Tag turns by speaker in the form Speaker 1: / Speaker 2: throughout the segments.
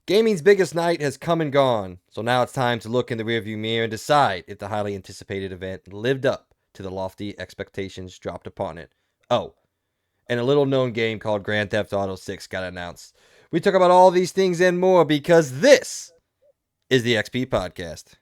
Speaker 1: Gaming's biggest night has come and gone, so now it's time to look in the rearview mirror and decide if the highly anticipated event lived up to the lofty expectations dropped upon it. Oh, and a little known game called Grand Theft Auto 6 got announced. We talk about all these things and more because this is the XP Podcast.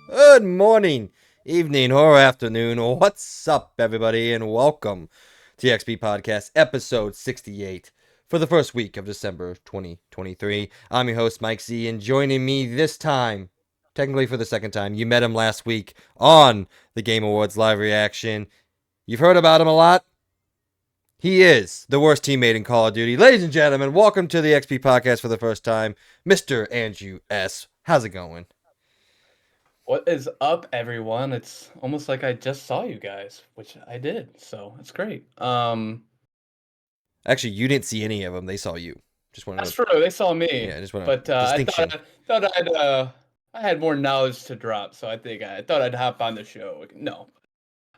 Speaker 1: Good morning, evening, or afternoon. What's up, everybody, and welcome to the XP Podcast, episode 68 for the first week of December 2023. I'm your host, Mike Z, and joining me this time, technically for the second time, you met him last week on the Game Awards live reaction. You've heard about him a lot. He is the worst teammate in Call of Duty. Ladies and gentlemen, welcome to the XP Podcast for the first time, Mr. Andrew S. How's it going?
Speaker 2: What is up, everyone? It's almost like I just saw you guys, which I did, so it's great.
Speaker 1: Actually, you didn't see any of them. They saw you. Just want
Speaker 2: That's
Speaker 1: to,
Speaker 2: true. They saw me,
Speaker 1: yeah, just want
Speaker 2: but
Speaker 1: to distinction.
Speaker 2: I had more knowledge to drop, so I thought I'd hop on the show. No,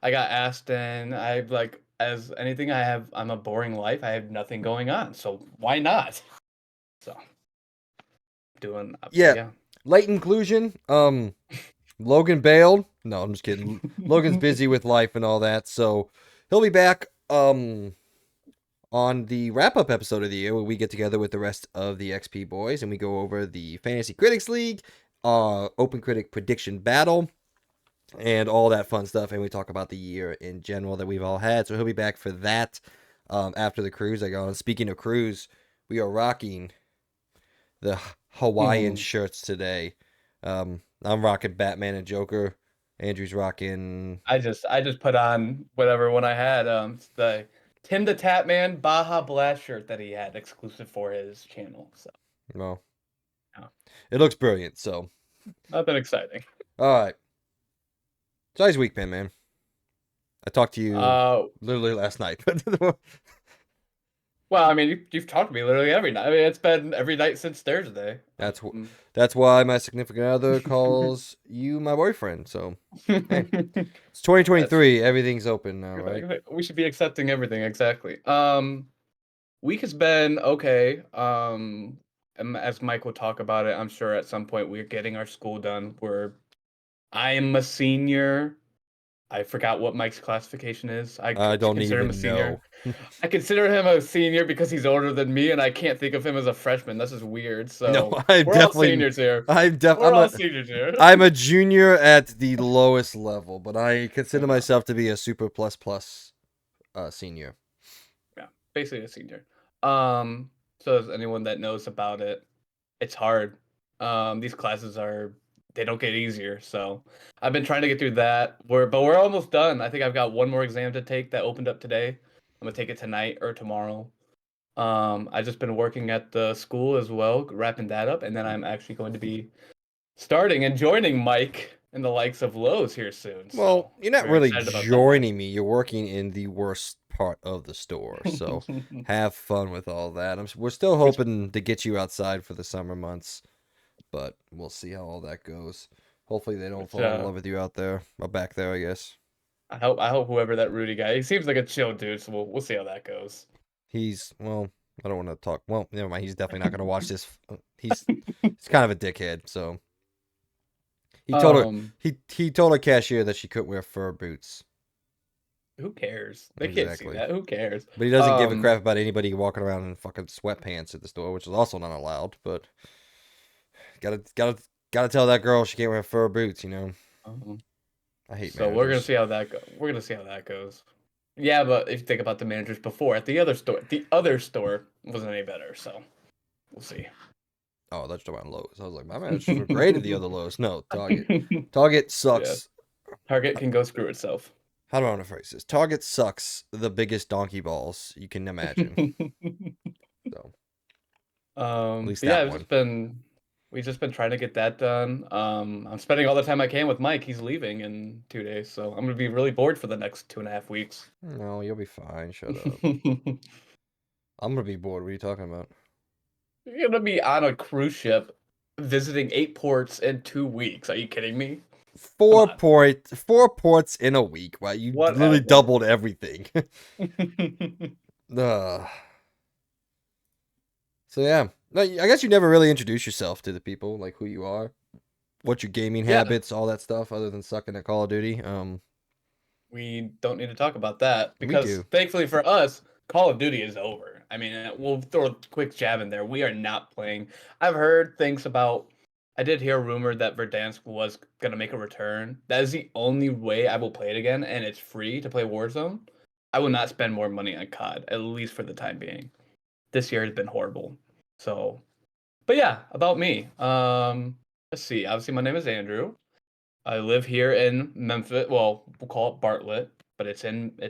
Speaker 2: I got asked, and I like as anything I'm a boring life. I have nothing going on, so why not? So doing
Speaker 1: Yeah,
Speaker 2: yeah.
Speaker 1: late inclusion. Logan bailed. No, I'm just kidding. Logan's busy with life and all that, so he'll be back. On the wrap up episode of the year where we get together with the rest of the XP boys and we go over the Fantasy Critics League, Open Critic Prediction Battle, and all that fun stuff. And we talk about the year in general that we've all had. So he'll be back for that after the cruise I go on. Speaking of cruise, we are rocking the Hawaiian shirts today. I'm rocking Batman and Joker. Andrew's rocking.
Speaker 2: I just put on whatever one I had. The Tim the Tatman Baja Blast shirt that he had exclusive for his channel. So
Speaker 1: Well,
Speaker 2: yeah,
Speaker 1: it looks brilliant. So,
Speaker 2: nothing exciting.
Speaker 1: all right. Size week, man. I talked to you
Speaker 2: Uh,
Speaker 1: literally last night.
Speaker 2: well, I mean, you've talked to me literally every night. I mean, it's been every night since Thursday.
Speaker 1: That's why my significant other calls you my boyfriend. So, hey, it's 2023. Everything's open now, right?
Speaker 2: We should be accepting everything exactly. Week has been okay. As Mike will talk about it, I'm sure at some point we're getting our school done. I am a senior. I forgot what Mike's classification is.
Speaker 1: I don't
Speaker 2: Consider him a
Speaker 1: even
Speaker 2: senior.
Speaker 1: know.
Speaker 2: I consider him a senior because he's older than me, and I can't think of him as a freshman. This is weird.
Speaker 1: No,
Speaker 2: So we're all seniors here. We're all seniors here.
Speaker 1: I'm a junior at the lowest level, but I consider myself to be a super plus plus senior.
Speaker 2: Yeah, basically a senior. So as anyone that knows about it, it's hard. These classes they don't get easier. So I've been trying to get through that. But we're almost done. I think I've got one more exam to take that opened up today. I'm gonna take it tonight or tomorrow. I've just been working at the school as well, wrapping that up, and then I'm actually going to be starting and joining Mike and the likes of Lowe's here soon.
Speaker 1: Well,
Speaker 2: So
Speaker 1: you're not
Speaker 2: very
Speaker 1: really
Speaker 2: excited about
Speaker 1: joining me. You're working in the worst part of the store. So
Speaker 2: that.
Speaker 1: have fun with all that. We're still hoping to get you outside for the summer months, but we'll see how all that goes. Hopefully they don't
Speaker 2: Which,
Speaker 1: fall in love with you out there or back there, I guess.
Speaker 2: I hope whoever that Rudy guy, he seems like a chill dude, so we'll see how that goes.
Speaker 1: Well, I don't want to talk. Well, never mind. He's definitely not going to watch this. He's kind of a dickhead, so he told a cashier that she couldn't wear fur boots.
Speaker 2: Who cares? They can't see that. Who cares?
Speaker 1: But he doesn't give a crap about anybody walking around in fucking sweatpants at the store, which is also not allowed. But gotta tell that girl she can't wear fur boots. You know. I hate.
Speaker 2: So we're gonna see how that goes. We're gonna see how that goes. Yeah, but if you think about the managers before at the other store wasn't any better. So we'll see.
Speaker 1: Oh, that's about Lowe's. I was like, my managers were great at the other Lowe's. No, Target. Target sucks.
Speaker 2: Yeah. Target can go screw itself.
Speaker 1: How do I want to phrase this? Target sucks the biggest donkey balls you can imagine. So,
Speaker 2: at least that one. We've just been trying to get that done. I'm spending all the time I can with Mike. He's leaving in 2 days, so I'm gonna be really bored for the next 2.5 weeks.
Speaker 1: No, you'll be fine. Shut up. I'm gonna be bored. What are you talking about?
Speaker 2: You're gonna be on a cruise ship visiting 8 ports in 2 weeks. Are you kidding me? Come on.
Speaker 1: 4 ports in a week. Wow, you literally
Speaker 2: Whatever.
Speaker 1: doubled everything. Ugh. So yeah, no, I guess you never really introduce yourself to the people, like who you are, what's your gaming
Speaker 2: Yeah,
Speaker 1: habits, all that stuff, other than sucking at Call of Duty.
Speaker 2: we don't need to talk about that
Speaker 1: We
Speaker 2: because
Speaker 1: do.
Speaker 2: thankfully for us, Call of Duty is over. I mean, we'll throw a quick jab in there. We are not playing. I've heard things about. I did hear a rumor that Verdansk was gonna make a return. That is the only way I will play it again, and it's free to play Warzone. I will not spend more money on COD, at least for the time being. This year has been horrible. So, but yeah, about me. Let's see. Obviously, my name is Andrew. I live here in Memphis. Well, we'll call it Bartlett, but it's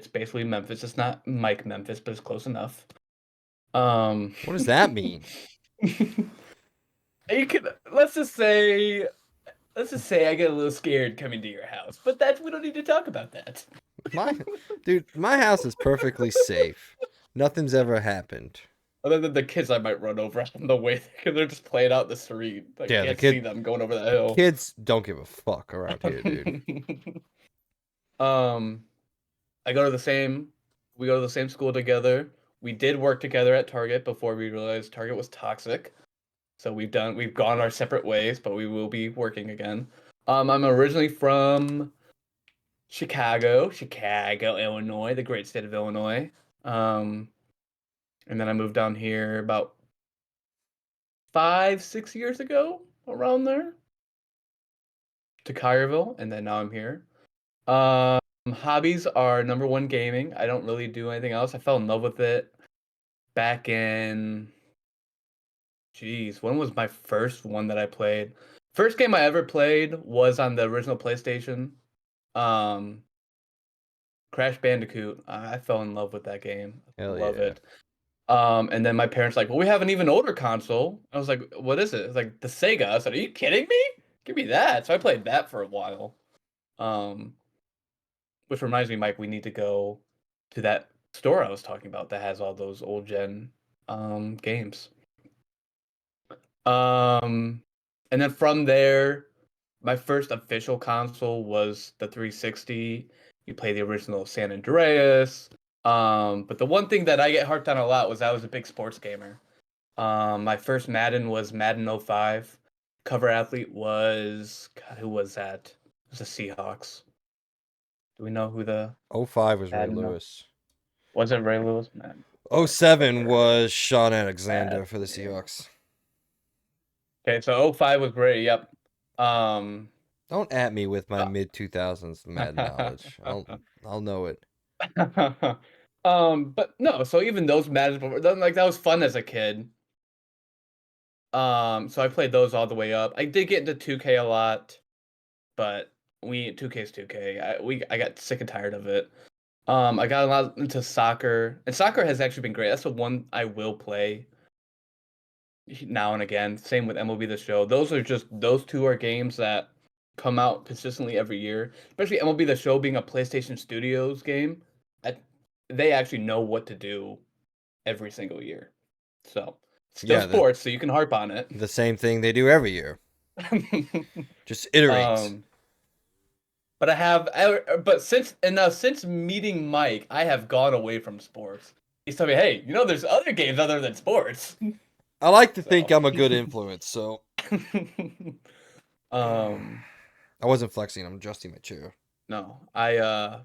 Speaker 2: basically Memphis. It's not Mike Memphis, but it's close enough. Um
Speaker 1: What does that mean?
Speaker 2: you could let's just say I get a little scared coming to your house, but that's we don't need to talk about that.
Speaker 1: My dude, my house is perfectly safe. Nothing's ever happened.
Speaker 2: Other than the kids I might run over on the way because they're just playing out in the street. I
Speaker 1: Yeah, the
Speaker 2: can't see
Speaker 1: kid,
Speaker 2: them going over that
Speaker 1: the
Speaker 2: hill.
Speaker 1: kids don't give a fuck around here, dude.
Speaker 2: um I go to the same we go to the same school together. We did work together at Target before we realized Target was toxic. So we've gone our separate ways, but we will be working again. I'm originally from Chicago, Illinois, the great state of Illinois. Um, and then I moved down here about 5, 6 years ago, around there, to Collierville, and then now I'm here. Hobbies are number one gaming. I don't really do anything else. I fell in love with it back in, geez, when was my first one that I played? First game I ever played was on the original PlayStation. Um, Crash Bandicoot. I fell in love with that game.
Speaker 1: Hell
Speaker 2: Love
Speaker 1: yeah.
Speaker 2: it. And then my parents like, well, we have an even older console. I was like, what is it? It's like the Sega. I said, are you kidding me? Give me that. So I played that for a while. Um, which reminds me, Mike, we need to go to that store I was talking about that has all those old gen games. Um, and then from there, my first official console was the 360. You play the original San Andreas. But the one thing that I get harped on a lot was I was a big sports gamer. My first Madden was Madden '05. Cover athlete was God, who was that? It was the Seahawks. Do we know who the
Speaker 1: '05 was Ray
Speaker 2: Madden
Speaker 1: Lewis.
Speaker 2: was it Ray Lewis? Man,
Speaker 1: '07 was Sean
Speaker 2: bad
Speaker 1: Alexander for the
Speaker 2: game.
Speaker 1: Seahawks.
Speaker 2: Okay, so '05 was great. Yep. Um,
Speaker 1: Don't at me with my mid 2000s Madden
Speaker 2: uh,
Speaker 1: knowledge. I'll know it.
Speaker 2: but no, so even those Maddens before, like that was fun as a kid. So I played those all the way up. I did get into 2K a lot, but 2K's 2K. I got sick and tired of it. I got a lot into soccer, and soccer has actually been great. That's the one I will play now and again. Same with MLB The Show. Those two are games that come out consistently every year. Especially MLB The Show being a PlayStation Studios game. I, they actually know what to do every single year. So still
Speaker 1: Yeah,
Speaker 2: sports, so you can harp on it.
Speaker 1: the same thing they do every year. Just iterate.
Speaker 2: um, but since meeting Mike, I have gone away from sports. He's telling me, hey, there's other games other than sports.
Speaker 1: I like to think
Speaker 2: So,
Speaker 1: I'm a good influence, so
Speaker 2: um,
Speaker 1: I wasn't flexing. I'm adjusting my chair.
Speaker 2: no, I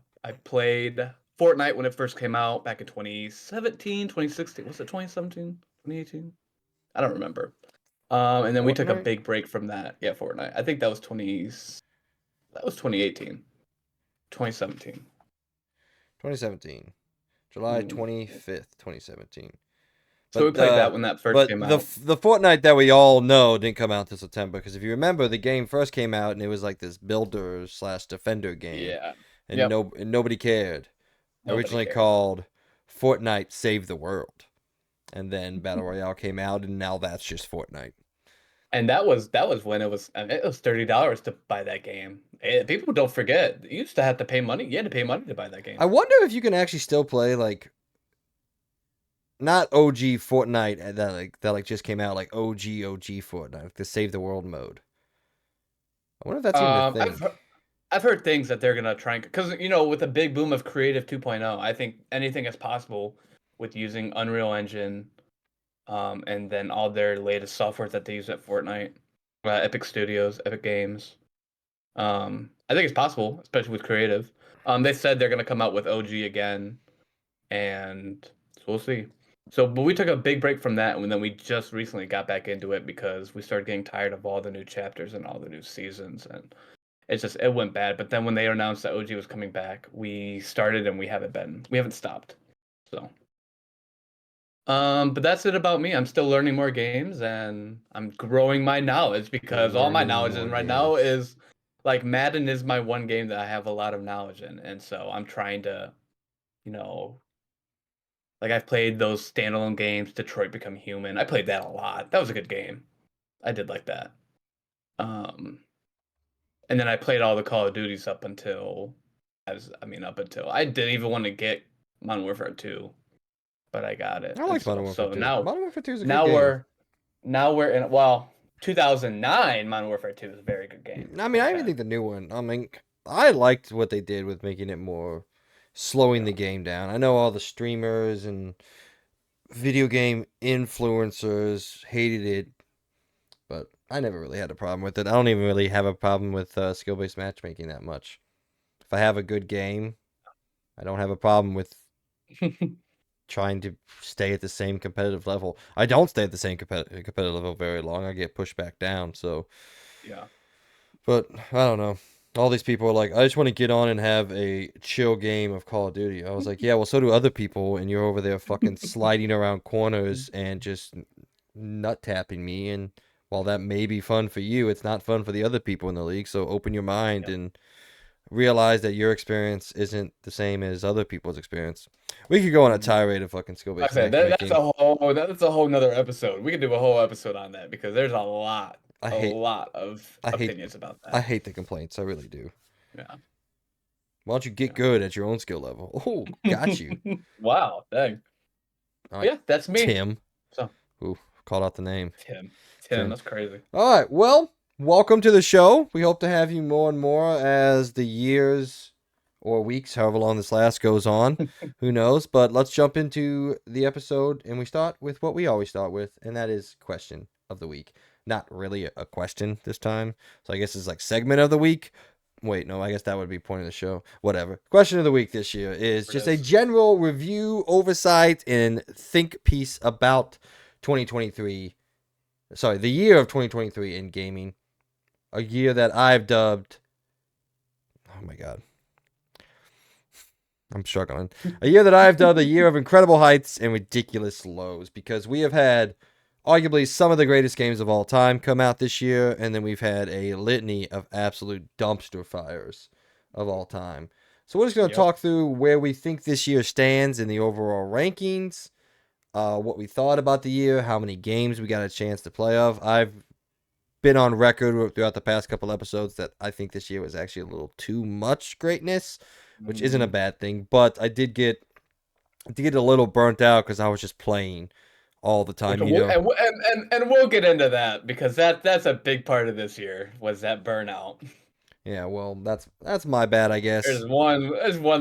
Speaker 2: played Fortnite when it first came out back in 2017, 2016. Was it 2017, 2018? I don't remember. And then we took a
Speaker 1: Fortnite?
Speaker 2: big break from that. Yeah, Fortnite. I think that was 2018, 2017.
Speaker 1: 2017. July
Speaker 2: Mm.
Speaker 1: 25th, 2017.
Speaker 2: So we
Speaker 1: But
Speaker 2: played that when that first came
Speaker 1: the
Speaker 2: out.
Speaker 1: the Fortnite that we all know didn't come out till September because if you remember the game first came out and it was like this builder slash defender game
Speaker 2: Yeah.
Speaker 1: and
Speaker 2: Yep.
Speaker 1: nobody cared.
Speaker 2: Nobody
Speaker 1: Originally
Speaker 2: cared.
Speaker 1: called Fortnite Save the World. And then Battle Royale came out and now that's just Fortnite.
Speaker 2: And that was when it was $30 to buy that game. People don't forget. You used to have to pay money. You had to pay money to buy that
Speaker 1: I
Speaker 2: game.
Speaker 1: wonder if you can actually still play like not OG Fortnite that just came out, like OG Fortnite, like the Save the World mode. I wonder if that's even a
Speaker 2: I've
Speaker 1: thing.
Speaker 2: I've heard things that they're gonna try and because with the big boom of Creative 2.0, I think anything is possible with using Unreal Engine, and then all their latest software that they use at Fortnite, Epic Studios, Epic Games. I think it's possible, especially with Creative. They said they're gonna come out with OG again, and so we'll see. So, but we took a big break from that, and then we just recently got back into it because we started getting tired of all the new chapters and all the new seasons, and it went bad. But then when they announced that OG was coming back, we started and we haven't stopped. So, but that's it about me. I'm still learning more games and I'm growing my knowledge because all my
Speaker 1: Learning
Speaker 2: knowledge
Speaker 1: more
Speaker 2: in right now
Speaker 1: games.
Speaker 2: is like Madden is my one game that I have a lot of knowledge in, and so I'm trying to, you know, like I've played those standalone games, Detroit Become Human. I played that a lot. That was a good game. I did like that. Um, and then I played all the Call of Duties up until up until I didn't even want to get Modern Warfare 2, but I got it.
Speaker 1: I
Speaker 2: And
Speaker 1: liked Modern
Speaker 2: so
Speaker 1: Warfare
Speaker 2: so
Speaker 1: 2.
Speaker 2: now
Speaker 1: Modern Warfare 2 is a good
Speaker 2: now
Speaker 1: game.
Speaker 2: we're now we're in well 2009 Modern Warfare 2 is a very good game.
Speaker 1: I mean,
Speaker 2: Not
Speaker 1: I even
Speaker 2: bad.
Speaker 1: think the new one. I mean, I liked what they did with making it more slowing
Speaker 2: Yeah.
Speaker 1: the game down. I know all the streamers and video game influencers hated it, but I never really had a problem with it. I don't even really have a problem with skill-based matchmaking that much. If I have a good game, I don't have a problem with trying to stay at the same competitive level. I don't stay at the same competitive level very long. I get pushed back down. So,
Speaker 2: Yeah.
Speaker 1: but I don't know. All these people are like, I just want to get on and have a chill game of Call of Duty. I was like, yeah, well, so do other people, and you're over there fucking sliding around corners and just nut tapping me. And while that may be fun for you, it's not fun for the other people in the league. So open your mind
Speaker 2: Yep.
Speaker 1: and realize that your experience isn't the same as other people's experience. We could go on a
Speaker 2: Mhm.
Speaker 1: tirade of fucking skill
Speaker 2: Like
Speaker 1: based
Speaker 2: I said
Speaker 1: matchmaking.
Speaker 2: that's a whole nother episode. We could do a whole episode on that because there's
Speaker 1: I
Speaker 2: a
Speaker 1: hate
Speaker 2: lot of
Speaker 1: I hate
Speaker 2: opinions about
Speaker 1: I
Speaker 2: that.
Speaker 1: hate the complaints. I really do.
Speaker 2: Yeah.
Speaker 1: Why don't you get
Speaker 2: Yeah.
Speaker 1: good at your own skill level? Oh, got you.
Speaker 2: Wow, dang.
Speaker 1: All right,
Speaker 2: Yeah, that's me.
Speaker 1: Tim.
Speaker 2: So,
Speaker 1: Ooh, called out the name.
Speaker 2: Tim,
Speaker 1: Tim.
Speaker 2: that's crazy.
Speaker 1: All right, well, welcome to the show. We hope to have you more and more as the years or weeks, however long this last goes on. Who knows? But let's jump into the episode, and we start with what we always start with, and that is question of the week. Not really a question this time, so I guess it's like segment of the week. Wait, no, I guess that would be point of the show. Whatever. Question of the week this year is
Speaker 2: It
Speaker 1: just a
Speaker 2: is.
Speaker 1: general review, oversight, and think piece about 2023. Sorry, the year of 2023 in gaming. A year that I've dubbed. Oh my God. I'm struggling. A year that I've dubbed a year of incredible heights and ridiculous lows because we have had arguably some of the greatest games of all time come out this year, and then we've had a litany of absolute dumpster fires of all time. So we're just going to
Speaker 2: Yep.
Speaker 1: talk through where we think this year stands in the overall rankings, what we thought about the year, how many games we got a chance to play of. I've been on record throughout the past couple episodes that I think this year was actually a little too much greatness, which isn't a
Speaker 2: Mhm.
Speaker 1: bad thing. But I did get a little burnt out because I was just playing all the
Speaker 2: Which
Speaker 1: time. You know,
Speaker 2: and we'll get into that because that's a big part of this year was that burnout.
Speaker 1: yeah. Well, that's my bad, I guess.
Speaker 2: There's one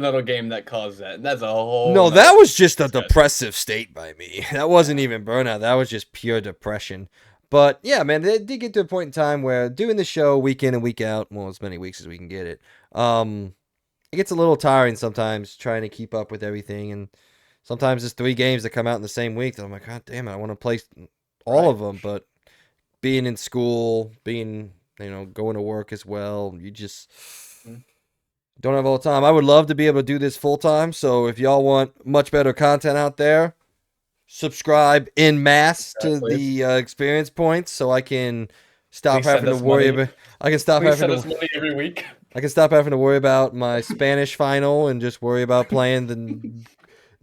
Speaker 2: little game that caused that, and that's a whole
Speaker 1: No,
Speaker 2: nother
Speaker 1: that was just a
Speaker 2: discussion.
Speaker 1: depressive state by me. That wasn't
Speaker 2: Yeah.
Speaker 1: even burnout. That was just pure depression. But yeah, man, it did get to a point in time where doing the show week in and week out, well, as many weeks as we can get it, it gets a little tiring sometimes trying to keep up with everything. And sometimes it's 3 games that come out in the same week that I'm like, God damn it, I want to play all
Speaker 2: Right.
Speaker 1: of them. But being in school, going to work as well, you just
Speaker 2: Mhm.
Speaker 1: don't have all the time. I would love to be able to do this full time. So if y'all want much better content out there, subscribe in mass to
Speaker 2: Please,
Speaker 1: the experience points so I can stop
Speaker 2: please send
Speaker 1: having to
Speaker 2: us
Speaker 1: worry
Speaker 2: money.
Speaker 1: about. I can stop
Speaker 2: Please
Speaker 1: having
Speaker 2: send
Speaker 1: to.
Speaker 2: us money every week.
Speaker 1: I can stop having to worry about my Spanish final and just worry about playing the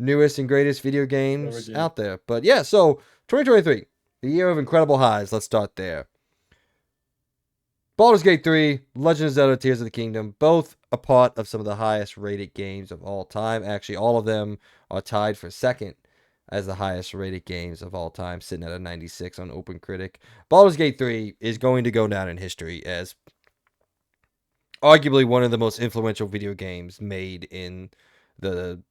Speaker 1: newest and greatest video
Speaker 2: Over
Speaker 1: games
Speaker 2: game.
Speaker 1: out there. But yeah, so 2023, the year of incredible highs. Let's start there. Baldur's Gate 3, Legend of Zelda Tears of the Kingdom, both a part of some of the highest rated games of all time. Actually, all of them are tied for second as the highest rated games of all time, sitting at a 96 on OpenCritic. Baldur's Gate 3 is going to go down in history as arguably one of the most influential video games made in the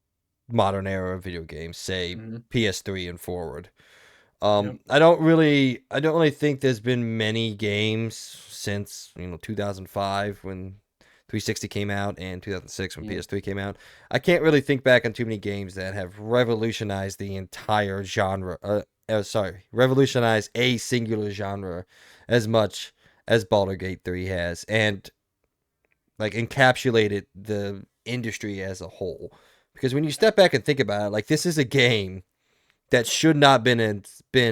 Speaker 1: modern era of video games, say
Speaker 2: Mm-hmm.
Speaker 1: PS3 and forward.
Speaker 2: Yep.
Speaker 1: I don't really think there's been many games since 2005 when 360 came out and 2006 when
Speaker 2: Mm-hmm.
Speaker 1: PS3 came out. I can't really think back on too many games that have revolutionized the entire genre. Revolutionized a singular genre as much as Baldur's Gate 3 has, and like encapsulated the industry as a whole. Because when you step back and think about it, like this is a game that should not been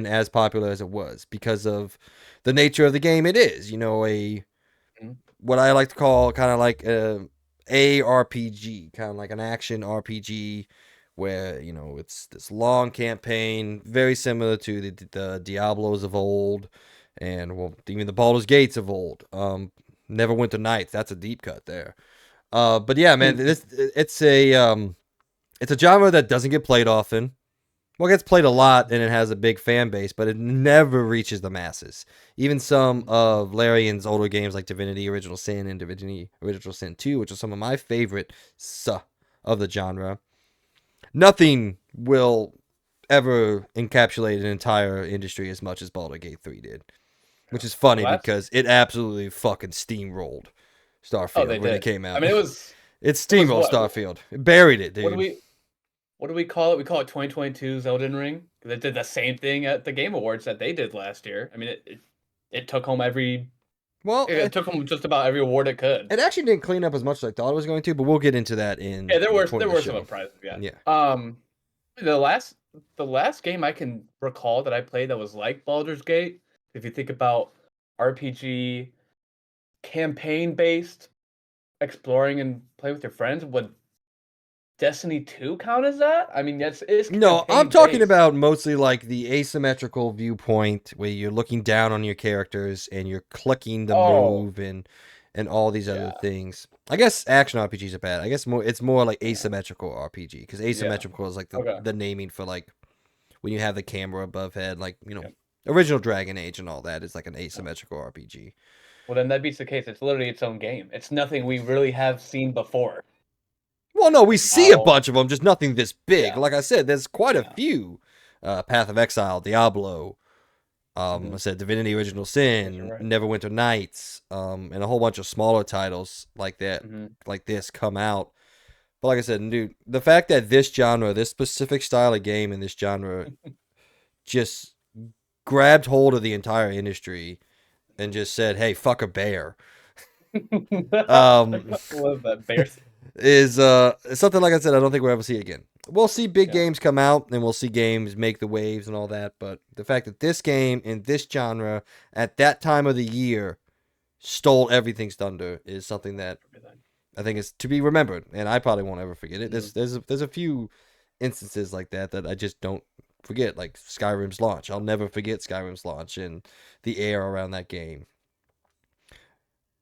Speaker 1: as popular as it was because of the nature of the game it is. A
Speaker 2: Mm-hmm.
Speaker 1: what I like to call kind of like a RPG, kind of like an action RPG where, it's this long campaign, very similar to the Diablos of old and well, even the Baldur's Gates of old. Neverwinter Nights, that's a deep cut there. But yeah, man, it's a genre that doesn't get played often. Well, it gets played a lot and it has a big fan base, but it never reaches the masses. Even some of Larian's older games like Divinity Original Sin and Divinity Original Sin 2, which are some of my favorite of the genre, nothing will ever encapsulate an entire industry as much as Baldur's Gate 3 did. Which is
Speaker 2: Well,
Speaker 1: funny
Speaker 2: that's
Speaker 1: because it absolutely fucking steamrolled
Speaker 2: oh,
Speaker 1: Starfield
Speaker 2: they
Speaker 1: when it
Speaker 2: did.
Speaker 1: came
Speaker 2: I
Speaker 1: out.
Speaker 2: mean,
Speaker 1: It
Speaker 2: it was
Speaker 1: steamrolled Starfield. It buried it,
Speaker 2: what do
Speaker 1: dude.
Speaker 2: we what do we call it? We call it 2022's Elden Ring. They did the same thing at the Game Awards that they did last year. I mean, it took home
Speaker 1: Well,
Speaker 2: it took home just about every award it could.
Speaker 1: it actually didn't clean up as much as I thought it was going to, but we'll get into that in
Speaker 2: Yeah, there
Speaker 1: the
Speaker 2: were
Speaker 1: point of the
Speaker 2: some
Speaker 1: show.
Speaker 2: surprises. Yeah.
Speaker 1: Yeah.
Speaker 2: The last game I can recall that I played that was like Baldur's Gate, if you think about RPG campaign based exploring and play with your friends, would Destiny 2 count as that? I mean, yes, it's
Speaker 1: No, I'm
Speaker 2: campaign
Speaker 1: talking
Speaker 2: based.
Speaker 1: about mostly like the asymmetrical viewpoint where you're looking down on your characters and you're clicking the
Speaker 2: Oh,
Speaker 1: move and all these other
Speaker 2: yeah,
Speaker 1: things. I guess action RPGs are bad. I guess it's more like
Speaker 2: yeah,
Speaker 1: asymmetrical RPG because
Speaker 2: yeah.
Speaker 1: asymmetrical is like
Speaker 2: Okay.
Speaker 1: the naming for like when you have the camera above head, like
Speaker 2: Yeah.
Speaker 1: original Dragon Age and all that is like an
Speaker 2: Yeah.
Speaker 1: asymmetrical RPG.
Speaker 2: Well, then that beats the case. It's literally its own game. It's nothing we really have seen before.
Speaker 1: Well, no, we see a
Speaker 2: Now,
Speaker 1: bunch of them, just nothing this big.
Speaker 2: yeah,
Speaker 1: Like I said, there's quite a
Speaker 2: yeah.
Speaker 1: few. Path of Exile, Diablo,
Speaker 2: Hmm.
Speaker 1: I said Divinity Original
Speaker 2: Yes, you're
Speaker 1: Sin,
Speaker 2: right.
Speaker 1: Neverwinter Nights, and a whole bunch of smaller titles like that,
Speaker 2: Hmm.
Speaker 1: like this come out. But like I said, dude, the fact that this genre, this specific style of game in this genre, just grabbed hold of the entire industry and just said, "Hey, fuck a bear," um,
Speaker 2: Love that bears.
Speaker 1: is something like I said. I don't think we'll ever see again. We'll see big
Speaker 2: Yeah,
Speaker 1: games come out, and we'll see games make the waves and all that. But the fact that this game in this genre at that time of the year stole everything's thunder is something that I think is to be remembered, and I probably won't ever forget it.
Speaker 2: mm-hmm.
Speaker 1: There's a few instances like that I just don't forget, like Skyrim's launch. I'll never forget Skyrim's launch and the air around that game.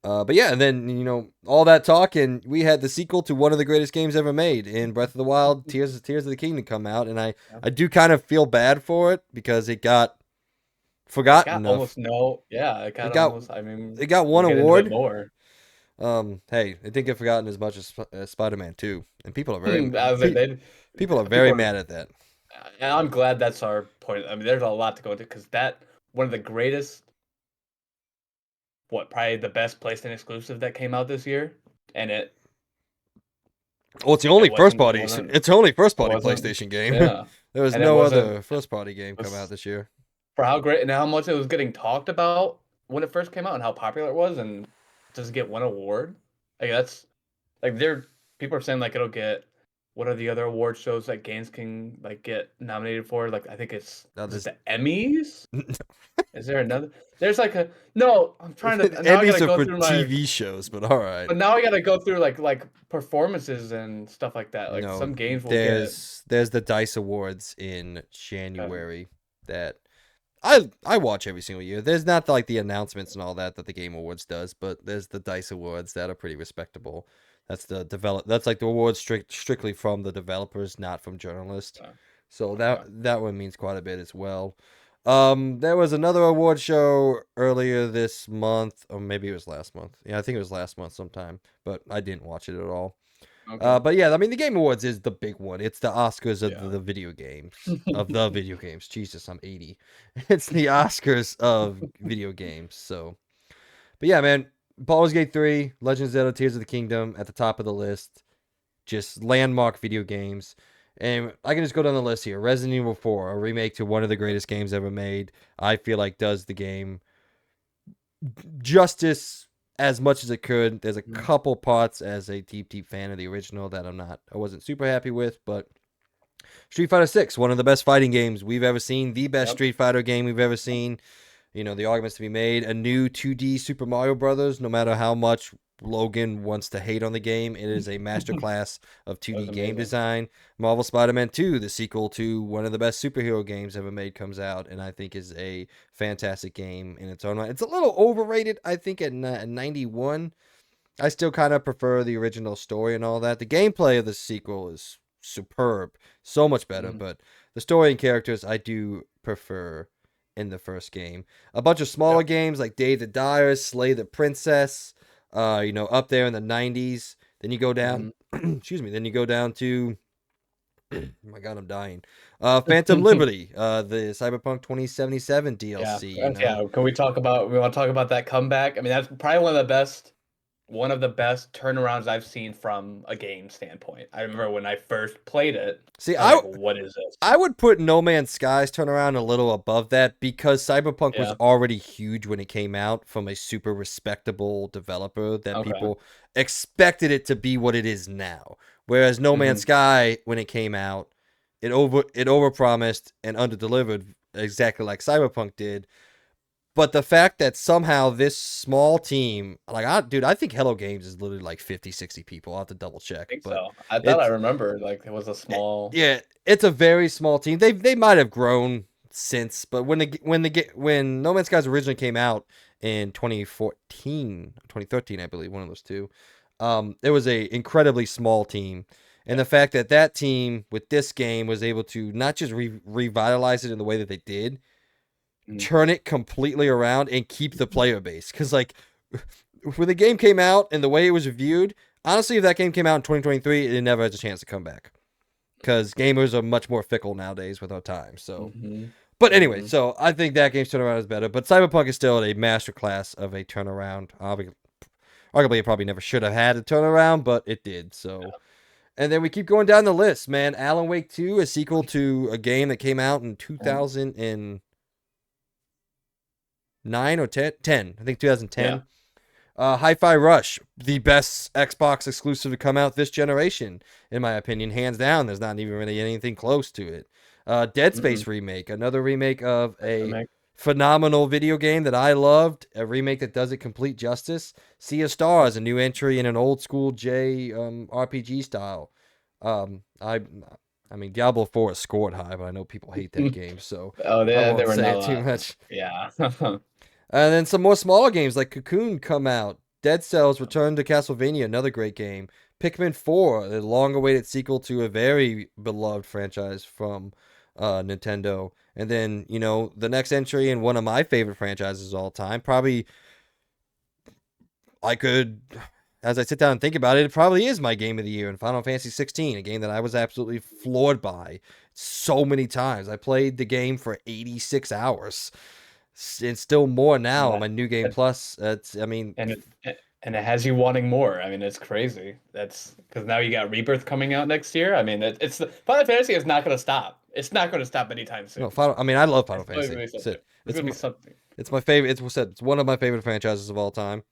Speaker 1: But yeah, and then all that talk, and we had the sequel to one of the greatest games ever made in Breath of the Wild, Tears of the Kingdom come out, and
Speaker 2: Yeah.
Speaker 1: I do kind of feel bad for it because it got
Speaker 2: It
Speaker 1: forgotten
Speaker 2: got
Speaker 1: enough.
Speaker 2: almost no. Yeah, it
Speaker 1: It
Speaker 2: got
Speaker 1: got
Speaker 2: almost. I mean,
Speaker 1: it got
Speaker 2: we'll
Speaker 1: one
Speaker 2: get into it
Speaker 1: award.
Speaker 2: more.
Speaker 1: Hey, it didn't get forgotten as much as Spider-Man 2, and
Speaker 2: As they did,
Speaker 1: people are very
Speaker 2: people are.
Speaker 1: mad at that.
Speaker 2: And I'm glad that's our point. I mean, there's a lot to go into because that one of the greatest, probably the best PlayStation exclusive that came out this year, and
Speaker 1: Well, it's the
Speaker 2: it
Speaker 1: only first
Speaker 2: wasn't it
Speaker 1: party.
Speaker 2: wasn't
Speaker 1: It's the only first
Speaker 2: it
Speaker 1: party
Speaker 2: wasn't
Speaker 1: PlayStation game.
Speaker 2: yeah,
Speaker 1: There was
Speaker 2: and it
Speaker 1: no
Speaker 2: wasn't
Speaker 1: other first party game come out
Speaker 2: was
Speaker 1: this year.
Speaker 2: for how great and how much it was getting talked about when it first came out and how popular it was, and just get one award. Like that's like there people are saying like it'll get what are the other award shows that games can like get nominated for? Like I think
Speaker 1: Now
Speaker 2: is it
Speaker 1: this
Speaker 2: the Emmys? Is there another? There's like a no. I'm trying to now. I
Speaker 1: Emmys
Speaker 2: gotta
Speaker 1: are
Speaker 2: go
Speaker 1: for
Speaker 2: through my.
Speaker 1: TV shows, but all right.
Speaker 2: But now I gotta go through like performances and stuff like that. Like
Speaker 1: No,
Speaker 2: some games will get.
Speaker 1: there's the Dice Awards in
Speaker 2: Okay.
Speaker 1: January that I watch every single year. There's not like the announcements and all that that the Game Awards does, but there's the Dice Awards that are pretty respectable. That's the develop. That's like the awards strictly from the developers, not from journalists.
Speaker 2: Okay.
Speaker 1: So
Speaker 2: Okay.
Speaker 1: that one means quite a bit as well. There was another award show earlier this month, or maybe it was last month. Yeah, I think it was last month sometime, but I didn't watch it at all.
Speaker 2: Okay.
Speaker 1: But yeah, I mean, the Game Awards is the big one. It's the Oscars of
Speaker 2: Yeah.
Speaker 1: the video games. Of the video games. Jesus, I'm 80. It's the Oscars of video games. So, but yeah, man, Baldur's Gate 3, Legend of Zelda Tears of the Kingdom at the top of the list. Just landmark video games. And I can just go down the list here. Resident Evil 4, a remake to one of the greatest games ever made. I feel like does the game justice as much as it could. There's a
Speaker 2: Mhm.
Speaker 1: couple parts as a deep fan of the original that I wasn't super happy with, but Street Fighter 6, one of the best fighting games we've ever seen, the best
Speaker 2: Yep.
Speaker 1: Street Fighter game we've ever seen. You know, the arguments to be made. A new 2D Super Mario Brothers, no matter how much Logan wants to hate on the game, it is a masterclass of
Speaker 2: That was
Speaker 1: 2D game
Speaker 2: amazing.
Speaker 1: design. Marvel Spider-Man 2, the sequel to one of the best superhero games ever made, comes out, and I think is a fantastic game in its own right. It's a little overrated, I think, at 91. I still kind of prefer the original story and all that. The gameplay of the sequel is superb, so much better,
Speaker 2: Mhm.
Speaker 1: but the story and characters I do prefer in the first game. A bunch of smaller
Speaker 2: Yep.
Speaker 1: games like Day the Dire, Slay the Princess, up there in the 90s. Then you go down,
Speaker 2: Mhm.
Speaker 1: excuse me, then you go down to, oh my God, I'm dying. Phantom Liberty, the Cyberpunk 2077
Speaker 2: Yeah.
Speaker 1: DLC, you know.
Speaker 2: Yeah. Can we talk about? We want to talk about that comeback? I mean, that's probably one of the best turnarounds I've seen from a game standpoint. I remember when I first played it,
Speaker 1: See,
Speaker 2: I was like, "What is this?"
Speaker 1: I would put No Man's Skies turnaround a little above that because Cyberpunk was
Speaker 2: Yeah.
Speaker 1: already huge when it came out from a super respectable developer that
Speaker 2: Okay.
Speaker 1: people expected it to be what it is now. Whereas No Man's
Speaker 2: Mhm.
Speaker 1: Sky, when it came out, it overpromised and underdelivered exactly like Cyberpunk did. But the fact that somehow this small team, dude, I think Hello Games is literally like 50, 60 people. I'll have to double check,
Speaker 2: I think
Speaker 1: but
Speaker 2: so. I thought I
Speaker 1: it's
Speaker 2: remember like it was a small.
Speaker 1: yeah, it's a very small team. They might have grown since, but when No Man's Skies originally came out in 2014, 2013, I believe, one of those two, it was a incredibly small team. And
Speaker 2: Yeah.
Speaker 1: the fact that that team with this game was able to not just revitalize it in the way that they did,
Speaker 2: Mhm.
Speaker 1: turn it completely around and keep the player base. Because like when the game came out and the way it was reviewed, honestly, if that game came out in 2023, it never has a chance to come back because gamers are much more fickle nowadays with our time. So,
Speaker 2: Mhm.
Speaker 1: but anyway,
Speaker 2: Mhm.
Speaker 1: so I think that game's turnaround is better. But Cyberpunk is still a masterclass of a turnaround. Arguably, it probably never should have had a turnaround, but it did. So, and then we keep going down the list, man. Alan Wake 2, a sequel to a game that came out in 2009 or 10. I think
Speaker 2: Yeah.
Speaker 1: 2010. Hi-Fi Rush, the best Xbox exclusive to come out this generation, in my opinion, hands down. There's not even really anything close to it. Dead
Speaker 2: Mhm.
Speaker 1: Space remake, another remake of
Speaker 2: That's
Speaker 1: a
Speaker 2: amazing.
Speaker 1: phenomenal video game that I loved. A remake that does it complete justice. Sea of Stars, a new entry in an old school J RPG style. Um, I, I mean, Diablo 4 is scored high, but I know people hate that game, so
Speaker 2: Oh,
Speaker 1: I
Speaker 2: they
Speaker 1: won't
Speaker 2: were
Speaker 1: say
Speaker 2: not
Speaker 1: it too
Speaker 2: a
Speaker 1: much.
Speaker 2: yeah.
Speaker 1: And then some more smaller games like Cocoon come out. Dead Cells Return to Castlevania, another great game. Pikmin 4, the long awaited sequel to a very beloved franchise from Nintendo. And then, the next entry in one of my favorite franchises of all time. Probably, I could, as I sit down and think about it, it probably is my game of the year in Final Fantasy 16, a game that I was absolutely floored by so many times. I played the game for 86 hours and still more
Speaker 2: And
Speaker 1: now on
Speaker 2: that
Speaker 1: my new game
Speaker 2: that
Speaker 1: plus. I mean,
Speaker 2: and it has you wanting more. I mean, it's crazy. That's because now you got Rebirth coming out next year. I mean, it's the Final Fantasy is not going to stop. It's not going to stop anytime
Speaker 1: no,
Speaker 2: soon.
Speaker 1: Final. I mean, I love Final
Speaker 2: It's always
Speaker 1: Fantasy.
Speaker 2: going to be something. It's
Speaker 1: It's
Speaker 2: going to
Speaker 1: my,
Speaker 2: be something.
Speaker 1: it's my favorite. It's one of my favorite franchises of all time.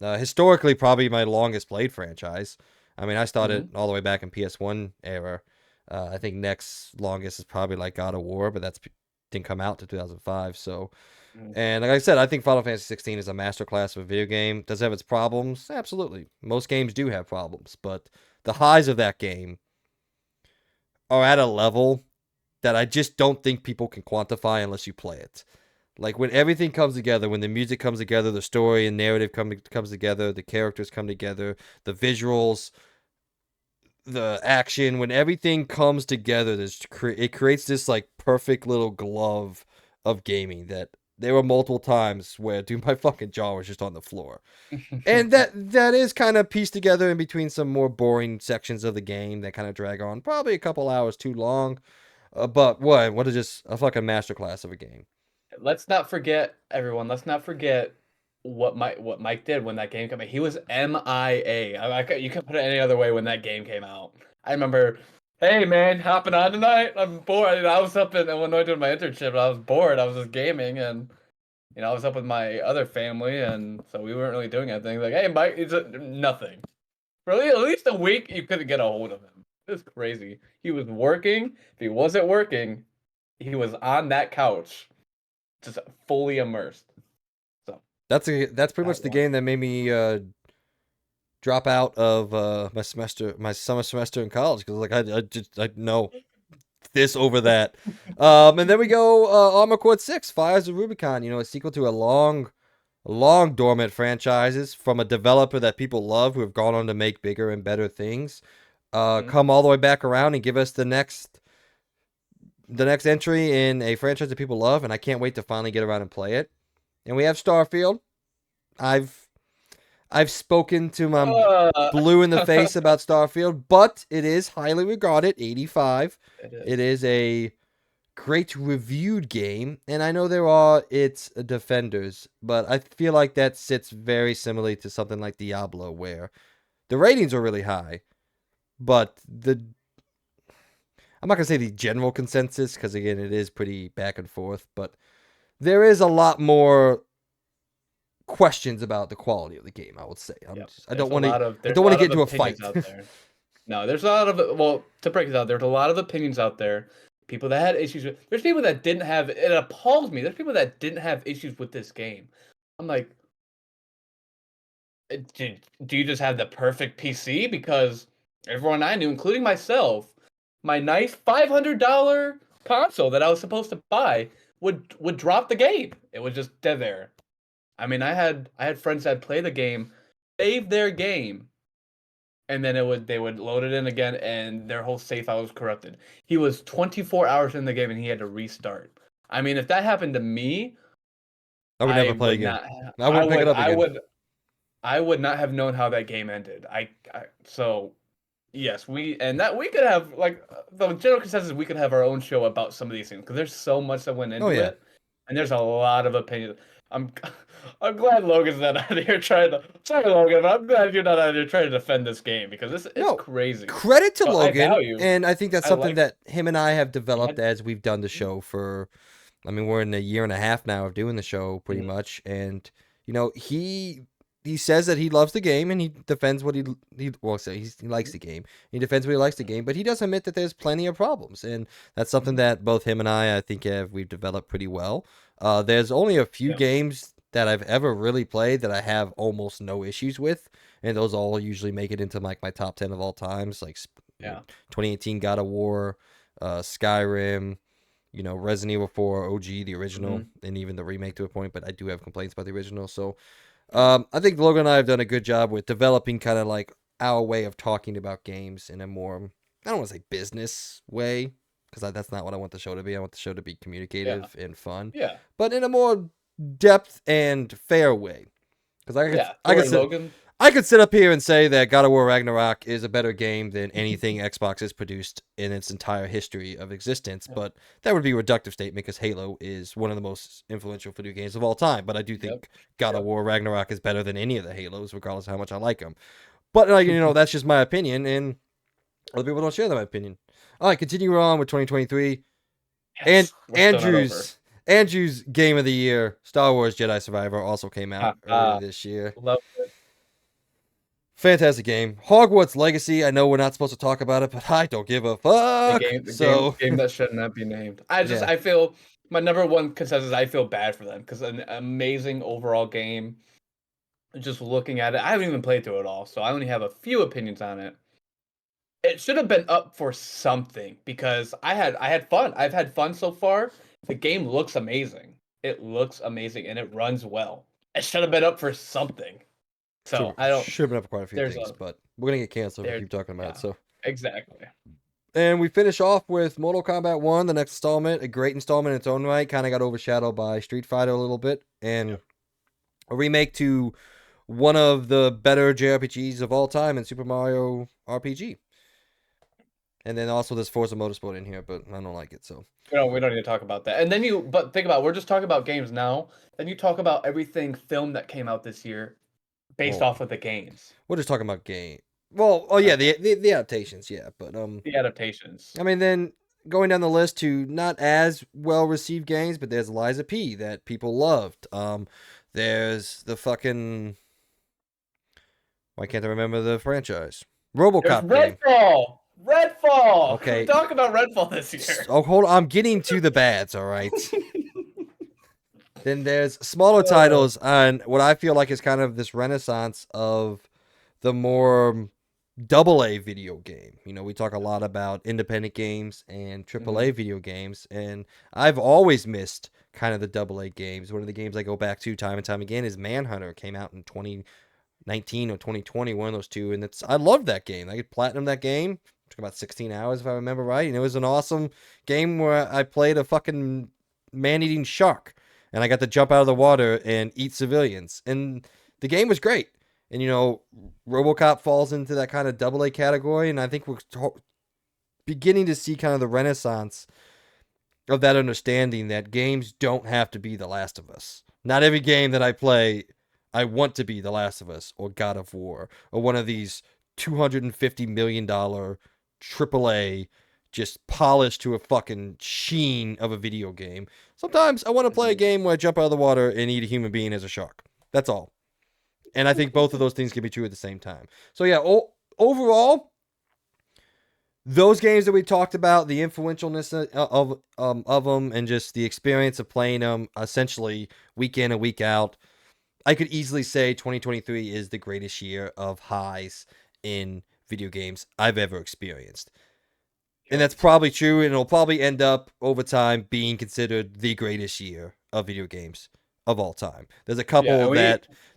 Speaker 1: Historically, probably my longest played franchise. I mean, I started
Speaker 2: Hmm.
Speaker 1: all the way back in PS1 era. I think next longest is probably like God of War, but didn't come out to 2005. So, and like I said, I think Final Fantasy 16 is a masterclass of a video game. Does it have its problems? Absolutely. Most games do have problems, but the highs of that game are at a level that I just don't think people can quantify unless you play it. Like when everything comes together, when the music comes together, the story and narrative comes together, the characters come together, the visuals, the action, when everything comes together, it creates this like perfect little glove of gaming that there were multiple times where dude, my fucking jaw was just on the floor. And that is kind of pieced together in between some more boring sections of the game that kind of drag on probably a couple hours too long. But what is just a fucking masterclass of a game.
Speaker 2: Let's not forget, everyone. Let's not forget what Mike did when that game came out. He was MIA. You can't put it any other way when that game came out. I remember, hey man, hopping on tonight. I'm bored. I was up in Illinois doing my internship. I was bored. I was just gaming, and I was up with my other family, and so we weren't really doing anything. Like, hey Mike, it's nothing. For at least a week, you couldn't get a hold of him. It was crazy. He was working. If he wasn't working, he was on that couch just fully immersed. So
Speaker 1: That's pretty much
Speaker 2: that
Speaker 1: the
Speaker 2: one.
Speaker 1: game that made me drop out of my summer semester in college because like I know this over that. And then we go Armor Core 6, Fires of Rubicon. You know, a sequel to a long dormant franchises from a developer that people love who have gone on to make bigger and better things.
Speaker 2: Mhm.
Speaker 1: Come all the way back around and give us the next entry in a franchise that people love, and I can't wait to finally get around and play it. And we have Starfield. I've I've spoken to my
Speaker 2: Uh,
Speaker 1: blue in the face about Starfield, but it is highly regarded, 85.
Speaker 2: it
Speaker 1: It
Speaker 2: is.
Speaker 1: is a great reviewed game, and I know there are its defenders, but I feel like that sits very similarly to something like Diablo, where the ratings are really high, but I'm not gonna say the general consensus because again, it is pretty back and forth, but there is a lot more questions about the quality of the game. I would say
Speaker 2: Yep.
Speaker 1: I don't want to I
Speaker 2: There's
Speaker 1: don't
Speaker 2: a
Speaker 1: want to
Speaker 2: lot
Speaker 1: get
Speaker 2: of
Speaker 1: into a
Speaker 2: opinions
Speaker 1: fight.
Speaker 2: out there. No, there's a lot of to break it out, there's a lot of opinions out there. People that had issues with. There's people that didn't have. It appalls me. There's people that didn't have issues with this game. I'm like, do you just have the perfect PC? Because everyone I knew, including myself, my nice $500 console that I was supposed to buy would drop the game. It was just dead there. I mean, I had friends that play the game, save their game, and then they would load it in again, and their whole save file was corrupted. He was 24 hours in the game, and he had to restart. I mean, if that happened to me,
Speaker 1: I would never
Speaker 2: I
Speaker 1: play
Speaker 2: would
Speaker 1: again.
Speaker 2: not.
Speaker 1: I
Speaker 2: I
Speaker 1: wouldn't pick it
Speaker 2: would.
Speaker 1: up
Speaker 2: I
Speaker 1: again.
Speaker 2: would. I would not have known how that game ended. So yes, we could have like the general consensus. We could have our own show about some of these things because there's so much that went
Speaker 1: Oh
Speaker 2: into
Speaker 1: yeah.
Speaker 2: it, and there's a lot of opinions. I'm I'm glad Logan's not out here trying to. Sorry, Logan, but I'm glad you're not out here trying to defend this game because it's
Speaker 1: No.
Speaker 2: crazy.
Speaker 1: Credit to
Speaker 2: But I
Speaker 1: Logan,
Speaker 2: value.
Speaker 1: and I think that's
Speaker 2: I
Speaker 1: something
Speaker 2: like.
Speaker 1: that him and I have
Speaker 2: He
Speaker 1: developed
Speaker 2: had.
Speaker 1: as we've done the show for I mean, we're in a year and a half now of doing the show pretty
Speaker 2: Mhm,
Speaker 1: much, and he says that he loves the game and he defends what he well say he likes
Speaker 2: mhm,
Speaker 1: the game. He defends what he likes the game, but he does admit that there's plenty of problems, and that's something
Speaker 2: mhm.
Speaker 1: that both him and I think we've developed pretty well. There's only a few
Speaker 2: Yeah,
Speaker 1: games that I've ever really played that I have almost no issues with, and those all usually make it into like my top 10 of all times, like
Speaker 2: yeah.
Speaker 1: 2018 God of War, Skyrim, Resident Evil 4 OG, the original,
Speaker 2: Hmm.
Speaker 1: and even the remake to a point, but I do have complaints about the original. So
Speaker 2: Yeah,
Speaker 1: I think Logan and I have done a good job with developing kind of like our way of talking about games in a more, I don't want to say business way, because that's not what I want the show to be. I want the show to be
Speaker 2: yeah,
Speaker 1: communicative and fun,
Speaker 2: yeah,
Speaker 1: but in a more depth and fair way. Because
Speaker 2: yeah.
Speaker 1: I
Speaker 2: Don't
Speaker 1: could
Speaker 2: worry,
Speaker 1: sit
Speaker 2: Logan.
Speaker 1: I could sit up here and say that God of War Ragnarok is a better game than anything Xbox has produced in its entire history of existence,
Speaker 2: Yeah.
Speaker 1: but that would be a reductive statement because Halo is one of the most influential video games of all time. But I do
Speaker 2: Yep.
Speaker 1: think God of War Ragnarok is better than any of the Halos, regardless of how much I like them. But like that's just my opinion, and other people don't share that opinion. All right, continue on with 2023 and
Speaker 2: Yes, we're still not over.
Speaker 1: Andrew's game of the year, Star Wars Jedi Survivor, also came out earlier
Speaker 2: Uh,
Speaker 1: this year.
Speaker 2: love it.
Speaker 1: Fantastic game. Hogwarts Legacy. I know we're not supposed to talk about it, but I don't give a fuck.
Speaker 2: The
Speaker 1: So,
Speaker 2: game that should not be named.
Speaker 1: yeah.
Speaker 2: I feel my number one consensus. I feel bad for them because an amazing overall game. Just looking at it, I haven't even played through it all, so I only have a few opinions on it. It should have been up for something because I had fun. I've had fun so far. The game looks amazing. It looks amazing and it runs well. It should have been up for something. So I don't.
Speaker 1: Should have been up for quite a few
Speaker 2: There's
Speaker 1: things,
Speaker 2: a
Speaker 1: but we're gonna get canceled if we
Speaker 2: there.
Speaker 1: keep talking about it.
Speaker 2: Yeah.
Speaker 1: So,
Speaker 2: exactly.
Speaker 1: And we finish off with Mortal Kombat 1, the next installment, a great installment in its own right. Kind of got overshadowed by Street Fighter a little bit. And
Speaker 2: Yep.
Speaker 1: a remake to one of the better JRPGs of all time in Super Mario RPG. And then also there's Forza Motorsport in here, but I don't like it, so.
Speaker 2: We don't need to talk about that. And then but think about, we're just talking about games now. Then you talk about everything film that came out this year based
Speaker 1: Well,
Speaker 2: off of the games.
Speaker 1: we're just talking about game. Well, oh yeah,
Speaker 2: Okay.
Speaker 1: the adaptations, yeah, but
Speaker 2: The adaptations.
Speaker 1: I mean then going down the list to not as well received games, but there's Liza P that people loved. There's the fucking why can't I remember the franchise?
Speaker 2: There's
Speaker 1: RoboCop game.
Speaker 2: Redfall. Redfall. Can we
Speaker 1: Okay.
Speaker 2: talk about Redfall this year?
Speaker 1: Oh, hold on. I'm getting to the bads, all right. Then there's smaller
Speaker 2: Uh,
Speaker 1: titles on what I feel like is kind of this renaissance of the more double A video game. You know, we talk a lot about independent games and triple A
Speaker 2: mhm,
Speaker 1: video games, and I've always missed kind of the double A games. One of the games I go back to time and time again is Manhunter. It came out in 2019 or 2020, one of those two, and it's I loved that game. I could platinum that game. It took about 16 hours if I remember right, and it was an awesome game where I played a fucking man-eating shark, and I got to jump out of the water and eat civilians, and the game was great. And you know, RoboCop falls into that kind of double A category, and I think we're beginning to see kind of the renaissance of that understanding that games don't have to be The Last of Us. Not every game that I play, I want to be The Last of Us or God of War or one of these $250 million AAA just polished to a fucking sheen of a video game. Sometimes I want to play a
Speaker 2: mhm.
Speaker 1: game where I jump out of the water and eat a human being as a shark. That's all. And I think both of those things can be true at the same time. So yeah, overall, those games that we talked about, the influentialness of them, and just the experience of playing them, essentially week in and week out, I could easily say 2023 is the greatest year of highs in video games I've ever experienced. And
Speaker 2: Yep.
Speaker 1: that's probably true, and it'll probably end up over time being considered the greatest year of video games of all time.
Speaker 2: Yeah, and we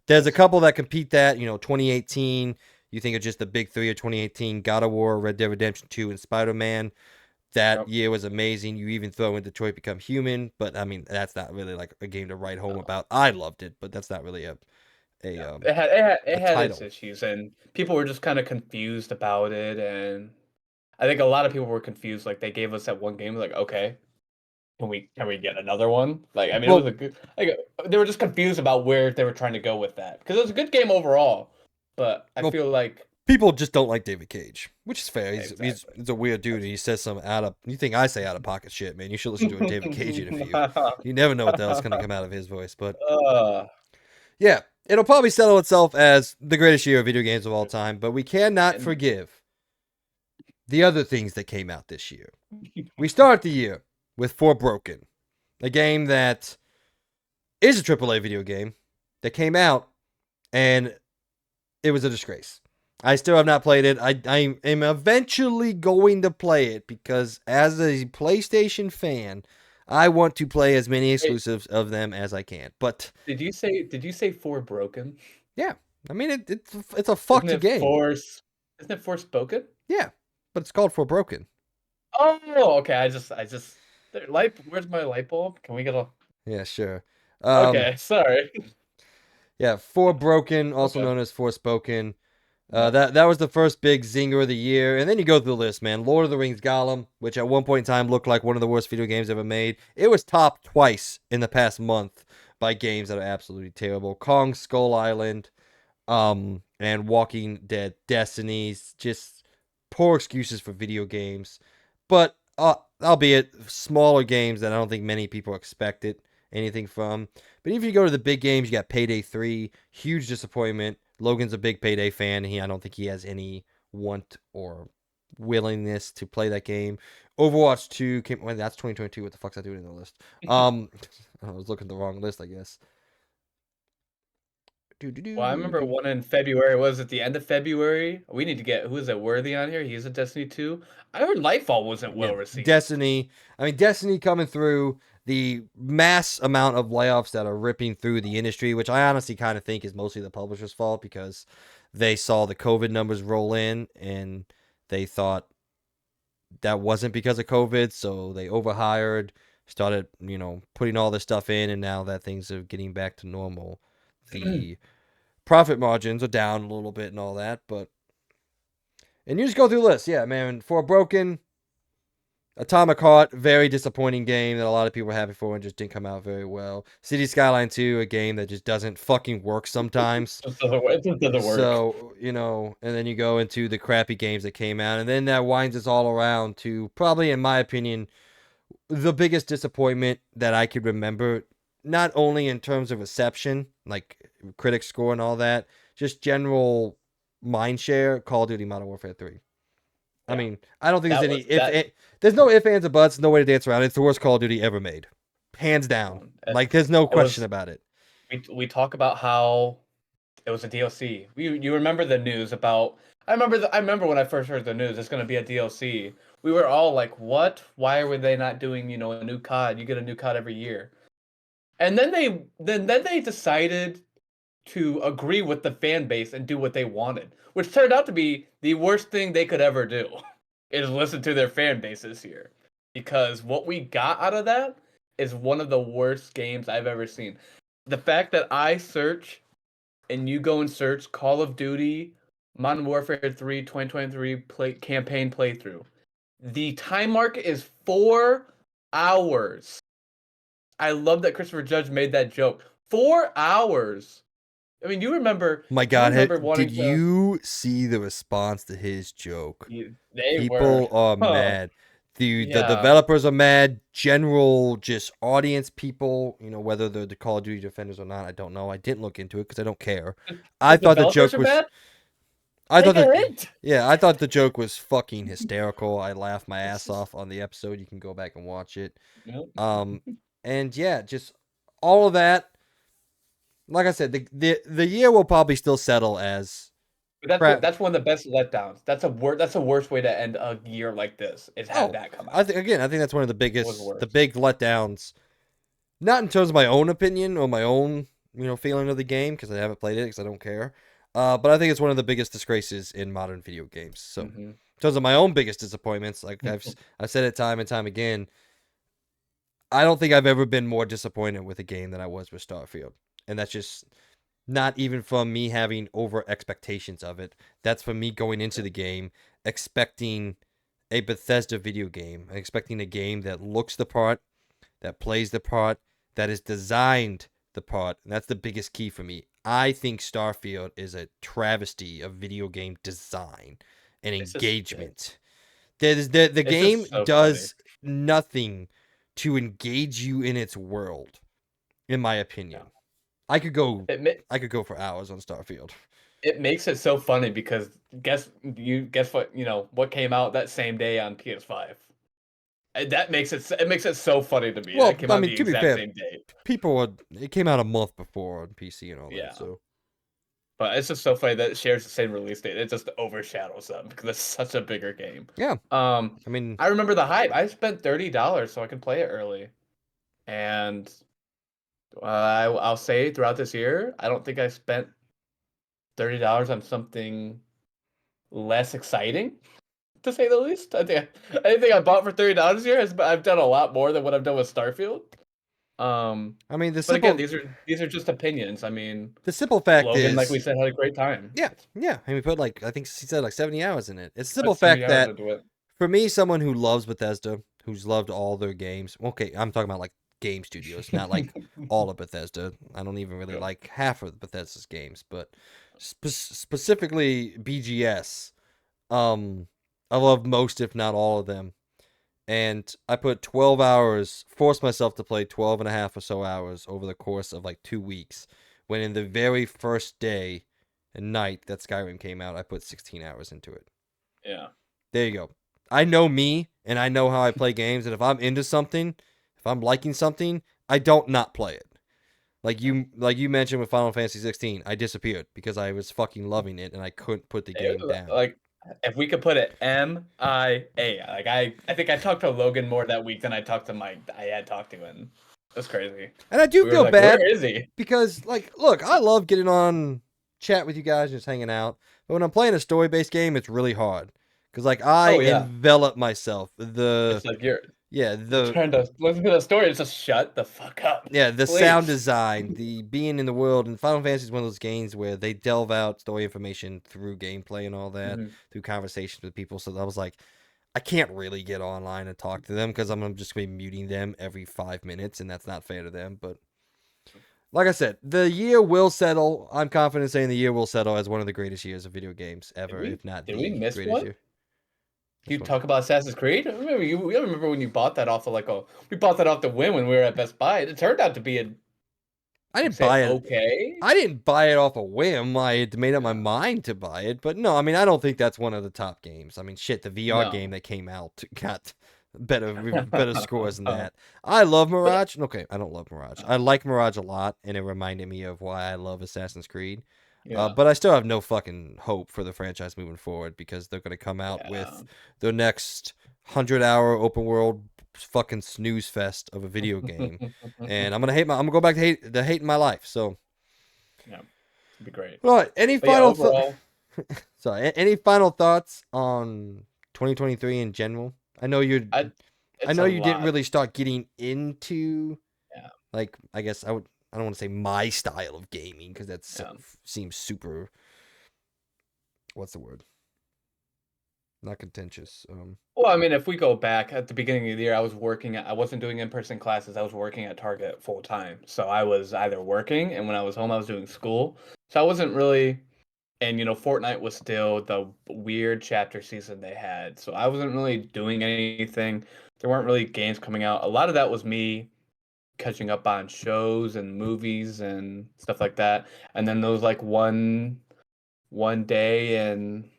Speaker 1: There's a
Speaker 2: yes.
Speaker 1: couple that compete that, 2018, you think of just the big three of 2018, God of War, Red Dead Redemption 2, and Spider-Man. That
Speaker 2: Yep.
Speaker 1: year was amazing. You even throw in Detroit Become Human, but I mean that's not really like a game to write home
Speaker 2: No.
Speaker 1: about. I loved it, but that's not really a
Speaker 2: Yeah.
Speaker 1: um
Speaker 2: It had its
Speaker 1: title.
Speaker 2: issues, and people were just kind of confused about it, and I think a lot of people were confused. Like, they gave us that one game, like, okay, can we get another one? Like, I mean, it was
Speaker 1: Well,
Speaker 2: a good, like, they were just confused about where they were trying to go with that, because it was a good game overall, but I
Speaker 1: well,
Speaker 2: feel like
Speaker 1: people just don't like David Cage, which is fair.
Speaker 2: exactly.
Speaker 1: He's a weird dude, and he says some out of. You think I say out of pocket shit, man? You should listen to a David Cage interview. You never know what the hell's gonna come out of his voice, but
Speaker 2: uh,
Speaker 1: yeah, it'll probably settle itself as the greatest year of video games of all time. But we cannot
Speaker 2: and
Speaker 1: forgive the other things that came out this year. We start the year with For Broken, a game that is a AAA video game that came out and it was a disgrace. I still have not played it. I am eventually going to play it because as a PlayStation fan, I want to play as many
Speaker 2: wait,
Speaker 1: exclusives of them as I can. But
Speaker 2: did you say for broken?
Speaker 1: yeah, I mean it's a
Speaker 2: Isn't
Speaker 1: fucked
Speaker 2: it
Speaker 1: game.
Speaker 2: force? Isn't it Forspoken?
Speaker 1: Yeah, but it's called For Broken.
Speaker 2: Oh, okay. Where's my light bulb? Can we get a?
Speaker 1: Yeah, sure. Um,
Speaker 2: Okay, sorry.
Speaker 1: yeah, For Broken, also
Speaker 2: Okay.
Speaker 1: known as Forspoken.
Speaker 2: Yep.
Speaker 1: That was the first big zinger of the year, and then you go through the list, man. Lord of the Rings Gollum, which at one point in time looked like one of the worst video games ever made. It was topped twice in the past month by games that are absolutely terrible. Kong Skull Island, and Walking Dead Destinies, just poor excuses for video games. But albeit smaller games that I don't think many people expected anything from. But even if you go to the big games, you got Payday 3, huge disappointment. Logan's a big Payday fan. I don't think he has any want or willingness to play that game. Overwatch 2 came. Well, that's 2022. What the fuck's I doing in the list? I was looking at the wrong list, I guess. Do do
Speaker 2: Well,
Speaker 1: do
Speaker 2: I
Speaker 1: do
Speaker 2: remember
Speaker 1: do.
Speaker 2: one in February. Was it the end of February? We need to get, who is it, Worthy on here? He's a Destiny 2. I heard Lightfall wasn't
Speaker 1: Yeah,
Speaker 2: well received.
Speaker 1: Destiny. I mean, Destiny coming through the mass amount of layoffs that are ripping through the industry, which I honestly kind of think is mostly the publisher's fault because they saw the COVID numbers roll in and They thought that wasn't because of COVID, so they overhired, started, putting all this stuff in, and now that things are getting back to normal, the profit margins are down a little bit and all that, but and you just go through the list. Yeah, man, for Broken, Atomic Heart, very disappointing game that a lot of people were happy for and just didn't come out very well. City Skyline 2, a game that just doesn't fucking work sometimes.
Speaker 2: It just doesn't work.
Speaker 1: So, and then you go into the crappy games that came out, and then that winds us all around to probably, in my opinion, the biggest disappointment that I could remember, not only in terms of reception, like critic score and all that, just general mind share, Call of Duty Modern Warfare 3. I
Speaker 2: Yeah,
Speaker 1: mean, I don't think there's
Speaker 2: that
Speaker 1: any
Speaker 2: was that.
Speaker 1: there's no ifs, ands, or buts, no way to dance around it. It's the worst Call of Duty ever made. Hands down. Like, there's no
Speaker 2: It
Speaker 1: question
Speaker 2: was.
Speaker 1: about it.
Speaker 2: We talk about how it was a DLC. You remember the news about? I remember when I first heard the news. It's going to be a DLC. We were all like, "What? Why were they not doing a new COD? You get a new COD every year." And then they decided to agree with the fan base and do what they wanted, which turned out to be the worst thing they could ever do, is listen to their fan bases here. Because what we got out of that is one of the worst games I've ever seen. The fact that I search and you go and search Call of Duty Modern Warfare 3 2023 campaign playthrough. The time mark is 4 hours. I love that Christopher Judge made that joke. 4 hours. I mean,
Speaker 1: My
Speaker 2: you
Speaker 1: God,
Speaker 2: remember
Speaker 1: did
Speaker 2: wanting to.
Speaker 1: you see the response to his joke?
Speaker 2: They were,
Speaker 1: People are
Speaker 2: huh?
Speaker 1: mad. The
Speaker 2: Yeah,
Speaker 1: developers are mad. General, just audience people, whether they're the Call of Duty defenders or not, I don't know. I didn't look into it because I don't care. I
Speaker 2: the
Speaker 1: thought the
Speaker 2: developers
Speaker 1: joke
Speaker 2: are
Speaker 1: was
Speaker 2: bad.
Speaker 1: I
Speaker 2: They
Speaker 1: thought that,
Speaker 2: get it.
Speaker 1: yeah, I thought the joke was fucking hysterical. I laughed my
Speaker 2: It's
Speaker 1: ass
Speaker 2: just,
Speaker 1: off on the episode. You can go back and watch it.
Speaker 2: you
Speaker 1: Um, and yeah, just all of that. Like I said, the year will probably still settle as
Speaker 2: But
Speaker 1: crap.
Speaker 2: that's one of the best letdowns. That's a worst way to end a year like this. Is have
Speaker 1: Oh,
Speaker 2: that come out.
Speaker 1: I think that's one of
Speaker 2: It was
Speaker 1: the
Speaker 2: worse.
Speaker 1: big letdowns. Not in terms of my own opinion or my own, feeling of the game because I haven't played it because I don't care. But I think it's one of the biggest disgraces in modern video games. So, in
Speaker 2: Hmm.
Speaker 1: terms of my own biggest disappointments, like I've said it time and time again, I don't think I've ever been more disappointed with a game than I was with Starfield, and that's just not even from me having over expectations of it. That's from me going into the game expecting a Bethesda video game, expecting a game that looks the part, that plays the part, that is designed the part. And that's the biggest key for me. I think Starfield is a travesty of video game design and
Speaker 2: It's just
Speaker 1: engagement. The
Speaker 2: it's just
Speaker 1: game
Speaker 2: so funny.
Speaker 1: does nothing to engage you in its world, in my
Speaker 2: Yeah.
Speaker 1: opinion. I could go
Speaker 2: It ma-
Speaker 1: I could go for hours on Starfield.
Speaker 2: it makes it so funny because guess what what came out that same day on PS5. And that makes it so funny to me. That
Speaker 1: Well,
Speaker 2: came
Speaker 1: I
Speaker 2: out
Speaker 1: mean,
Speaker 2: the
Speaker 1: to be
Speaker 2: exact
Speaker 1: fair,
Speaker 2: same day.
Speaker 1: it came out a month before on PC and all that.
Speaker 2: Yeah.
Speaker 1: So
Speaker 2: But it's just so funny that it shares the same release date. It just overshadows them because it's such a bigger game.
Speaker 1: yeah,
Speaker 2: Um,
Speaker 1: I mean,
Speaker 2: I remember the hype. I spent $30 so I could play it early, and I'll say throughout this year, I don't think I spent $30 on something less exciting, to say the least. I think anything I bought for $30 here I've done a lot more than what I've done with Starfield. Um,
Speaker 1: I mean
Speaker 2: but again, these are just opinions. I mean,
Speaker 1: the simple fact
Speaker 2: Logan, like we
Speaker 1: is,
Speaker 2: said, had a great time.
Speaker 1: yeah, yeah. I mean, we put like I think he said like 70 hours in it. It's a
Speaker 2: Put
Speaker 1: simple
Speaker 2: 70
Speaker 1: fact
Speaker 2: hours
Speaker 1: that
Speaker 2: into it.
Speaker 1: for me, someone who loves Bethesda, who's loved all their games. Okay, I'm talking about like game studios, not like all of Bethesda. I don't even really
Speaker 2: Yeah.
Speaker 1: like half of Bethesda's games, but specifically BGS. Um, I love most, if not all of them. And I put 12 hours, forced myself to play 12 and a half or so hours over the course of like 2 weeks. When in the very first day and night that Skyrim came out, I put 16 hours into it.
Speaker 2: Yeah.
Speaker 1: There you go. I know me and I know how I play games. And if I'm into something, if I'm liking something, I don't not play it. Like you mentioned with Final Fantasy 16, I disappeared because I was fucking loving it and I couldn't put the game down.
Speaker 2: Like if we could put it MIA. Like I think I talked to Logan more that week than I talked to Mike. I had talked to him. That's crazy.
Speaker 1: And I do
Speaker 2: We were
Speaker 1: feel
Speaker 2: like, where
Speaker 1: bad
Speaker 2: is he?
Speaker 1: because, like, look, I love getting on chat with you guys, just hanging out. But when I'm playing a story based game, it's really hard because like I
Speaker 2: Oh yeah,
Speaker 1: envelop myself. The
Speaker 2: it's like
Speaker 1: yeah
Speaker 2: you're
Speaker 1: the
Speaker 2: trying to listen to the story. It's just shut the fuck up,
Speaker 1: Yeah, the sound
Speaker 2: please.
Speaker 1: design, the being in the world, and Final Fantasy is one of those games where they delve out story information through gameplay and all that,
Speaker 2: Mhm.
Speaker 1: through conversations with people. So I was like, I can't really get online and talk to them because I'm just going to be muting them every 5 minutes, and that's not fair to them. But like I said, the year will settle. I'm confident in saying the year will settle as one of the greatest years of video games
Speaker 2: Did
Speaker 1: ever,
Speaker 2: we
Speaker 1: if not
Speaker 2: did we
Speaker 1: the
Speaker 2: miss
Speaker 1: greatest
Speaker 2: one?
Speaker 1: year.
Speaker 2: You
Speaker 1: This one.
Speaker 2: talk about Assassin's Creed? I remember when you bought that off we bought that off the whim when we were at Best Buy. It turned out to be a
Speaker 1: I
Speaker 2: you
Speaker 1: didn't
Speaker 2: say
Speaker 1: buy it.
Speaker 2: okay?
Speaker 1: I didn't buy it off a whim. I had made up my
Speaker 2: Yeah.
Speaker 1: mind to buy it, but no, I mean, I don't think that's one of the top games. I mean, shit, the VR game
Speaker 2: No.
Speaker 1: that came out got better scores than that. I love
Speaker 2: But
Speaker 1: Mirage. Okay, I don't love Mirage. I
Speaker 2: uh,
Speaker 1: like Mirage a lot, and it reminded me of why I love Assassin's Creed.
Speaker 2: yeah,
Speaker 1: But I still have no fucking hope for the franchise moving forward because they're going to come out
Speaker 2: yeah.
Speaker 1: with the next 100-hour open world fucking snooze fest of a video game, and I'm gonna go back to hating my life. So,
Speaker 2: Yeah, it'd be great.
Speaker 1: all right, any
Speaker 2: But yeah,
Speaker 1: final
Speaker 2: overall,
Speaker 1: any final thoughts on 2023 in general? I know
Speaker 2: I
Speaker 1: I
Speaker 2: it's
Speaker 1: know
Speaker 2: a
Speaker 1: you didn't
Speaker 2: lot.
Speaker 1: really start getting into,
Speaker 2: Yeah,
Speaker 1: like, I guess I don't want to say my style of gaming because that
Speaker 2: yeah.
Speaker 1: seems super, what's the word? Not contentious.
Speaker 2: Well, I mean, if we go back at the beginning of the year, I wasn't doing in-person classes. I was working at Target full time. So I was either working and when I was home, I was doing school. So I wasn't really, and Fortnite was still the weird chapter season they had. So I wasn't really doing anything. There weren't really games coming out. A lot of that was me catching up on shows and movies and stuff like that. And then there was like one day in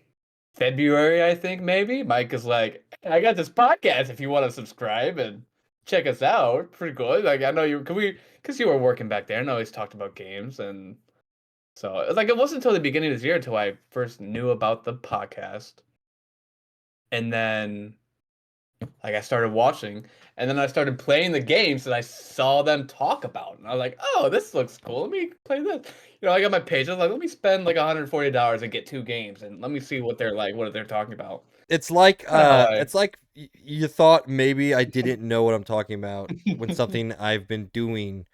Speaker 2: February, I think maybe. Mike is like, "Hey, I got this podcast if you want to subscribe and check us out. Pretty good. Like I know you because you were working back there and always talked about games and so it's like it wasn't until the beginning of this year until I first knew about the podcast. And then like I started watching and then I started playing the games that I saw them talk about. And I was like, oh, this looks cool. Let me play this. I got my page. I was like, let me spend like $140 and get two games and let me see what they're talking about. Kind of how I
Speaker 1: It's like you thought maybe I didn't know what I'm talking about when something I've been doing.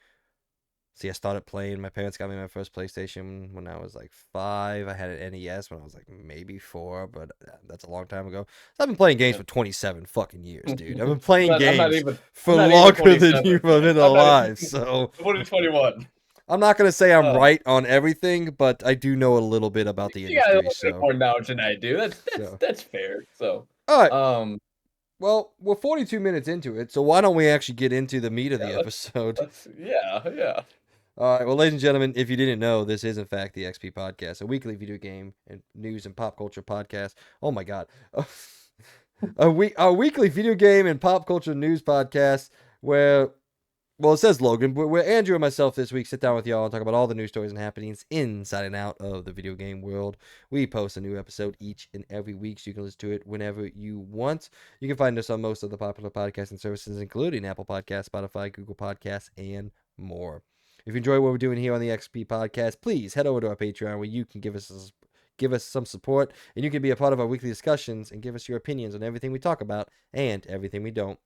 Speaker 1: See, I started playing. My parents got me my first PlayStation when I was like 5. I had an NES when I was like maybe 4, but that's a long time ago. So I've been playing games
Speaker 2: yeah.
Speaker 1: for 27 fucking years, dude. I've been playing
Speaker 2: I'm not
Speaker 1: games
Speaker 2: even I'm
Speaker 1: for
Speaker 2: not even
Speaker 1: longer than
Speaker 2: 27,
Speaker 1: you've
Speaker 2: man.
Speaker 1: been
Speaker 2: I'm not even
Speaker 1: alive. So
Speaker 2: I'm only 21.
Speaker 1: I'm not gonna say I'm
Speaker 2: Oh,
Speaker 1: right on everything, but I do know a little bit about the
Speaker 2: you got a
Speaker 1: industry.
Speaker 2: little bit
Speaker 1: So,
Speaker 2: more knowledge than I do.
Speaker 1: so
Speaker 2: That's fair. So,
Speaker 1: all right.
Speaker 2: um,
Speaker 1: Well, we're 42 minutes into it, so why don't we actually get into the meat of
Speaker 2: yeah,
Speaker 1: the
Speaker 2: let's
Speaker 1: episode?
Speaker 2: let's yeah, yeah.
Speaker 1: All right, well, ladies and gentlemen, if you didn't know, this is in fact the XP Podcast, a weekly video game and news and pop culture podcast. Oh my God, a weekly video game and pop culture news podcast where, well, it says Logan, but where Andrew and myself this week sit down with y'all and talk about all the news stories and happenings inside and out of the video game world. We post a new episode each and every week, so you can listen to it whenever you want. You can find us on most of the popular podcasting services, including Apple Podcasts, Spotify, Google Podcasts, and more. If you enjoy what we're doing here on the XP Podcast, please head over to our Patreon where you can give us some support and you can be a part of our weekly discussions and give us your opinions on everything we talk about and everything we don't.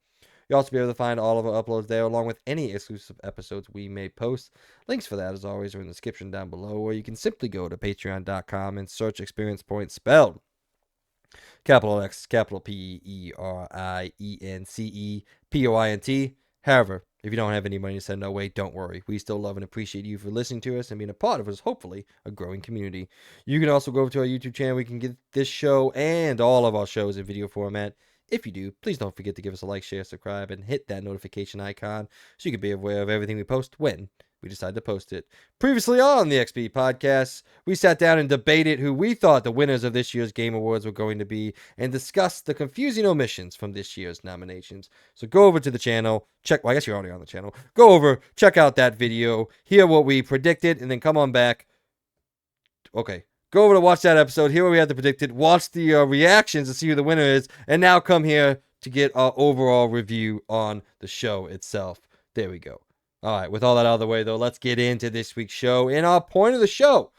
Speaker 1: You'll also be able to find all of our uploads there, along with any exclusive episodes we may post. Links for that, as always, are in the description down below, or you can simply go to patreon.com and search Experience Point spelled capital X, capital PERIENCEPOINT. However, if you don't have any money to send our way, don't worry. We still love and appreciate you for listening to us and being a part of us, hopefully, a growing community. You can also go over to our YouTube channel. We can get this show and all of our shows in video format. If you do, please don't forget to give us a like, share, subscribe, and hit that notification icon so you can be aware of everything we post when we decide to post it. Previously on the XP Podcast, we sat down and debated who we thought the winners of this year's Game Awards were going to be and discussed the confusing omissions from this year's nominations. So go over to the channel, check, well, I guess you're already on the channel. Go over, check out that video, hear what we predicted, and then come on back. Okay. Go over to watch that episode, hear what we had to predicted, watch the reactions to see who the winner is, and now come here to get our overall review on the show itself. There we go. All right, with all that out of the way, though, let's get into this week's show. And our point of the show,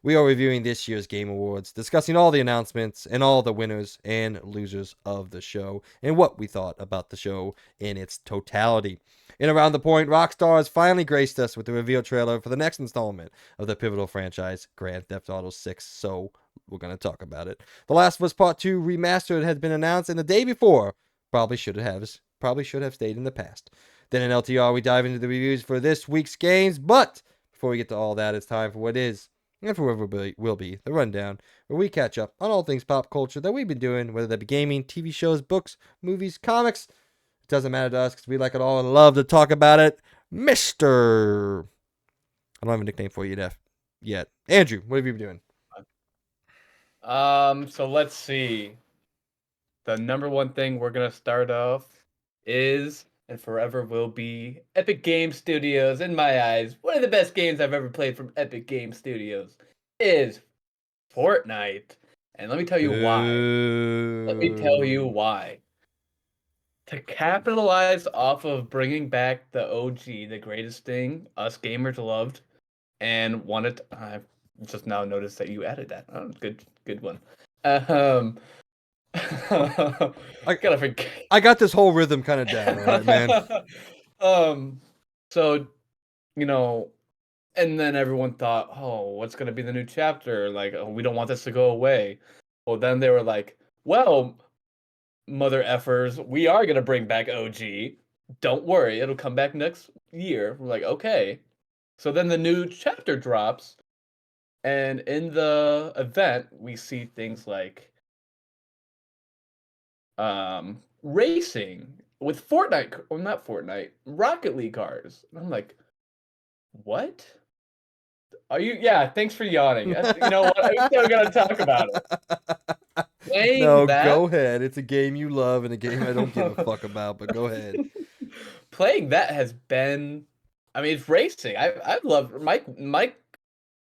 Speaker 1: we are reviewing this year's Game Awards, discussing all the announcements and all the winners and losers of the show, and what we thought about the show in its totality. And around the point, Rockstar has finally graced us with the reveal trailer for the next installment of the pivotal franchise, Grand Theft Auto 6, so we're going to talk about it. The Last of Us Part 2 Remastered has been announced, and the day before, probably should have stayed in the past. Then in LTR, we dive into the reviews for this week's games, but before we get to all that, it's time for what is, and forever will be, the rundown, where we catch up on all things pop culture that we've been doing, whether that be gaming, TV shows, books, movies, comics. It doesn't matter to us because we like it all and love to talk about it. Mr. I don't have a nickname for you yet. Andrew, what have you been doing?
Speaker 2: So let's see. The number one thing we're gonna start off is and forever will be Epic Game Studios. In my eyes, one of the best games I've ever played from Epic Game Studios is Fortnite. And let me tell you why. Let me tell you
Speaker 1: Boo.
Speaker 2: why. To capitalize off of bringing back the OG, the greatest thing us gamers loved and wanted. I've just now noticed that you added that. Oh, good one. Um,
Speaker 1: I
Speaker 2: gotta forget.
Speaker 1: I got this whole rhythm kind of down, all right, man.
Speaker 2: um, so you know, and then everyone thought, oh, what's gonna be the new chapter? Like, oh, we don't want this to go away. Well, then they were like, well, mother effers, we are gonna bring back OG. Don't worry, it'll come back next year. We're like, okay. So then the new chapter drops, and in the event, we see things like racing with Fortnite, well, not Fortnite, Rocket League cars. And I'm like, what? Are you? Yeah, thanks for yawning. You know what? I'm still gonna talk about it. Playing
Speaker 1: No,
Speaker 2: that
Speaker 1: go ahead. It's a game you love and a game I don't give a fuck about, but go ahead.
Speaker 2: Playing that has been, I mean, it's racing. I've loved Mike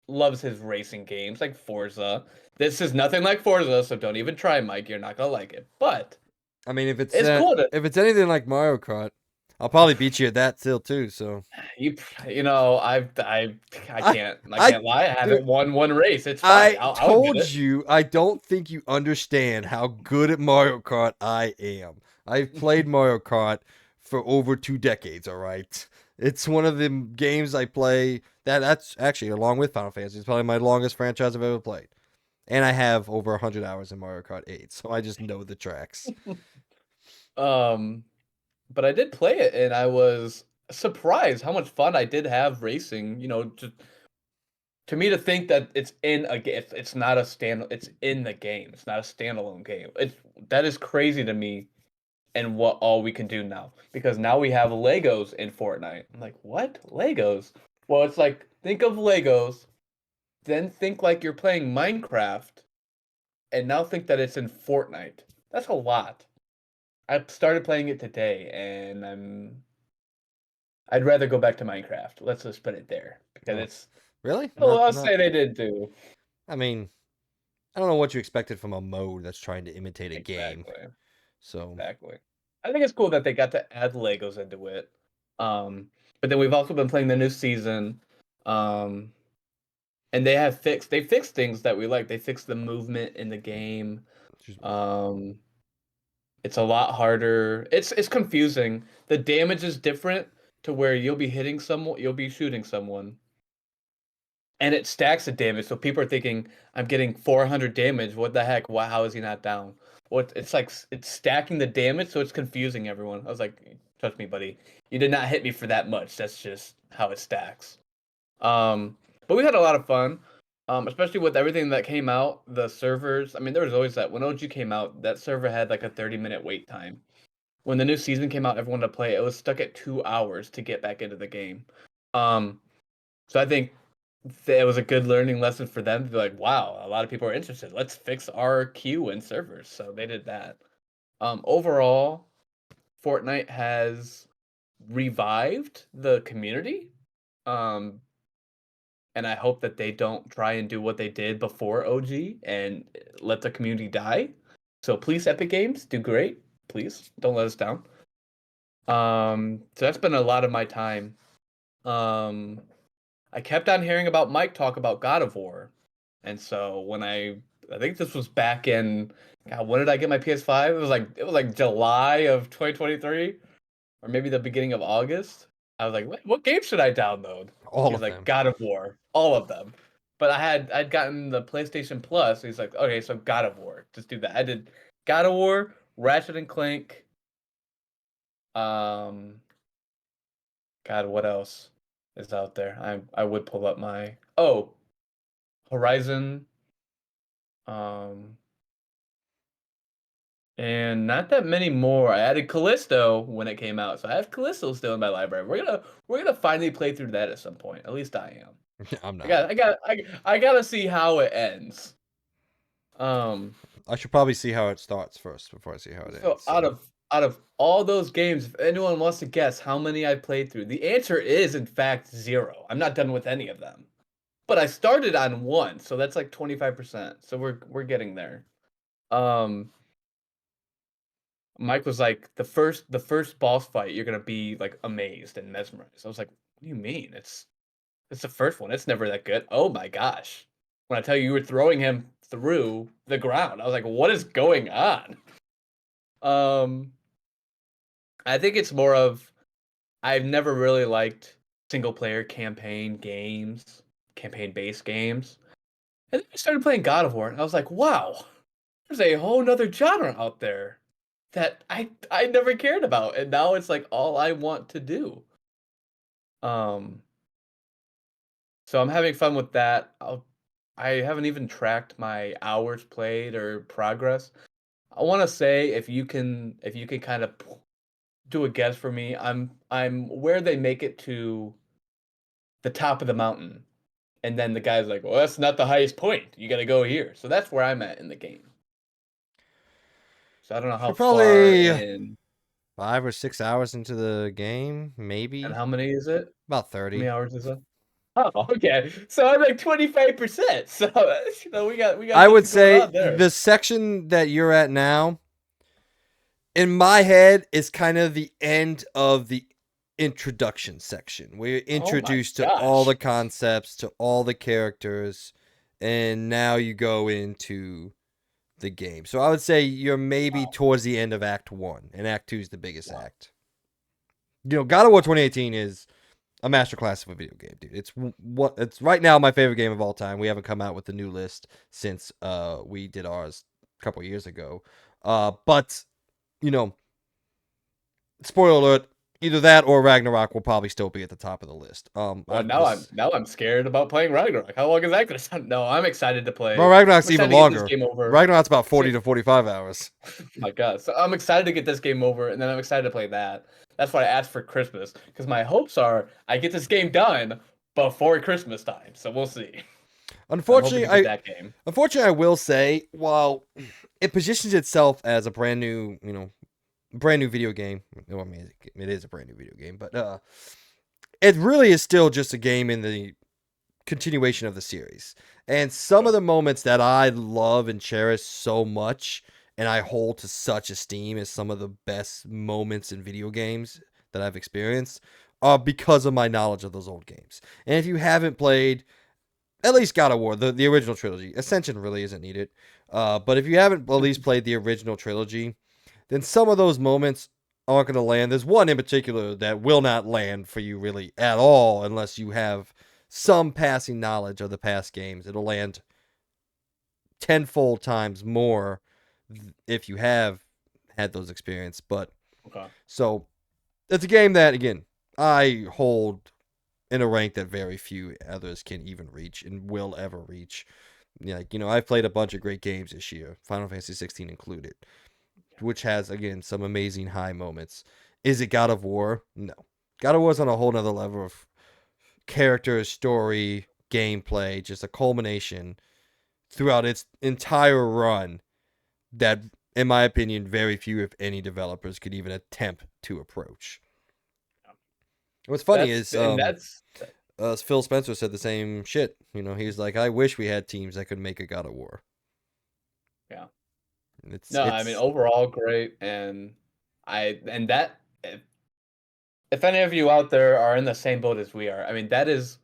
Speaker 2: loves his racing games like Forza. This is nothing like Forza, so don't even try, Mike. You're not gonna like it. But
Speaker 1: I mean,
Speaker 2: it's cool to
Speaker 1: if it's anything like Mario Kart, I'll probably beat you at that still too. So
Speaker 2: you you know I
Speaker 1: I
Speaker 2: can't lie. I
Speaker 1: dude,
Speaker 2: haven't won one race. It's fine.
Speaker 1: I
Speaker 2: I'll admit
Speaker 1: told
Speaker 2: it.
Speaker 1: you I don't think you understand how good at Mario Kart I am. I've played Mario Kart for over 2 decades. All right, it's one of the games I play. That's actually along with Final Fantasy. It's probably my longest franchise I've ever played. And I have over 100 hours in Mario Kart 8, so I just know the tracks.
Speaker 2: Um, but I did play it, and I was surprised how much fun I did have racing. You know, just to me to think that it's in a game, it's not a it's in the game. It's not a standalone game. It's that is crazy to me, and what all we can do now because now we have Legos in Fortnite. I'm like, what Legos? Well, it's like think of Legos, then think like you're playing Minecraft, and now think that it's in Fortnite. That's a lot. I started playing it today, and I'd rather go back to Minecraft. Let's just put it there because
Speaker 1: Oh,
Speaker 2: it's.
Speaker 1: really?
Speaker 2: Well, I'll
Speaker 1: Not.
Speaker 2: say they did too.
Speaker 1: I mean, I don't know what you expected from a mode that's trying to imitate a game.
Speaker 2: Exactly.
Speaker 1: So,
Speaker 2: Exactly. I think it's cool that they got to add Legos into it. Um, but then we've also been playing the new season. Um, and they fixed things that we like. They fixed the movement in the game.
Speaker 1: excuse me.
Speaker 2: Um, it's a lot harder. It's confusing. The damage is different to where you'll be shooting someone, and it stacks the damage. So people are thinking, I'm getting 400 damage. What the heck? Why? How is he not down? What? It's like it's stacking the damage, so it's confusing everyone. I was like, trust me, buddy, you did not hit me for that much. That's just how it stacks. But we had a lot of fun, especially with everything that came out. The servers. I mean, there was always that when OG came out, that server had like a 30-minute wait time. When the new season came out, everyone to play. It was stuck at 2 hours to get back into the game. Um, so I think it was a good learning lesson for them to be like, wow, a lot of people are interested. Let's fix our queue and servers. So they did that. Overall, Fortnite has revived the community. Um, and I hope that they don't try and do what they did before OG and let the community die. So please, Epic Games, do great. Please don't let us down. So that's been a lot of my time. Um, I kept on hearing about Mike talk about God of War. And so when I think this was back in, God, when did I get my PS5? It was like July of 2023, or maybe the beginning of August. I was like, what game should I download?
Speaker 1: All
Speaker 2: He's
Speaker 1: of
Speaker 2: like,
Speaker 1: them.
Speaker 2: God of War, all of them. But I'd gotten the PlayStation Plus. So he's like, okay, so God of War, just do that. I did God of War, Ratchet and Clank. Um, God, what else is out there? I would pull up my Horizon. Um, and not that many more. I added Callisto when it came out, so I have Callisto still in my library. We're gonna finally play through that at some point. At least I am.
Speaker 1: I'm
Speaker 2: I
Speaker 1: not.
Speaker 2: got I got I gotta see how it ends. Um,
Speaker 1: I should probably see how it starts first before I see how it
Speaker 2: so
Speaker 1: ends.
Speaker 2: out
Speaker 1: So
Speaker 2: of out of all those games, if anyone wants to guess how many I played through, the answer is in fact zero. I'm not done with any of them. But I started on one, so that's like 25%. So we're getting there. Um, Mike was like, the first boss fight, you're gonna be like amazed and mesmerized. I was like, what do you mean? It's the first one. It's never that good. Oh my gosh. When I tell you you were throwing him through the ground, I was like, what is going on? Um, I think it's more of I've never really liked single player campaign based games. And then I started playing God of War, and I was like, wow, there's a whole nother genre out there that I never cared about, and now it's like all I want to do. Um, so I'm having fun with that. I haven't even tracked my hours played or progress. I want to say if you can kind of do a guess for me, I'm where they make it to the top of the mountain, and then the guy's like, "Well, that's not the highest point. You got to go here." So that's where I'm at in the game. So I don't know how
Speaker 1: we're
Speaker 2: far
Speaker 1: probably
Speaker 2: in
Speaker 1: 5 or 6 hours into the game,
Speaker 2: and
Speaker 1: maybe
Speaker 2: how many is it?
Speaker 1: about
Speaker 2: How many
Speaker 1: 30.
Speaker 2: hours is it? Oh, okay. So I'm like 25%. So we got
Speaker 1: I would
Speaker 2: something going
Speaker 1: say
Speaker 2: on there.
Speaker 1: the section that you're at now, in my head, is kind of the end of the introduction section. We're
Speaker 2: Oh my
Speaker 1: introduced to all
Speaker 2: gosh.
Speaker 1: the concepts, to all the characters, and now you go into the game. So I would say you're maybe
Speaker 2: Wow.
Speaker 1: towards the end of Act 1, and Act 2 is the biggest
Speaker 2: Wow.
Speaker 1: act. God of War 2018 is a masterclass of a video game, dude. It's right now my favorite game of all time. We haven't come out with the new list since we did ours a couple years ago. But you know, spoiler alert, either that or Ragnarok will probably still be at the top of the list.
Speaker 2: Well,
Speaker 1: I've
Speaker 2: now I'm
Speaker 1: just
Speaker 2: now I'm scared about playing Ragnarok. How long is that gonna sound? No, I'm excited to
Speaker 1: well,
Speaker 2: play. I'm
Speaker 1: Ragnarok's even
Speaker 2: excited to get this
Speaker 1: longer.
Speaker 2: game over.
Speaker 1: Ragnarok's about 40
Speaker 2: See,
Speaker 1: to 45 hours.
Speaker 2: my God. So I'm excited to get this game over, and then I'm excited to play that. That's why I asked for Christmas, because my hopes are I get this game done before Christmas time. So we'll see. I'm hoping
Speaker 1: Unfortunately,
Speaker 2: to get
Speaker 1: I
Speaker 2: that game.
Speaker 1: unfortunately I will say, while it positions itself as a brand new video game. Well, I mean, it is a brand new video game, but it really is still just a game in the continuation of the series. And some
Speaker 2: Okay.
Speaker 1: of the moments that I love and cherish so much, and I hold to such esteem as some of the best moments in video games that I've experienced, are because of my knowledge of those old games. And if you haven't played at least God of War, the original trilogy, Ascension really isn't needed. But if you haven't at least played the original trilogy, then some of those moments aren't going to land. There's one in particular that will not land for you really at all unless you have some passing knowledge of the past games. It'll land tenfold times more if you have had those experiences. But
Speaker 2: Okay.
Speaker 1: so it's a game that again I hold in a rank that very few others can even reach and will ever reach. Yeah, I've played a bunch of great games this year, Final Fantasy 16 included, which has again some amazing high moments. Is it God of War? No. God of War's on a whole nother level of character, story, gameplay, just a culmination throughout its entire run that, in my opinion, very few, if any, developers could even attempt to approach. What's funny
Speaker 2: That's
Speaker 1: is
Speaker 2: and that's
Speaker 1: Phil Spencer said the same shit. He's like, I wish we had teams that could make a God of War.
Speaker 2: yeah.
Speaker 1: It's
Speaker 2: No, I mean
Speaker 1: it's
Speaker 2: overall great, and I and that if any of you out there are in the same boat as we are, I mean that is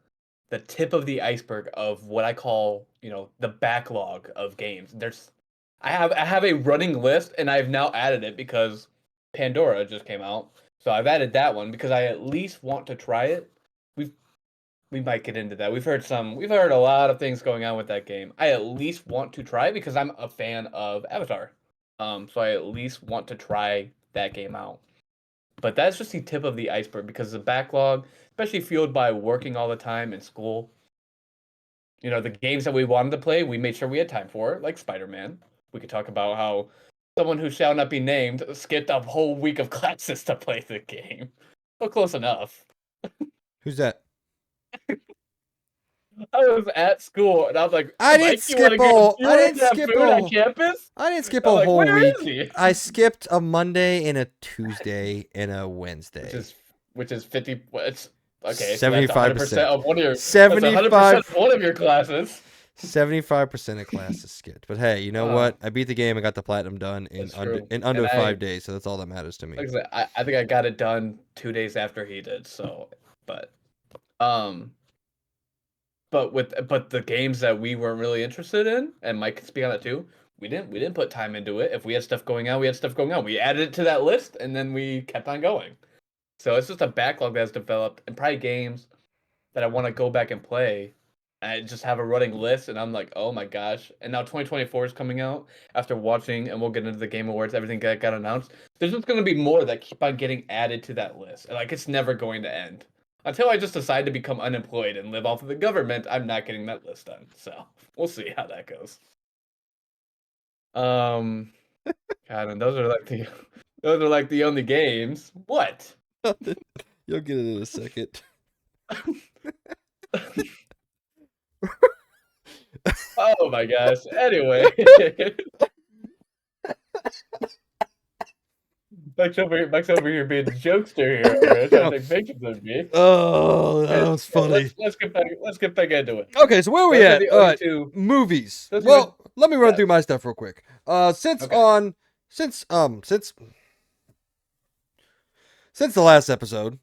Speaker 2: the tip of the iceberg of what I call, the backlog of games. I have a running list, and I've now added it because Pandora just came out. So I've added that one because I at least want to try it. We've we might get into that. We've heard a lot of things going on with that game. I at least want to try it because I'm a fan of Avatar. So I at least want to try that game out. But that's just the tip of the iceberg because the backlog, especially fueled by working all the time in school, the games that we wanted to play, we made sure we had time for, like Spider-Man. We could talk about how someone who shall not be named skipped a whole week of classes to play the game. Well, close enough.
Speaker 1: Who's that?
Speaker 2: I was at school and I was like,
Speaker 1: I didn't
Speaker 2: Mike, you want
Speaker 1: skip
Speaker 2: to go?
Speaker 1: a.
Speaker 2: You
Speaker 1: I
Speaker 2: want
Speaker 1: didn't
Speaker 2: to have
Speaker 1: skip
Speaker 2: food at
Speaker 1: a.
Speaker 2: campus?
Speaker 1: I didn't skip
Speaker 2: I'm
Speaker 1: a
Speaker 2: like,
Speaker 1: whole
Speaker 2: where is
Speaker 1: week.
Speaker 2: he?
Speaker 1: I skipped a Monday and a Tuesday and a
Speaker 2: Which
Speaker 1: Wednesday.
Speaker 2: is which is 50. It's okay. So that's
Speaker 1: 75%.
Speaker 2: 100% of one of your. That's 100%
Speaker 1: 75.
Speaker 2: of one of your classes.
Speaker 1: 75% of classes skipped. But hey, you know
Speaker 2: Uh,
Speaker 1: what? I beat the game. I got the platinum done in
Speaker 2: that's
Speaker 1: under
Speaker 2: true.
Speaker 1: in
Speaker 2: And
Speaker 1: under 5 days. So that's all that matters to me.
Speaker 2: like I said, I think I got it done 2 days after he did. So, but um, but the games that we weren't really interested in, and Mike can speak on it too. We didn't put time into it. If we had stuff going on, we had stuff going on. We added it to that list, and then we kept on going. So it's just a backlog that's developed, and probably games that I want to go back and play. I just have a running list, and I'm like, oh my gosh! And now 2024 is coming out after watching, and we'll get into the Game Awards. Everything that got announced. There's just going to be more that keep on getting added to that list, and like it's never going to end. Until I just decide to become unemployed and live off of the government, I'm not getting that list done. So we'll see how that goes. Um, God, and those are like the only games. What?
Speaker 1: You'll get it in a second.
Speaker 2: Oh my gosh. Anyway, Mike's over here being the jokester here over here, trying to take pictures of me.
Speaker 1: Oh, that
Speaker 2: Okay,
Speaker 1: was
Speaker 2: yeah,
Speaker 1: funny.
Speaker 2: let's get back into it.
Speaker 1: Okay, so where are we
Speaker 2: Those are
Speaker 1: at?
Speaker 2: the
Speaker 1: All
Speaker 2: only
Speaker 1: right,
Speaker 2: two.
Speaker 1: movies.
Speaker 2: Those are
Speaker 1: Well, let me run through
Speaker 2: yes.
Speaker 1: my stuff real quick. Since
Speaker 2: Okay.
Speaker 1: on since the last episode,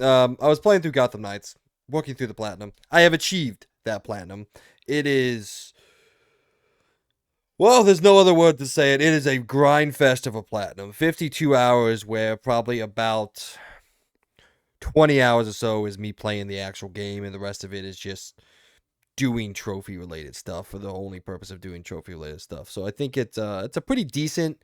Speaker 1: I was playing through Gotham Knights, working through the platinum. I have achieved that platinum. It is, well, there's no other word to say it. It is a grind fest of a platinum. 52 hours, where probably about 20 hours or so is me playing the actual game, and the rest of it is just doing trophy related stuff for the only purpose of doing trophy related stuff. So I think it's a pretty decent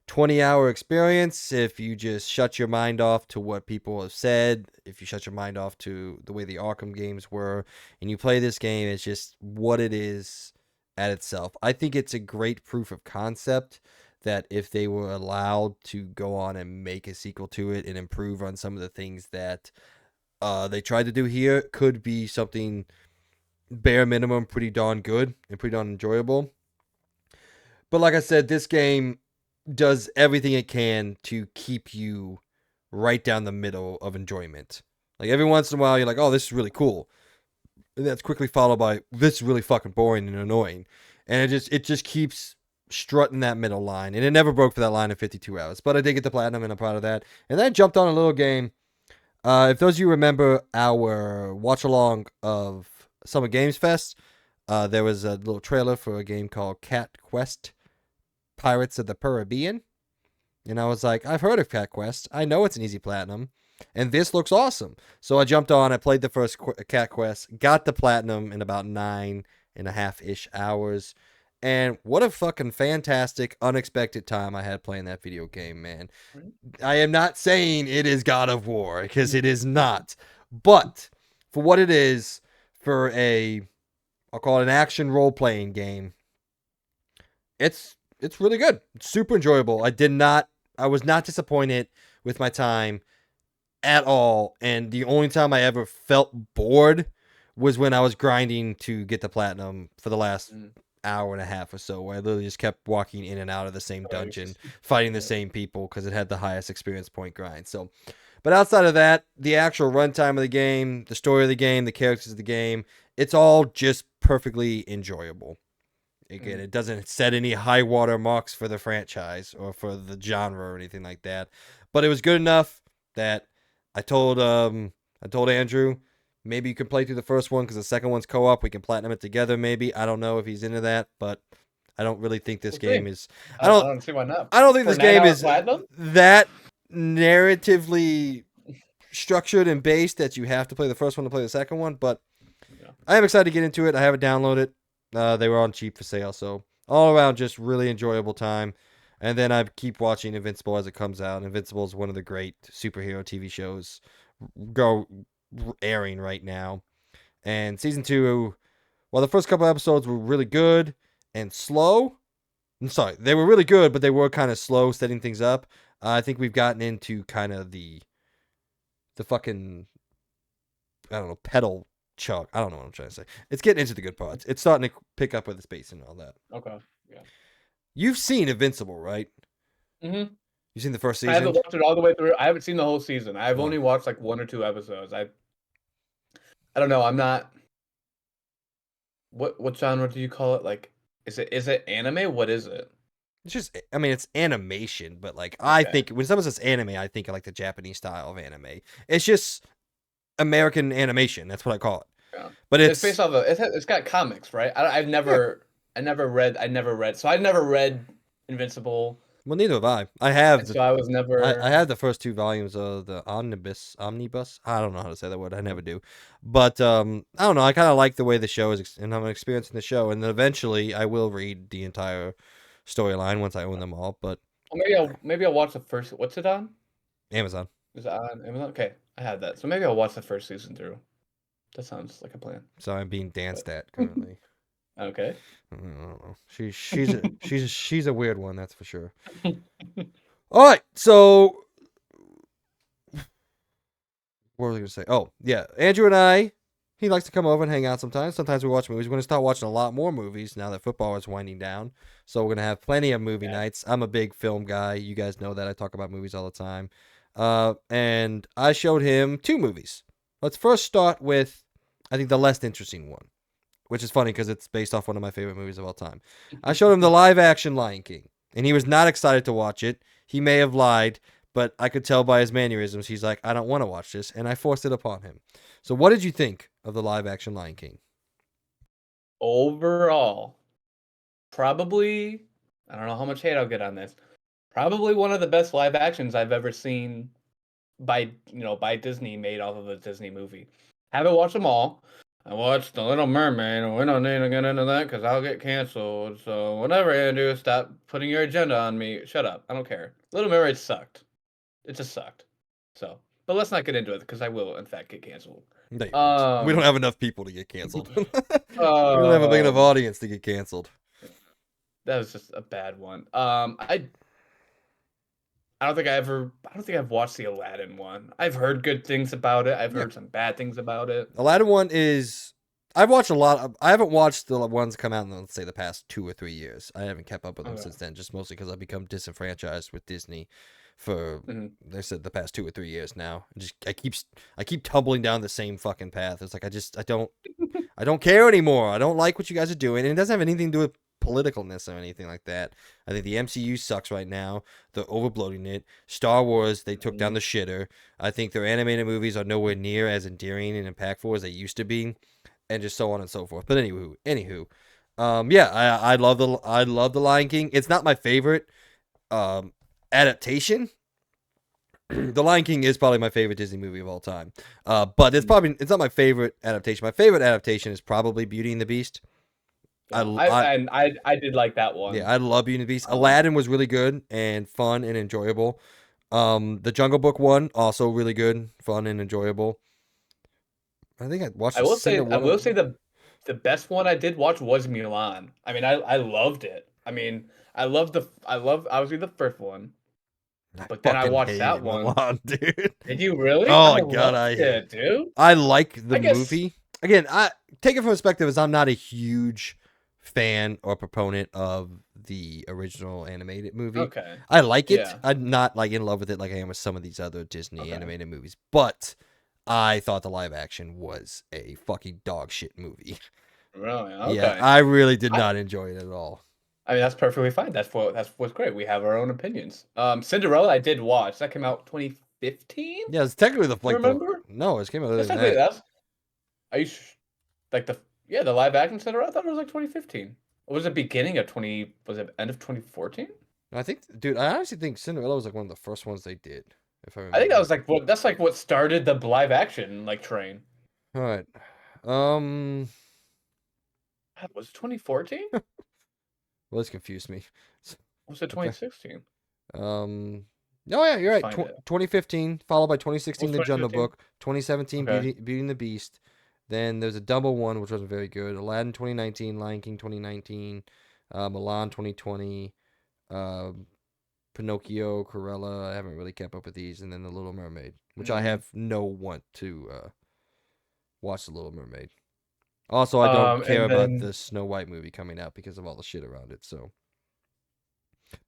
Speaker 1: 20-hour experience if you just shut your mind off to what people have said, if you shut your mind off to the way the Arkham games were, and you play this game, it's just what it is at itself. I think it's a great proof of concept that if they were allowed to go on and make a sequel to it and improve on some of the things that they tried to do here, could be something bare minimum pretty darn good and pretty darn enjoyable. But like I said, this game does everything it can to keep you right down the middle of enjoyment. Like every once in a while, you're like, "Oh, this is really cool," and that's quickly followed by, "This is really fucking boring and annoying," and it just keeps strutting that middle line, and it never broke for that line in 52 hours. But I did get the platinum, and I'm proud of that. And then I jumped on a little game. If those of you remember our watch along of Summer Games Fest, there was a little trailer for a game called Cat Quest Pirates of the Caribbean. And I was like, I've heard of Cat Quest. I know it's an easy platinum. And this looks awesome. So I jumped on. I played the first Cat Quest. Got the platinum in about 9.5-ish hours. And what a fucking fantastic, unexpected time I had playing that video game, man. I am not saying it is God of War, because it is not. But for what it is, for I'll call it an action role playing game, it's really good. It's super enjoyable. I was not disappointed with my time at all. And the only time I ever felt bored was when I was grinding to get the platinum for the last
Speaker 2: Mm,
Speaker 1: hour and a half or so, where I literally just kept walking in and out of the same
Speaker 2: sorry.
Speaker 1: dungeon, fighting the
Speaker 2: Yeah.
Speaker 1: same people because it had the highest experience point grind. So, but outside of that, the actual runtime of the game, the story of the game, the characters of the game, it's all just perfectly enjoyable. Again,
Speaker 2: Mm,
Speaker 1: it doesn't set any high water marks for the franchise or for the genre or anything like that. But it was good enough that I told Andrew, Maybe you can play through the first one because the second one's co-op. We can platinum it together. Maybe I don't know if he's into that, but I don't really think this
Speaker 2: We'll
Speaker 1: game
Speaker 2: see.
Speaker 1: is. I
Speaker 2: I
Speaker 1: don't.
Speaker 2: don't see why not.
Speaker 1: I don't think
Speaker 2: For
Speaker 1: this
Speaker 2: nine
Speaker 1: game
Speaker 2: hour
Speaker 1: is
Speaker 2: platinum?
Speaker 1: that narratively structured and based that you have to play the first one to play the second one. But
Speaker 2: Yeah.
Speaker 1: I am excited to get into it. I have it downloaded. They were on cheap for sale, so all around just really enjoyable time. And then I keep watching Invincible as it comes out. Invincible is one of the great superhero TV shows go airing right now. And season 2, while the first couple episodes were really good and slow, I'm sorry, they were really good, but they were kind of slow setting things up. I think we've gotten into kind of the fucking, I don't know, pedal chug. I don't know what I'm trying to say. It's getting into the good parts. It's starting to pick up with the space and all that.
Speaker 2: Okay. Yeah.
Speaker 1: You've seen Invincible, right?
Speaker 2: hmm
Speaker 1: You've seen the first
Speaker 2: I haven't
Speaker 1: season?
Speaker 2: watched it all the way through. I haven't seen the whole season. I've
Speaker 1: Oh.
Speaker 2: only watched like 1 or 2 episodes. I don't know. I'm not. What genre do you call it? Like, is it anime? What is it?
Speaker 1: It's just, I mean, it's animation, but like, I
Speaker 2: Okay.
Speaker 1: think when someone says anime, I think of like the Japanese style of anime. It's just American animation. That's what I call it.
Speaker 2: Yeah.
Speaker 1: But
Speaker 2: It's based
Speaker 1: it's,
Speaker 2: off of it's got comics, right?
Speaker 1: yeah.
Speaker 2: I never read. So I never read Invincible,
Speaker 1: Well, neither have I.
Speaker 2: and so I was
Speaker 1: I
Speaker 2: never.
Speaker 1: have the first 2 volumes of the omnibus. I don't know how to say that word. I never do. But I don't know. I kind of like the way the show is, and I'm experiencing the show. And then eventually, I will read the entire storyline once I own them all. But
Speaker 2: Well, maybe I'll watch the first. What's it on?
Speaker 1: Amazon.
Speaker 2: Is it on Amazon? Okay, I had that. So maybe I'll watch the first season through. That sounds like a plan.
Speaker 1: So I'm being
Speaker 2: But
Speaker 1: danced at currently.
Speaker 2: okay.
Speaker 1: I don't know. She's a weird one. That's for sure. All right. So what was I gonna say? Oh yeah, Andrew and I. He likes to come over and hang out sometimes. Sometimes we watch movies. We're gonna start watching a lot more movies now that football is winding down. So we're gonna have plenty of movie
Speaker 2: Okay.
Speaker 1: nights. I'm a big film guy. You guys know that I talk about movies all the time. And I showed him 2 movies. Let's first start with, I think, the less interesting one, which is funny because it's based off one of my favorite movies of all time. I showed him the live action Lion King, and he was not excited to watch it. He may have lied, but I could tell by his mannerisms he's like, I don't want to watch this, and I forced it upon him. So, what did you think of the live action Lion King?
Speaker 2: Overall, probably. I don't know how much hate I'll get on this. Probably one of the best live actions I've ever seen by Disney, made off of a Disney movie. Haven't watched them all. I watched The Little Mermaid, and we don't need to get into that because I'll get canceled. So whatever, Andrew, stop putting your agenda on me. Shut up. I don't care. Little Mermaid sucked. It just sucked. So, but let's not get into it because I will, in fact, get canceled.
Speaker 1: No, you won't. We don't
Speaker 2: Um,
Speaker 1: have enough people to get canceled. We don't have a big enough
Speaker 2: um,
Speaker 1: audience to get canceled.
Speaker 2: that was just a bad one. I don't think I've watched the Aladdin one. I've heard good things about it. I've
Speaker 1: Yeah,
Speaker 2: heard some bad things about it.
Speaker 1: Aladdin one is. I've watched a lot. I haven't watched the ones come out in, let's say, the past 2 or 3 years. I haven't kept up with them
Speaker 2: Okay.
Speaker 1: since then, just mostly because I've become disenfranchised with Disney for,
Speaker 2: Mhm.
Speaker 1: they said, the past 2 or 3 years now. I keep tumbling down the same fucking path. It's like I don't care anymore. I don't like what you guys are doing, and it doesn't have anything to do with politicalness or anything like that. I think the MCU sucks right now. They're overbloating it. Star Wars, they took down
Speaker 2: Mhm.
Speaker 1: the shitter. I think their animated movies are nowhere near as endearing and impactful as they used to be, and just so on and so forth. But anywho, yeah, I love the Lion King. It's not my favorite adaptation. The Lion King is probably my favorite Disney movie of all time. But it's not my favorite adaptation. My favorite adaptation is probably Beauty and the Beast.
Speaker 2: Yeah, I did like that
Speaker 1: Yeah,
Speaker 2: one.
Speaker 1: I love Beauty and the Beast.
Speaker 2: Um,
Speaker 1: Aladdin was really good and fun and enjoyable. The Jungle Book one also really good, fun and enjoyable. I think I watched a single
Speaker 2: I
Speaker 1: one
Speaker 2: will
Speaker 1: of
Speaker 2: say
Speaker 1: them.
Speaker 2: the best one I did watch was Milan. I mean, I loved it. I mean, I was the first one,
Speaker 1: I
Speaker 2: but then I
Speaker 1: fucking
Speaker 2: watched that
Speaker 1: hated
Speaker 2: one.
Speaker 1: Milan, dude.
Speaker 2: Did you really?
Speaker 1: Oh
Speaker 2: I
Speaker 1: my god,
Speaker 2: loved it, dude.
Speaker 1: I like the
Speaker 2: I guess
Speaker 1: movie. Again, I take it from perspective as I'm not a huge fan or proponent of the original animated movie.
Speaker 2: okay.
Speaker 1: I like it.
Speaker 2: Yeah.
Speaker 1: I'm not like in love with it like I am with some of these other Disney
Speaker 2: Okay.
Speaker 1: animated movies, but I thought the live action was a fucking dog shit movie.
Speaker 2: Really?
Speaker 1: Yeah,
Speaker 2: Okay.
Speaker 1: I really did
Speaker 2: I
Speaker 1: not enjoy it at all.
Speaker 2: I mean, that's perfectly fine. That's what's great. We have our own opinions. Cinderella, I did watch. That came out 2015.
Speaker 1: Yeah, it's technically
Speaker 2: I remember.
Speaker 1: no, it came out earlier
Speaker 2: That's
Speaker 1: than
Speaker 2: technically
Speaker 1: that.
Speaker 2: Are you like the live action Cinderella? I thought it was like 2015. Or was it beginning of 20? Was it end of 2014?
Speaker 1: I think, dude, I honestly think Cinderella was like one of the first ones they did, if I
Speaker 2: I think that
Speaker 1: remember.
Speaker 2: was like what that's like what started the live action like train.
Speaker 1: All right. Um,
Speaker 2: God, was it 2014?
Speaker 1: well, this confused me.
Speaker 2: Was it
Speaker 1: Okay.
Speaker 2: 2016?
Speaker 1: Um, no, yeah, you're
Speaker 2: Let's
Speaker 1: right.
Speaker 2: find it.
Speaker 1: 2015, followed by
Speaker 2: Was
Speaker 1: 2016, The Jungle
Speaker 2: 2015?
Speaker 1: Book, 2017,
Speaker 2: Okay.
Speaker 1: Beauty and the Beast. Then there's a double one, which wasn't very good. Aladdin 2019, Lion King 2019, Milan 2020, uh, Pinocchio, Cruella. I haven't really kept up with these, and then The Little Mermaid, which I
Speaker 2: Mm.
Speaker 1: have no want to watch The Little Mermaid. Also, I don't care
Speaker 2: And
Speaker 1: about
Speaker 2: then
Speaker 1: the Snow White movie coming out because of all the shit around it. So,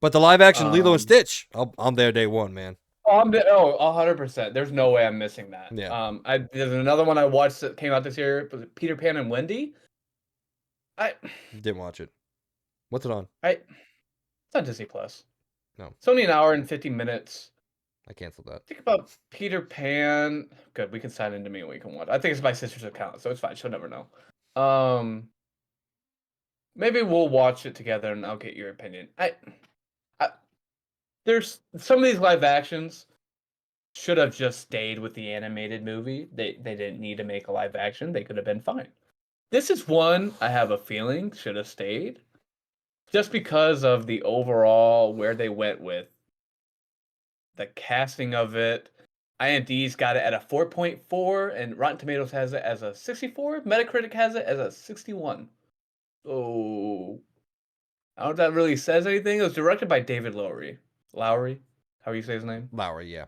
Speaker 1: but the live action Lilo and
Speaker 2: um
Speaker 1: Stitch, I'm there day one, man.
Speaker 2: oh, 100%. There's no way I'm missing that.
Speaker 1: Yeah,
Speaker 2: There's another one I watched that came out this year. Was it Peter Pan and Wendy? I
Speaker 1: didn't watch it. What's it on?
Speaker 2: I It's on Disney Plus.
Speaker 1: No,
Speaker 2: It's only an hour and 50 minutes.
Speaker 1: I canceled that.
Speaker 2: Think about Peter Pan. Good, we can sign into me and we can watch. I think it's my sister's account, so it's fine. She'll never know. Um, Maybe we'll watch it together and I'll get your opinion. I there's some of these live actions should have just stayed with the animated movie. They didn't need to make a live action. They could have been fine. This is one I have a feeling should have stayed just because of the overall where they went with the casting of it. IMDb's got it at a 4.4, and Rotten Tomatoes has it as a 64. Metacritic has it as a 61. So I don't know if that really says anything. It was directed by David Lowery. Lowry, how you say his name?
Speaker 1: Lowry, yeah.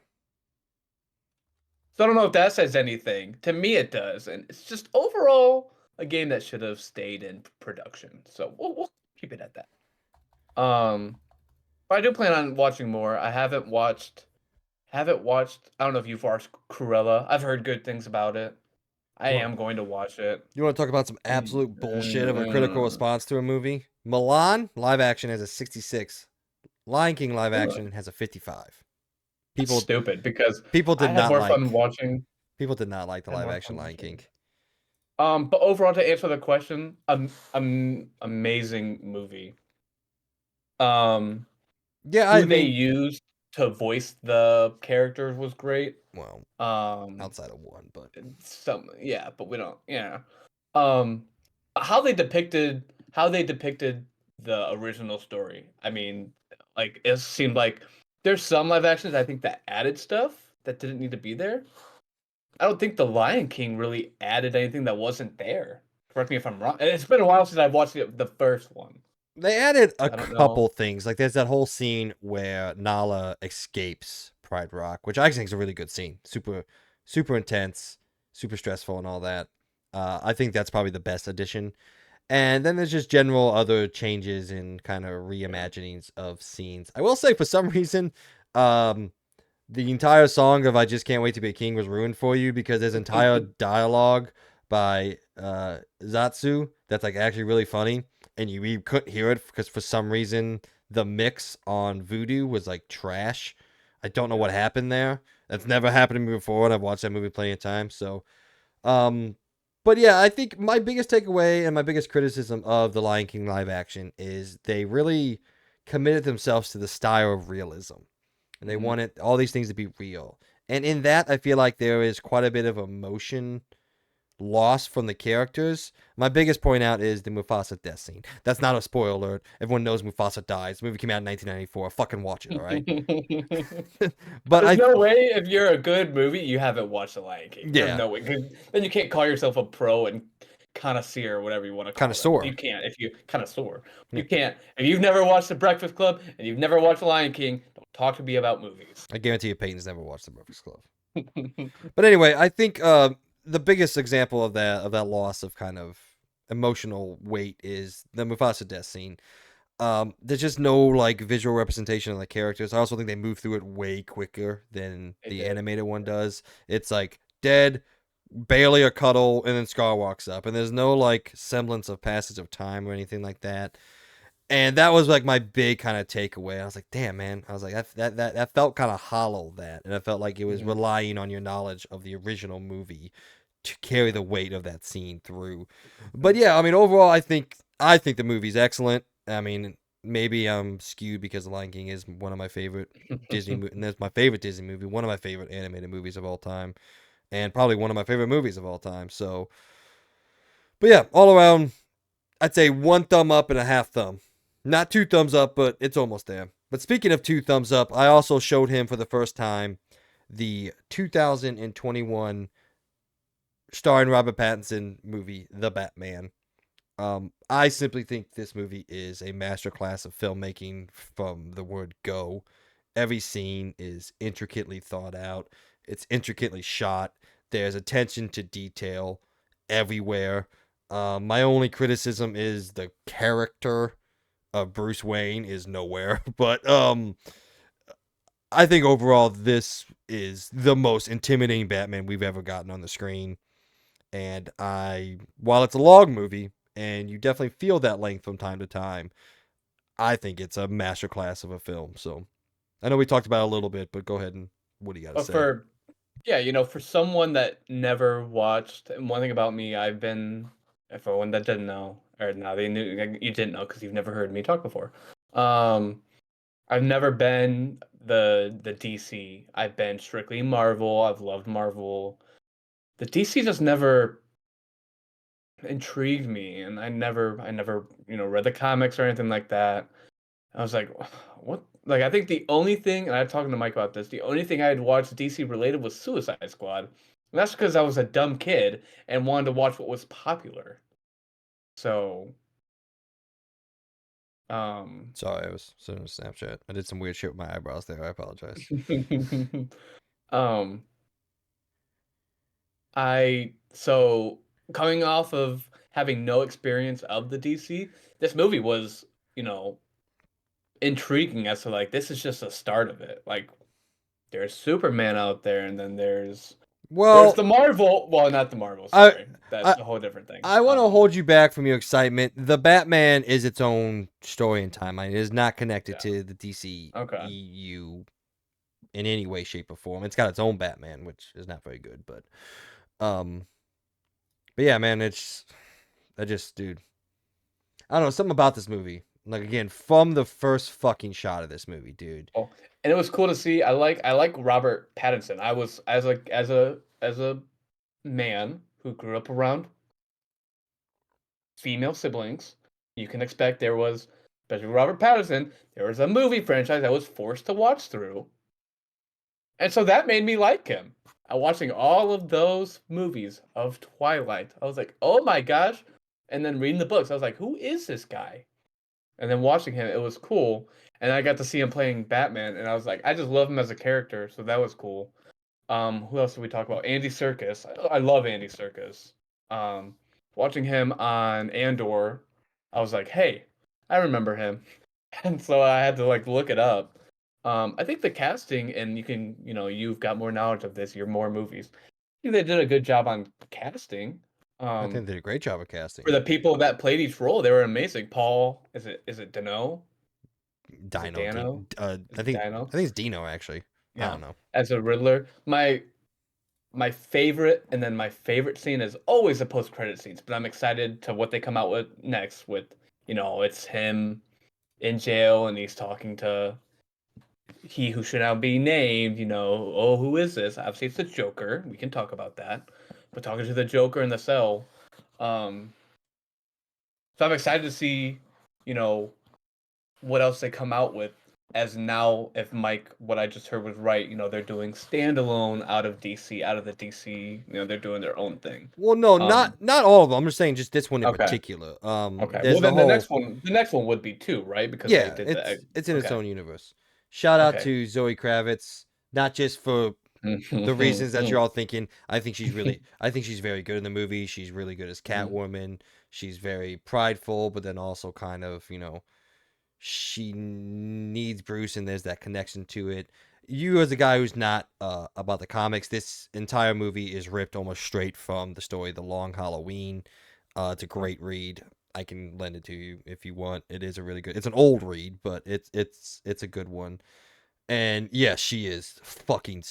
Speaker 2: So I don't know if that says anything. To me, it does, and it's just overall a game that should have stayed in production. So we'll keep it at that. But I do plan on watching more. I haven't watched. I don't know if you've watched Cruella. I've heard good things about it. I
Speaker 1: You want
Speaker 2: am going to watch it.
Speaker 1: you want to talk about some
Speaker 2: Um,
Speaker 1: absolute bullshit of a critical
Speaker 2: uh,
Speaker 1: response to a movie? Milan live action has a 66. Lion King live
Speaker 2: really?
Speaker 1: action has a 55.
Speaker 2: That's
Speaker 1: People
Speaker 2: stupid because
Speaker 1: people
Speaker 2: I
Speaker 1: did
Speaker 2: had
Speaker 1: not
Speaker 2: more fun
Speaker 1: like
Speaker 2: watching.
Speaker 1: people did not like the
Speaker 2: I had
Speaker 1: live
Speaker 2: more
Speaker 1: action
Speaker 2: fun
Speaker 1: Lion
Speaker 2: watching
Speaker 1: King.
Speaker 2: it. But overall, to answer the question, amazing movie. Um,
Speaker 1: Yeah, I
Speaker 2: who they
Speaker 1: mean,
Speaker 2: used to voice the characters was great.
Speaker 1: well,
Speaker 2: Um,
Speaker 1: outside of one, but
Speaker 2: yeah, but we don't. Yeah. Um, how they depicted the original story. I mean, like it seemed like there's some live actions I think that added stuff that didn't need to be there. I don't think the Lion King really added anything that wasn't there. Correct me if I'm wrong. It's been a while since I've watched the first one.
Speaker 1: they added a
Speaker 2: I don't know.
Speaker 1: couple things. Like there's that whole scene where Nala escapes Pride Rock, which I actually think is a really good scene. Super intense, super stressful, and all that. I think that's probably the best addition. And then there's just general other changes in kind of
Speaker 2: Yeah.
Speaker 1: reimaginings of scenes. I will say, for some reason, um, the entire song of "I Just Can't Wait to Be a King" was ruined for you because there's entire dialogue by Zatsu that's like actually really funny, and you couldn't hear it because for some reason the mix on Voodoo was like trash. I don't know what
Speaker 2: Yeah.
Speaker 1: happened there. That's never happened to me before, and I've watched that movie plenty of times. So, um, but yeah, I think my biggest takeaway and my biggest criticism of the Lion King live action is they really committed themselves to the style of realism, and they
Speaker 2: Hmm.
Speaker 1: wanted all these things to be real. And in that, I feel like there is quite a bit of emotion lost from the characters. My biggest point out is the Mufasa death scene. That's not a spoiler alert. Everyone knows Mufasa dies. The movie came out in 1994. Fucking watch it, all right? But
Speaker 2: There's
Speaker 1: I,
Speaker 2: no way if you're a good movie you haven't watched The Lion King. There's
Speaker 1: yeah,
Speaker 2: no way. 'Cause then you can't call yourself a pro and connoisseur or whatever you want to
Speaker 1: kind of
Speaker 2: call them. You
Speaker 1: sore.
Speaker 2: can't if you connoisseur.
Speaker 1: Yeah,
Speaker 2: You can't if you've never watched The Breakfast Club and you've never watched The Lion King. Don't talk to me about movies.
Speaker 1: I guarantee you, Peyton's never watched The Breakfast Club. But anyway, I think the biggest example of that loss of kind of emotional weight is the Mufasa death scene. There's just no like visual representation of the characters. I also think they move through it way quicker than
Speaker 2: It
Speaker 1: the
Speaker 2: did.
Speaker 1: animated one does. It's like dead, barely a cuddle, and then Scar walks up, and there's no like semblance of passage of time or anything like that. And that was like my big kind of takeaway. I was like, damn, man. I was like, that felt kind of hollow. That, and I felt like it was
Speaker 2: Mhm.
Speaker 1: relying on your knowledge of the original movie carry the weight of that scene through. But yeah, I mean, overall, I think the movie's excellent. I mean, maybe I'm skewed because The Lion King is one of my favorite and that's my favorite Disney movie, one of my favorite animated movies of all time, and probably one of my favorite movies of all time. So, but yeah, all around, I'd say one thumb up and a half thumb. Not two thumbs up, but it's almost there. But speaking of two thumbs up, I also showed him for the first time the 2021 starring Robert Pattinson movie, The Batman. I simply think this movie is a masterclass of filmmaking from the word go. Every scene is intricately thought out. It's intricately shot. There's attention to detail everywhere. My only criticism is the character of Bruce Wayne is nowhere, but I think overall this is the most intimidating Batman we've ever gotten on the screen. And while it's a long movie and you definitely feel that length from time to time, I think it's a masterclass of a film. So I know we talked about it a little bit, but go ahead and what do you got to
Speaker 2: But
Speaker 1: say?
Speaker 2: for yeah, for someone that never watched, and one thing about me, I've been for one that didn't know, or now they knew you didn't know because you've never heard me talk before. Um, I've never been the DC. I've been strictly Marvel. I've loved Marvel. The DC just never intrigued me, and I never read the comics or anything like that. I was like, what? Like, I think the only thing, and I was talking to Mike about this, the only thing I had watched DC related was Suicide Squad. And that's because I was a dumb kid and wanted to watch what was popular. So, um,
Speaker 1: Sorry, I was sending a Snapchat. I did some weird shit with my eyebrows there. I apologize.
Speaker 2: um, so coming off of having no experience of the DC, this movie was, intriguing as to like this is just the start of it. Like there's Superman out there, and then there's
Speaker 1: Well,
Speaker 2: the Marvel. Well, not the Marvel.
Speaker 1: I
Speaker 2: Sorry, that's
Speaker 1: I
Speaker 2: a whole different thing.
Speaker 1: I want to hold you back from your excitement. The Batman is its own story and timeline. It is not connected
Speaker 2: Yeah.
Speaker 1: to the DC
Speaker 2: Okay.
Speaker 1: EU in any way, shape, or form. It's got its own Batman, which is not very good, um, but yeah, man, I just, dude, I don't know, something about this movie. Like again, from the first fucking shot of this movie, dude.
Speaker 2: Oh, and it was cool to see. I like Robert Pattinson. I was as a man who grew up around female siblings. You can expect there was, especially Robert Pattinson, there was a movie franchise I was forced to watch through. And so that made me like him. Watching all of those movies of Twilight, I was like, oh my gosh. And then reading the books, I was like, who is this guy? And then watching him, it was cool. And I got to see him playing Batman, and I was like, I just love him as a character, so that was cool. Who else did we talk about? Andy Serkis. I love Andy Serkis. Um, Watching him on Andor, I was like, hey, I remember him. And so I had to like look it up. I think the casting, and you've got more knowledge of this, you're more movies. I think they did a good job on casting.
Speaker 1: I think
Speaker 2: Um,
Speaker 1: they did a great job of
Speaker 2: for
Speaker 1: casting.
Speaker 2: the people that played each role, they were amazing. Paul, is it Dano? Is it
Speaker 1: Dino,
Speaker 2: Dano? Is
Speaker 1: I
Speaker 2: it
Speaker 1: think
Speaker 2: Dano?
Speaker 1: it's Dino actually. I
Speaker 2: Yeah.
Speaker 1: don't know.
Speaker 2: As a Riddler. My favorite, and then my favorite scene is always the post credit scenes, but I'm excited to what they come out with next with, it's him in jail and he's talking to he who should now be named, oh, who is this? Obviously it's the Joker. We can talk about that. But talking to the Joker in the cell. Um so I'm excited to see, you know, what else they come out with, as now if Mike what I just heard was right, they're doing standalone out of DC, out of the DC, they're doing their own thing.
Speaker 1: Well, no,
Speaker 2: Um
Speaker 1: not all of them. I'm just saying just this one in
Speaker 2: okay.
Speaker 1: particular.
Speaker 2: Okay.
Speaker 1: There's
Speaker 2: Well
Speaker 1: the
Speaker 2: then the
Speaker 1: whole
Speaker 2: next one would be two, right? Because they
Speaker 1: yeah,
Speaker 2: did the
Speaker 1: it's in its
Speaker 2: okay.
Speaker 1: own universe. Shout out
Speaker 2: Okay.
Speaker 1: to Zoe Kravitz, not just for the reasons that you're all thinking. I think she's very good in the movie. She's really good as Catwoman. She's very prideful, but then also kind of, she needs Bruce and there's that connection to it. You as a guy who's not about the comics, this entire movie is ripped almost straight from the story The Long Halloween. It's a great read. I can lend it to you if you want. It is a really good. It's an old read, but it's a good one. And yes, she is fucking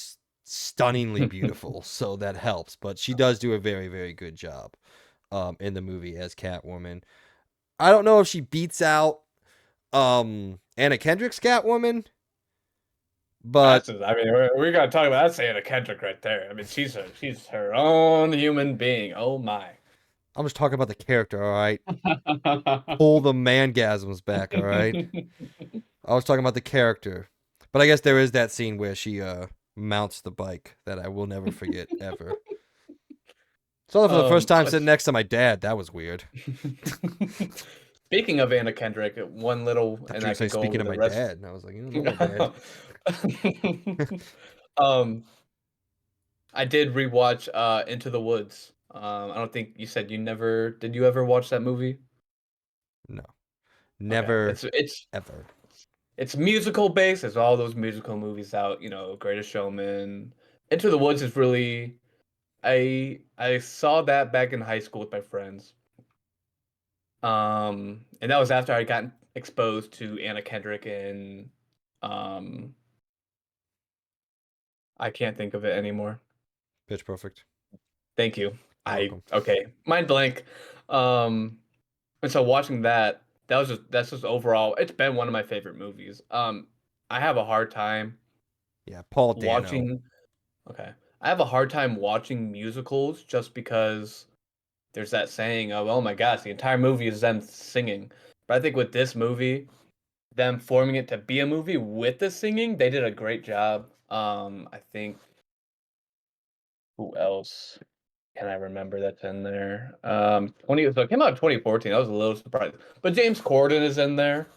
Speaker 1: stunningly beautiful, so that helps. But she does do a very, very good job in the movie as Catwoman. I don't know if she beats out Anna Kendrick's Catwoman, but
Speaker 2: I mean, we're gonna talk about that's Anna Kendrick right there. I mean, she's her own human being. Oh my.
Speaker 1: I'm just talking about the character, all right? Pull the mangasms back, all right? I was talking about the character. But I guess there is that scene where she mounts the bike that I will never forget ever. Saw that for the first time sitting
Speaker 2: Let's
Speaker 1: next to my dad. That was weird.
Speaker 2: Speaking of Anna Kendrick, one little,
Speaker 1: Thought
Speaker 2: and
Speaker 1: you were
Speaker 2: I
Speaker 1: gonna say
Speaker 2: could go
Speaker 1: speaking
Speaker 2: over
Speaker 1: of
Speaker 2: the
Speaker 1: my
Speaker 2: rest.
Speaker 1: dad, and I was like, you don't know my dad.
Speaker 2: um, I did rewatch Into the Woods. I don't think you said you never did. You ever watch that movie?
Speaker 1: No,
Speaker 2: Okay,
Speaker 1: never,
Speaker 2: it's
Speaker 1: ever.
Speaker 2: it's musical based. There's all those musical movies out. You know, Greatest Showman. Into the Woods is really. I saw that back in high school with my friends. And that was after I got exposed to Anna Kendrick and um, I can't think of it anymore.
Speaker 1: Pitch Perfect.
Speaker 2: Thank you.
Speaker 1: You're welcome.
Speaker 2: Okay, mind blank. Um, and so watching that, that's just overall, it's been one of my favorite movies. I have a hard time
Speaker 1: Yeah, Paul Dano.
Speaker 2: watching. Okay, I have a hard time watching musicals just because there's that saying of, oh my gosh, the entire movie is them singing. But I think with this movie, them forming it to be a movie with the singing, they did a great job. I think who else can I remember that's in there? 20 so it came out in 2014. I was a little surprised. But James Corden is in there.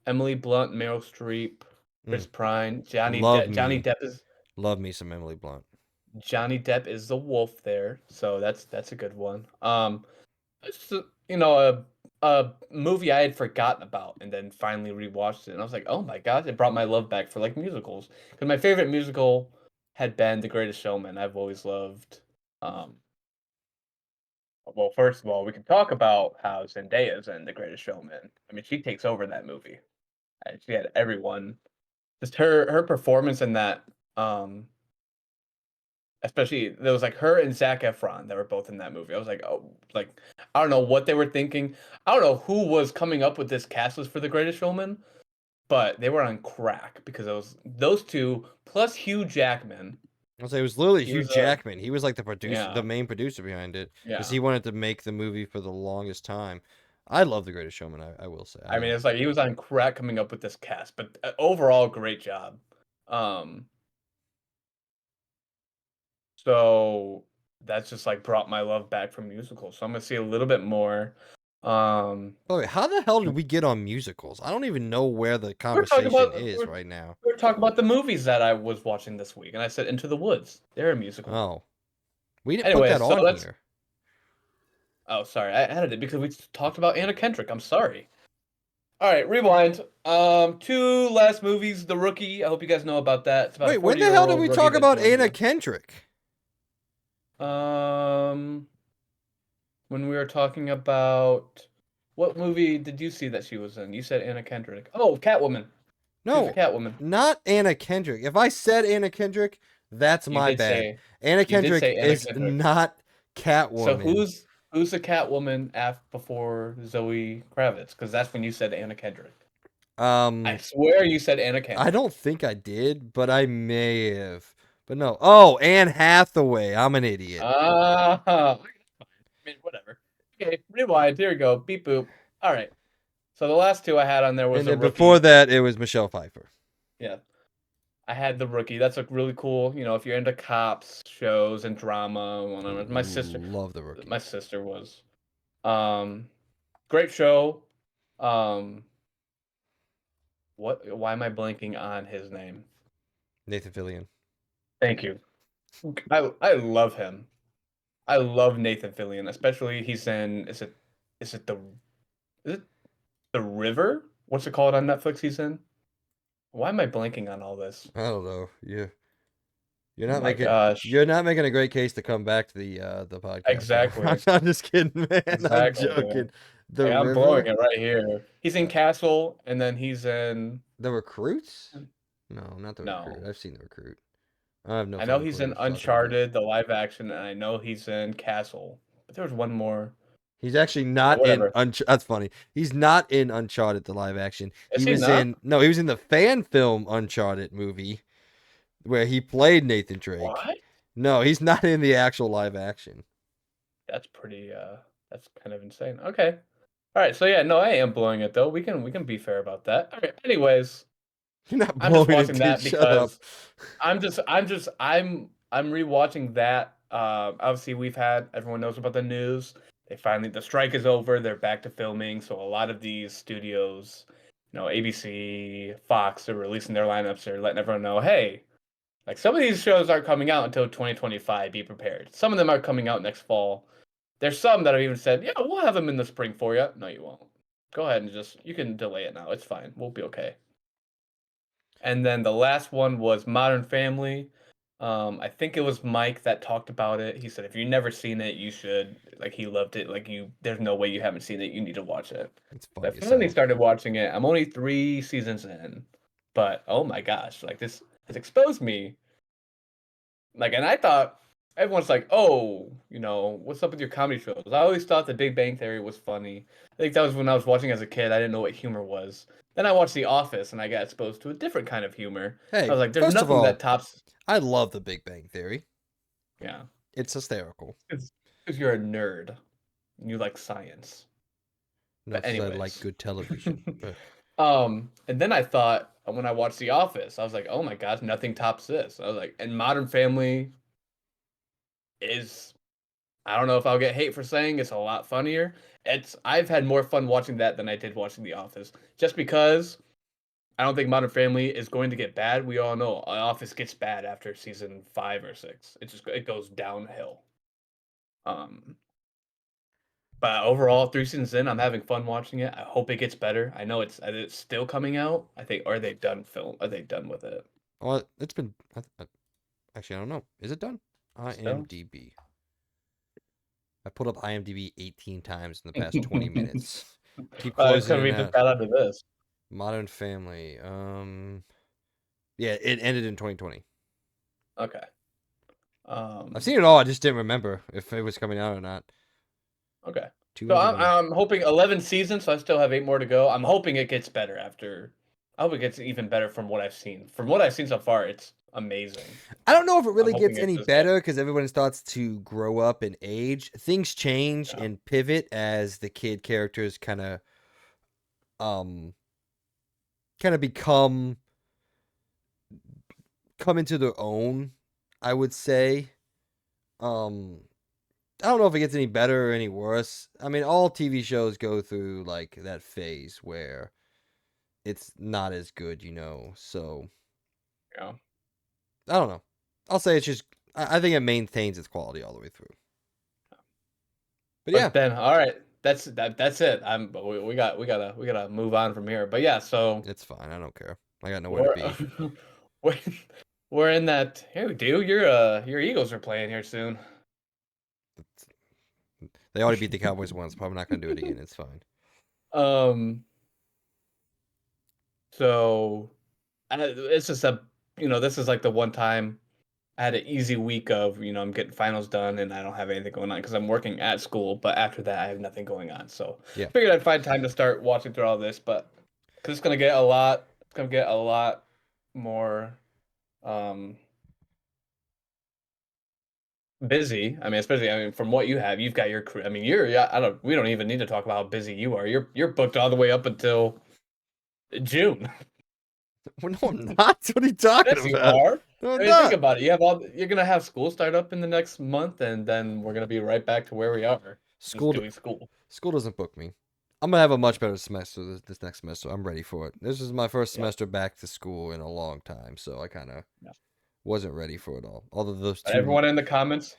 Speaker 2: Emily Blunt, Meryl Streep, Chris
Speaker 1: Mm,
Speaker 2: Pine,
Speaker 1: love
Speaker 2: Johnny
Speaker 1: me,
Speaker 2: Depp is
Speaker 1: love me some Emily Blunt.
Speaker 2: the wolf there. So that's a good one. It's just, you know, a movie I had forgotten about and then finally rewatched it and I was like, "Oh my god, it brought my love back for like musicals." Because my favorite musical had been The Greatest Showman. I've always loved um well, first of all, we can talk about how Zendaya's in The Greatest Showman. I mean, she takes over that movie. And she had everyone just her performance in that especially there was like her and Zac Efron that were both in that movie. I was like, oh, like I don't know what they were thinking. I don't know who was coming up with this cast list for The Greatest Showman, but they were on crack because it was those two plus Hugh Jackman.
Speaker 1: I'll say it was literally
Speaker 2: He
Speaker 1: Hugh
Speaker 2: was
Speaker 1: Jackman. He was like the producer, the
Speaker 2: yeah,
Speaker 1: main producer behind it, because
Speaker 2: yeah.
Speaker 1: he wanted to make the movie for the longest time. I love The Greatest Showman. I will say.
Speaker 2: I mean, it's like he was on crack coming up with this cast, but overall, great job. Um, so that's just like brought my love back for musicals. So I'm gonna see a little bit more. Um,
Speaker 1: By the way, how the hell did we get on musicals? I don't even know where the
Speaker 2: We're talking
Speaker 1: conversation
Speaker 2: about
Speaker 1: is right now.
Speaker 2: we're talking about the movies that I was watching this week, and I said Into the Woods. They're a musical.
Speaker 1: Oh, we didn't put
Speaker 2: Anyway,
Speaker 1: that
Speaker 2: so
Speaker 1: on
Speaker 2: let's.
Speaker 1: here.
Speaker 2: Oh, sorry, I added it because we talked about Anna Kendrick. I'm sorry. All right, rewind. Two last movies. The Rookie. I hope you guys know about that. It's about a
Speaker 1: Wait, when the hell did
Speaker 2: 40-year-old
Speaker 1: we
Speaker 2: rookie
Speaker 1: talk
Speaker 2: that
Speaker 1: about
Speaker 2: joins
Speaker 1: Anna
Speaker 2: the.
Speaker 1: Kendrick?
Speaker 2: Um, when we were talking about what movie did you see that she was in? You said Anna Kendrick. Oh, Catwoman. She was a
Speaker 1: No,
Speaker 2: Catwoman.
Speaker 1: not Anna Kendrick. If I said Anna Kendrick, that's
Speaker 2: You
Speaker 1: my
Speaker 2: did
Speaker 1: bad.
Speaker 2: say.
Speaker 1: Anna
Speaker 2: You did
Speaker 1: Kendrick
Speaker 2: say Anna
Speaker 1: is
Speaker 2: Kendrick.
Speaker 1: not
Speaker 2: So
Speaker 1: Catwoman.
Speaker 2: who's the Catwoman before Zoe Kravitz? Because that's when you said Anna Kendrick. I
Speaker 1: Um,
Speaker 2: swear you said Anna
Speaker 1: I
Speaker 2: Kendrick.
Speaker 1: don't think I did, but I may have. But no. Oh, Anne Hathaway. I'm an idiot.
Speaker 2: Ah, I mean, whatever. Okay, rewind. Here we go. Beep boop. All right. So the last two I had on there was
Speaker 1: And
Speaker 2: a
Speaker 1: then before
Speaker 2: rookie.
Speaker 1: that, it was Michelle Pfeiffer.
Speaker 2: Yeah, I had the rookie. That's a really cool. You know, if you're into cops shows and drama, whatever.
Speaker 1: Love the
Speaker 2: My
Speaker 1: rookie.
Speaker 2: sister was. Um, great show. Um, what? Why am I blanking on his name?
Speaker 1: Nathan Fillion.
Speaker 2: Thank you. I love him. I love Nathan Fillion, especially he's in is it the is it the River? What's it called on Netflix he's in? Why am I blanking on all this?
Speaker 1: I don't know. You're
Speaker 2: Oh
Speaker 1: not
Speaker 2: my
Speaker 1: making
Speaker 2: gosh.
Speaker 1: you're not making a great case to come back to the podcast.
Speaker 2: Exactly.
Speaker 1: I'm just kidding, man. I'm
Speaker 2: Exactly, dude.
Speaker 1: joking. The
Speaker 2: Hey, I'm blowing
Speaker 1: River,
Speaker 2: it right here. He's in Castle and then he's in
Speaker 1: the Recruits. No, not the Recruit.
Speaker 2: no.
Speaker 1: I've seen the Recruit. I have no
Speaker 2: I know
Speaker 1: fucking
Speaker 2: he's
Speaker 1: clue what
Speaker 2: in
Speaker 1: you're talking about.
Speaker 2: Uncharted, the live action, and I know he's in Castle. But there was one more.
Speaker 1: He's actually
Speaker 2: But
Speaker 1: not in
Speaker 2: whatever.
Speaker 1: That's funny. He's not in Uncharted the live action.
Speaker 2: Is
Speaker 1: He
Speaker 2: he
Speaker 1: was
Speaker 2: not?
Speaker 1: in No, he was in the fan film Uncharted movie where he played Nathan Drake.
Speaker 2: What?
Speaker 1: No, he's not in the actual live action.
Speaker 2: That's pretty that's kind of insane. Okay. All right, so yeah, no, I am blowing it though. We can be fair about that. All right. Anyways,
Speaker 1: You're not
Speaker 2: I'm just
Speaker 1: blowing it,
Speaker 2: watching
Speaker 1: dude.
Speaker 2: that
Speaker 1: Shut up.
Speaker 2: because I'm rewatching that. Obviously we've had everyone knows about the news. They finally the strike is over. They're back to filming. So a lot of these studios, ABC, Fox, are releasing their lineups. They're letting everyone know, hey, like some of these shows aren't coming out until 2025. Be prepared. Some of them are coming out next fall. There's some that have even said, yeah, we'll have them in the spring for you. No, you won't. Go ahead and you can delay it now. It's fine. We'll be okay. And then the last one was Modern Family. I think it was Mike that talked about it. He said if you've never seen it, you should. Like he loved it. There's no way you haven't seen it. You need to watch it.
Speaker 1: It's
Speaker 2: I
Speaker 1: funny as
Speaker 2: finally
Speaker 1: hell.
Speaker 2: started watching it. I'm only 3 seasons in, but oh my gosh, like this has exposed me. Like, and I thought everyone's like, oh, what's up with your comedy shows? I always thought The Big Bang Theory was funny. I think that was when I was watching as a kid. I didn't know what humor was. Then I watched The Office and I got exposed to a different kind of humor. I
Speaker 1: Hey,
Speaker 2: was like, there's
Speaker 1: first of
Speaker 2: nothing that
Speaker 1: all,
Speaker 2: tops.
Speaker 1: I love the Big Bang Theory.
Speaker 2: Yeah,
Speaker 1: It's hysterical.
Speaker 2: it's because you're a nerd. You like science.
Speaker 1: No,
Speaker 2: But
Speaker 1: because I like
Speaker 2: anyways,
Speaker 1: good television. But
Speaker 2: and then I thought when I watched The Office, I was like, oh my gosh, nothing tops this. I was like, and Modern Family is I don't know if I'll get hate for saying it's a lot funnier. I've had more fun watching that than I did watching The Office. Just because I don't think Modern Family is going to get bad. We all know Office gets bad after season 5 or 6. It goes downhill. Um, but overall, 3 seasons in, I'm having fun watching it. I hope it gets better. I know it's still coming out. I think are they done film? Are they done with it
Speaker 1: well, it's been. Actually, I don't know. Is it done?
Speaker 2: still?
Speaker 1: IMDb. I pulled up IMDb 18 times in the past 20 minutes. Keep
Speaker 2: It's
Speaker 1: closing
Speaker 2: gonna
Speaker 1: it
Speaker 2: be just
Speaker 1: out.
Speaker 2: bad after this.
Speaker 1: Modern Family. Yeah, it ended in 2020.
Speaker 2: Okay.
Speaker 1: I've
Speaker 2: Um,
Speaker 1: seen it all. I just didn't remember if it was coming out or not.
Speaker 2: Okay. So
Speaker 1: 200
Speaker 2: I'm,
Speaker 1: and
Speaker 2: I'm hoping 11 seasons, so I still have 8 more to go. I'm hoping it gets better after. I hope it gets even better from what I've seen. From what I've seen so far, it's amazing.
Speaker 1: I don't know if it
Speaker 2: I'm
Speaker 1: really
Speaker 2: hoping
Speaker 1: gets
Speaker 2: it
Speaker 1: any
Speaker 2: just gets.
Speaker 1: better because everyone starts to grow up and age. Things change
Speaker 2: Yeah,
Speaker 1: and pivot as the kid characters um kind of come into their own, I would say. Um I don't know if it gets any better or any worse. I mean, all TV shows go through like that phase where it's not as good. So
Speaker 2: yeah.
Speaker 1: I don't know. I'll say it's just. I think it maintains its quality all the way through. But yeah,
Speaker 2: But then, all right, that's it. We gotta move on from here. But yeah, so
Speaker 1: it's fine. I don't care. I got nowhere to
Speaker 2: we're
Speaker 1: be.
Speaker 2: we're, we're in that. Hey, dude, your Eagles are playing here soon.
Speaker 1: They already beat the Cowboys once. Probably not going to do it again. It's fine.
Speaker 2: Um, so it's just this is like the one time I had an easy week of, I'm getting finals done and I don't have anything going on because I'm working at school. But after that, I have nothing going on. So
Speaker 1: Yeah.
Speaker 2: I figured I'd find time to start watching through all this. But because it's gonna get a lot more um, busy. I mean, especially from what you have, you've got your crew. I mean, yeah, I don't. We don't even need to talk about how busy you are. You're booked all the way up until June.
Speaker 1: Well, no, I'm not. What are you talking
Speaker 2: Yes, you
Speaker 1: about?
Speaker 2: are.
Speaker 1: No,
Speaker 2: I
Speaker 1: I'm
Speaker 2: mean, think
Speaker 1: not.
Speaker 2: about it. You're gonna have school start up in the next month, and then we're gonna be right back to where we are, just
Speaker 1: School.
Speaker 2: doing school.
Speaker 1: School doesn't book me. I'm gonna have a much better semester this next semester. I'm ready for it. This is my first
Speaker 2: Yeah,
Speaker 1: semester back to school in a long time, so I kind of
Speaker 2: yeah.
Speaker 1: wasn't ready for it all. Although those
Speaker 2: But
Speaker 1: two.
Speaker 2: everyone in the comments,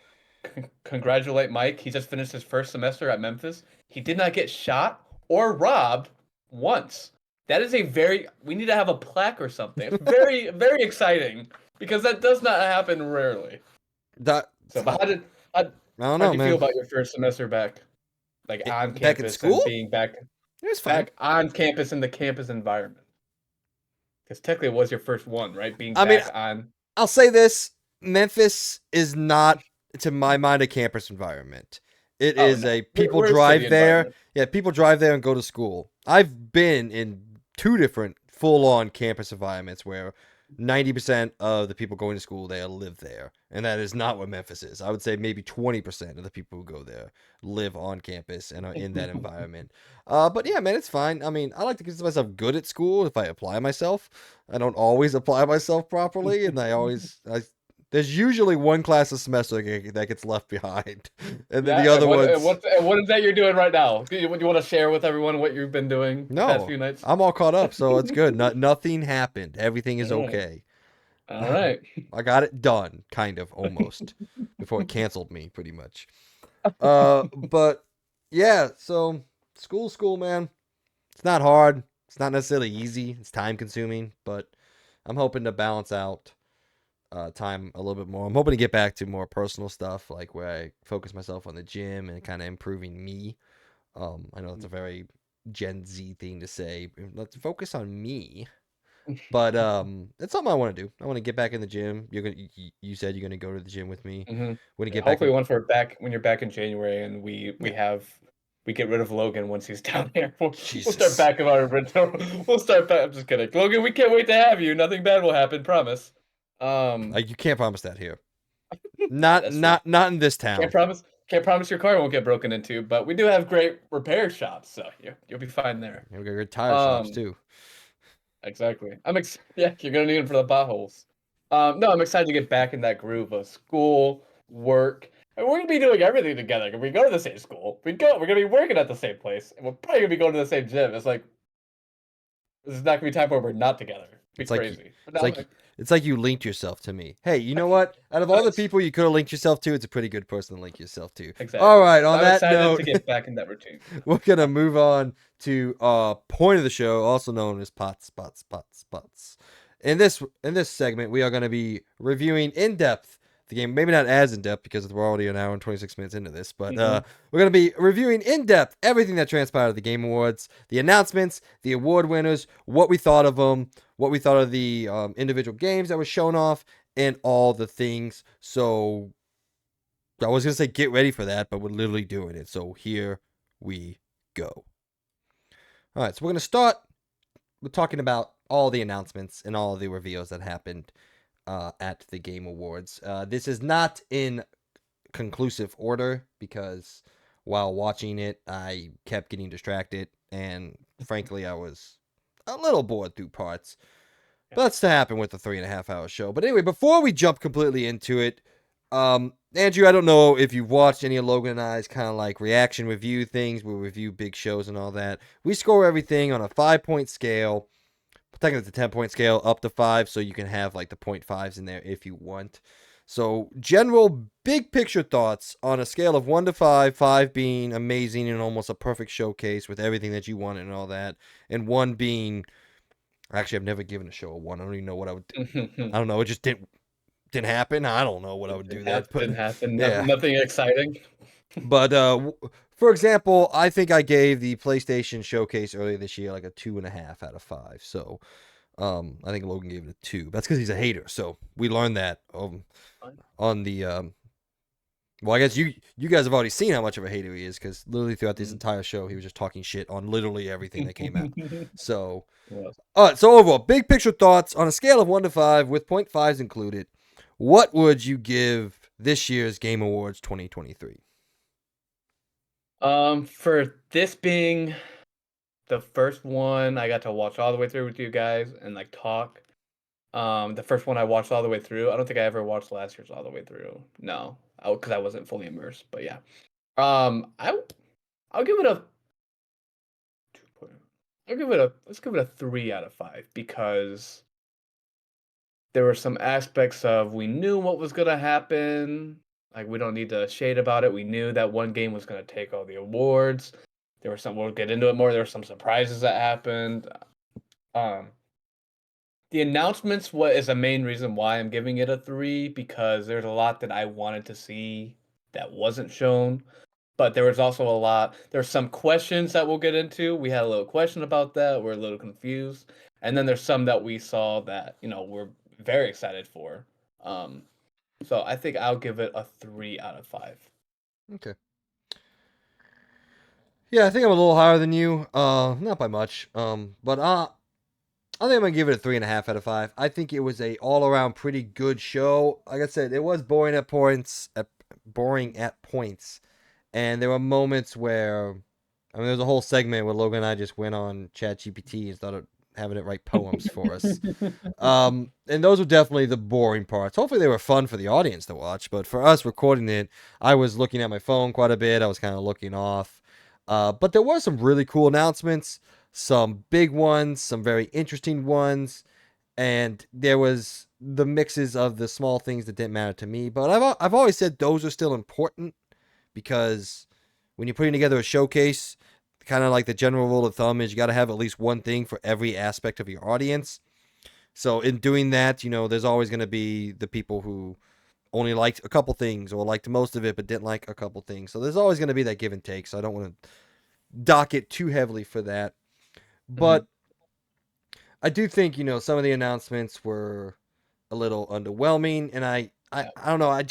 Speaker 2: congratulate Mike. He just finished his first semester at Memphis. He did not get shot or robbed once. That is a very. We need to have a plaque or something. It's very, very exciting because that does not happen rarely.
Speaker 1: That
Speaker 2: So, but how
Speaker 1: I don't
Speaker 2: how
Speaker 1: know,
Speaker 2: did you feel
Speaker 1: man.
Speaker 2: about your first semester back, like on
Speaker 1: Back in
Speaker 2: campus
Speaker 1: school,
Speaker 2: and being back
Speaker 1: it was fine.
Speaker 2: back on campus in the campus environment? Because technically it was your first one, right? Being
Speaker 1: I mean,
Speaker 2: back on.
Speaker 1: I'll say this. Memphis is not, to my mind, a campus environment. It
Speaker 2: Oh
Speaker 1: is
Speaker 2: no,
Speaker 1: a people
Speaker 2: we're a city
Speaker 1: drive there.
Speaker 2: environment.
Speaker 1: Yeah, people drive there and go to school. I've been in two different full on campus environments where 90% of the people going to school there live there. And that is not what Memphis is. I would say maybe 20% of the people who go there live on campus and are in that environment. But yeah, man, it's fine. I mean, I like to consider myself good at school if I apply myself. I don't always apply myself properly, and there's usually one class a semester that gets left behind, and then the
Speaker 2: Yeah,
Speaker 1: other ones.
Speaker 2: and what is that you're doing right now? Do you want to share with everyone what you've been doing the past
Speaker 1: No,
Speaker 2: few nights?
Speaker 1: I'm all caught up, so it's good. Nothing happened. Everything is
Speaker 2: All right,
Speaker 1: okay.
Speaker 2: all right.
Speaker 1: I got it done, kind of, almost, before it canceled me, pretty much. But yeah, so school, man. It's not hard. It's not necessarily easy. It's time consuming, but I'm hoping to balance out time a little bit more. I'm hoping to get back to more personal stuff, like where I focus myself on the gym and kind of improving me. I know that's a very Gen Z thing to say. Let's focus on me. But it's something I want to do. I want to get back in the gym. You said you're gonna go to the gym with me.
Speaker 2: Hmm.
Speaker 1: We're gonna
Speaker 2: Yeah,
Speaker 1: get back
Speaker 2: hopefully
Speaker 1: in.
Speaker 2: once we're back, when you're back in January, and
Speaker 1: Yeah,
Speaker 2: we get rid of Logan once he's down here. We'll start
Speaker 1: Jesus.
Speaker 2: back of our original. We'll start back. I'm just kidding, Logan. We can't wait to have you. Nothing bad will happen. Promise. Um,
Speaker 1: Like you can't promise that here.
Speaker 2: yeah,
Speaker 1: Not
Speaker 2: that's true.
Speaker 1: not not in this town.
Speaker 2: Can't promise your car won't get broken into, but we do have great repair shops, so you'll be fine there.
Speaker 1: We got good tire shops
Speaker 2: Um,
Speaker 1: too.
Speaker 2: exactly. Yeah, you're gonna need them for the potholes. No, I'm excited to get back in that groove of school, work, and we're gonna be doing everything together. We go to the same school, we're gonna be working at the same place, and we're probably gonna be going to the same gym. It's like this is not gonna be time where we're not together. Be
Speaker 1: It's like
Speaker 2: crazy. But
Speaker 1: it's
Speaker 2: now,
Speaker 1: like it's like you linked yourself to me. Hey, you know what? Out of all the
Speaker 2: nice.
Speaker 1: people you could have linked yourself to, it's a pretty good person to link yourself to. All
Speaker 2: Exactly.
Speaker 1: right,
Speaker 2: So
Speaker 1: on
Speaker 2: I'm
Speaker 1: that
Speaker 2: excited to
Speaker 1: note,
Speaker 2: get back in that routine.
Speaker 1: we're gonna move on to point of the show, also known as pots. In this segment, we are gonna be reviewing in depth the game. Maybe not as in depth because we're already an hour and 26 minutes into this, but
Speaker 2: Hmm.
Speaker 1: we're gonna be reviewing in depth everything that transpired at the Game Awards, the announcements, the award winners, what we thought of them, what we thought of the individual games that were shown off, and all the things. So I was gonna say get ready for that, but we're literally doing it. So here we go. All right, so we're gonna start with talking about all the announcements and all the reveals that happened at the Game Awards. This is not in conclusive order because while watching it, I kept getting distracted, and frankly, I was a little bored through parts. But that's to happen with a 3.5 hour show. But anyway, before we jump completely into it, Andrew, I don't know if you've watched any of Logan and I's kind of like reaction review things. We review big shows and all that. We score everything on a 5 point scale. Technically, it's a 10 point scale up to 5, so you can have like the point fives in there if you want. So, general big picture thoughts on a scale of 1 to 5, 5 being amazing and almost a perfect showcase with everything that you wanted and all that, and 1 being actually, I've never given a show a 1. I don't even know what I would. I don't know. It just didn't happen. I don't know what I would do there, but
Speaker 2: Didn't happen.
Speaker 1: yeah.
Speaker 2: Nothing exciting.
Speaker 1: But for example, I think I gave the PlayStation Showcase earlier this year like a 2.5 out of 5. So I think Logan gave it a 2. That's because he's a hater. So we learned that on the well, I guess you guys have already seen how much of a hater he is because literally throughout this entire show he was just talking shit on literally everything that came out. So
Speaker 2: Yes.
Speaker 1: all right, so overall, big picture thoughts on a scale of 1 to 5 with point fives included. What would you give this year's Game Awards 2023?
Speaker 2: For this being the first one I got to watch all the way through with you guys and like talk. The first one I watched all the way through. I don't think I ever watched last year's all the way through. No, because I wasn't fully immersed. But yeah, I I'll give it a 2. I'll give it a let's give it a 3 out of 5 because there were some aspects of we knew what was gonna happen. Like we don't need to shade about it. We knew that one game was gonna take all the awards. There were some. We'll get into it more. There were some surprises that happened. Um, the announcements what is the main reason why I'm giving it a 3 because there's a lot that I wanted to see that wasn't shown. But there was also a lot. There's some questions that we'll get into. We had a little question about that. We're a little confused, and then there's some that we saw that we're very excited for. Um, So I think I'll give it a 3 out of 5.
Speaker 1: Okay. Yeah, I think I'm a little higher than you. Not by much. But I think I'm gonna give it a 3.5 out of 5. I think it was a all around pretty good show. Like I said, it was boring at points. Boring at points, and there were moments where, I mean, there's a whole segment where Logan and I just went on ChatGPT and started having it write poems for us. And those were definitely the boring parts. Hopefully, they were fun for the audience to watch. But for us recording it, I was looking at my phone quite a bit. I was kind of looking off. But there were some really cool announcements, some big ones, some very interesting ones, and there was the mixes of the small things that didn't matter to me. But I've always said those are still important because when you're putting together a showcase, kind of like the general rule of thumb is you got to have at least one thing for every aspect of your audience. So in doing that, there's always going to be the people who only liked a couple things or liked most of it but didn't like a couple things. So there's always going to be that give and take. So I don't want to dock it too heavily for that.
Speaker 2: Hmm.
Speaker 1: But I do think, some of the announcements were a little underwhelming, and I don't know,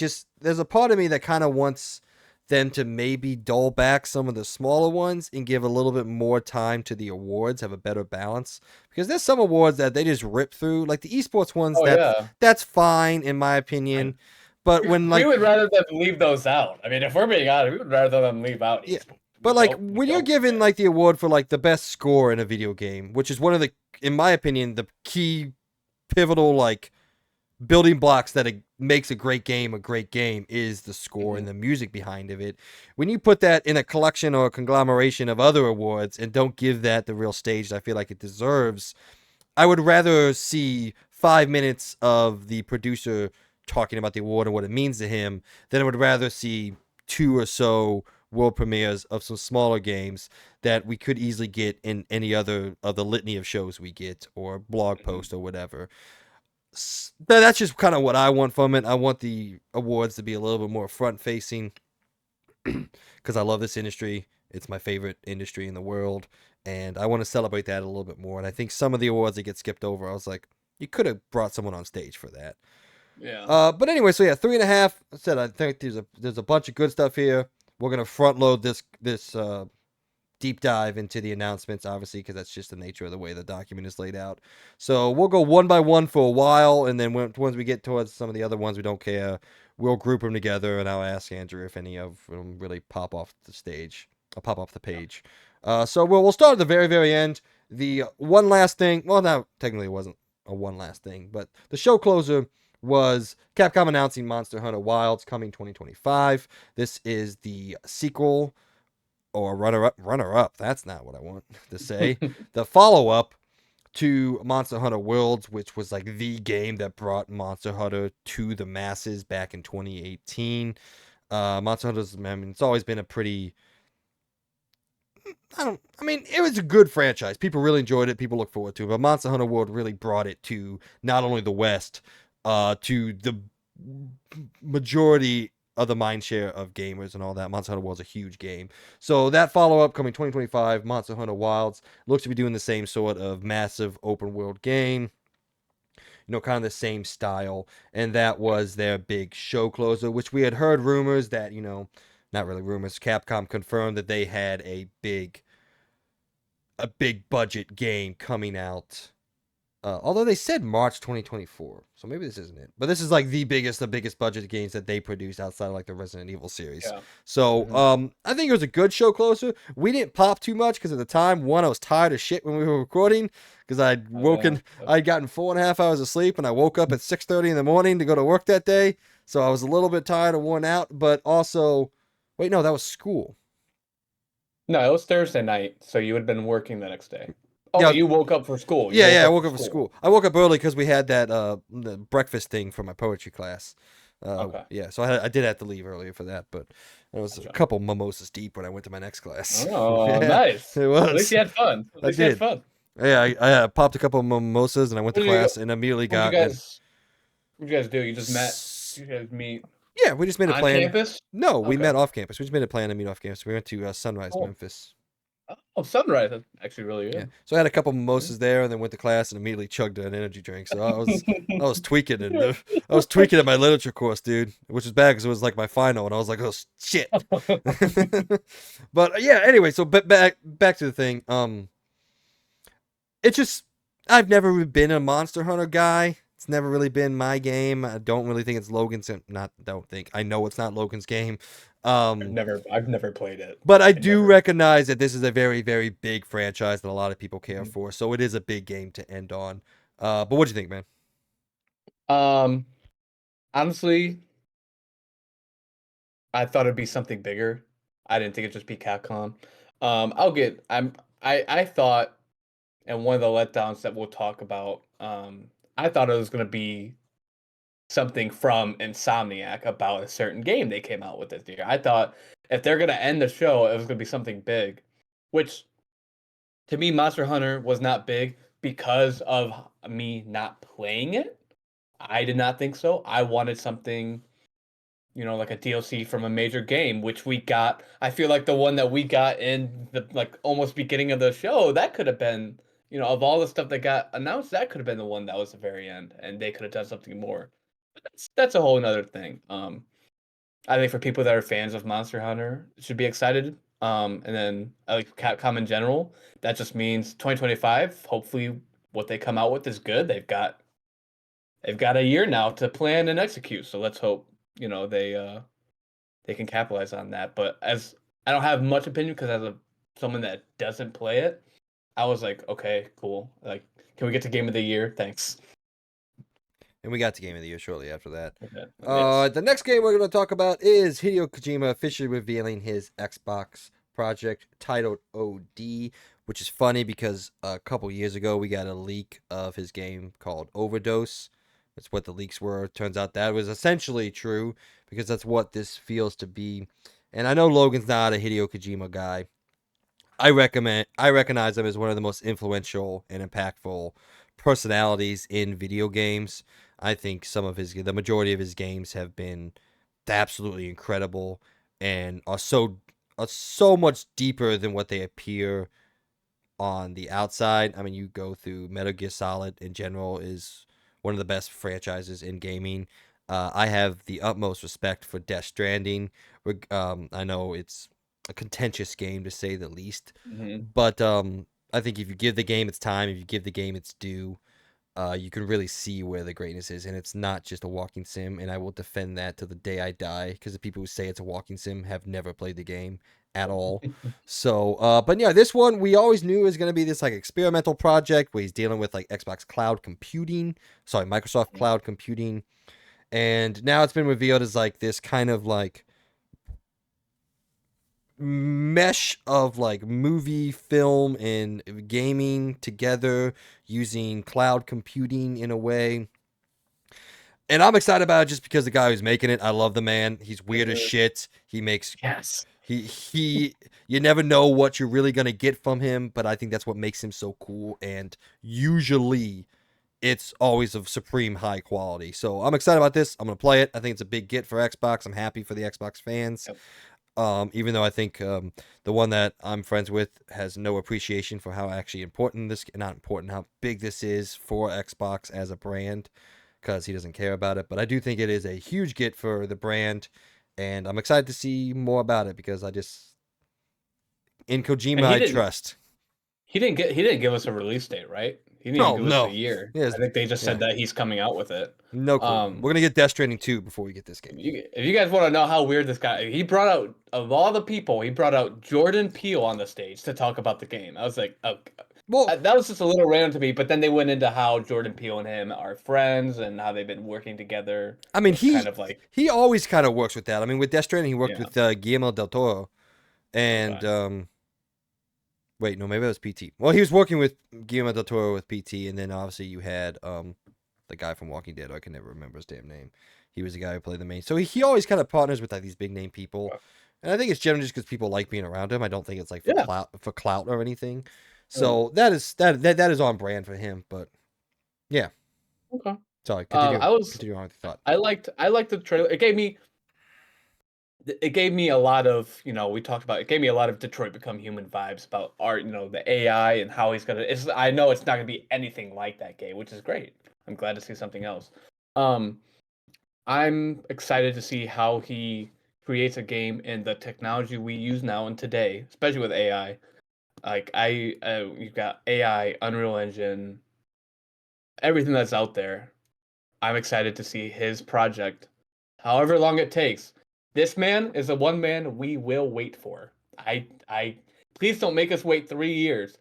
Speaker 1: there's a part of me that kind of wants them to maybe dull back some of the smaller ones and give a little bit more time to the awards, have a better balance, because there's some awards that they just rip through, like the esports ones.
Speaker 2: Oh yeah.
Speaker 1: That's fine in my
Speaker 2: I,
Speaker 1: opinion, but when
Speaker 2: we
Speaker 1: like
Speaker 2: would rather them leave those out. I mean, if we're being honest, we would rather them leave out
Speaker 1: yeah,
Speaker 2: esports.
Speaker 1: but like
Speaker 2: We
Speaker 1: when you're
Speaker 2: don't
Speaker 1: given
Speaker 2: care.
Speaker 1: like the award for like the best score in a video game, which is one of the, in my opinion, the key pivotal like building blocks that makes a great game is the score
Speaker 2: Hmm.
Speaker 1: and the music behind of it. When you put that in a collection or a conglomeration of other awards and don't give that the real stage that I feel like it deserves, I would rather see 5 minutes of the producer talking about the award and what it means to him than I would rather see two or so world premieres of some smaller games that we could easily get in any other of the litany of shows we get or blog
Speaker 2: Hmm.
Speaker 1: post or whatever. That's just kind of what I want from it. I want the awards to be a little bit more front facing because I love this industry. It's my favorite industry in the world, and I want to celebrate that a little bit more. And I think some of the awards that get skipped over, I was like, you could have brought someone on stage for that.
Speaker 2: Yeah.
Speaker 1: But anyway, so yeah, 3.5. I said I think there's a bunch of good stuff here. We're gonna front load this deep dive into the announcements, obviously, because that's just the nature of the way the document is laid out. So we'll go one by one for a while, and then once we get towards some of the other ones we don't care, we'll group them together, and I'll ask Andrew if any of them really pop off the stage, or pop off the
Speaker 2: Yeah.
Speaker 1: page. So we'll start at the very, very end. The one last thing, well, now technically it wasn't a one last thing, but the show closer was Capcom announcing Monster Hunter Wilds coming 2025. This is the sequel or runner up. That's not what I want to say. The follow up to Monster Hunter Worlds, which was like the game that brought Monster Hunter to the masses back in 2018. Monster Hunter's, I mean, it's always been a pretty, I mean, it was a good franchise. People really enjoyed it. People look forward to it. But Monster Hunter World really brought it to not only the West, to the majority of the mind share of gamers and all that. Monster Hunter World's a huge game. So that follow up coming 2025, Monster Hunter Wilds, looks to be doing the same sort of massive open world game. Kind of the same style. And that was their big show closer, which we had heard rumors that, not really rumors, Capcom confirmed that they had a big budget game coming out. Although they said March 2024, so maybe this isn't it. But this is like the biggest budget games that they produced outside of like the Resident Evil series.
Speaker 2: Yeah.
Speaker 1: So
Speaker 2: Hmm.
Speaker 1: I think it was a good show closer. We didn't pop too much because at the time, one, I was tired of shit when we were recording because
Speaker 2: Oh yeah.
Speaker 1: I'd gotten 4.5 hours of sleep, and I woke up at 6:30 in the morning to go to work that day. So I was a little bit tired and worn out. But also, wait, no, that was school.
Speaker 2: No, it was Thursday night, so you had been working the next day. Oh,
Speaker 1: Yeah,
Speaker 2: but you woke up for school. You
Speaker 1: Yeah,
Speaker 2: woke
Speaker 1: yeah, I
Speaker 2: up
Speaker 1: woke
Speaker 2: for
Speaker 1: up for
Speaker 2: school.
Speaker 1: school. I woke up early because we had that the breakfast thing for my poetry class.
Speaker 2: Okay.
Speaker 1: Yeah, so I did have to leave earlier for that, but it was a
Speaker 2: Gotcha.
Speaker 1: couple mimosas deep when I went to my next class.
Speaker 2: Oh,
Speaker 1: Yeah,
Speaker 2: nice.
Speaker 1: it
Speaker 2: At least
Speaker 1: was.
Speaker 2: you had fun. At
Speaker 1: I
Speaker 2: least you had
Speaker 1: did.
Speaker 2: fun.
Speaker 1: Yeah, I popped a couple of mimosas and I went to
Speaker 2: What did you
Speaker 1: class and immediately
Speaker 2: what did you
Speaker 1: got an.
Speaker 2: guys what did you guys do? You just met you guys meet
Speaker 1: Yeah, we just made a
Speaker 2: on
Speaker 1: plan.
Speaker 2: campus?
Speaker 1: No, we
Speaker 2: Okay.
Speaker 1: met off campus. We just made a plan to meet off campus. We went to Sunrise,
Speaker 2: Cool.
Speaker 1: Memphis.
Speaker 2: Oh, Sunrise is actually really
Speaker 1: Yeah.
Speaker 2: good.
Speaker 1: So I had a couple
Speaker 2: Yeah.
Speaker 1: mimosas there, and then went to class and immediately chugged an energy drink. So I was tweaking and I was tweaking at my literature course, dude, which is bad because it was like my final, and I was like, oh shit. But yeah, anyway, so back to the thing. It's just I've never really been a Monster Hunter guy. It's never really been my game. I don't really think it's Logan's. Not don't think. I know it's not Logan's game. Um,
Speaker 2: I've never played it.
Speaker 1: but I
Speaker 2: I
Speaker 1: do
Speaker 2: never.
Speaker 1: recognize that this is a very, very big franchise that a lot of people care
Speaker 2: Mhm.
Speaker 1: for. So it is a big game to end on. But what do you think, man?
Speaker 2: Um, Honestly, I thought it'd be something bigger. I didn't think it'd just be Capcom. I'll get. I thought, and one of the letdowns that we'll talk about. I thought it was gonna be something from Insomniac about a certain game they came out with this year. I thought if they're gonna end the show, it was gonna be something big, which to me, Monster Hunter was not big because of me not playing it. I did not think so. I wanted something, like a DLC from a major game, which we got. I feel like the one that we got in the like almost beginning of the show, that could have been, of all the stuff that got announced, that could have been the one that was the very end, and they could have done something more. That's a whole another thing. I think for people that are fans of Monster Hunter should be excited. And then I like Capcom in general. That just means 2025. Hopefully, what they come out with is good. They've got a year now to plan and execute. So let's hope they can capitalize on that. But as I don't have much opinion because as someone that doesn't play it, I was like, okay, cool. Like, can we get to Game of the Year? Thanks.
Speaker 1: And we got to Game of the Year shortly after that.
Speaker 2: Okay. Yes.
Speaker 1: The next game we're going to talk about is Hideo Kojima officially revealing his Xbox project titled OD, which is funny because a couple years ago we got a leak of his game called Overdose. That's what the leaks were. Turns out that was essentially true because that's what this feels to be. And I know Logan's not a Hideo Kojima guy. I recognize him as one of the most influential and impactful personalities in video games. I think the majority of his games have been absolutely incredible and are so much deeper than what they appear on the outside. I mean, you go through Metal Gear Solid in general is one of the best franchises in gaming. I have the utmost respect for Death Stranding. I know it's a contentious game to say the least,
Speaker 2: Hmm.
Speaker 1: but I think if you give the game its time, if you give the game its due, you can really see where the greatness is, and it's not just a walking sim. And I will defend that to the day I die, because the people who say it's a walking sim have never played the game at all. So, but yeah, this one we always knew was going to be this like experimental project where he's dealing with like Xbox cloud computing, sorry, Microsoft cloud computing, and now it's been revealed as like this kind of like mesh of like movie, film, and gaming together using cloud computing in a way. And I'm excited about it just because the guy who's making it, I love the man. He's weird as
Speaker 2: Mhm.
Speaker 1: shit. He makes
Speaker 2: Yes.
Speaker 1: he you never know what you're really gonna get from him, but I think that's what makes him so cool. And usually it's always of supreme high quality. So I'm excited about this. I'm gonna play it. I think it's a big get for Xbox. I'm happy for the Xbox fans.
Speaker 2: Yep.
Speaker 1: Even though I think the one that I'm friends with has no appreciation for how actually important this, not important, how big this is for Xbox as a brand, because he doesn't care about it. But I do think it is a huge get for the brand, and I'm excited to see more about it because in Kojima
Speaker 2: And
Speaker 1: I trust.
Speaker 2: he didn't give us a release date, right? He didn't even
Speaker 1: No,
Speaker 2: give us a
Speaker 1: no,
Speaker 2: year.
Speaker 1: yes,
Speaker 2: I think they just
Speaker 1: yeah,
Speaker 2: said that he's coming out with it.
Speaker 1: no clue.
Speaker 2: Um,
Speaker 1: We're gonna get Death Stranding 2 before we get this game.
Speaker 2: if you guys want to know how weird this guy, he brought out of all the people, he brought out Jordan Peele on the stage to talk about the game. I was like, oh,
Speaker 1: Well,
Speaker 2: that was just a little random to me. But then they went into how Jordan Peele and him are friends and how they've been working together
Speaker 1: I mean
Speaker 2: with kind
Speaker 1: he
Speaker 2: of like,
Speaker 1: he always kind of works with that. I mean with Death Stranding he worked
Speaker 2: yeah,
Speaker 1: with Guillermo del Toro and
Speaker 2: okay,
Speaker 1: wait, no, maybe it was PT. Well, he was working with Guillermo del Toro with PT, and then obviously you had the guy from Walking Dead. I can never remember his damn name. He was the guy who played the main. So he always kind of partners with like these big name people, and I think it's generally just because people like being around him. I don't think it's like
Speaker 2: yeah,
Speaker 1: for clout or anything.
Speaker 2: yeah,
Speaker 1: So that is on brand for him. But yeah,
Speaker 2: okay.
Speaker 1: sorry.
Speaker 2: I was
Speaker 1: Continue on with your thought.
Speaker 2: I liked the trailer. It gave me it gave me a lot of, we talked about, it gave me a lot of Detroit Become Human vibes about art, the AI and how he's gonna. I know it's not gonna be anything like that game, which is great. I'm glad to see something else. Um, I'm excited to see how he creates a game in the technology we use now and today, especially with AI. Like you've got AI, Unreal Engine, everything that's out there. I'm excited to see his project, however long it takes. This man is the one man we will wait for. I please don't make us wait 3 years.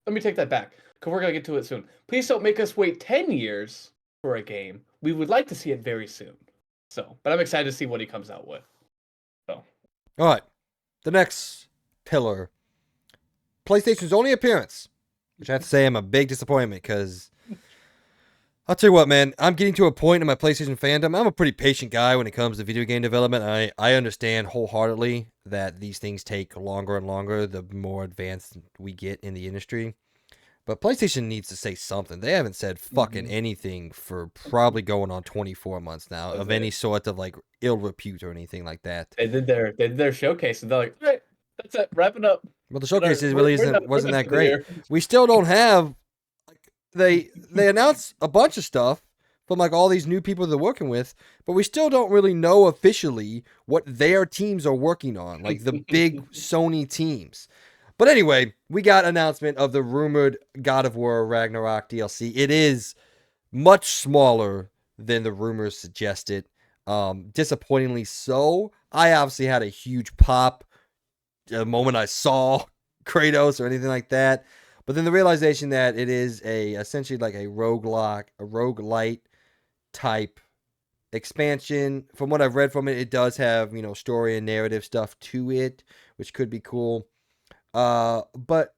Speaker 2: Let me take that back, because we're gonna get to it soon. Please don't make us wait 10 years for a game. We would like to see it very soon. So, but I'm excited to see what he comes out with. So,
Speaker 1: All right, the next pillar, PlayStation's only appearance, which I have to say I'm a big disappointment because I'll tell you what, man. I'm getting to a point in my PlayStation fandom. I'm a pretty patient guy when it comes to video game development. I understand wholeheartedly that these things take longer and longer the more advanced we get in the industry. But PlayStation needs to say something. They haven't said fucking
Speaker 2: mhm.
Speaker 1: anything for probably going on 24 months now
Speaker 2: That was
Speaker 1: of any
Speaker 2: it.
Speaker 1: sort of like ill repute or anything like that.
Speaker 2: They did their showcase, and they're like, all right, that's it, wrap it up.
Speaker 1: But the
Speaker 2: We're
Speaker 1: showcase
Speaker 2: done.
Speaker 1: is
Speaker 2: We're,
Speaker 1: really
Speaker 2: we're done.
Speaker 1: isn't
Speaker 2: We're
Speaker 1: wasn't
Speaker 2: done
Speaker 1: that
Speaker 2: for the
Speaker 1: great.
Speaker 2: year.
Speaker 1: We still don't have they announced a bunch of stuff from like all these new people they're working with, but we still don't really know officially what their teams are working on, like the big Sony teams. But anyway, we got announcement of the rumored God of War Ragnarok DLC. It is much smaller than the rumors suggested. Disappointingly so. I obviously had a huge pop the moment I saw Kratos or anything like that. But then the realization that it is a essentially like a roguelite type expansion. From what I've read from it, it does have, story and narrative stuff to it, which could be cool. But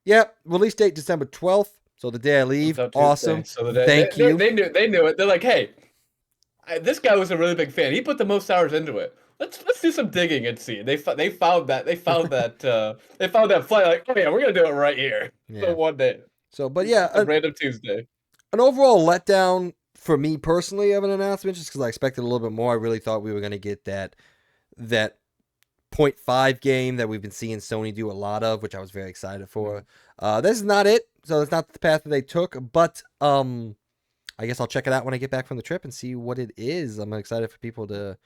Speaker 1: yeah, release date December 12th. So the day I
Speaker 2: Comes
Speaker 1: leave.
Speaker 2: out Tuesday,
Speaker 1: Awesome.
Speaker 2: so
Speaker 1: Thank you.
Speaker 2: they knew it. They're like, hey, this guy was a really big fan. He put the most hours into it. Let's do some digging and see. They found that flight. Like, oh yeah, we're gonna do it right here. So
Speaker 1: Yeah.
Speaker 2: one day,
Speaker 1: So, but
Speaker 2: just
Speaker 1: yeah,
Speaker 2: a random Tuesday.
Speaker 1: an overall letdown for me personally of an announcement, just because I expected a little bit more. I really thought we were going to get that point 0.5 game that we've been seeing Sony do a lot of, which I was very excited for. This is not it, so it's not the path that they took. But I guess I'll check it out when I get back from the trip and see what it is. I'm excited for people to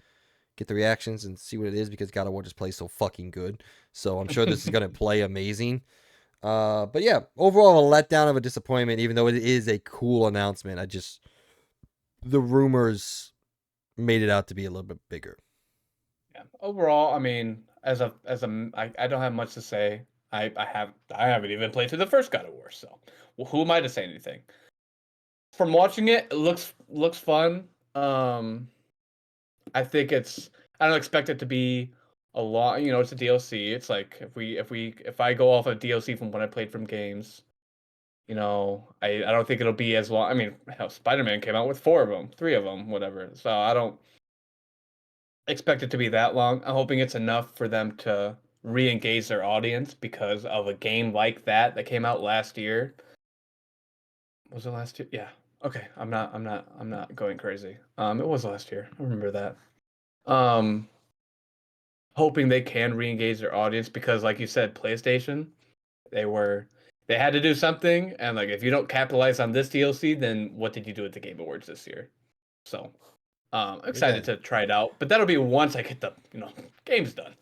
Speaker 1: get the reactions and see what it is because God of War just plays so fucking good. So I'm sure this is going to play amazing. But yeah, overall a letdown of a disappointment, even though it is a cool announcement. The rumors made it out to be a little bit bigger.
Speaker 2: Yeah. Overall, I mean, I don't have much to say. I haven't even played through the first God of War, so well, who am I to say anything? From watching it, it looks fun. Um, I think I don't expect it to be a lot. It's a DLC. It's like if I go off of DLC from what I played from games, I don't think it'll be as long. I mean, hell, Spider-Man came out with four of them, three of them, whatever. So I don't expect it to be that long. I'm hoping it's enough for them to re-engage their audience because of a game like that came out last year. Was it last year? Yeah. Okay. I'm not going crazy. It was last year. I remember that. Um, hoping they can re-engage their audience because, like you said, PlayStation, they were they had to do something, and like if you don't capitalize on this DLC, then what did you do at the Game Awards this year? So, I'm
Speaker 1: Yeah.
Speaker 2: excited to try it out, but that'll be once I get the game's done.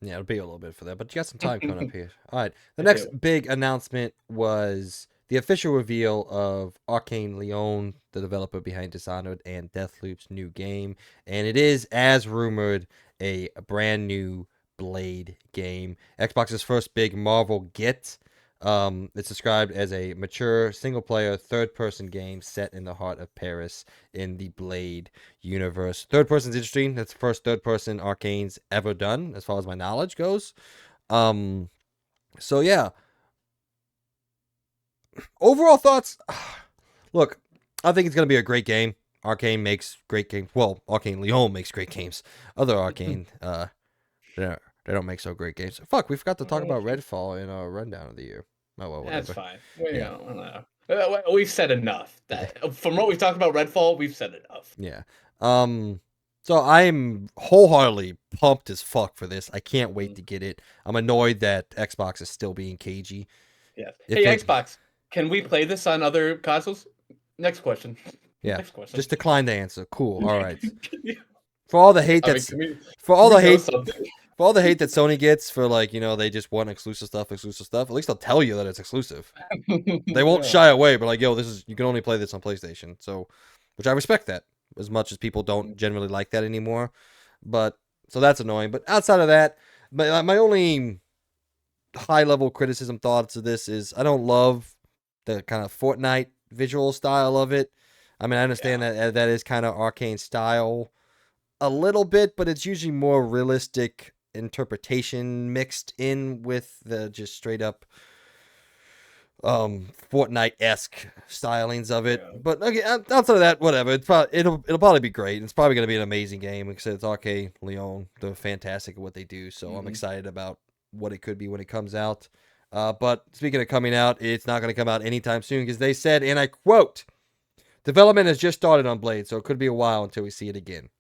Speaker 1: Yeah, it'll be a little bit for that, but you got some time coming up here. All right. The
Speaker 2: I do.
Speaker 1: next big announcement was the official reveal of Arcane Leon, the developer behind Dishonored and Deathloop's new game. And it is, as rumored, a brand new Blade game. Xbox's first big Marvel get. It's described as a mature, single player, third person game set in the heart of Paris in the Blade universe. Third person's interesting. That's the first third person Arcane's ever done, as far as my knowledge goes. Um, so yeah. Overall thoughts. Look, I think it's gonna be a great game. Arcane makes great games. Well, Arcane Leon makes great games. Other Arcane, they don't make so great games. Fuck, we forgot to talk about Redfall in our rundown of the year. Oh well,
Speaker 2: That's
Speaker 1: whatever.
Speaker 2: fine.
Speaker 1: Yeah,
Speaker 2: We've said enough.
Speaker 1: yeah,
Speaker 2: From what we've talked about Redfall, we've said enough.
Speaker 1: yeah. Um, So I'm wholeheartedly pumped as fuck for this. I can't wait
Speaker 2: Mhm.
Speaker 1: to get it. I'm annoyed that Xbox is still being cagey.
Speaker 2: Yes. Hey,
Speaker 1: If it,
Speaker 2: Xbox, can we play this on other consoles? Next question.
Speaker 1: yeah,
Speaker 2: Next question.
Speaker 1: just decline the answer. Cool. All right.
Speaker 2: Can you-
Speaker 1: For all the hate
Speaker 2: I mean,
Speaker 1: that's
Speaker 2: can we
Speaker 1: for
Speaker 2: can
Speaker 1: all
Speaker 2: we
Speaker 1: the
Speaker 2: know
Speaker 1: hate
Speaker 2: something?
Speaker 1: for all the hate that Sony gets for like they just want exclusive stuff, exclusive stuff. At least they'll tell you that it's exclusive. They won't
Speaker 2: Yeah.
Speaker 1: shy away, but like, yo, this is you can only play this on PlayStation. So, which I respect that as much as people don't generally like that anymore. But so that's annoying. But outside of that, my only high level criticism thoughts of this is I don't love the kind of Fortnite visual style of it. I mean, I understand
Speaker 2: Yeah.
Speaker 1: that that is kind of arcane style a little bit, but it's usually more realistic interpretation mixed in with the just straight up Fortnite-esque stylings of it.
Speaker 2: Yeah.
Speaker 1: But okay, outside of that, whatever. It'll probably be great. It's probably gonna be an amazing game. Because it's RK Leon. They're fantastic at what they do. So I'm
Speaker 2: Hmm.
Speaker 1: excited about what it could be when it comes out. But speaking of coming out, it's not going to come out anytime soon because they said, and I quote, "Development has just started on Blade, so it could be a while until we see it again."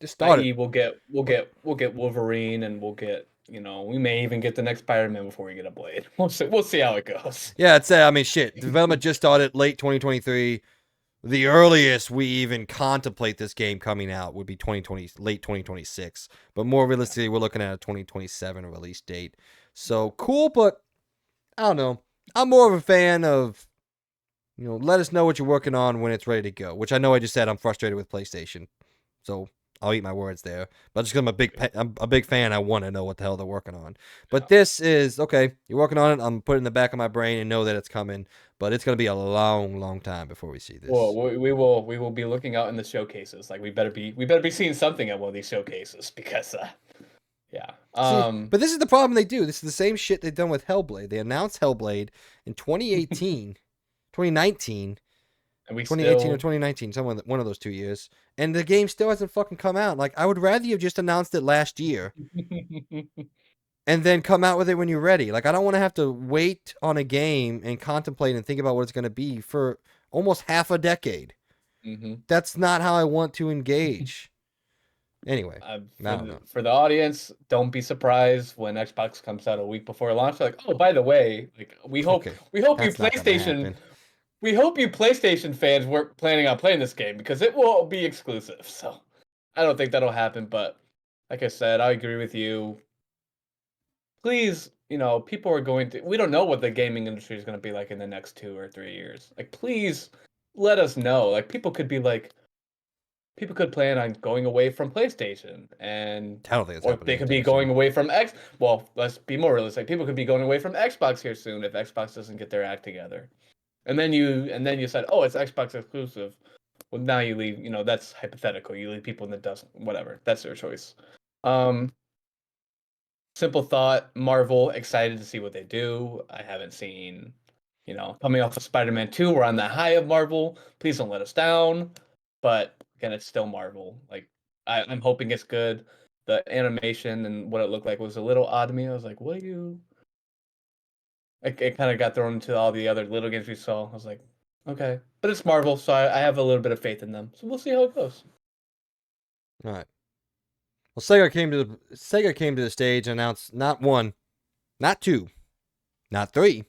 Speaker 1: Just started.
Speaker 2: I.e., we'll get Wolverine, and we'll get we may even get the next Spider-Man before we get a Blade. We'll see how it goes.
Speaker 1: Yeah, it's I mean, shit. Development just started late 2023. The earliest we even contemplate this game coming out would be 2020, late 2026. But more realistically, we're looking at a 2027 release date. So cool, but I don't know. I'm more of a fan of let us know what you're working on when it's ready to go. Which I know I just said I'm frustrated with PlayStation, so I'll eat my words there. But just because I'm a big fan, I want to know what the hell they're working on. But
Speaker 2: Yeah.
Speaker 1: this is okay. You're working on it. I'm putting it in the back of my brain and know that it's coming. But it's gonna be a long, long time before we see
Speaker 2: Well,
Speaker 1: this.
Speaker 2: we will be looking out in the showcases. Like we better be seeing something at one of these showcases because yeah.
Speaker 1: See, but this is the problem they do. This is the same shit they've done with Hellblade. They announced Hellblade in 2018, 2019,
Speaker 2: And we
Speaker 1: 2018 or
Speaker 2: still
Speaker 1: 2019, one of those 2 years, and the game still hasn't fucking come out. Like I would rather you have just announced it last year and then come out with it when you're ready. Like I don't want to have to wait on a game and contemplate and think about what it's going to be for almost half a decade.
Speaker 2: Mhm.
Speaker 1: That's not how I want to engage. Anyway, I
Speaker 2: For
Speaker 1: don't
Speaker 2: the
Speaker 1: know.
Speaker 2: for the audience, don't be surprised when Xbox comes out a week before launch. They're like, oh, by the way, like
Speaker 1: Okay,
Speaker 2: we hope you
Speaker 1: that's not going to
Speaker 2: PlayStation
Speaker 1: happen.
Speaker 2: we hope you PlayStation fans weren't planning on playing this game because it will be exclusive. So I don't think that'll happen. But like I said, I agree with you. Please, people are going to. We don't know what the gaming industry is going to be like in the next 2 or 3 years. Like, please let us know. Like, people could plan on going away from PlayStation
Speaker 1: I don't think it's
Speaker 2: or
Speaker 1: happening
Speaker 2: they could be
Speaker 1: anytime
Speaker 2: going
Speaker 1: soon.
Speaker 2: away from X. Well, let's be more realistic. People could be going away from Xbox here soon if Xbox doesn't get their act together. And then you said, "Oh, it's Xbox exclusive." Well, now you leave, that's hypothetical. You leave people in the dust, whatever. That's their choice. Um Simple thought, Marvel, excited to see what they do. I haven't seen, coming off of Spider-Man 2, we're on the high of Marvel. Please don't let us down. But again, it's still Marvel. Like I'm hoping it's good. The animation and what it looked like was a little odd to me. I was like, what are you it kind of got thrown into all the other little games we saw. I was like, okay. But it's Marvel, so I have a little bit of faith in them. So we'll see how it goes.
Speaker 1: All right. Well, Sega came to the stage and announced not one, not two, not three,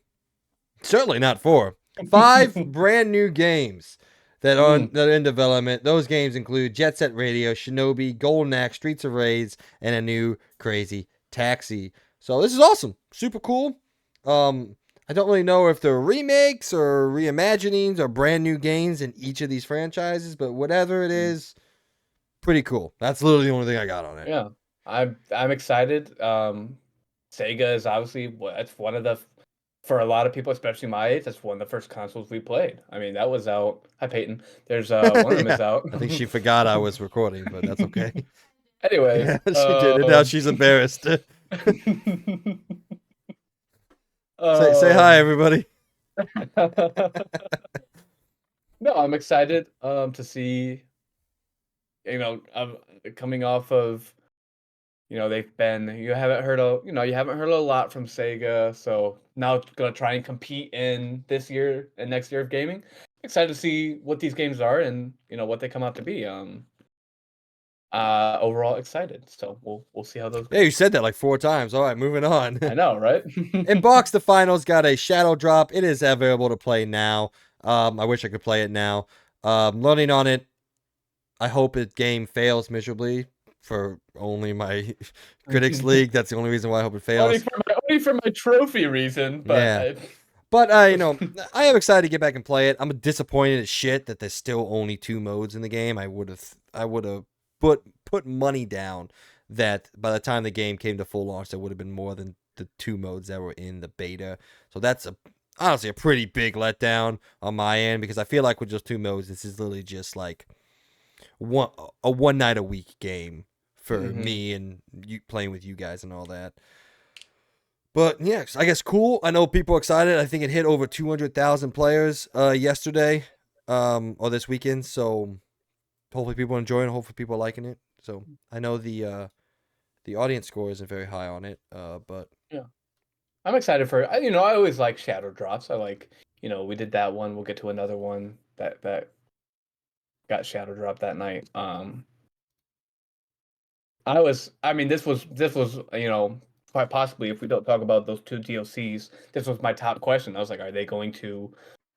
Speaker 1: certainly not four, five brand new games
Speaker 2: Mm,
Speaker 1: that are in development. Those games include Jet Set Radio, Shinobi, Golden Axe, Streets of Rage, and a new Crazy Taxi. So this is awesome, super cool. I don't really know if they're remakes or reimaginings or brand new games in each of these franchises, but whatever it
Speaker 2: mm.
Speaker 1: is, pretty cool. That's literally the only thing I got on it.
Speaker 2: Yeah, I'm excited. Sega is obviously it's one of the for a lot of people, especially my age, that's one of the first consoles we played. I mean, that was out. Hi, Peyton. There's one of them
Speaker 1: Yeah.
Speaker 2: is out.
Speaker 1: I think she forgot I was recording, but that's okay.
Speaker 2: Anyways,
Speaker 1: Yeah, she did. And now she's embarrassed. Say hi,
Speaker 2: um,
Speaker 1: everybody.
Speaker 2: no, I'm excited to see coming off of you haven't heard a lot from Sega, so now it's gonna try and compete in this year and next year of gaming. Excited to see what these games are and what they come out to be. Overall excited. So we'll see how those
Speaker 1: Yeah,
Speaker 2: go.
Speaker 1: you said that like 4 times. All right, moving on.
Speaker 2: I know, right?
Speaker 1: In box, the finals got a shadow drop. It is available to play now. I wish I could play it now. Learning on it. I hope the game fails miserably for only my critics league. That's the only reason why I hope it fails.
Speaker 2: Only for my trophy reason, but
Speaker 1: Yeah. But I am excited to get back and play it. I'm disappointed as shit that there's still only 2 modes in the game. I would have put money down that by the time the game came to full launch, there would have been more than the 2 modes that were in the beta. So that's honestly a pretty big letdown on my end because I feel like with just 2 modes, this is literally just like one night a week game for
Speaker 2: hmm
Speaker 1: me and you playing with you guys and all that. But yeah, I guess cool. I know people are excited. I think it hit over 200,000 players yesterday or this weekend. So hopefully people are enjoying it. Hopefully people are liking it. So I know the audience score isn't very high on it, but
Speaker 2: yeah, I'm excited for it. I always like shadow drops. I like, we did that one. We'll get to another one that got shadow dropped that night. I mean, this was, quite possibly, if we don't talk about those two DLCs, this was my top question. I was like, are they going to?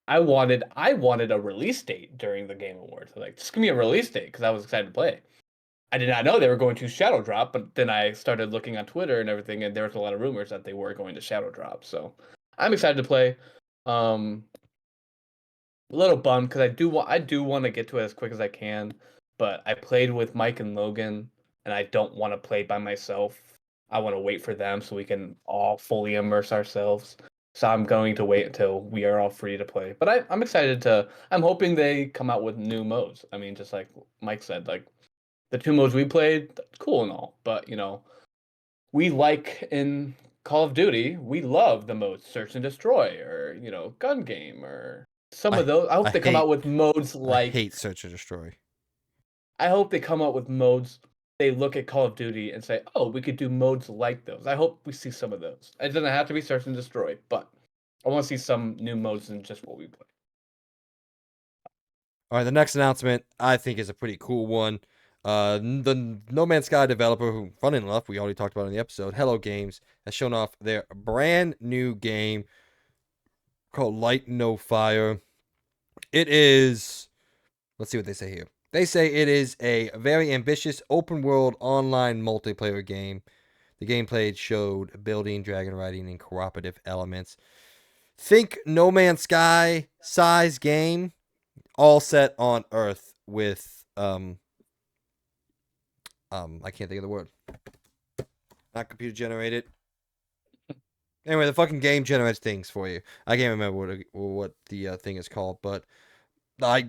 Speaker 2: I wanted a release date during the Game Awards. Like, just give me a release date because I was excited to play. I did not know they were going to shadow drop, but then I started looking on Twitter and everything, and there was a lot of rumors that they were going to shadow drop. So I'm excited to play. Um, a little bummed because I do want to get to it as quick as I can, but I played with Mike and Logan, and I don't want to play by myself. I want to wait for them so we can all fully immerse ourselves. So I'm going to wait until we are all free to play. But I'm excited to. I'm hoping they come out with new modes. I mean, just like Mike said, like the 2 modes we played, cool and all, but we like in Call of Duty, we love the modes search and destroy or gun game or some of
Speaker 1: I
Speaker 2: those. I
Speaker 1: I
Speaker 2: hope they come out
Speaker 1: hate
Speaker 2: with modes
Speaker 1: I
Speaker 2: like
Speaker 1: hate search and destroy.
Speaker 2: I hope they come out with modes. They look at Call of Duty and say, "Oh, we could do modes like those." I hope we see some of those. It doesn't have to be search and destroy, but I want to see some new modes than just what we play.
Speaker 1: All right, the next announcement I think is a pretty cool one. The No Man's Sky developer, who, funny enough, we already talked about in the episode, Hello Games, has shown off their brand new game called Light No Fire. It is, let's see what they say here. They say it is a very ambitious open world online multiplayer game. The gameplay showed building, dragon riding, and cooperative elements. Think No Man's Sky size game, all set on Earth with I can't think of the word. Not computer generated. Anyway, the fucking game generates things for you. I can't remember what the thing is called, but I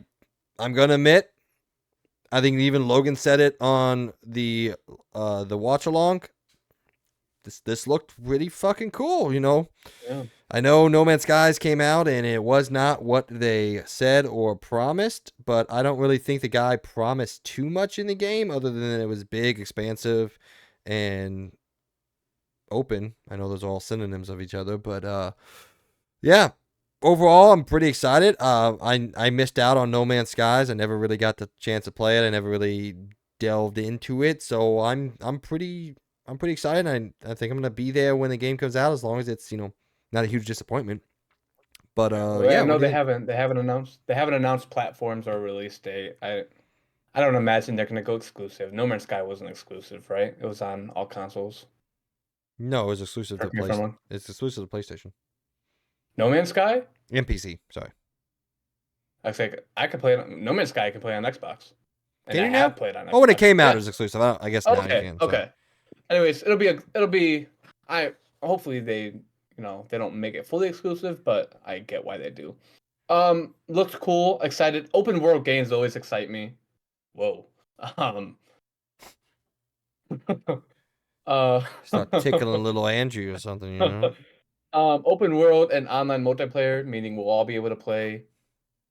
Speaker 1: I'm gonna admit, I think even Logan said it on the watch along. This looked pretty fucking cool, you know.
Speaker 2: Yeah,
Speaker 1: I know No Man's Skies came out and it was not what they said or promised, but I don't really think the guy promised too much in the game other than it was big, expansive, and open. I know those are all synonyms of each other, but yeah. Overall, I'm pretty excited. I missed out on No Man's Skies. I never really got the chance to play it. I never really delved into it, so I'm pretty excited. I think I'm gonna be there when the game comes out, as long as it's not a huge disappointment. But
Speaker 2: yeah. Well, I
Speaker 1: yeah,
Speaker 2: know
Speaker 1: what do you think?
Speaker 2: they haven't announced platforms or release date. I don't imagine they're gonna go exclusive. No Man's Sky wasn't exclusive, right? It was on all consoles.
Speaker 1: No, it was exclusive to
Speaker 2: Correct me if I'm wrong.
Speaker 1: It's exclusive to PlayStation
Speaker 2: No Man's Sky?
Speaker 1: and PC. Sorry.
Speaker 2: I say I could play it. No Man's Sky I can play on Xbox, and
Speaker 1: Can
Speaker 2: I
Speaker 1: you now?
Speaker 2: have played on
Speaker 1: Oh, when it
Speaker 2: Xbox.
Speaker 1: came out, it
Speaker 2: Yeah.
Speaker 1: was exclusive. I guess now you
Speaker 2: Okay.
Speaker 1: can. So
Speaker 2: Okay. Anyways, it'll be. I hopefully they don't make it fully exclusive, but I get why they do. Looks cool. Excited. Open world games always excite me. Whoa. Um. uh.
Speaker 1: start tickling little Andrew or something, you know.
Speaker 2: Open world and online multiplayer, meaning we'll all be able to play.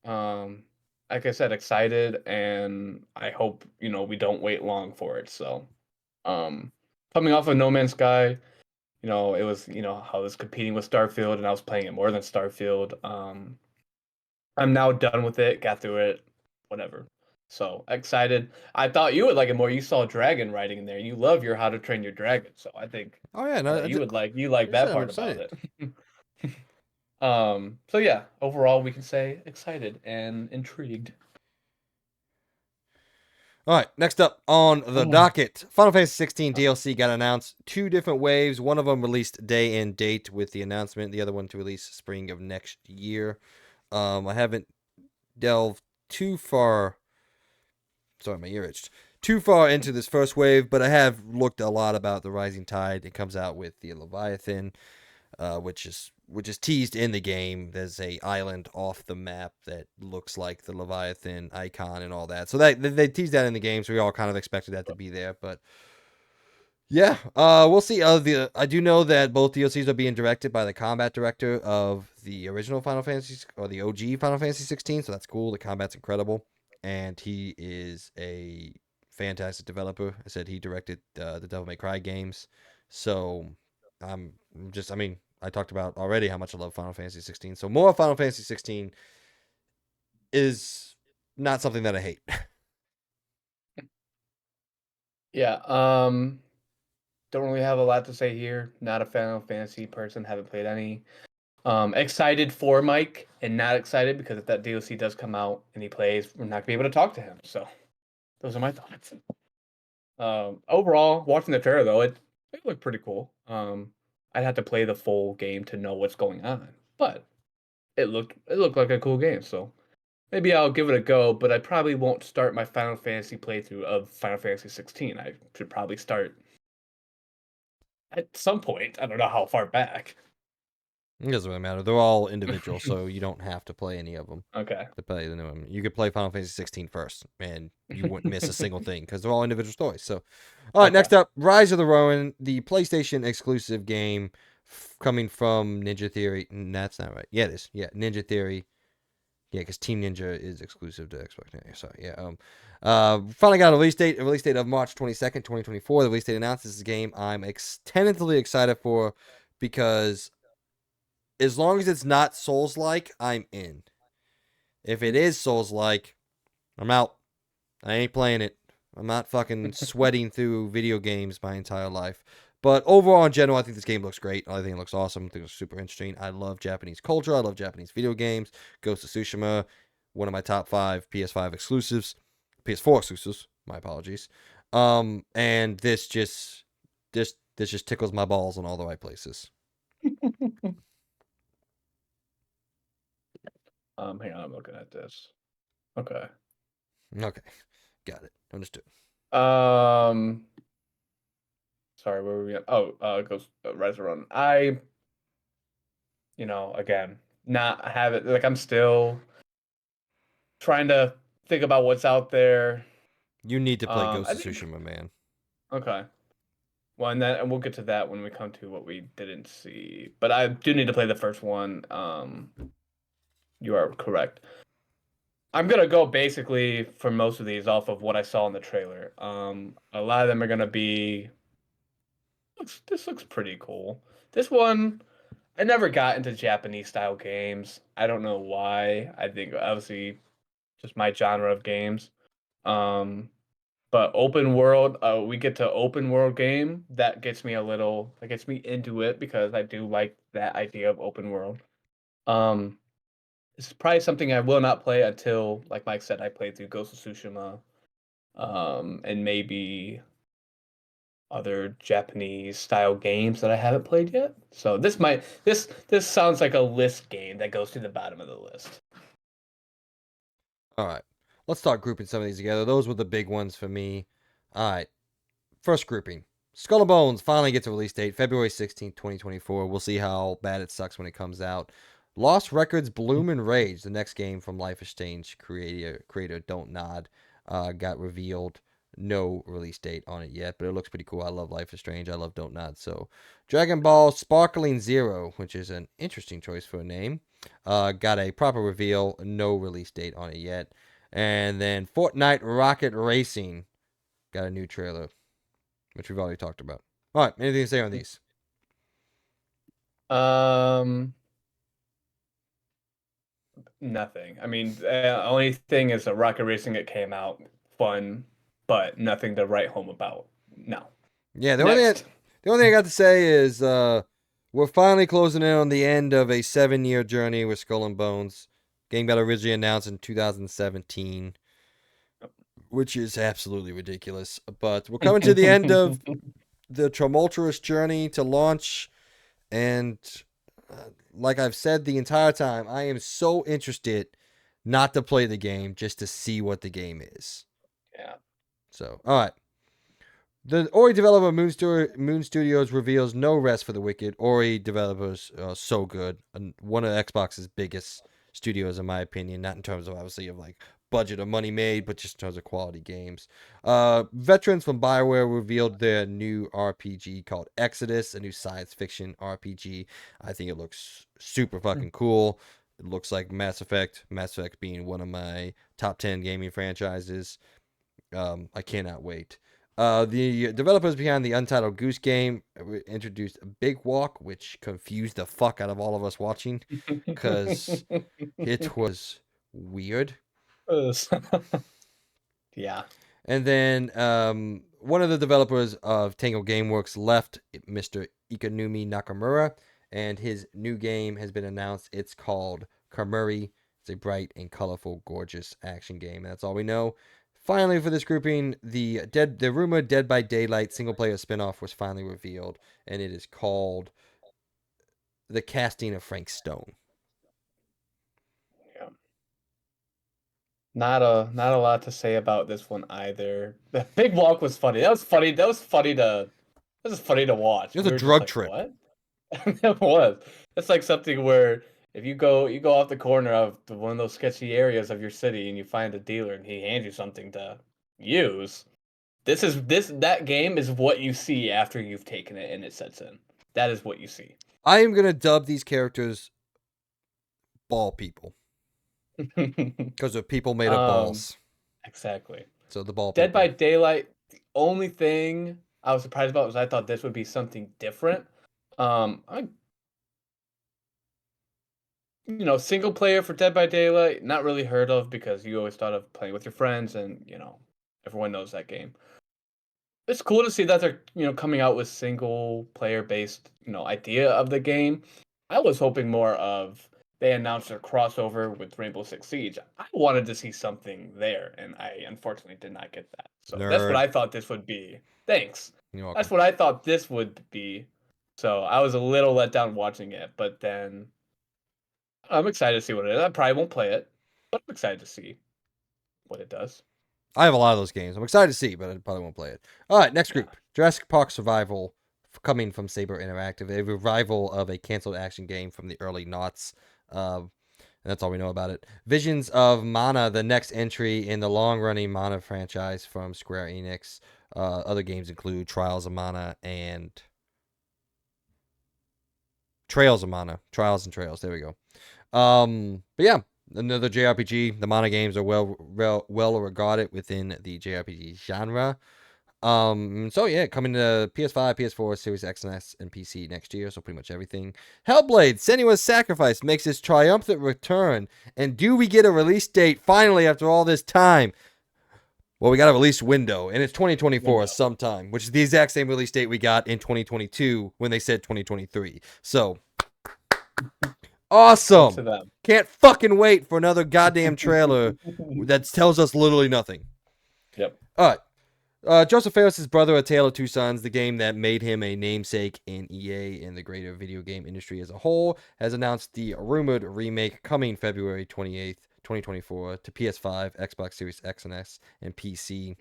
Speaker 2: Um, like I said, excited, and I hope we don't wait long for it. So, um, coming off of No Man's Sky, it was how I was competing with Starfield, and I was playing it more than Starfield. I'm now done with it. Got through it. Whatever. So excited. I thought you would like it more. You saw dragon writing in there. You love your How to Train Your Dragon. So I think
Speaker 1: Oh yeah, no,
Speaker 2: you like
Speaker 1: I said
Speaker 2: that
Speaker 1: I'm
Speaker 2: part about
Speaker 1: excited.
Speaker 2: it. So yeah, overall we can say excited and intrigued.
Speaker 1: All right, next up on the docket, Final Fantasy 16 DLC got announced. Two different waves. One of them released day and date with the announcement. The other one to release spring of next year. I haven't delved too far. Sorry, my ear itched. Too far into this first wave, but I have looked a lot about the Rising Tide. It comes out with the Leviathan, which is teased in the game. There's a island off the map that looks like the Leviathan icon and all that. So that they teased that in the game, so we all kind of expected that to be there. But yeah, we'll see. I do know that both DLCs are being directed by the combat director of the original Final Fantasy or the OG Final Fantasy 16, so that's cool. The combat's incredible, and he is a fantastic developer. I said he directed the Devil May Cry games, so I'm I mean, I talked about already how much I love Final Fantasy 16. So more Final Fantasy 16 is not something that I hate.
Speaker 2: Yeah, don't really have a lot to say here. Not a Final Fantasy person, haven't played any. Excited for Mike and not excited because if that DLC does come out and he plays, we're not gonna be able to talk to him. So those are my thoughts. Overall, watching the trailer though, it looked pretty cool. I'd have to play the full game to know what's going on, but it looked like a cool game. So maybe I'll give it a go, but I probably won't start my Final Fantasy playthrough of Final Fantasy 16. I should probably start at some point. I don't know how far back.
Speaker 1: It doesn't really matter. They're all individual, so you don't have to play any of them
Speaker 2: Okay.
Speaker 1: to play the new one. You could play Final Fantasy 16 first, and you wouldn't miss a single thing because they're all individual stories. So, all right,
Speaker 2: Okay.
Speaker 1: next up, Rise of the Ronin, the PlayStation exclusive game coming from Ninja Theory. That's not right. Yeah, it is. Yeah, Ninja Theory. Yeah, because Team Ninja is exclusive to Xbox. Yeah, sorry. Yeah. Finally got a release date. A release date of March 22nd, 2024. The release date announced. This is a game I'm tentatively excited for because as long as it's not Souls like, I'm in. If it is Souls like, I'm out. I ain't playing it. I'm not fucking sweating through video games my entire life. But overall, in general, I think this game looks great. I think it looks awesome. I think it's super interesting. I love Japanese culture. I love Japanese video games. Ghost of Tsushima, one of my top five PS5 exclusives, PS4 exclusives. My apologies. And this just tickles my balls in all the right places.
Speaker 2: Hang on, I'm looking at this. Okay.
Speaker 1: Okay, got it. Understood.
Speaker 2: Um, sorry, where were we at? Oh, Ghost Rise of Run. Again, not have it. Like I'm still trying to think about what's out there.
Speaker 1: You need to play Ghost
Speaker 2: I
Speaker 1: of
Speaker 2: think
Speaker 1: Tsushima, man.
Speaker 2: okay. Well, and we'll get to that when we come to what we didn't see. But I do need to play the first one. You are correct. I'm gonna go basically for most of these off of what I saw in the trailer. A lot of them are gonna be. This looks pretty cool. This one, I never got into Japanese style games. I don't know why. I think obviously just my genre of games. Um, but open world, we get to open world game. That gets me into it because I do like that idea of open world. Um, this is probably something I will not play until, like Mike said, I played through Ghost of Tsushima, and maybe other Japanese style games that I haven't played yet. So this sounds like a list game that goes to the bottom of the list.
Speaker 1: All right. Let's start grouping some of these together. Those were the big ones for me. All right. First grouping. Skull and Bones finally gets a release date, February 16th, 2024. We'll see how bad it sucks when it comes out. Lost Records Bloom and Rage, the next game from Life is Strange creator Don't Nod, got revealed. No release date on it yet, but it looks pretty cool. I love Life is Strange. I love Don't Nod. So, Dragon Ball Sparkling Zero, which is an interesting choice for a name, got a proper reveal. No release date on it yet. And then Fortnite Rocket Racing got a new trailer, which we've already talked about. All right, anything to say on these?
Speaker 2: Um, Nothing. I mean, the only thing is the rocket racing that came out, fun, but nothing to write home about. No.
Speaker 1: Yeah,
Speaker 2: Next.
Speaker 1: the only thing I got to say is we're finally closing in on the end of a 7-year journey with Skull and Bones. Game got originally announced in 2017, which is absolutely ridiculous. But we're coming to the end of the tumultuous journey to launch, and like I've said the entire time, I am so interested not to play the game, just to see what the game is.
Speaker 2: Yeah.
Speaker 1: So, all right. The Ori developer Moon Studios reveals no rest for the wicked. Ori developers are so good, and one of Xbox's biggest studios, in my opinion. Not in terms of obviously of like budget or money made, but just in terms of quality games. Veterans from Bioware revealed their new RPG called Exodus, a new science fiction RPG. I think it looks super fucking cool. It looks like Mass Effect. Mass Effect being one of my top 10 gaming franchises. I cannot wait. The developers behind the Untitled Goose Game introduced a Big Walk, which confused the fuck out of all of us watching, because it was weird.
Speaker 2: Yeah.
Speaker 1: And then one of the developers of Tango Gameworks left, Mr. Ikanumi Nakamura, and his new game has been announced. It's called Kamuri. It's a bright and colorful, gorgeous action game. And that's all we know. Finally, for this grouping, the rumored Dead by Daylight single player spinoff was finally revealed, and it is called The Casting of Frank Stone.
Speaker 2: Yeah. Not a lot to say about this one either. The big walk was funny. That was funny. That was funny to watch.
Speaker 1: It was a
Speaker 2: We were just
Speaker 1: drug
Speaker 2: like,
Speaker 1: trip.
Speaker 2: what? It was. It's like something where if you go off the corner of one of those sketchy areas of your city and you find a dealer and he hands you something to use. That game is what you see after you've taken it and it sets in. That is what you see.
Speaker 1: I am going to dub these characters ball people because they're people made of
Speaker 2: um,
Speaker 1: balls.
Speaker 2: exactly.
Speaker 1: So the ball
Speaker 2: Dead by
Speaker 1: people.
Speaker 2: Daylight, the only thing I was surprised about was I thought this would be something different. I single player for Dead by Daylight, not really heard of because you always thought of playing with your friends and, everyone knows that game. It's cool to see that they're, coming out with single player based, idea of the game. I was hoping more of they announced a crossover with Rainbow Six Siege. I wanted to see something there, and I unfortunately did not get that. So that's what
Speaker 1: Nerd.
Speaker 2: I thought this would be. Thanks.
Speaker 1: You're welcome.
Speaker 2: That's what I thought this would be. So I was a little let down watching it, but then I'm excited to see what it is. I probably won't play it, but I'm excited to see what it does.
Speaker 1: I have a lot of those games. I'm excited to see, but I probably won't play it. All right, next
Speaker 2: Yeah.
Speaker 1: group. Jurassic Park Survival, coming from Saber Interactive, a revival of a canceled action game from the early noughts. And that's all we know about it. Visions of Mana, the next entry in the long-running Mana franchise from Square Enix. Other games include Trials of Mana and Trails of Mana. Trials and Trails. There we go. But yeah, another JRPG. The Mana games are well regarded within the JRPG genre. So yeah, coming to PS5, PS4, Series X and S, and PC next year. So pretty much everything. Hellblade: Senua's Sacrifice makes its triumphant return, and do we get a release date finally after all this time? Well, we got a release window, and it's 2024
Speaker 2: Window.
Speaker 1: sometime, which is the exact same release date we got in 2022 when they said 2023. So
Speaker 2: Good
Speaker 1: awesome!
Speaker 2: to them.
Speaker 1: Can't fucking wait for another goddamn trailer that tells us literally nothing.
Speaker 2: Yep.
Speaker 1: All right. Joseph Ferris's brother, A Tale of Two Sons, the game that made him a namesake in EA and the greater video game industry as a whole, has announced the rumored remake coming February 28th, 2024 to PS5, Xbox Series X and S, and PC.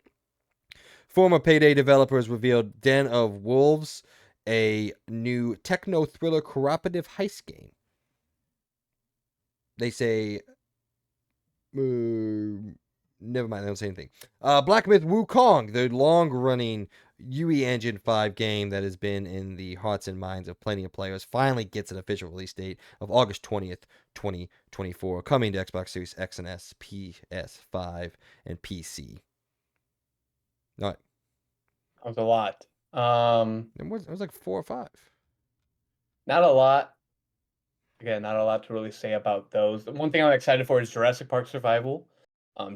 Speaker 1: Former Payday developers revealed Den of Wolves, a new techno thriller cooperative heist game. They say never mind, they don't say anything. Black Myth Wukong, the long running UE Engine 5 game that has been in the hearts and minds of plenty of players, finally gets an official release date of August 20th, 2024, coming to Xbox Series X and S, PS5, and PC. All right.
Speaker 2: That was a lot. Um,
Speaker 1: It was like 4 or 5.
Speaker 2: Not a lot. Again, not a lot to really say about those. The one thing I'm excited for is Jurassic Park Survival,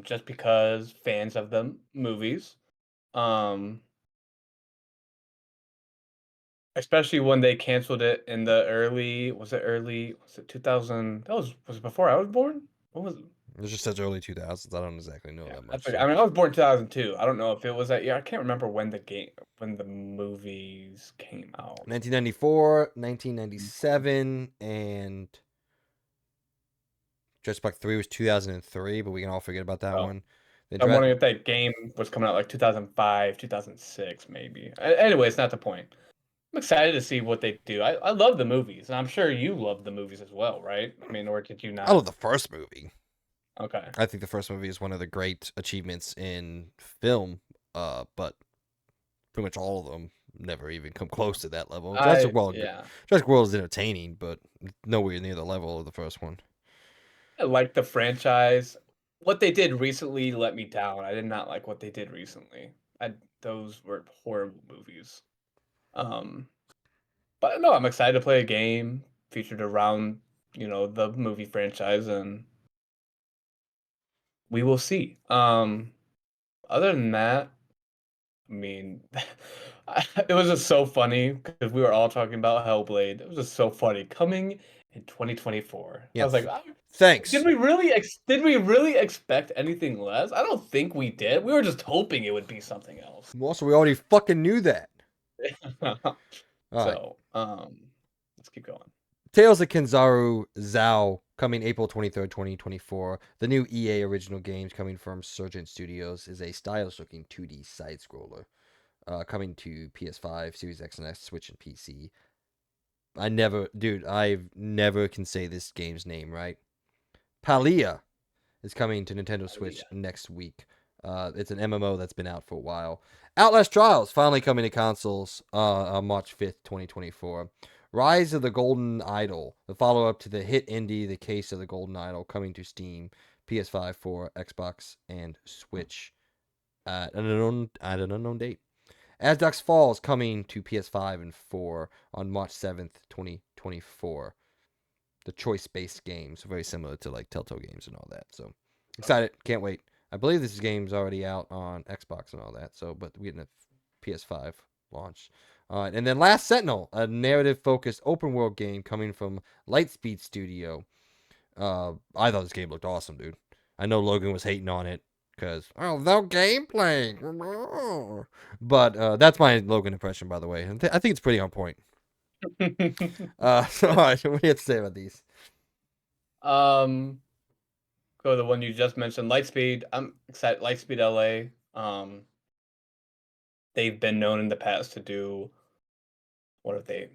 Speaker 2: just because fans of the movies, um, especially when they canceled it in the was it 2000? Was it before I was born? What was it?
Speaker 1: It just says early 2000s. I don't exactly know
Speaker 2: Yeah,
Speaker 1: that
Speaker 2: that's
Speaker 1: much.
Speaker 2: okay.
Speaker 1: So
Speaker 2: I mean, I was born in 2002. I don't know if it was that year. I can't remember when the movies came out.
Speaker 1: 1994, 1997, and Jurassic Park 3 was 2003, but we can all forget about that
Speaker 2: Oh,
Speaker 1: one. Then
Speaker 2: I'm wondering if that game was coming out like 2005, 2006, maybe. Anyway, it's not the point. I'm excited to see what they do. I love the movies, and I'm sure you love the movies as well, right? I mean, or did you
Speaker 1: I love
Speaker 2: not?
Speaker 1: the first movie.
Speaker 2: Okay.
Speaker 1: I think the first movie is one of the great achievements in film, but pretty much all of them never even come close to that level.
Speaker 2: Yeah.
Speaker 1: Jurassic World is entertaining, but nowhere near the level of the first one.
Speaker 2: I like the franchise. What they did recently let me down. I did not like what they did recently. Those were horrible movies. Um, but no, I'm excited to play a game featured around, the movie franchise, and we will see. Other than that, I mean, it was just so funny because we were all talking about Hellblade. It was just so funny coming in 2024. I
Speaker 1: Yeah,
Speaker 2: was like,
Speaker 1: thanks.
Speaker 2: did we really expect anything less? I don't think we did. We were just hoping it would be something else.
Speaker 1: Also, we already fucking knew that. All right.
Speaker 2: So, let's keep going.
Speaker 1: Tales of Kenzaru Zao coming April 23rd, 2024. The new EA original games coming from Surgent Studios is a stylish looking 2D side scroller. Coming to PS5, Series X and S, Switch, and PC. I never can say this game's name right. Palia is coming to Nintendo Switch
Speaker 2: Aaliyah.
Speaker 1: next week. It's an MMO that's been out for a while. Outlast Trials finally coming to consoles on March 5th, 2024. Rise of the Golden Idol, the follow up to the hit indie The Case of the Golden Idol, coming to Steam, PS5, for Xbox, and Switch at an unknown date. As Ducks Falls coming to PS5 and 4 on March 7th, 2024. The choice based games, very similar to like Telltale games and all that. So excited, can't wait. I believe this game's already out on Xbox and all that. So, but we getting a PS5 launch. All right, and then Last Sentinel, a narrative focused open world game coming from Lightspeed Studio. I thought this game looked awesome, dude. I know Logan was hating on it because no gameplay, but that's my Logan impression, by the way. I think it's pretty on point. So, all right, what do you have to say about these?
Speaker 2: um, Go the one you just mentioned, Lightspeed. I'm excited. Lightspeed LA. They've been known in the past to do what have they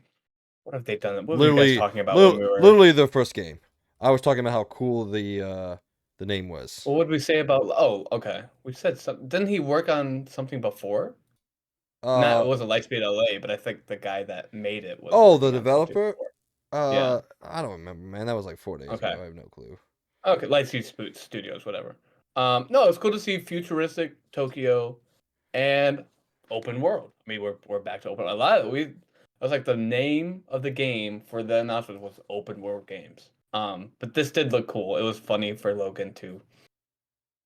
Speaker 2: what have they done? What were you guys
Speaker 1: Literally,
Speaker 2: talking about when we were
Speaker 1: literally the first game. I was talking about how cool the name was.
Speaker 2: what would we say about oh, okay. We said some didn't he work on something before? Not it
Speaker 1: Uh
Speaker 2: wasn't Lightspeed LA, but I think the guy that made it was
Speaker 1: oh, the
Speaker 2: working on something
Speaker 1: developer.
Speaker 2: before. Yeah.
Speaker 1: I don't remember, man. That was like 4 days
Speaker 2: Okay.
Speaker 1: ago. I have no clue.
Speaker 2: Okay, Studios, whatever. No, it's cool to see futuristic Tokyo and open world. I mean, we're back to open. A lot of we. That was like the name of the game for the announcement was open world games. But this did look cool. It was funny for Logan too.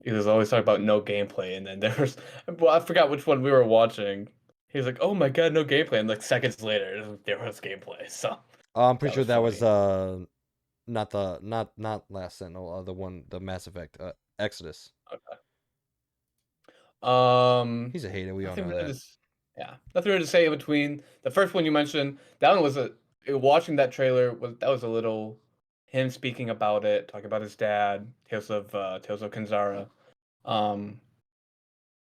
Speaker 2: He was always talking about no gameplay, and then there was well, I forgot which one we were watching. He was like, "Oh my god, no gameplay!" And like seconds later, there was gameplay. So
Speaker 1: I'm pretty
Speaker 2: that
Speaker 1: sure
Speaker 2: was
Speaker 1: that was
Speaker 2: funny.
Speaker 1: not Last Sentinel. The Mass Effect Exodus.
Speaker 2: Okay. Um,
Speaker 1: He's a hater. We all
Speaker 2: nothing
Speaker 1: know
Speaker 2: really to
Speaker 1: that.
Speaker 2: yeah, nothing really to say in between the first one you mentioned. That one was watching that trailer was a little him speaking about it, talking about his dad, Tales of Kanzara. Um,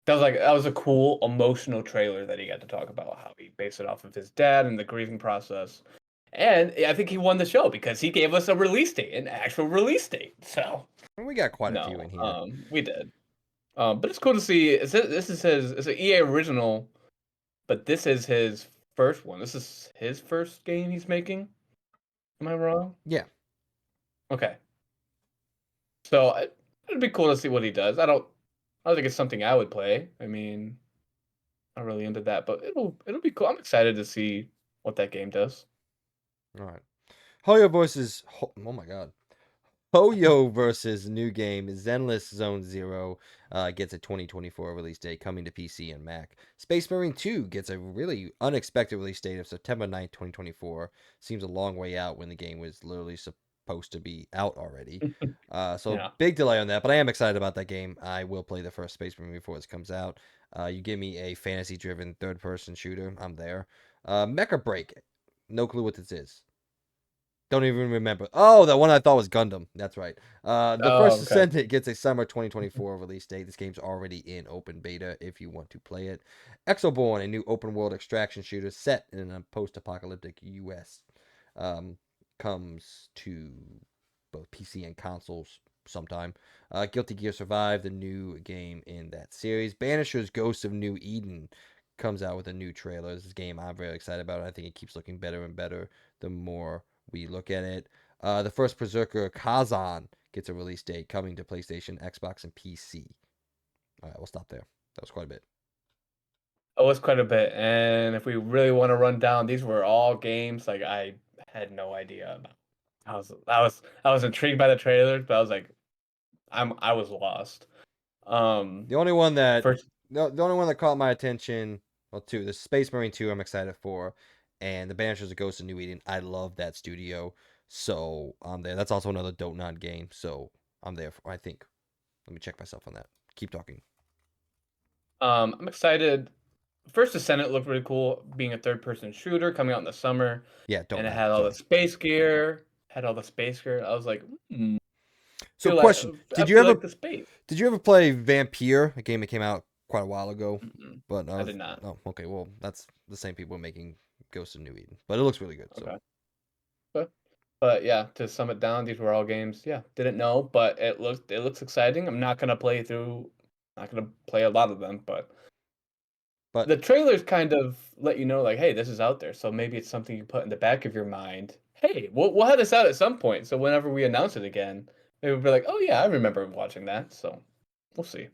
Speaker 2: that was a cool emotional trailer that he got to talk about how he based it off of his dad and the grieving process. And I think he won the show because he gave us a release date, an actual release date. So
Speaker 1: We got quite a few in
Speaker 2: no,
Speaker 1: here.
Speaker 2: we did. But it's cool to see. This is his. It's an EA original, but this is his first one. This is his first game he's making. Am I wrong?
Speaker 1: Yeah.
Speaker 2: Okay. So it'd be cool to see what he does. I don't think it's something I would play. I mean, not really into that, but it'll be cool. I'm excited to see what that game does.
Speaker 1: All right. Hoyo versus oh my god. Hoyo versus new game Zenless Zone Zero gets a 2024 release date coming to PC and Mac. Space Marine 2 gets a really unexpected release date of September 9th, 2024. Seems a long way out when the game was literally supposed to be out already. So
Speaker 2: Yeah.
Speaker 1: big delay on that, but I am excited about that game. I will play the first Space Marine before this comes out. You give me a fantasy driven third person shooter, I'm there. Mecha Break. No clue what this is. Don't even remember. Oh, that one I thought was Gundam. That's right. The
Speaker 2: Oh,
Speaker 1: First
Speaker 2: okay.
Speaker 1: Descendant gets a summer 2024 release date. This game's already in open beta if you want to play it. Exoborn, a new open world extraction shooter set in a post apocalyptic US, um, comes to both PC and consoles sometime. Guilty Gear Survive, the new game in that series. Banisher's Ghost of New Eden comes out with a new trailer. This is a game I'm very excited about. I think it keeps looking better and better the more we look at it. The first Berserker Kazan gets a release date coming to PlayStation, Xbox, and PC. All right, we'll stop there. That was quite a bit.
Speaker 2: It was quite a bit, and if we really want to run down, these were all games like I had no idea about. I was intrigued by the trailers, but I was like, I was lost. Um,
Speaker 1: The only one that
Speaker 2: first,
Speaker 1: the only one that caught my attention, well, two, the Space Marine 2 I'm excited for, and the Banishers of Ghost of New Eden. I love that studio, so I'm there. That's also another Dontnod game, so I'm there. I think. Let me check myself on that. Keep talking.
Speaker 2: I'm excited. First Descendant looked really cool, being a third-person shooter coming out in the summer,
Speaker 1: Yeah,
Speaker 2: and it
Speaker 1: Dontnod.
Speaker 2: had all the
Speaker 1: Sorry.
Speaker 2: space gear. Had all the space gear. I was like,
Speaker 1: So,
Speaker 2: like
Speaker 1: question:
Speaker 2: I
Speaker 1: Did you
Speaker 2: feel like
Speaker 1: ever
Speaker 2: the space.
Speaker 1: did you ever play Vampire, a game that came out quite a while ago?
Speaker 2: Mm-mm,
Speaker 1: But
Speaker 2: I did not.
Speaker 1: oh, okay. Well, that's the same people making Ghost of New Eden, but it looks really good. So,
Speaker 2: Okay. But but yeah, to sum it down, these were all games. Yeah, didn't know, but it looks exciting. I'm not gonna play through, not gonna play a lot of them, but
Speaker 1: but
Speaker 2: the trailers kind of let you know, like, hey, this is out there. So maybe it's something you put in the back of your mind. Hey, we'll have this out at some point. So whenever we announce it again, it would be like, oh yeah, I remember watching that. So we'll see.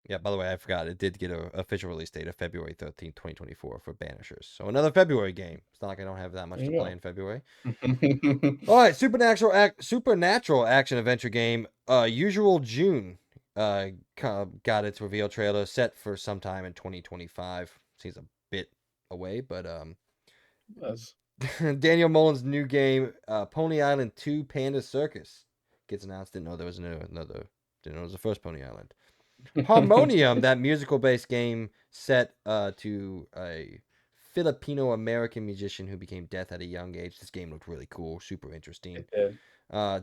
Speaker 1: yeah. By the way, I forgot it did get a official release date of February 13th, 2024 for Banishers. So another February game. It's not like I don't have that much
Speaker 2: There
Speaker 1: to
Speaker 2: you
Speaker 1: play
Speaker 2: go.
Speaker 1: in February. All right, supernatural action adventure game. Usual June. Got its reveal trailer set for sometime in 2025. Seems a bit away, but
Speaker 2: Yes.
Speaker 1: Daniel Mullen's new game, Pony Island 2 Panda Circus, gets announced. Didn't know there was another. Didn't know it was the first Pony Island. Harmonium, that musical-based game set to a Filipino American musician who became deaf at a young age. This game looked really cool, super interesting.
Speaker 2: It did.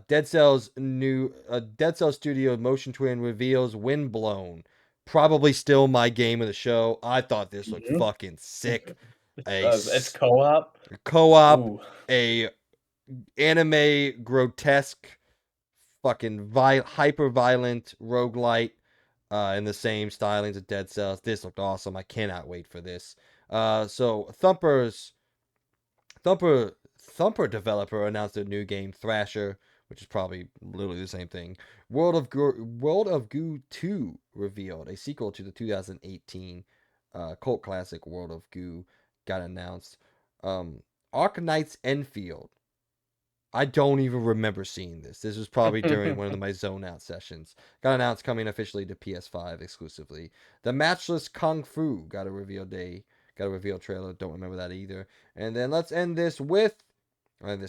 Speaker 1: Dead Cell Studio Motion Twin reveals Windblown. Probably still my game of the show. I thought this looked
Speaker 2: Mhm.
Speaker 1: fucking sick.
Speaker 2: It
Speaker 1: A
Speaker 2: does. It's co-op.
Speaker 1: co-op,
Speaker 2: Ooh.
Speaker 1: a anime grotesque, fucking hyper violent roguelite in the same stylings of Dead Cells. This looked awesome. I cannot wait for this. So Thumper developer announced a new game, Thrasher, which is probably literally the same thing. World of Goo 2 revealed, a sequel to the 2018 cult classic World of Goo got announced. Ark Knights Enfield. I don't even remember seeing this. This was probably during one of my zone out sessions. Got announced coming officially to PS5 exclusively. The Matchless Kung Fu got a reveal day, got a reveal trailer. Don't remember that either. And then let's end this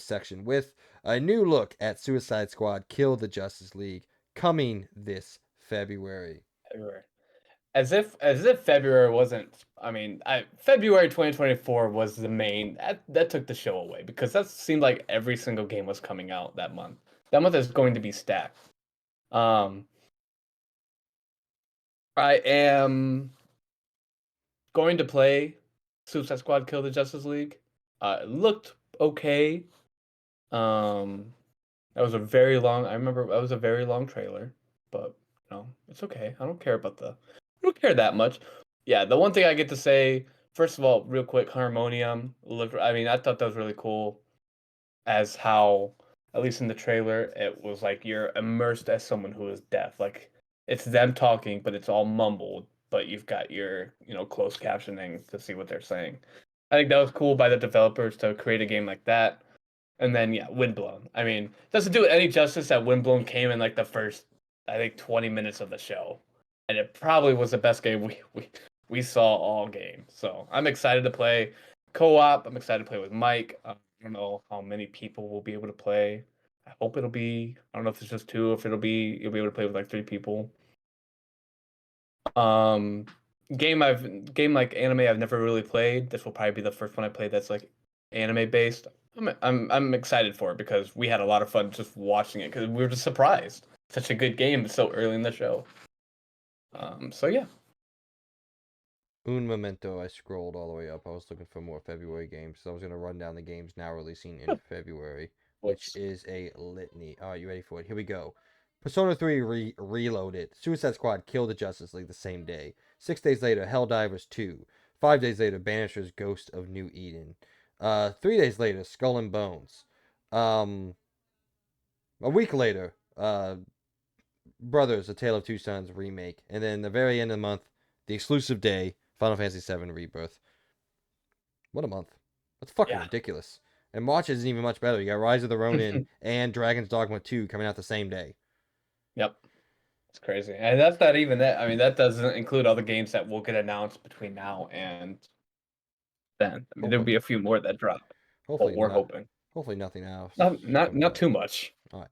Speaker 1: section with a new look at Suicide Squad: Kill the Justice League coming this February.
Speaker 2: February. As if February wasn't. I mean, February 2024 was the main that took the show away because that seemed like every single game was coming out that month. That month is going to be stacked. Um, I am going to play Suicide Squad: Kill the Justice League. It looked okay. Um, that was a very long. I remember that was a very long trailer, but it's okay. I don't care that much. Yeah, the one thing I get to say, first of all, real quick, Harmonium looked. I mean, I thought that was really cool, as how, at least in the trailer, it was like you're immersed as someone who is deaf. Like it's them talking, but it's all mumbled, but you've got your closed captioning to see what they're saying. I think that was cool by the developers to create a game like that. And then yeah, Windblown. I mean, doesn't do it any justice that Windblown came in like the first, I think, 20 minutes of the show, and it probably was the best game we saw all game. So I'm excited to play co-op. I'm excited to play with Mike. I don't know how many people will be able to play. I hope it'll be. I don't know if it's just two. If it'll be, you'll be able to play with like three people. Um, game like anime I've never really played. This will probably be the first one I play that's like anime based. I'm excited for it because we had a lot of fun just watching it because we were just surprised. Such a good game so early in the show. So yeah.
Speaker 1: Un momento, I scrolled all the way up. I was looking for more February games, so I was going to run down the games now releasing in February, which
Speaker 2: Whoops.
Speaker 1: is a litany. All right, you ready for it? Here we go. Persona 3 Reloaded. Suicide Squad killed the Justice League the same day. 6 days later, Helldivers 2. 5 days later, Banisher's Ghost of New Eden. 3 days later, Skull and Bones. Um, a week later, Brothers: A Tale of Two Sons remake, and then the very end of the month, the exclusive day, Final Fantasy VII Rebirth. What a month! That's fucking
Speaker 2: Yeah.
Speaker 1: ridiculous. And March isn't even much better. You got Rise of the Ronin and Dragon's Dogma 2 coming out the same day.
Speaker 2: Yep. It's crazy. And that's not even it. I mean, that doesn't include all the games that will get announced between now and then. I mean, there'll
Speaker 1: Hopefully,
Speaker 2: be a few more that drop. But
Speaker 1: hopefully
Speaker 2: we're
Speaker 1: not.
Speaker 2: hoping.
Speaker 1: Hopefully nothing else comes
Speaker 2: Not
Speaker 1: out.
Speaker 2: too much.
Speaker 1: All right.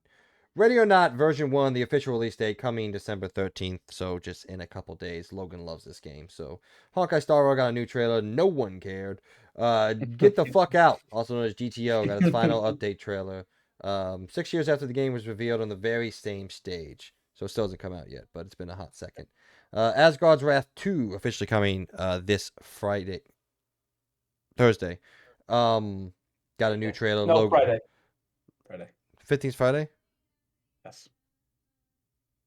Speaker 1: Ready or Not version 1, the official release date coming December 13th, so just in a couple days. Logan loves this game. So, Hawkeye Star Wars got a new trailer. No one cared. Get the Fuck Out, also known as GTO, got its final update trailer. 6 years after the game was revealed on the very same stage. So, it still hasn't come out yet, but it's been a hot second. Asgard's Wrath 2 officially coming this Thursday. Um, got a new
Speaker 2: Yeah.
Speaker 1: trailer.
Speaker 2: No,
Speaker 1: Logan.
Speaker 2: Friday. Friday.
Speaker 1: 15th Friday?
Speaker 2: Yes.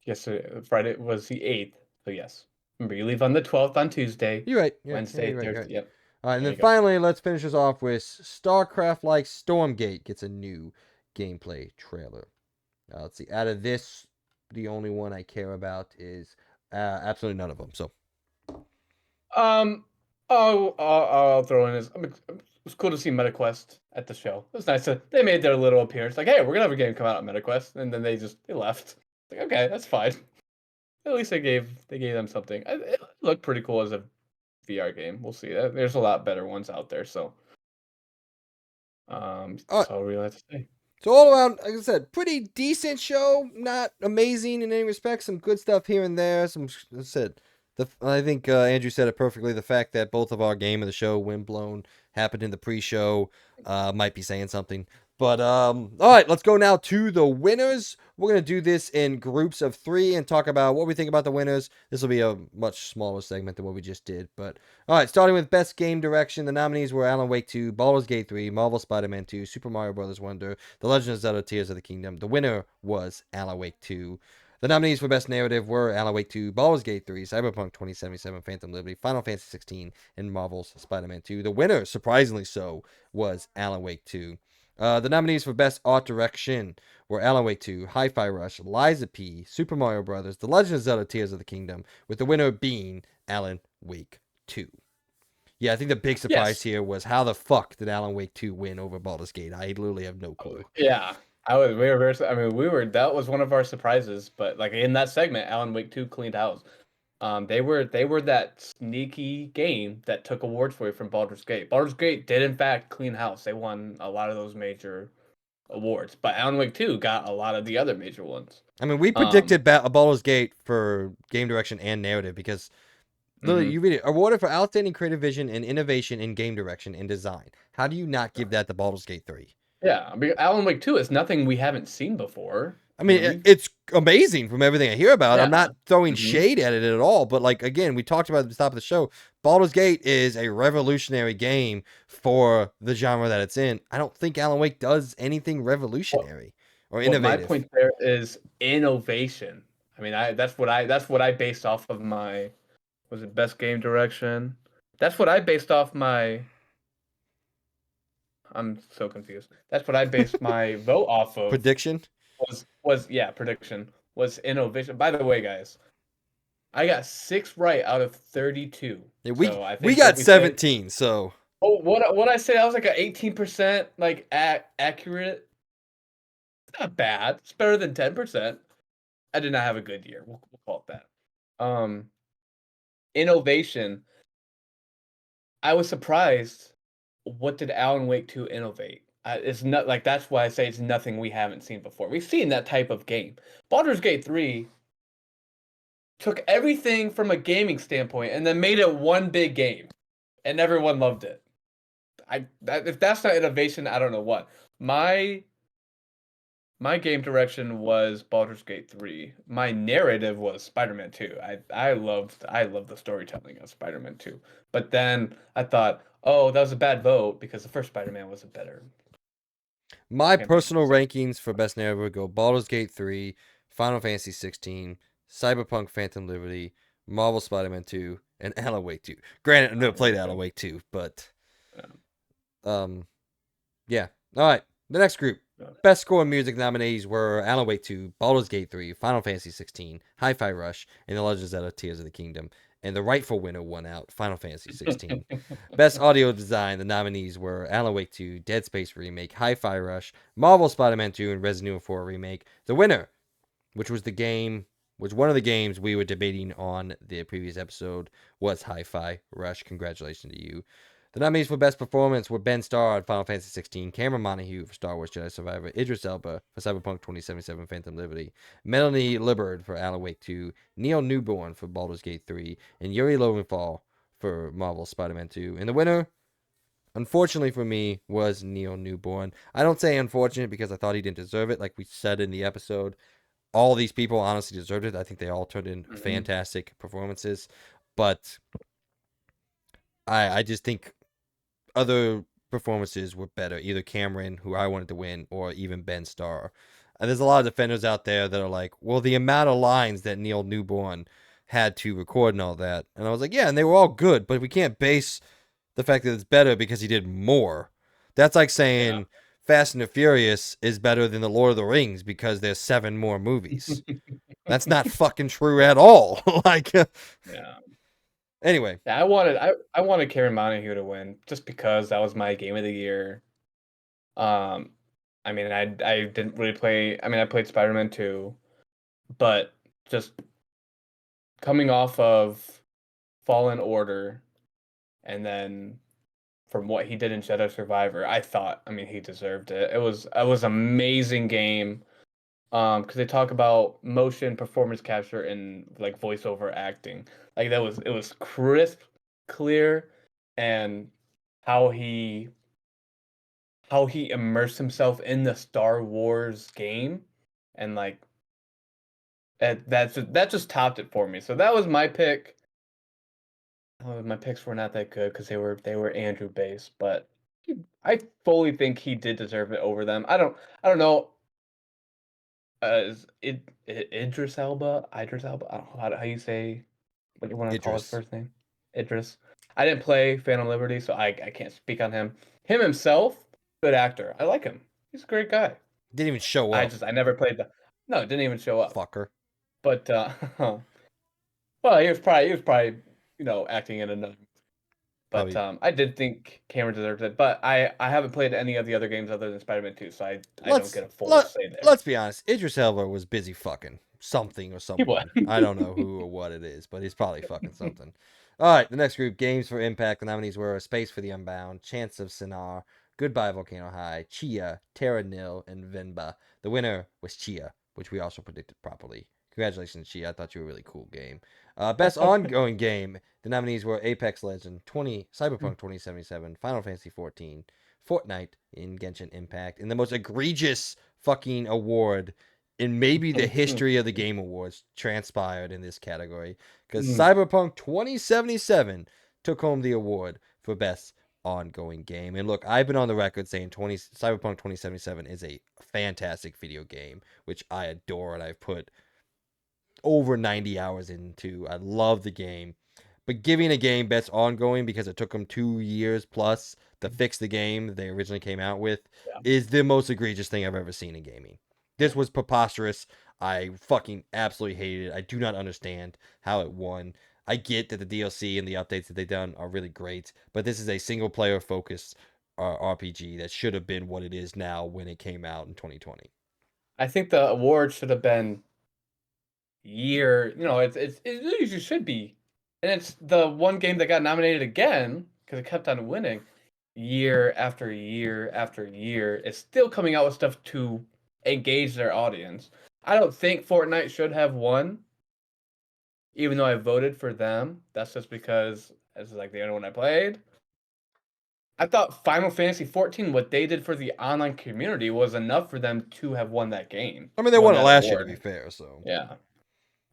Speaker 2: Yes, Friday was the 8th. So yes. Remember, you leave on the 12th on Tuesday,
Speaker 1: You're right. Yeah,
Speaker 2: Wednesday,
Speaker 1: you're right. You're
Speaker 2: Thursday.
Speaker 1: right.
Speaker 2: Yep.
Speaker 1: All right, and
Speaker 2: There
Speaker 1: then
Speaker 2: you go.
Speaker 1: finally, let's finish this off with StarCraft like Stormgate gets a new gameplay trailer. Let's see. Out of this, the only one I care about is absolutely none of them. So,
Speaker 2: Um, I'll throw in is it was cool to see MetaQuest at the show. It was nice that they made their little appearance. Like, hey, we're gonna have a game come out on MetaQuest, and then they left. Like, okay, that's fine. At least they gave them something. It looked pretty cool as a VR game. We'll see. There's a lot better ones out there. So,
Speaker 1: all right.
Speaker 2: that's all we have to say.
Speaker 1: So all around, like I said, pretty decent show. Not amazing in any respect. Some good stuff here and there. Some, I said, I think Andrew said it perfectly. The fact that both of our game of the show, Windblown, happened in the pre-show, might be saying something. But all right, let's go now to the winners. We're gonna do this in groups of 3 and talk about what we think about the winners. This will be a much smaller segment than what we just did. But all right, starting with best game direction, the nominees were Alan Wake 2, Baldur's Gate 3, Marvel Spider-Man 2, Super Mario Bros. Wonder, The Legend of Zelda: Tears of the Kingdom. The winner was Alan Wake 2. The nominees for Best Narrative were Alan Wake 2, Baldur's Gate 3, Cyberpunk 2077, Phantom Liberty, Final Fantasy 16, and Marvel's Spider-Man 2. The winner, surprisingly so, was Alan Wake 2. The nominees for Best Art Direction were Alan Wake 2, Hi-Fi Rush, Liza P, Super Mario Bros., The Legend of Zelda: Tears of the Kingdom, with the winner being Alan Wake 2. Yeah, I think the big surprise
Speaker 2: Yes.
Speaker 1: here was how the fuck did Alan Wake 2 win over Baldur's Gate? I literally have no
Speaker 2: Oh,
Speaker 1: clue.
Speaker 2: yeah. I was we were very. I mean, we were. That was one of our surprises. But like in that segment, Alan Wake 2 cleaned house. They were that sneaky game that took awards for you from Baldur's Gate. Baldur's Gate did in fact clean house. They won a lot of those major awards, but Alan Wake 2 got a lot of the other major ones.
Speaker 1: I mean, we
Speaker 2: Um,
Speaker 1: predicted Baldur's Gate for game direction and narrative because literally,
Speaker 2: mhm.
Speaker 1: you read it, awarded for outstanding creative vision and innovation in game direction and design. How do you not give that to Baldur's Gate 3?
Speaker 2: Yeah, I mean, Alan Wake 2 is nothing we haven't seen before.
Speaker 1: I
Speaker 2: I mean,
Speaker 1: mean, it's amazing from everything I hear about. I'm
Speaker 2: yeah.
Speaker 1: not throwing
Speaker 2: Hmm.
Speaker 1: shade at it at all, but like again, we talked about at the top of the show. Baldur's Gate is a revolutionary game for the genre that it's in. I don't think Alan Wake does anything
Speaker 2: What,
Speaker 1: revolutionary or
Speaker 2: what my
Speaker 1: innovative.
Speaker 2: point there is innovation. I mean, that's what I based off of my was it best game direction. That's what I based off my. I'm so confused. That's what I based my vote off of.
Speaker 1: Prediction?
Speaker 2: Was yeah, prediction was innovation. By the way, guys, I got 6 right out of 32.
Speaker 1: Yeah, we
Speaker 2: So I
Speaker 1: we
Speaker 2: think what
Speaker 1: got
Speaker 2: we said,
Speaker 1: 17, so
Speaker 2: Oh, what I say? I was like a 18% like accurate. It's not bad. It's better than 10%. I did not have a good year. We'll call it that. Innovation. I was surprised. What did Alan Wake 2 innovate? It's not like that's why I say it's nothing we haven't seen before. We've seen that type of game. Baldur's Gate 3 took everything from a gaming standpoint and then made it one big game, and everyone loved it. If that's not innovation, I don't know what. My my game direction was Baldur's Gate 3. My narrative was Spider-Man 2. I loved the storytelling of Spider-Man 2. But then I thought, oh, that was a bad vote because the first Spider-Man was a better
Speaker 1: My
Speaker 2: campaign.
Speaker 1: personal
Speaker 2: So
Speaker 1: rankings for best narrative would go Baldur's Gate 3, Final Fantasy 16, Cyberpunk Phantom Liberty, Marvel Spider-Man 2, and Alan Wake 2. Granted, I've never
Speaker 2: Alan
Speaker 1: played
Speaker 2: Wake
Speaker 1: Alan
Speaker 2: 2.
Speaker 1: Wake 2, but
Speaker 2: Yeah.
Speaker 1: um, yeah. All right, the next group.
Speaker 2: Yeah.
Speaker 1: Best score and music nominees were Alan Wake 2, Baldur's Gate 3, Final Fantasy 16, Hi-Fi Rush, and The Legend of Zelda: Tears of the Kingdom. And the rightful winner won out, Final Fantasy 16. Best audio design, the nominees were Alan Wake 2, Dead Space Remake, Hi-Fi Rush, Marvel Spider-Man 2, and Resident Evil 4 Remake. The winner, which was the game, was one of the games we were debating on the previous episode, was Hi-Fi Rush. Congratulations to you. The nominees for Best Performance were Ben Starr at Final Fantasy 16, Cameron Montague for Star Wars Jedi Survivor, Idris Elba for Cyberpunk 2077 Phantom Liberty, Melanie Liburd for Alan Wake 2, Neil Newborn for Baldur's Gate 3, and Yuri Lowenthal for Marvel Spider-Man 2. And the winner, unfortunately for me, was Neil Newborn. I don't say unfortunate because I thought he didn't deserve it, like we said in the episode. All these people honestly deserved it. I think they all turned in
Speaker 2: Mhm.
Speaker 1: fantastic performances. But I just think other performances were better. Either Cameron, who I wanted to win, or even Ben Starr. And there's a lot of defenders out there that are like, well, the amount of lines that Neil Newborn had to record and all that. And I was like, yeah, and they were all good, but we can't base the fact that it's better because he did more. That's like
Speaker 2: Yeah.
Speaker 1: saying Fast and the Furious is better than the Lord of the Rings because there's 7 more movies. That's not fucking true at all. like,
Speaker 2: Yeah.
Speaker 1: anyway,
Speaker 2: Yeah, I wanted Karen Montague to win just because that was my game of the year. Um, I mean, I didn't really play. I mean, I played Spider-Man 2, but just coming off of Fallen Order, and then from what he did in Jedi Survivor, I thought, I mean, he deserved it. It was amazing game. Because they talk about motion, performance capture, and like voiceover acting. Like it was crisp, clear, and how he how he immersed himself in the Star Wars game, and like that just topped it for me. So that was my pick. My picks were not that good because they were Andrew based, but I fully think he did deserve it over them. I don't know. Is Idris Elba? Idris Elba? I don't know how you say what you want to call his
Speaker 1: Idris
Speaker 2: first name. Idris. I didn't play Phantom Liberty, so I can't speak on him. Him himself, good actor. I like him. He's a great guy.
Speaker 1: didn't even show up,
Speaker 2: I never played the. No, didn't even show up.
Speaker 1: fucker.
Speaker 2: But well, he was probably acting in another. But
Speaker 1: Probably.
Speaker 2: I did think Cameron deserved it. But I haven't played any of the other games other than Spider-Man 2, so I don't
Speaker 1: Let's
Speaker 2: get a full
Speaker 1: let
Speaker 2: say there.
Speaker 1: let's be honest. Idris Elba was busy fucking something or
Speaker 2: He was.
Speaker 1: someone. I don't know who or what it is, but he's probably fucking something. All right, the next group, Games for Impact. The nominees were Space for the Unbound, Chance of Sinar, Goodbye Volcano High, Chia, Terra Nil, and Venba. The winner was Chia, which we also predicted properly. Congratulations, Chia. I thought you were a really cool game. Best ongoing game. The nominees were Apex Legend, Cyberpunk 2077, Final Fantasy 14, Fortnite in Genshin Impact, and the most egregious fucking award in maybe the history of the Game Awards transpired in this category because Cyberpunk 2077 took home the award for best ongoing game. And look, I've been on the record saying Cyberpunk 2077 is a fantastic video game, which I adore and I've put over 90 hours into. I love the game. But giving a game best ongoing because it took them 2 years plus to fix the game they originally came out with
Speaker 2: Yeah,
Speaker 1: is the most egregious thing I've ever seen in gaming.
Speaker 2: yeah.
Speaker 1: This was preposterous. I fucking absolutely hated it. I do not understand how it won. I get that the DLC and the updates that they've done are really great, but this is a single player focused RPG that should have been what it is now when it came out in 2020.
Speaker 2: I think the award should have been year. It usually should be, and it's the one game that got nominated again because it kept on winning year after year after year. It's still coming out with stuff to engage their audience. I don't think Fortnite should have won, even though I voted for them. That's just because it's like the only one I played. I thought Final Fantasy 14, what they did for the online community, was enough for them to have won that game,
Speaker 1: I mean, they
Speaker 2: won
Speaker 1: won it
Speaker 2: that
Speaker 1: last year, to be
Speaker 2: award.
Speaker 1: fair. So
Speaker 2: Yeah.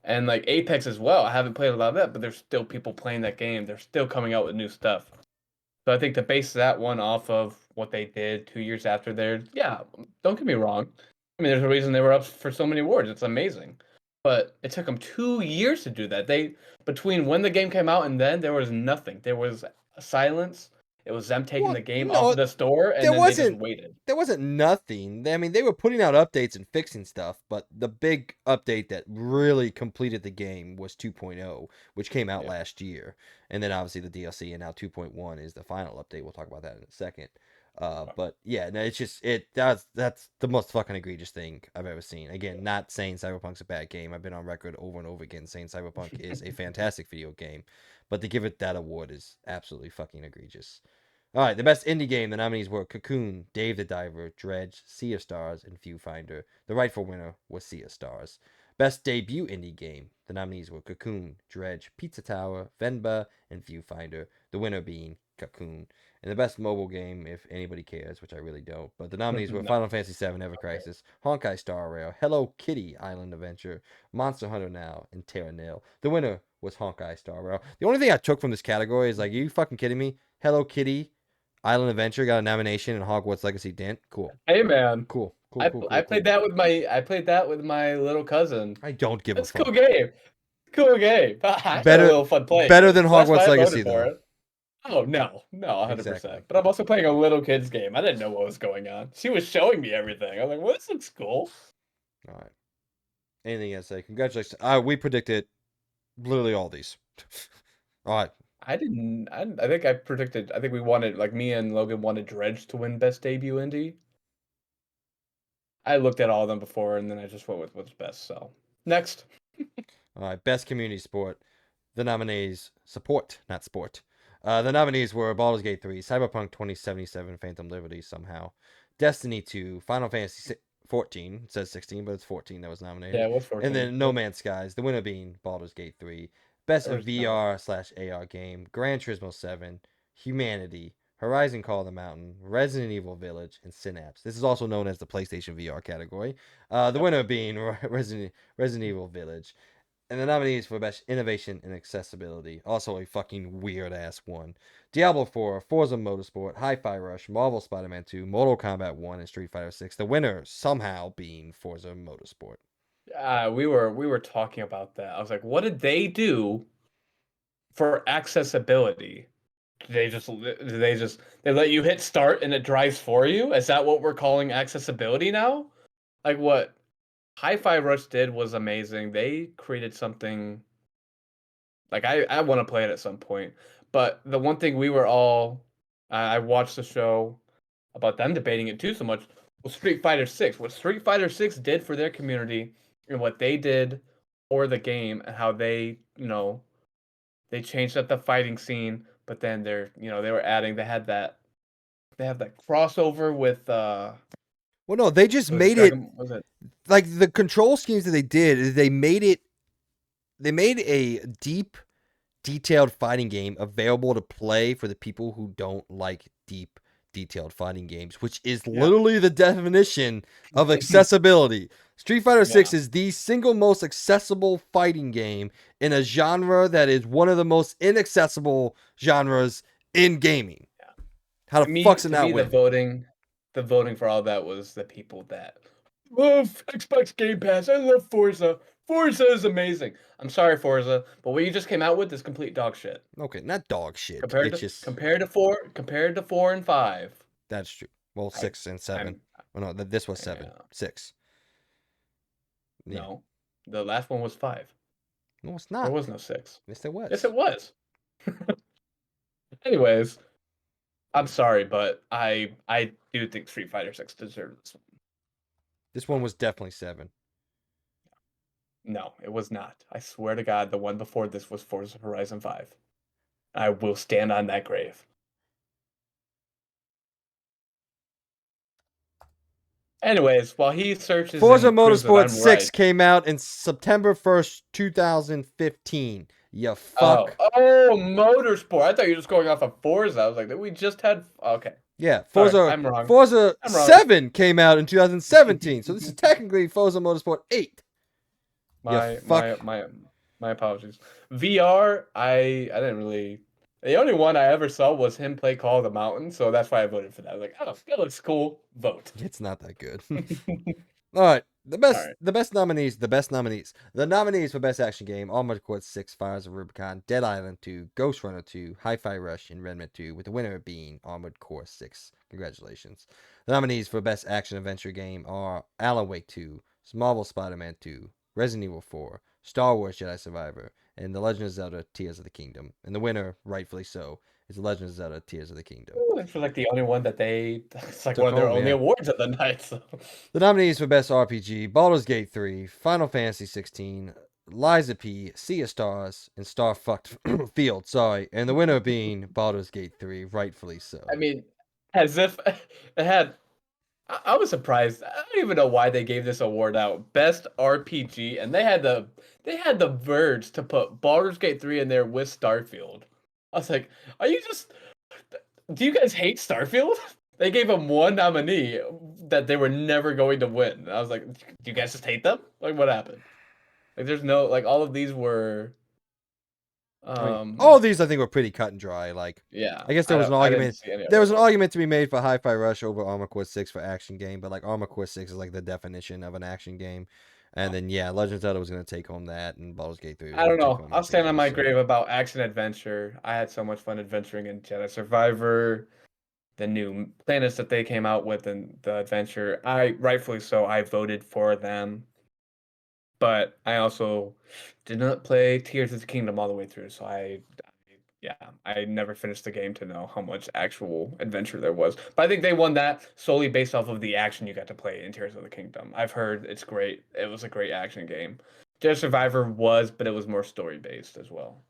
Speaker 2: And like Apex as well. I haven't played a lot of that, but there's still people playing that game. They're still coming out with new stuff. So I think to base that one off of what they did 2 years after theirs, yeah, don't get me wrong. I mean, there's a reason they were up for so many awards. It's amazing. But it took them 2 years to do that. They between when the game came out and then there was nothing. There was silence. It was them taking
Speaker 1: well,
Speaker 2: the game off
Speaker 1: no,
Speaker 2: of the store and
Speaker 1: there
Speaker 2: then they just
Speaker 1: wasn't
Speaker 2: waited.
Speaker 1: there wasn't nothing. I mean, they were putting out updates and fixing stuff, but the big update that really completed the game was 2.0, which came out
Speaker 2: Yeah.
Speaker 1: last year. And then obviously the DLC, and now 2.1 is the final update. We'll talk about that in a second. But yeah, no, it's just that's the most fucking egregious thing I've ever seen. Again, not saying Cyberpunk's a bad game. I've been on record over and over again saying Cyberpunk is a fantastic video game, but to give it that award is absolutely fucking egregious. All right, the best indie game. The nominees were Cocoon, Dave the Diver, Dredge, Sea of Stars, and Viewfinder. The rightful winner was Sea of Stars. Best debut indie game. The nominees were Cocoon, Dredge, Pizza Tower, Venba, and Viewfinder. The winner being Cocoon. And the best mobile game, if anybody cares, which I really don't. But the nominees were
Speaker 2: No.
Speaker 1: Final Fantasy VII Ever
Speaker 2: Okay.
Speaker 1: Crisis, Honkai Star Rail, Hello Kitty Island Adventure, Monster Hunter Now, and Terra Nil. The winner was Honkai Star Rail. The only thing I took from this category is like, are you fucking kidding me? Hello Kitty Island Adventure got a nomination, and Hogwarts Legacy didn't. Cool,
Speaker 2: Hey man.
Speaker 1: cool, cool,
Speaker 2: I
Speaker 1: cool,
Speaker 2: I
Speaker 1: cool,
Speaker 2: played
Speaker 1: cool.
Speaker 2: that with my little cousin.
Speaker 1: I don't give a
Speaker 2: It's a cool
Speaker 1: fuck.
Speaker 2: game. Cool game. I had a
Speaker 1: Better,
Speaker 2: little fun playing
Speaker 1: better
Speaker 2: it,
Speaker 1: than
Speaker 2: so that's
Speaker 1: Hogwarts
Speaker 2: why I
Speaker 1: Legacy
Speaker 2: voted for
Speaker 1: though.
Speaker 2: it. Oh no, no,
Speaker 1: Exactly.
Speaker 2: 100%. But I'm also playing a little kid's game. I didn't know what was going on. She was showing me everything. I was like, "Well, this looks cool."
Speaker 1: All right. Anything you to say? Congratulations. We predicted literally all these. All right.
Speaker 2: I didn't. I think I predicted. I think we wanted, like me and Logan wanted Dredge to win Best Debut Indie. I looked at all of them before, and then I just went with what's best. So next,
Speaker 1: All right. Best community sport. The nominees support, not sport. The nominees were Baldur's Gate 3, Cyberpunk 2077, Phantom Liberty somehow, Destiny 2, Final Fantasy 14, it says 16, but it's 14 that was
Speaker 2: yeah,
Speaker 1: nominated,
Speaker 2: it was
Speaker 1: and
Speaker 2: 14.
Speaker 1: then No
Speaker 2: Yep,
Speaker 1: Man's Skies, the winner being Baldur's Gate 3. Best
Speaker 2: there was no.
Speaker 1: VR slash AR game, Gran Turismo 7, Humanity, Horizon Call of the Mountain, Resident Evil Village, and Synapse. This is also known as the PlayStation VR category. The
Speaker 2: Yep.
Speaker 1: winner being Resident Evil Village. And the nominees for Best Innovation and Accessibility, also a fucking weird ass one. Diablo 4, Forza Motorsport, Hi Fi Rush, Marvel Spider Man 2, Mortal Kombat 1, and Street Fighter 6. The winner somehow being Forza Motorsport.
Speaker 2: We were talking about that. I was like, what did they do for accessibility? They let you hit start and it drives for you? Is that what we're calling accessibility now? Like what Hi-Fi Rush did was amazing. They created something like I want to play it at some point. But the one thing we were all I watched the show about them debating it too so much was Street Fighter 6. What Street Fighter 6 did for their community and what they did for the game and how they changed up the fighting scene, but then they were adding they have that crossover with
Speaker 1: Well, no, they just
Speaker 2: was it
Speaker 1: made it
Speaker 2: Dragon was it
Speaker 1: like the control schemes that they did. They made a deep, detailed fighting game available to play for the people who don't like deep, detailed fighting games, which is
Speaker 2: yeah.
Speaker 1: literally the definition of accessibility. Street Fighter
Speaker 2: Yeah.
Speaker 1: 6 is the single most accessible fighting game in a genre that is one of the most inaccessible genres in gaming. How the fuck's it
Speaker 2: To
Speaker 1: not
Speaker 2: me,
Speaker 1: win?
Speaker 2: the voting for all that was the people that love Xbox Game Pass. I love Forza. Forza is amazing. I'm sorry, Forza, but what you just came out with is complete dog shit.
Speaker 1: Okay, not dog shit.
Speaker 2: Compared
Speaker 1: It's
Speaker 2: to
Speaker 1: just
Speaker 2: compared to four and five.
Speaker 1: that's true. Well,
Speaker 2: I
Speaker 1: 6 and 7.
Speaker 2: I'm
Speaker 1: Oh no, this was 7.
Speaker 2: uh,
Speaker 1: 6. Yeah.
Speaker 2: no. The last one was five.
Speaker 1: No, it's
Speaker 2: There
Speaker 1: not.
Speaker 2: was no 6.
Speaker 1: Yes, there
Speaker 2: Yes,
Speaker 1: was.
Speaker 2: it was. Anyways, I'm sorry, but I do think Street Fighter 6 deserves this one.
Speaker 1: This one was definitely 7.
Speaker 2: No, it was not. I swear to God, the one before this was Forza Horizon 5. I will stand on that grave. Anyways, while he searches
Speaker 1: Forza
Speaker 2: and proves that
Speaker 1: Motorsport
Speaker 2: I'm
Speaker 1: 6
Speaker 2: right.
Speaker 1: came out in September 1st, 2015. You
Speaker 2: Oh,
Speaker 1: fuck.
Speaker 2: oh, Motorsport. I thought you were just going off of Forza. I was like, we just had. Okay,
Speaker 1: Yeah,
Speaker 2: sorry,
Speaker 1: Forza
Speaker 2: I'm wrong.
Speaker 1: Forza
Speaker 2: I'm wrong.
Speaker 1: 7 came out in 2017. So this is technically Forza Motorsport 8. You
Speaker 2: My
Speaker 1: fuck.
Speaker 2: my my my apologies. VR, I didn't really. The only one I ever saw was him play Call of the Mountain, so that's why I voted for that. I was like, oh, that looks cool. Vote.
Speaker 1: It's not that good.
Speaker 2: All
Speaker 1: All right. The best,
Speaker 2: right.
Speaker 1: the best nominees, the best nominees. The nominees for Best Action Game: Armored Core 6, Fires of Rubicon, Dead Island 2, Ghost Runner 2, Hi-Fi Rush, and Redmond 2, with the winner being Armored Core 6. Congratulations. The nominees for Best Action Adventure Game are Alan Wake 2, Marvel Spider-Man 2, Resident Evil 4, Star Wars Jedi Survivor, and The Legend of Zelda: Tears of the Kingdom. And the winner, rightfully so, is The Legend of Zelda: Tears of the Kingdom.
Speaker 2: This was like the only one that they. It's like one
Speaker 1: Took
Speaker 2: of their
Speaker 1: home,
Speaker 2: only
Speaker 1: yeah.
Speaker 2: awards of the night. So.
Speaker 1: The nominees for Best RPG: Baldur's Gate 3, Final Fantasy 16, Liza P, Sea of Stars, and Starfucked Field. Sorry, and the winner being Baldur's Gate 3, rightfully
Speaker 2: I
Speaker 1: so.
Speaker 2: mean, as if it had. I was surprised. I don't even know why they gave this award out. Best RPG, and they had the verge to put Baldur's Gate 3 in there with Starfield. I was like, are you just do you guys hate Starfield? They gave them one nominee that they were never going to win. I was like, do you guys just hate them? Like what happened? Like there's no like all of these were
Speaker 1: I mean, all
Speaker 2: um
Speaker 1: of these I think were pretty cut and dry. Like,
Speaker 2: yeah,
Speaker 1: I guess there
Speaker 2: I
Speaker 1: was
Speaker 2: don't
Speaker 1: an
Speaker 2: I didn't
Speaker 1: argument.
Speaker 2: see any
Speaker 1: There
Speaker 2: other
Speaker 1: was an
Speaker 2: ones.
Speaker 1: argument to be made for Hi-Fi Rush over Armor Core 6 for action game, but like Armor Core 6 is like the definition of an action game. And then yeah, Legend of Zelda was going to take home that, and Baldur's Gate 3 was
Speaker 2: I
Speaker 1: going
Speaker 2: don't
Speaker 1: to take
Speaker 2: know.
Speaker 1: home
Speaker 2: I'll stand on
Speaker 1: RPG.
Speaker 2: my
Speaker 1: So
Speaker 2: grave about action adventure. I had so much fun adventuring in Jedi Survivor, the new planets that they came out with and the adventure. I rightfully so, I voted for them. But I also did not play Tears of the Kingdom all the way through, so yeah, I never finished the game to know how much actual adventure there was. But I think they won that solely based off of the action you got to play in Tears of the Kingdom. I've heard it's great. It was a great action game. Jedi Survivor was, but it was more story based as well.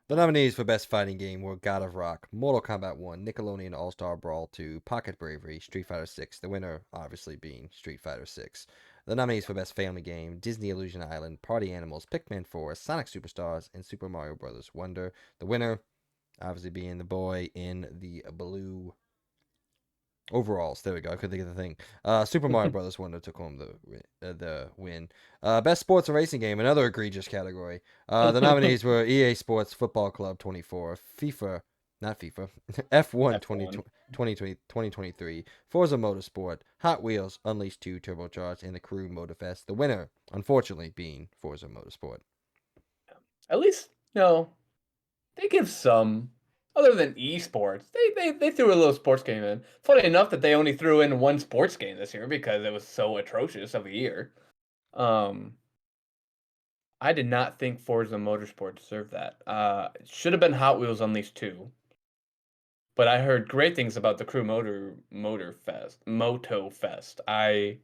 Speaker 1: the nominees for Best Fighting Game were God of Rock, Mortal Kombat 1, Nickelodeon All-Star Brawl 2, Pocket Bravery, Street Fighter 6, the winner obviously being Street Fighter 6. The nominees for Best Family Game: Disney Illusion Island, Party Animals, Pikmin 4, Sonic Superstars, and Super Mario Bros. Wonder. The winner obviously being the boy in the blue overalls. There we go. I couldn't think of the thing. Super Mario Brothers Wonder took home the win. Best sports and racing game, another egregious category. The nominees were EA Sports Football Club 24, FIFA, not FIFA, F1
Speaker 2: F1.
Speaker 1: 2023, Forza Motorsport, Hot Wheels Unleashed 2 Turbocharged, and the Crew Motorfest. The winner, unfortunately, being Forza Motorsport.
Speaker 2: At least, no, they give some other than esports. They threw a little sports game in. Funny enough that they only threw in one sports game this year because it was so atrocious of a year. Um, I did not think Forza Motorsport deserved that. It should have been Hot Wheels Unleashed 2, but I heard great things about the Crew Motor Fest, Moto Fest. I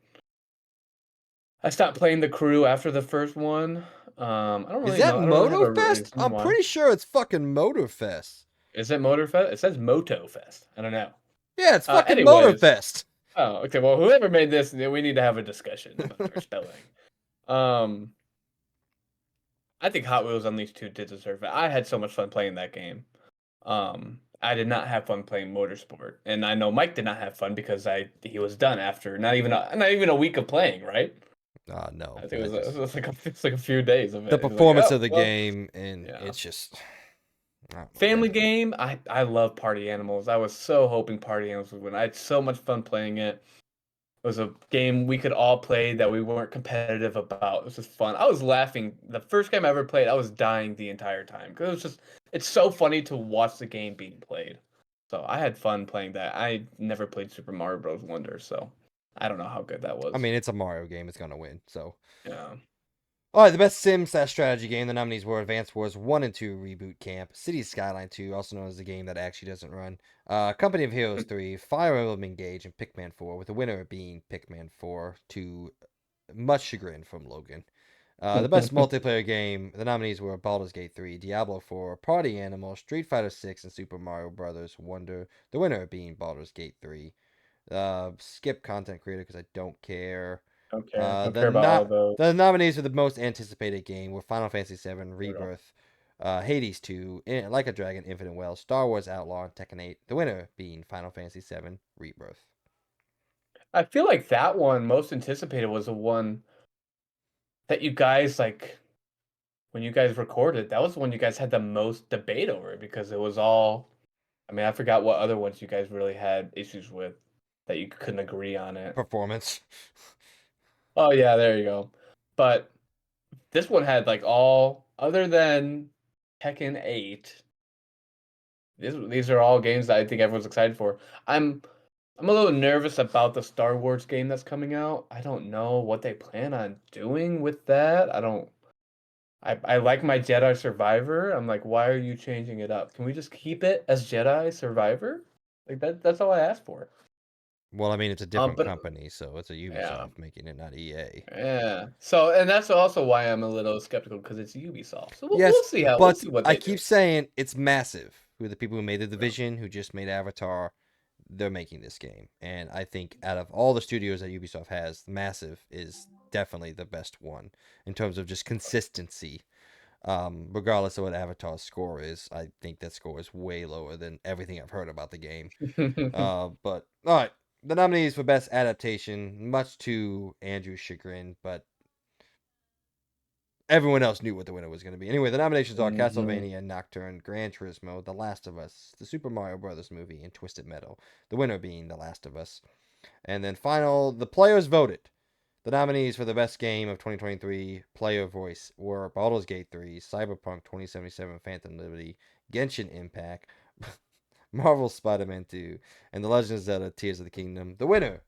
Speaker 2: stopped playing the Crew after the first one. I don't
Speaker 1: Is
Speaker 2: really
Speaker 1: that
Speaker 2: know. I don't really have a
Speaker 1: MotoFest?
Speaker 2: reason
Speaker 1: I'm
Speaker 2: why.
Speaker 1: pretty sure it's fucking MotorFest.
Speaker 2: Is it Motor Fest? It says Moto Fest. I don't know.
Speaker 1: Yeah, it's fucking
Speaker 2: Anyways,
Speaker 1: MotorFest.
Speaker 2: oh, okay. Well, whoever made this, we need to have a discussion about their spelling. Um, I think Hot Wheels Unleashed 2 did deserve it. I had so much fun playing that game. I did not have fun playing Motorsport, and I know Mike did not have fun because he was done after not even a week of playing, right? I
Speaker 1: No,
Speaker 2: think
Speaker 1: I
Speaker 2: it
Speaker 1: just
Speaker 2: was like a few days of
Speaker 1: the
Speaker 2: it. He was like,
Speaker 1: performance
Speaker 2: oh
Speaker 1: of the
Speaker 2: well,
Speaker 1: game, and
Speaker 2: yeah.
Speaker 1: it's just I don't know,
Speaker 2: Family
Speaker 1: man.
Speaker 2: game. I love Party Animals. I was so hoping Party Animals would win. I had so much fun playing it. It was a game we could all play that we weren't competitive about. It was just fun. I was laughing. The first game I ever played, I was dying the entire time because it's so funny to watch the game being played. So I had fun playing that. I never played Super Mario Bros. Wonder, so I don't know how good that
Speaker 1: I
Speaker 2: was.
Speaker 1: mean, it's a Mario game; it's gonna win. So,
Speaker 2: Yeah.
Speaker 1: All right, the best sim/strategy game. The nominees were Advance Wars 1 and 2 Reboot Camp, Cities Skyline 2, also known as the game that actually doesn't run, Company of Heroes 3, Fire Emblem Engage, and Pikmin 4, with the winner being Pikmin 4 to much chagrin from Logan. The best multiplayer game. The nominees were Baldur's Gate 3, Diablo 4, Party Animal, Street Fighter 6, and Super Mario Brothers Wonder. The winner being Baldur's Gate 3. Skip content creator because I don't care.
Speaker 2: Don't care. Don't
Speaker 1: The
Speaker 2: care about all
Speaker 1: not
Speaker 2: those.
Speaker 1: the nominees for the most anticipated game were Final Fantasy VII
Speaker 2: There we go.
Speaker 1: Rebirth, Hades 2, Like a Dragon, Infinite Well, Star Wars Outlaw, and Tekken 8. The winner being Final Fantasy VII Rebirth.
Speaker 2: I feel like that one most anticipated was the one that you guys like when you guys recorded. That was the one you guys had the most debate over because it was all. I mean, I forgot what other ones you guys really had issues with that you couldn't agree on it.
Speaker 1: Performance.
Speaker 2: Oh yeah, there you go. But this one had like all other than Tekken 8. These are all games that I think everyone's excited for. I'm I'm a little nervous about the Star Wars game that's coming out. I don't know what they plan on doing with that. I like my Jedi Survivor. I'm like, why are you changing it up? Can we just keep it as Jedi Survivor? Like that's all I asked for.
Speaker 1: Well, I mean, it's a different
Speaker 2: But
Speaker 1: company, so it's a
Speaker 2: yeah.
Speaker 1: Ubisoft making it, not EA.
Speaker 2: Yeah. So, and that's also why I'm a little skeptical because it's Ubisoft. So we'll
Speaker 1: Yes,
Speaker 2: see how we'll
Speaker 1: but
Speaker 2: see what
Speaker 1: I
Speaker 2: they do.
Speaker 1: keep saying it's massive. Who are the people who made The
Speaker 2: Yeah.
Speaker 1: Division, who just made Avatar? They're making this game, and I think out of all the studios that Ubisoft has, Massive is definitely the best one in terms of just consistency. Regardless of what Avatar's score is, I think that score is way lower than everything I've heard about the game. But all right, the nominees for best adaptation, much to Andrew's chagrin, but everyone else knew what the winner was going to be. Anyway, the nominations are
Speaker 2: Mhm.
Speaker 1: Castlevania, Nocturne, Gran Turismo, The Last of Us, the Super Mario Brothers movie, and Twisted Metal. The winner being The Last of Us. And then final, the players voted. The nominees for the best game of 2023 player voice were Baldur's Gate 3, Cyberpunk 2077, Phantom Liberty, Genshin Impact, Marvel Spider-Man 2, and The Legend of Zelda: Tears of the Kingdom. The winner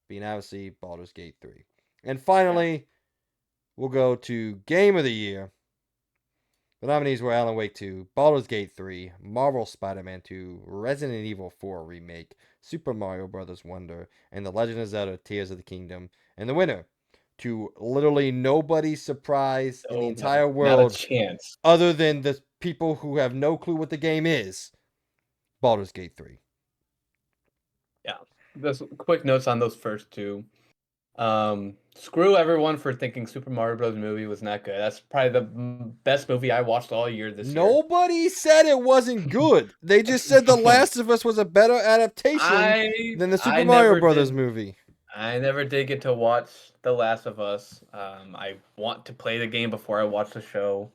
Speaker 1: being obviously Baldur's Gate 3. And
Speaker 2: Yeah.
Speaker 1: finally, we'll go to Game of the Year. The nominees were Alan Wake 2, Baldur's Gate 3, Marvel Spider-Man 2, Resident Evil 4 Remake, Super Mario Bros. Wonder, and The Legend of Zelda: Tears of the Kingdom. And the winner, to literally nobody's surprise in the
Speaker 2: Nobody.
Speaker 1: entire
Speaker 2: Not a
Speaker 1: world,
Speaker 2: chance.
Speaker 1: other than the people who have no clue what the game is, Baldur's Gate 3.
Speaker 2: Yeah. Just quick notes on those first two. Screw everyone for thinking Super Mario Bros. Movie was not good. That's probably the best movie I watched all year this year.
Speaker 1: Nobody said it wasn't good. They just said The Last of Us was a better adaptation than the Super
Speaker 2: I
Speaker 1: Mario
Speaker 2: never
Speaker 1: Brothers
Speaker 2: did
Speaker 1: movie.
Speaker 2: I never did get to watch The Last of Us. I want to play the game before I watch the show,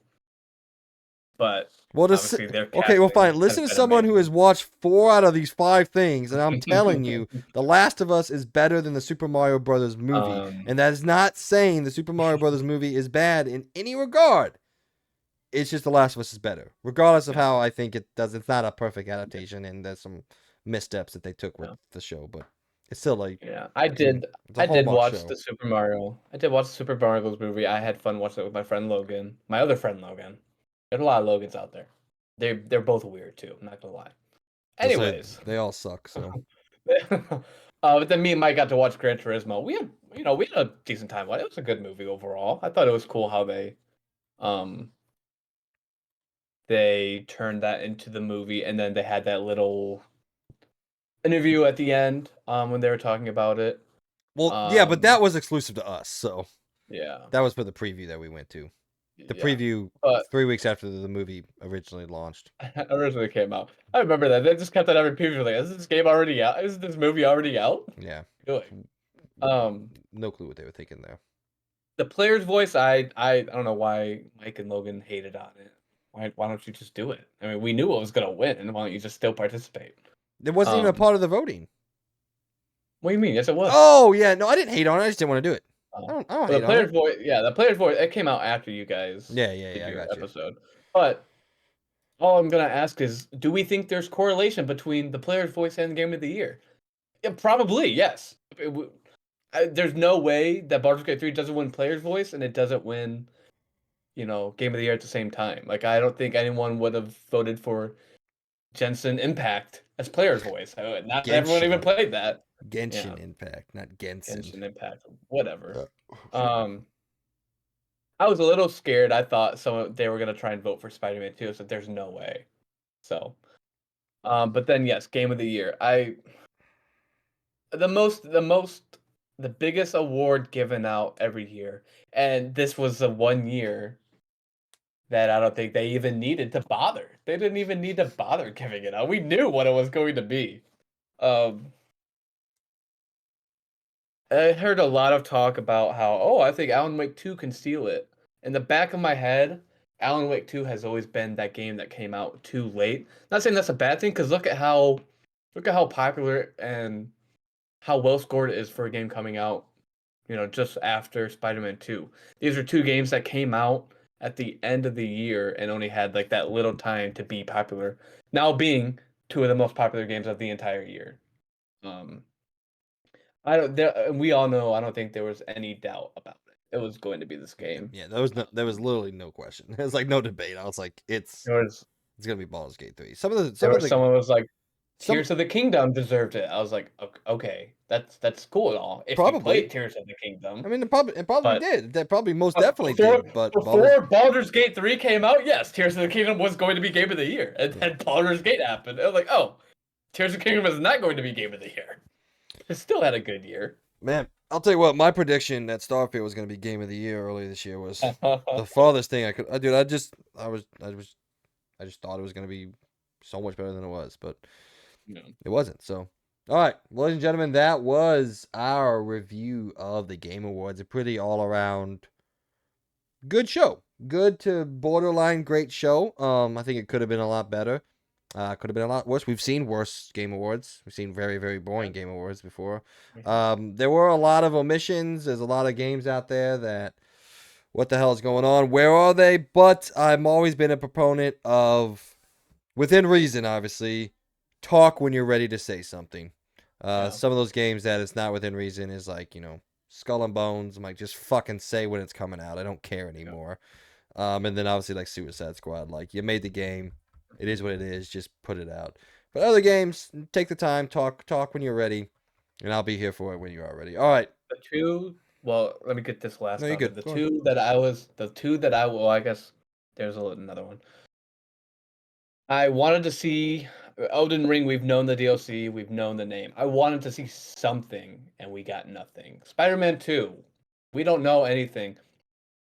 Speaker 2: but
Speaker 1: Well, just
Speaker 2: obviously their
Speaker 1: okay. Well,
Speaker 2: casting
Speaker 1: fine.
Speaker 2: has
Speaker 1: Listen to
Speaker 2: been
Speaker 1: someone who has
Speaker 2: amazing.
Speaker 1: watched 4 out of these 5 things, and I'm telling you, The Last of Us is better than the Super Mario Brothers movie,
Speaker 2: um,
Speaker 1: and that is not saying the Super Mario Brothers movie is bad in any regard. It's just The Last of Us is better, regardless of
Speaker 2: yeah,
Speaker 1: how I think it does. It's not a perfect adaptation, and there's some missteps that they took with
Speaker 2: yeah.
Speaker 1: the show, but it's still like
Speaker 2: Yeah,
Speaker 1: it's a
Speaker 2: I did
Speaker 1: Hallmark
Speaker 2: watch
Speaker 1: show.
Speaker 2: the Super Mario. I did watch the Super Mario Bros. Movie. I had fun watching it with my friend Logan, my other friend Logan. There's a lot of Logans out there. They're both weird too. I'm not gonna lie.
Speaker 1: To say
Speaker 2: Anyways,
Speaker 1: they all suck. So
Speaker 2: but then me and Mike got to watch Gran Turismo. We had a decent time. It was a good movie overall. I thought it was cool how um they turned that into the movie, and then they had that little interview at the end when they were talking about it.
Speaker 1: well, yeah, but
Speaker 2: Um,
Speaker 1: that was exclusive to us. So
Speaker 2: yeah,
Speaker 1: that was for the preview that we went to. The
Speaker 2: yeah.
Speaker 1: preview
Speaker 2: But
Speaker 1: 3 weeks after the movie originally launched.
Speaker 2: originally came out. I remember that. They just kept that every preview. Like, is this game already out? Is this movie already out?
Speaker 1: Yeah,
Speaker 2: Doing. Um,
Speaker 1: no clue what they were thinking there.
Speaker 2: the player's voice, I don't know why Mike and Logan hated on it. Why don't you just do it? I mean, we knew it was gonna win, and why don't you just still participate?
Speaker 1: It wasn't even a
Speaker 2: Um,
Speaker 1: part of the voting.
Speaker 2: what do you mean? Yes, it was.
Speaker 1: Oh yeah, no, I didn't hate on it. I just didn't want to do it.
Speaker 2: Uh,
Speaker 1: I don't
Speaker 2: but
Speaker 1: hate
Speaker 2: the
Speaker 1: on
Speaker 2: player's
Speaker 1: it.
Speaker 2: voice, yeah, the player's voice, it came out after you guys
Speaker 1: Yeah,
Speaker 2: did
Speaker 1: I
Speaker 2: your
Speaker 1: got you.
Speaker 2: episode. But all I'm gonna ask is, do we think there's correlation between the player's voice and Game of the Year? Yeah, probably, yes. There's no way that Baldur's Gate 3 doesn't win player's voice and it doesn't win Game of the Year at the same time. Like I don't think anyone would have voted for Jensen Impact as player's voice. Not everyone even
Speaker 1: Genshin.
Speaker 2: played that. Yeah,
Speaker 1: Genshin Impact, not Gensen.
Speaker 2: Genshin Impact, whatever.
Speaker 1: Uh,
Speaker 2: Um, I was a little scared. I thought they were gonna try and vote for Spider-Man 2, so there's no way. So, but then yes, Game of the Year. The most the most the biggest award given out every year, and this was the one year that I don't think they even needed to bother. They didn't even need to bother giving it out. We knew what it was going to be. Um, I heard a lot of talk about how, oh, I think Alan Wake 2 can steal it. In the back of my head, Alan Wake 2 has always been that game that came out too late. Not saying that's a bad thing, because look at how popular and how well scored it is for a game coming out, just after Spider-Man 2. These are two games that came out at the end of the year and only had like that little time to be popular. Now being two of the most popular games of the entire year. Um, I don't. We all know. I don't think there was any doubt about it. It was going to be this game.
Speaker 1: yeah, there was literally no question. There's like no debate. I was like,
Speaker 2: There was
Speaker 1: it's gonna be Baldur's Gate 3. Some of the
Speaker 2: there
Speaker 1: some of
Speaker 2: was
Speaker 1: the
Speaker 2: someone was like,
Speaker 1: some
Speaker 2: Tears of the Kingdom deserved it. I was like, okay, that's cool and all. If you
Speaker 1: probably.
Speaker 2: played Tears of the Kingdom,
Speaker 1: I mean, it probably
Speaker 2: but
Speaker 1: did. That probably most
Speaker 2: But
Speaker 1: definitely
Speaker 2: before
Speaker 1: did. But Baldur's
Speaker 2: before Baldur's Gate 3 came out, yes, Tears of the Kingdom was going to be Game of the Year. And
Speaker 1: yeah,
Speaker 2: then Baldur's Gate happened. I was like, oh, Tears of the Kingdom is not going to be Game of the Year. It still had a good year.
Speaker 1: man, I'll tell you what. My prediction that Starfield was gonna be Game of the Year earlier this year was the farthest thing I could. Dude, I just thought it was gonna be so much better than it was, but
Speaker 2: No.
Speaker 1: it wasn't. So, all right, ladies and gentlemen, that was our review of the Game Awards. A pretty all around good show. Good to borderline great show. I think it could have been a lot better. Could have been a lot worse. We've seen worse Game Awards. We've seen very, very boring Game Awards before. There were a lot of omissions. There's a lot of games out there that, what the hell is going on? Where are they? But I've always been a proponent of, within reason, obviously, talk when you're ready to say something.
Speaker 2: Yeah.
Speaker 1: Some of those games that it's not within reason is like, Skull and Bones. I'm like, just fucking say when it's coming out. I don't care
Speaker 2: Yeah.
Speaker 1: anymore. And then obviously like Suicide Squad, like you made the game, it is what it is. Just put it out. But other games, take the time, talk when you're ready, and I'll be here for it when you are ready. All right.
Speaker 2: The two, well, let me get this
Speaker 1: No,
Speaker 2: last
Speaker 1: you're
Speaker 2: out.
Speaker 1: good. Go on.
Speaker 2: The two that well, I guess there's another one. I wanted to see Elden Ring. We've known the DLC, we've known the name. I wanted to see something, and we got nothing. Spider-Man 2, we don't know anything.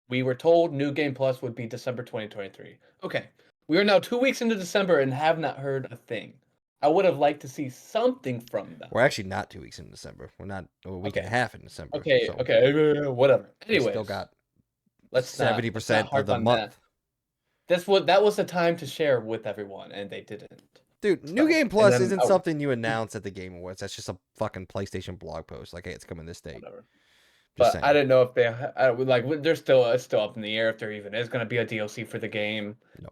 Speaker 2: We were told New Game Plus would be December 2023. Okay, we are now 2 weeks into December and have not heard a thing. I would have liked to see something from them.
Speaker 1: We're actually not 2 weeks in December. We're not a week and a
Speaker 2: Okay,
Speaker 1: half in December.
Speaker 2: okay,
Speaker 1: So
Speaker 2: okay, whatever.
Speaker 1: we still
Speaker 2: Anyways,
Speaker 1: got
Speaker 2: let's not
Speaker 1: 70% of
Speaker 2: harp
Speaker 1: the
Speaker 2: on that.
Speaker 1: month.
Speaker 2: That was the time to share with everyone, and they didn't.
Speaker 1: Dude, New
Speaker 2: So,
Speaker 1: Game
Speaker 2: and
Speaker 1: Plus
Speaker 2: then
Speaker 1: isn't something you announce at the Game Awards. That's just a fucking PlayStation blog post. Like, hey, it's coming this date.
Speaker 2: whatever.
Speaker 1: Just
Speaker 2: But I
Speaker 1: saying.
Speaker 2: didn't know if they they're still it's still up in the air if there even is going to be a DLC for the game.
Speaker 1: No.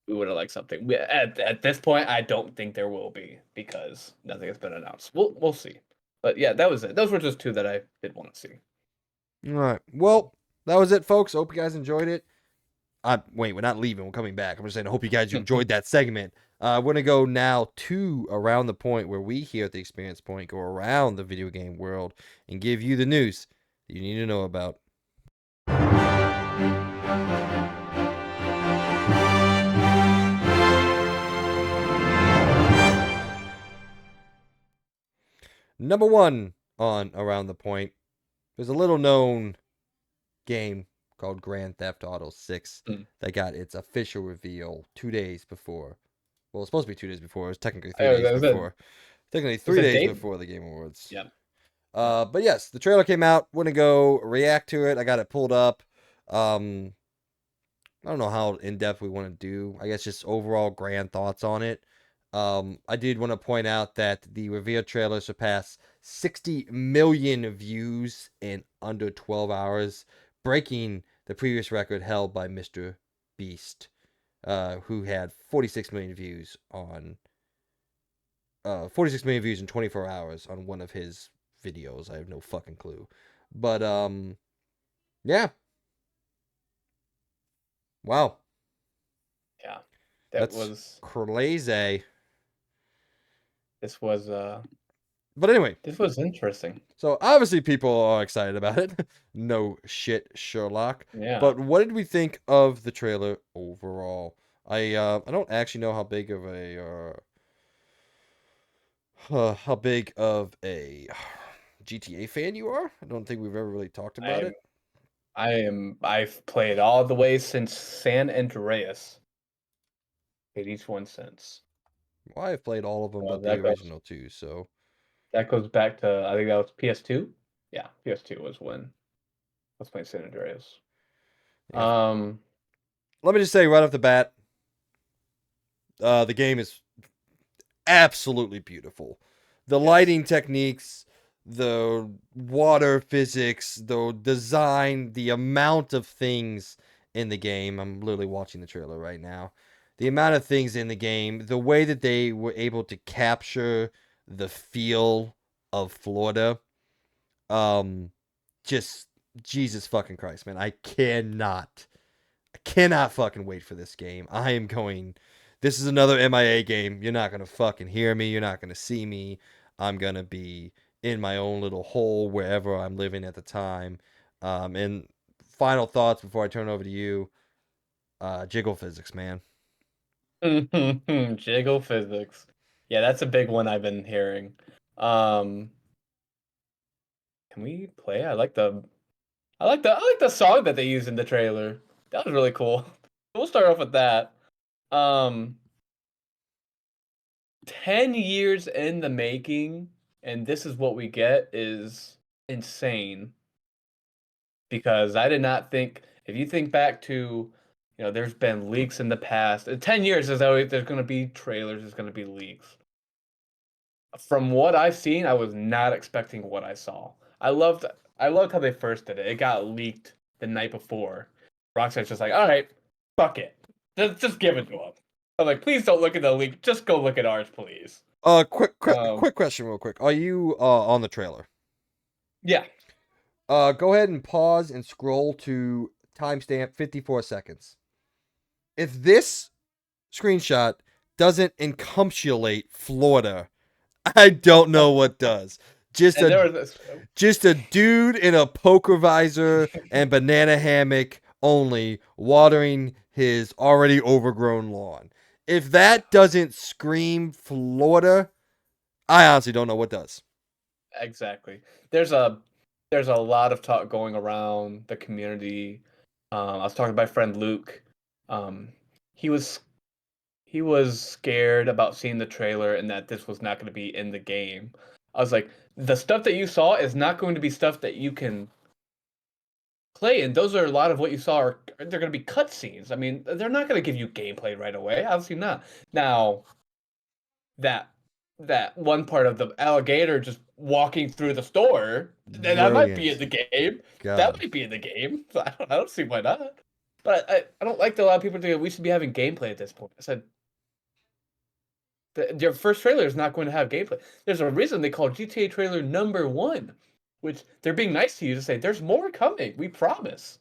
Speaker 2: We would have liked something. At this point, I don't think there will be because nothing has been announced. We'll see. But yeah, that was it. Those were just two that I did want to see.
Speaker 1: All right. Well, that was it, folks. Hope you guys enjoyed it. Wait, we're not leaving. We're coming back. I'm just saying, I hope you guys enjoyed that segment. We're going to go now to Around the Point, where we here at the Experience Point go around the video game world and give you the news that you need to know about. Number one on Around the Point, there's a little known game called Grand Theft Auto 6
Speaker 2: Mm.
Speaker 1: that got its official reveal 2 days before. Well, it's supposed to be 2 days before. It was technically three
Speaker 2: It
Speaker 1: days
Speaker 2: was a,
Speaker 1: before. Technically
Speaker 2: was
Speaker 1: 3 days
Speaker 2: date.
Speaker 1: before the Game Awards.
Speaker 2: Yeah.
Speaker 1: But yes, the trailer came out. Want to go react to it? I got it pulled up. I don't know how in depth we want to do. I guess just overall grand thoughts on it. I did want to point out that the reveal trailer surpassed 60 million views in under 12 hours, breaking the previous record held by Mr. Beast, who had 46 million views on 46 million views in 24 hours on one of his videos. I have no fucking clue. But yeah. Wow,
Speaker 2: Yeah, that
Speaker 1: that's
Speaker 2: was
Speaker 1: crazy.
Speaker 2: this was
Speaker 1: But anyway,
Speaker 2: this was interesting.
Speaker 1: so obviously people are excited about it. No shit, Sherlock.
Speaker 2: Yeah,
Speaker 1: But what did we think of the trailer overall? I don't actually know how big of a GTA fan you are. I don't think we've ever really talked
Speaker 2: I
Speaker 1: about
Speaker 2: am
Speaker 1: it.
Speaker 2: I've played all the way since San Andreas. Played each one since.
Speaker 1: Well, I've played all of them
Speaker 2: So
Speaker 1: but the original two. So
Speaker 2: that goes back to, I think that was PS2. Yeah, PS2 was when I was playing San Andreas.
Speaker 1: yeah.
Speaker 2: Um,
Speaker 1: Let me just say right off the bat, the game is absolutely beautiful. The
Speaker 2: yes.
Speaker 1: lighting techniques, the water physics, the design, the amount of things in the game. I'm literally watching the trailer right now. The amount of things in the game, the way that they were able to capture the feel of Florida, um, just Jesus fucking Christ, man. I cannot fucking wait for this game. I am going. This is another MIA game. You're not gonna fucking hear me. You're not gonna see me. I'm gonna be in my own little hole wherever I'm living at the time. And final thoughts before I turn it over to you. Jiggle physics, man.
Speaker 2: Jiggle physics. Yeah, that's a big one I've been hearing. Um, can we play? I like the song that they used in the trailer. That was really cool. We'll start off with that. Um, 10 years in the making, and this is what we get is insane. Because I did not think, if you think back to, there's been leaks in the past. 10 years is always, there's going to be trailers, there's going to be leaks. From what I've seen, I was not expecting what I saw. I loved how they first did it. It got leaked the night before. Rockstar's just like, all right, fuck it. Just give it to them. I'm like, please don't look at the leak. Just go look at ours, please.
Speaker 1: Quick question, real quick. Are you on the trailer?
Speaker 2: Yeah,
Speaker 1: Go ahead and pause and scroll to timestamp 54 seconds. If this screenshot doesn't encapsulate Florida, I don't know what does. Just
Speaker 2: and
Speaker 1: a
Speaker 2: there was this.
Speaker 1: just a dude in a poker visor and banana hammock only watering his already overgrown lawn. If that doesn't scream Florida, I honestly don't know what does.
Speaker 2: Exactly. There's a there's a lot of talk going around the community. I was talking to my friend Luke. Um, he was he was scared about seeing the trailer and that this was not going to be in the game. I was like, the stuff that you saw is not going to be stuff that you can play, and those are a lot of what you saw are they're going to be cutscenes. I mean, they're not going to give you gameplay right away. Obviously not. Now, that that one part of the alligator just walking through the store, that might be in
Speaker 1: Brilliant.
Speaker 2: the game. That
Speaker 1: God.
Speaker 2: might be in the game. I don't see why not. But I don't like that a lot of people think we should be having gameplay at this point. I said your first trailer is not going to have gameplay. There's a reason they call GTA trailer number one, which they're being nice to you to say there's more coming. We promise.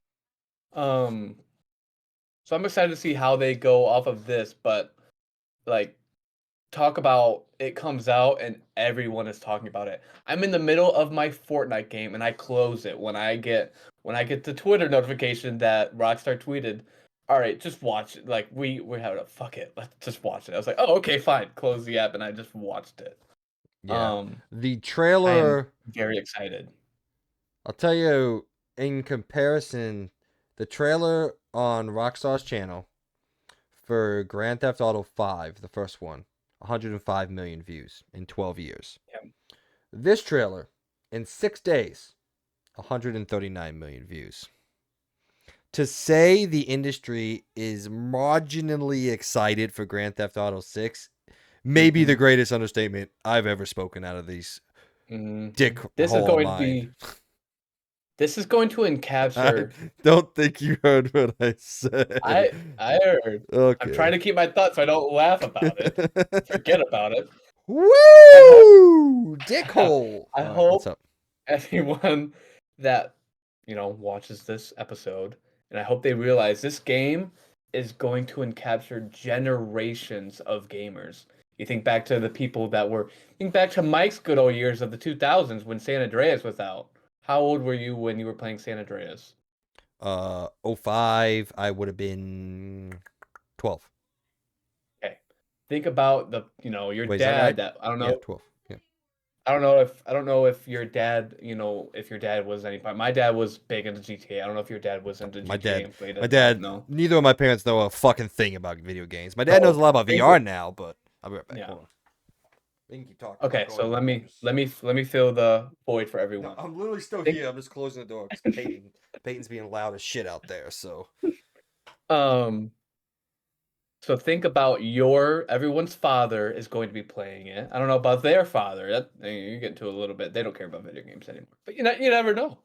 Speaker 2: Um, so I'm excited to see how they go off of this, but like talk about it comes out and everyone is talking about it. I'm in the middle of my Fortnite game and I close it when I get the Twitter notification that Rockstar tweeted, "All right, just watch it." Like we have it. Fuck it. Let's just watch it. I was like, "Oh, okay, fine." Close the app and I just watched it.
Speaker 1: Yeah.
Speaker 2: Um
Speaker 1: The
Speaker 2: I am
Speaker 1: trailer,
Speaker 2: very excited.
Speaker 1: I'll tell you, in comparison, the trailer on Rockstar's channel for Grand Theft Auto 5, the first one, 105 million views in 12 years.
Speaker 2: Yeah.
Speaker 1: This trailer, in 6 days, 139 million views. To say the industry is marginally excited for Grand Theft Auto 6 may be the
Speaker 2: Mhm.
Speaker 1: greatest understatement I've ever spoken out of these
Speaker 2: Mhm.
Speaker 1: dickhole of mine.
Speaker 2: This is going to
Speaker 1: I
Speaker 2: encapture.
Speaker 1: don't think you heard what I said.
Speaker 2: I heard. I'm trying
Speaker 1: Okay.
Speaker 2: to keep my thoughts so I don't laugh about it, forget about it. I hope
Speaker 1: Woo! Dickhole.
Speaker 2: I
Speaker 1: All right, what's
Speaker 2: hope
Speaker 1: up?
Speaker 2: everyone that, watches this episode, and I hope they realize this game is going to encapture generations of gamers. You think back to the people that were, think back to Mike's good old years of the 2000s when San Andreas was out. How old were you when you were playing San Andreas?
Speaker 1: '05, I would have been 12.
Speaker 2: Okay. Think about your
Speaker 1: Wait, is that
Speaker 2: dad
Speaker 1: right?
Speaker 2: that
Speaker 1: Yeah, 12. Yeah.
Speaker 2: I don't know if your dad, if your dad was any part. My dad was big into GTA. I don't know if your dad was into
Speaker 1: My
Speaker 2: GTA
Speaker 1: dad,
Speaker 2: and played
Speaker 1: my
Speaker 2: it, but
Speaker 1: dad,
Speaker 2: no.
Speaker 1: neither of my parents know a fucking thing about video games. My dad knows
Speaker 2: So
Speaker 1: a lot about
Speaker 2: think
Speaker 1: VR now, but I'll be right back.
Speaker 2: yeah.
Speaker 1: Hold on. We can keep talking. I'm
Speaker 2: Okay,
Speaker 1: going
Speaker 2: so
Speaker 1: back. I'm just.
Speaker 2: let me fill the void for
Speaker 1: No,
Speaker 2: everyone.
Speaker 1: I'm literally still
Speaker 2: Think
Speaker 1: here. I'm just closing the door because Peyton's being loud as shit out there. So
Speaker 2: um so think about everyone's father is going to be playing it. I don't know about their father. You get into a little bit. They don't care about video games anymore. But you never know.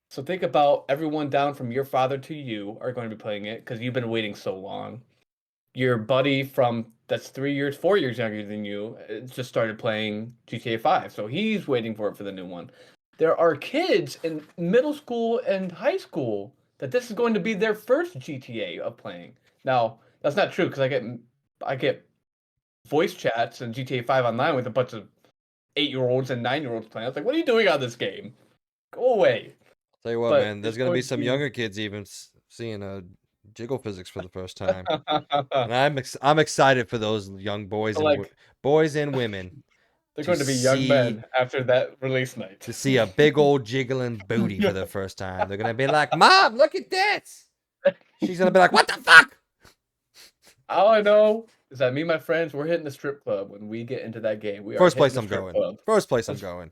Speaker 2: So think about everyone down from your father to you are going to be playing it because you've been waiting so long. Your buddy from that's 3 years, 4 years younger than you just started playing GTA 5, so he's waiting for it for the new one. There are kids in middle school and high school that this is going to be their first GTA of playing. Now, that's not true because I get voice chats in GTA 5 online with a bunch of 8-year-olds and 9-year-olds playing. I was like, what are you doing on this game? Go away.
Speaker 1: tell you what,
Speaker 2: But
Speaker 1: man. There's
Speaker 2: it's
Speaker 1: gonna be
Speaker 2: going to
Speaker 1: some
Speaker 2: be
Speaker 1: younger kids even seeing jiggle physics for the first time, and I'm excited for those young boys and
Speaker 2: like
Speaker 1: boys and women
Speaker 2: they're
Speaker 1: to
Speaker 2: going to be young
Speaker 1: see
Speaker 2: men after that release night.
Speaker 1: a big old jiggling booty for the first time. They're gonna be like, "Mom, look at this." She's gonna be like, "What the fuck?"
Speaker 2: All I know is that me and my friends, we're hitting the strip club when we get into that game. We are
Speaker 1: First
Speaker 2: hitting
Speaker 1: place
Speaker 2: the
Speaker 1: I'm
Speaker 2: strip
Speaker 1: going.
Speaker 2: club.
Speaker 1: First place I'm
Speaker 2: That's
Speaker 1: going.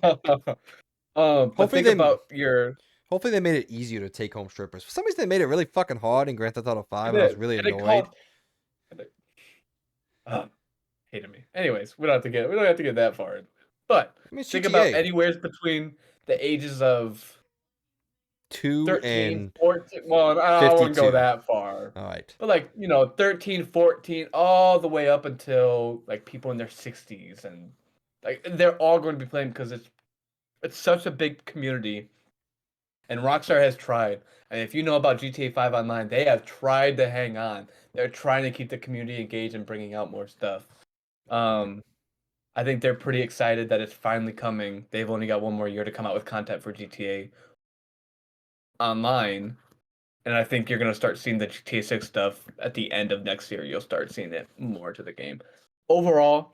Speaker 2: but
Speaker 1: Hopefully
Speaker 2: think
Speaker 1: they
Speaker 2: about your
Speaker 1: hopefully they made it easier to take home strippers. For some reason they made it really fucking hard in Grand Theft Auto 5
Speaker 2: it
Speaker 1: and I was
Speaker 2: is,
Speaker 1: really
Speaker 2: and it
Speaker 1: annoyed.
Speaker 2: costs. And it, uh, hated me. Anyways, we don't have to get that far. But
Speaker 1: I mean it's
Speaker 2: think about
Speaker 1: GTA
Speaker 2: anywhere's between the ages of
Speaker 1: 2
Speaker 2: 13,
Speaker 1: and
Speaker 2: 14. Well, I wouldn't go
Speaker 1: 52.
Speaker 2: that far.
Speaker 1: All right.
Speaker 2: But like, 13, 14, all the way up until like people in their 60s and like they're all going to be playing because it's such a big community and Rockstar has tried. And if you know about GTA 5 Online, they have tried to hang on. They're trying to keep the community engaged and bringing out more stuff. Um, I think they're pretty excited that it's finally coming. They've only got one more year to come out with content for GTA Online, and I think you're gonna start seeing the GTA 6 stuff at the end of next year. You'll start seeing it more to the game. Overall,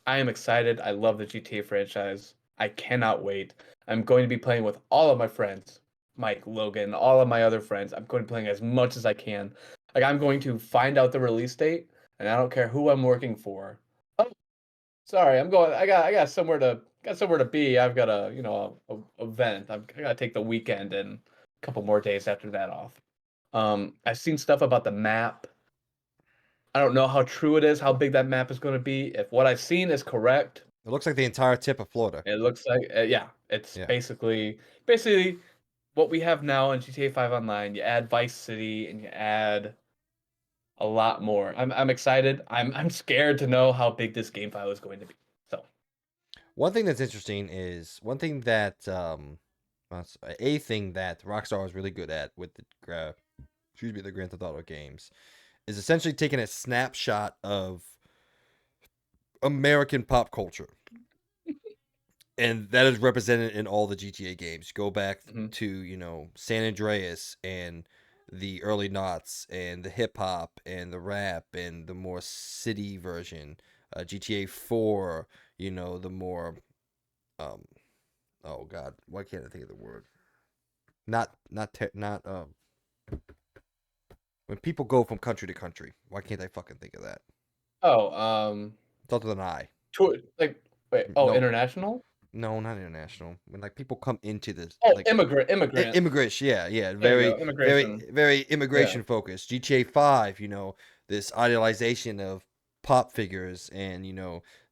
Speaker 2: I am excited. I love the GTA franchise. I cannot wait. I'm going to be playing with all of my friends, Mike, Logan, all of my other friends. I'm going to be playing as much as I can. Like I'm going to find out the release date, and I don't care who I'm working for. Oh, sorry, I'm going. I got somewhere to be. I've got a event. I gotta take the weekend and a couple more days after that off. I've seen stuff about the map. I don't know how true it is, how big that map is going to be. If what I've seen is correct,
Speaker 1: It looks like the entire tip of Florida.
Speaker 2: it looks like yeah, it's
Speaker 1: Yeah.
Speaker 2: basically what we have now in GTA 5 Online. You add Vice City and you add a lot more. I'm excited. I'm scared to know how big this game file is going to be. So
Speaker 1: One thing that's interesting is one thing that a thing that Rockstar is really good at with the Grand Theft Auto games is essentially taking a snapshot of American pop culture, and that is represented in all the GTA games. Go back
Speaker 2: mhm.
Speaker 1: to San Andreas and the early knots and the hip hop and the rap and the more city version. GTA 4, the more um oh god, why can't I think of the word? Not when people go from country to country. Why can't I fucking think of that?
Speaker 2: Oh,
Speaker 1: It's other than I.
Speaker 2: like wait,
Speaker 1: No,
Speaker 2: international?
Speaker 1: no, not international. When like people come into this
Speaker 2: Oh,
Speaker 1: like
Speaker 2: immigrant.
Speaker 1: immigration, yeah, yeah,
Speaker 2: There you go,
Speaker 1: very, very,
Speaker 2: immigration.
Speaker 1: very
Speaker 2: Yeah.
Speaker 1: immigration focused. GTA 5, this idealization of pop figures and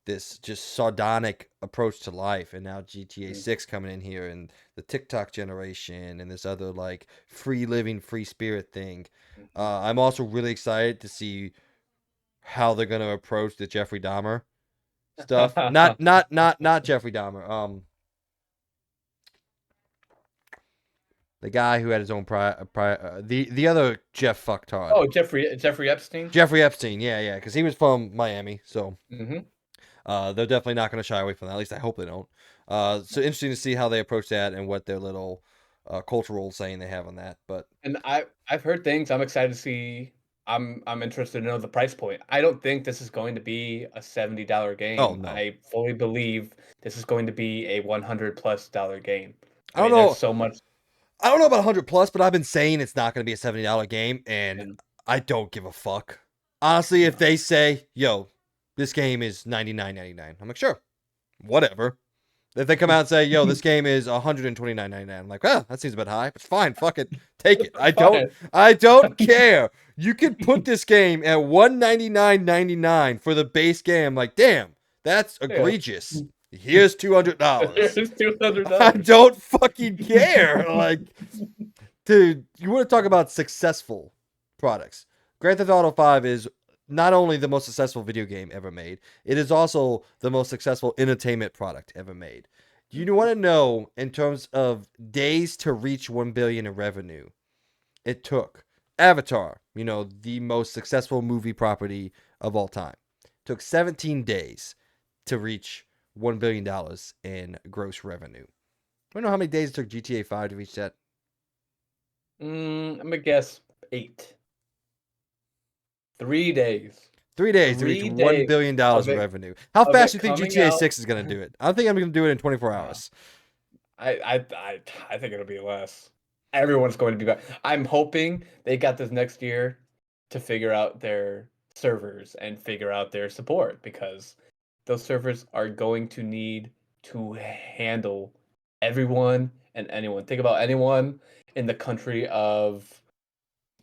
Speaker 1: this just sardonic approach to life, and now GTA
Speaker 2: Mhm,
Speaker 1: 6 coming in here and the TikTok generation and this other like free living, free spirit thing.
Speaker 2: mhm.
Speaker 1: I'm also really excited to see how they're gonna approach the Jeffrey Dahmer stuff. Not Jeffrey Dahmer. The guy who had his own the other Jeff fucktard.
Speaker 2: Oh, Jeffrey Epstein.
Speaker 1: Jeffrey Epstein, yeah, because he was from Miami, so
Speaker 2: Mm-hmm.
Speaker 1: they're definitely not going to shy away from that. At least I hope they don't. So interesting to see how they approach that and what their little cultural saying they have on that. But
Speaker 2: And I've heard things. I'm excited to see. I'm interested to know the price point. I don't think this is going to be a $70
Speaker 1: oh
Speaker 2: game.
Speaker 1: no,
Speaker 2: I fully believe this is going to be a $100+ game.
Speaker 1: I
Speaker 2: I
Speaker 1: don't
Speaker 2: mean, there's
Speaker 1: know.
Speaker 2: so much.
Speaker 1: I don't know about 100 plus, but I've been saying it's not going to be a $70 game, and
Speaker 2: And
Speaker 1: I don't give a fuck. Honestly, if
Speaker 2: no.
Speaker 1: they say, "Yo, this game is 99.99," I'm like, sure, whatever. If they come out and say, "Yo, this game is 129.99," I'm like, "Well, that seems a bit high, but fine, fuck it, take it.
Speaker 2: Fine.
Speaker 1: I don't care. You can put this game at 199.99 for the base game." I'm like, damn, that's
Speaker 2: Yeah.
Speaker 1: egregious. Here's $200.
Speaker 2: Here's two hundred
Speaker 1: I
Speaker 2: dollars.
Speaker 1: don't fucking care. Like, dude, you want to talk about successful products? Grand Theft Auto 5 is not only the most successful video game ever made, it is also the most successful entertainment product ever made. You want to know in terms of days to reach 1 billion in revenue? It took Avatar, the most successful movie property of all time. It took 17 days to reach $1 billion in gross revenue. I don't know how many days it took GTA 5 to reach that.
Speaker 2: I'm gonna guess 8. 3 days.
Speaker 1: 3 days to reach
Speaker 2: 3
Speaker 1: $1
Speaker 2: days
Speaker 1: billion
Speaker 2: of
Speaker 1: in
Speaker 2: it
Speaker 1: revenue. How
Speaker 2: of
Speaker 1: fast
Speaker 2: it
Speaker 1: do you think
Speaker 2: coming
Speaker 1: GTA
Speaker 2: out.
Speaker 1: 6 is going to do it? I don't think I'm going to do it in 24
Speaker 2: Uh,
Speaker 1: hours.
Speaker 2: I think it'll be less. Everyone's going to be back. I'm hoping they got this next year to figure out their servers and figure out their support because those servers are going to need to handle everyone and anyone. Think about anyone in the country of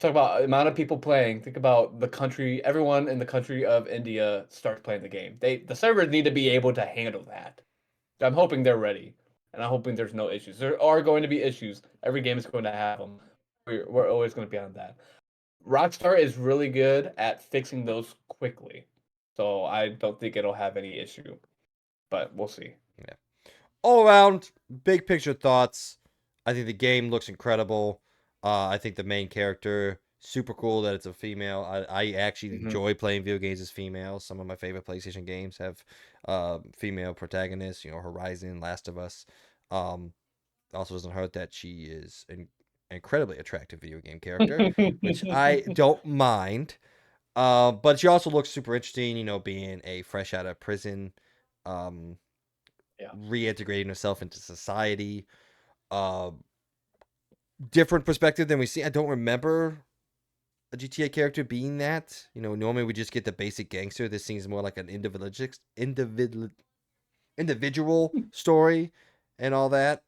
Speaker 2: talk about amount of people playing. Think about the country, everyone in the country of India starts playing the game. The servers need to be able to handle that. I'm hoping they're ready, and I'm hoping there's no issues. There are going to be issues. Every game is going to have them. We're always going to be on that. Rockstar is really good at fixing those quickly, so I don't think it'll have any issue. But we'll see.
Speaker 1: Yeah. All around, big picture thoughts. I think the game looks incredible. I think the main character, super cool that it's a female. I actually
Speaker 2: Hmm.
Speaker 1: enjoy playing video games as females. Some of my favorite PlayStation games have female protagonists, Horizon, Last of Us. Um, also doesn't hurt that she is an incredibly attractive video game character, which I don't mind. But she also looks super interesting, being a fresh out of prison, um,
Speaker 2: Yeah.
Speaker 1: reintegrating herself into society. Uh, Different perspective than we see. I don't remember a GTA character being that. Normally we just get the basic gangster. This seems more like an individual story and all that.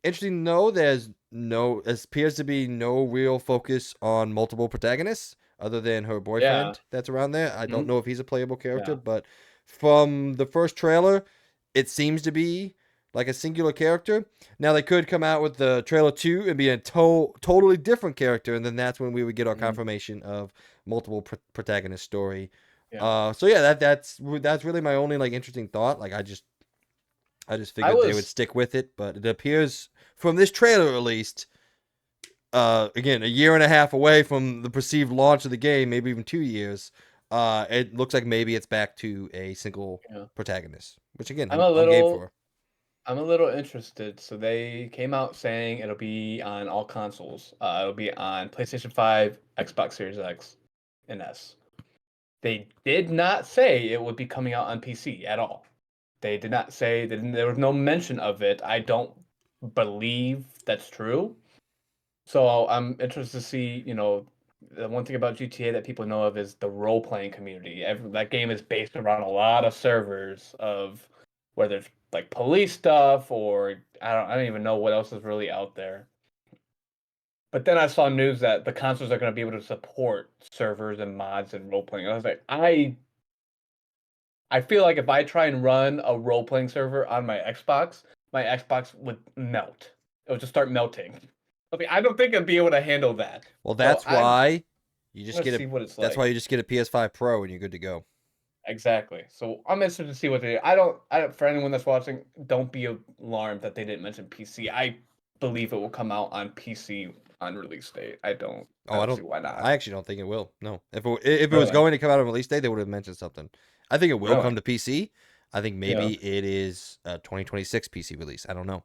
Speaker 1: Interesting to know there appears to be no real focus on multiple protagonists other than her
Speaker 2: Yeah.
Speaker 1: boyfriend that's around there. I don't
Speaker 2: Mhm.
Speaker 1: know if he's a playable character,
Speaker 2: Yeah.
Speaker 1: but from the first trailer, it seems to be like a singular character. Now they could come out with the trailer 2 and be a totally different character, and then that's when we would get our
Speaker 2: Mhm.
Speaker 1: confirmation of multiple protagonist story.
Speaker 2: Yeah.
Speaker 1: So yeah, that's really my only like interesting thought. Like I just
Speaker 2: I
Speaker 1: figured they would
Speaker 2: was
Speaker 1: stick with it, but it appears from this trailer at least, again, a year and a half away from the perceived launch of the game, maybe even 2 years, it looks like maybe it's back to a single
Speaker 2: yeah.
Speaker 1: protagonist, which again,
Speaker 2: I'm
Speaker 1: I'm
Speaker 2: a
Speaker 1: I'm game
Speaker 2: little
Speaker 1: for.
Speaker 2: I'm a little interested. So they came out saying it'll be on all consoles. It'll be on PlayStation 5, Xbox Series X, and S. They did not say it would be coming out on PC at all. They did not say that there was no mention of it. I don't believe that's true. So I'm interested to see, the one thing about GTA that people know of is the role playing community. That game is based around a lot of servers of whether it's like police stuff or I don't even know what else is really out there. But then I saw news that the consoles are going to be able to support servers and mods and role playing. I was like, I feel like if I try and run a role playing server on my Xbox would melt. It would just start melting. I don't think I'd be able to handle that.
Speaker 1: Well,
Speaker 2: So
Speaker 1: that's why you just
Speaker 2: let's
Speaker 1: get a
Speaker 2: see what it's
Speaker 1: that's
Speaker 2: like.
Speaker 1: why you just get a PS5 Pro and you're good to go.
Speaker 2: Exactly. So I'm interested to see what they do. I don't, for anyone that's watching, don't be alarmed that they didn't mention PC. believe it will come out on PC on release date. I don't. I
Speaker 1: Oh,
Speaker 2: don't see why
Speaker 1: I
Speaker 2: not.
Speaker 1: actually don't think it will. No, if it was
Speaker 2: Really,
Speaker 1: going to come out on release day, they would have mentioned something. I think it will
Speaker 2: really.
Speaker 1: come to PC. I think
Speaker 2: Yeah.
Speaker 1: maybe it is a 2026 PC release. I don't know.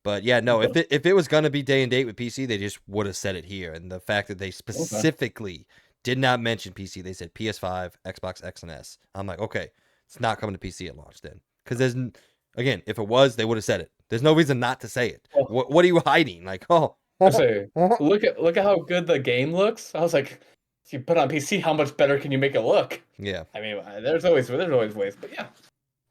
Speaker 1: But yeah, no.
Speaker 2: Okay.
Speaker 1: If it was gonna be day and date with PC, they just would have said it here. And the fact that they
Speaker 2: Okay.
Speaker 1: specifically did not mention PC, they said PS5, Xbox X and S. I'm like, okay, it's not coming to PC at launch then, because again, if it was, they would have said it. There's no reason not to say it.
Speaker 2: Well,
Speaker 1: What are you hiding? Like, oh,
Speaker 2: I say, look at how good the game looks. I was like, if you put it on PC, how much better can you make it look?
Speaker 1: yeah,
Speaker 2: I mean, there's always ways, but yeah.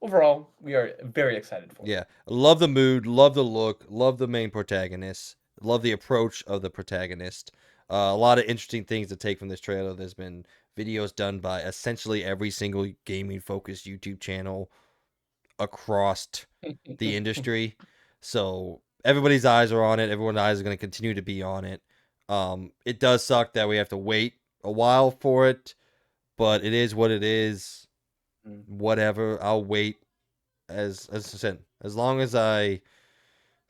Speaker 2: Overall, we are very excited for it.
Speaker 1: yeah. Love the mood, love the look, love the main protagonist, love the approach of the protagonist. A lot of interesting things to take from this trailer. There's been videos done by essentially every single gaming focused YouTube channel across the industry. So everybody's eyes are on it. Everyone's eyes are going to continue to be on it. It does suck that we have to wait a while for it, but it is what it is.
Speaker 2: Mm.
Speaker 1: Whatever. I'll wait as I said, as long as I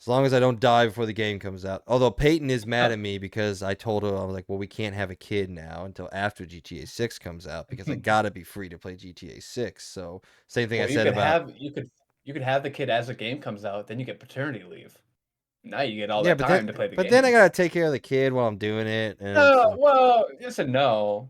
Speaker 1: don't die before the game comes out. Although Peyton is mad at me because I told her I was like, well, we can't have a kid now until after GTA 6 comes out because I gotta be free to play GTA 6. So same thing I
Speaker 2: Well, you
Speaker 1: said
Speaker 2: could
Speaker 1: about
Speaker 2: have you could have the kid as the game comes out, then you get paternity leave. Now you get all
Speaker 1: yeah,
Speaker 2: that time to play the
Speaker 1: but then I
Speaker 2: game.
Speaker 1: gotta take care of the kid while I'm doing it, and
Speaker 2: No,
Speaker 1: so
Speaker 2: well, yes and no.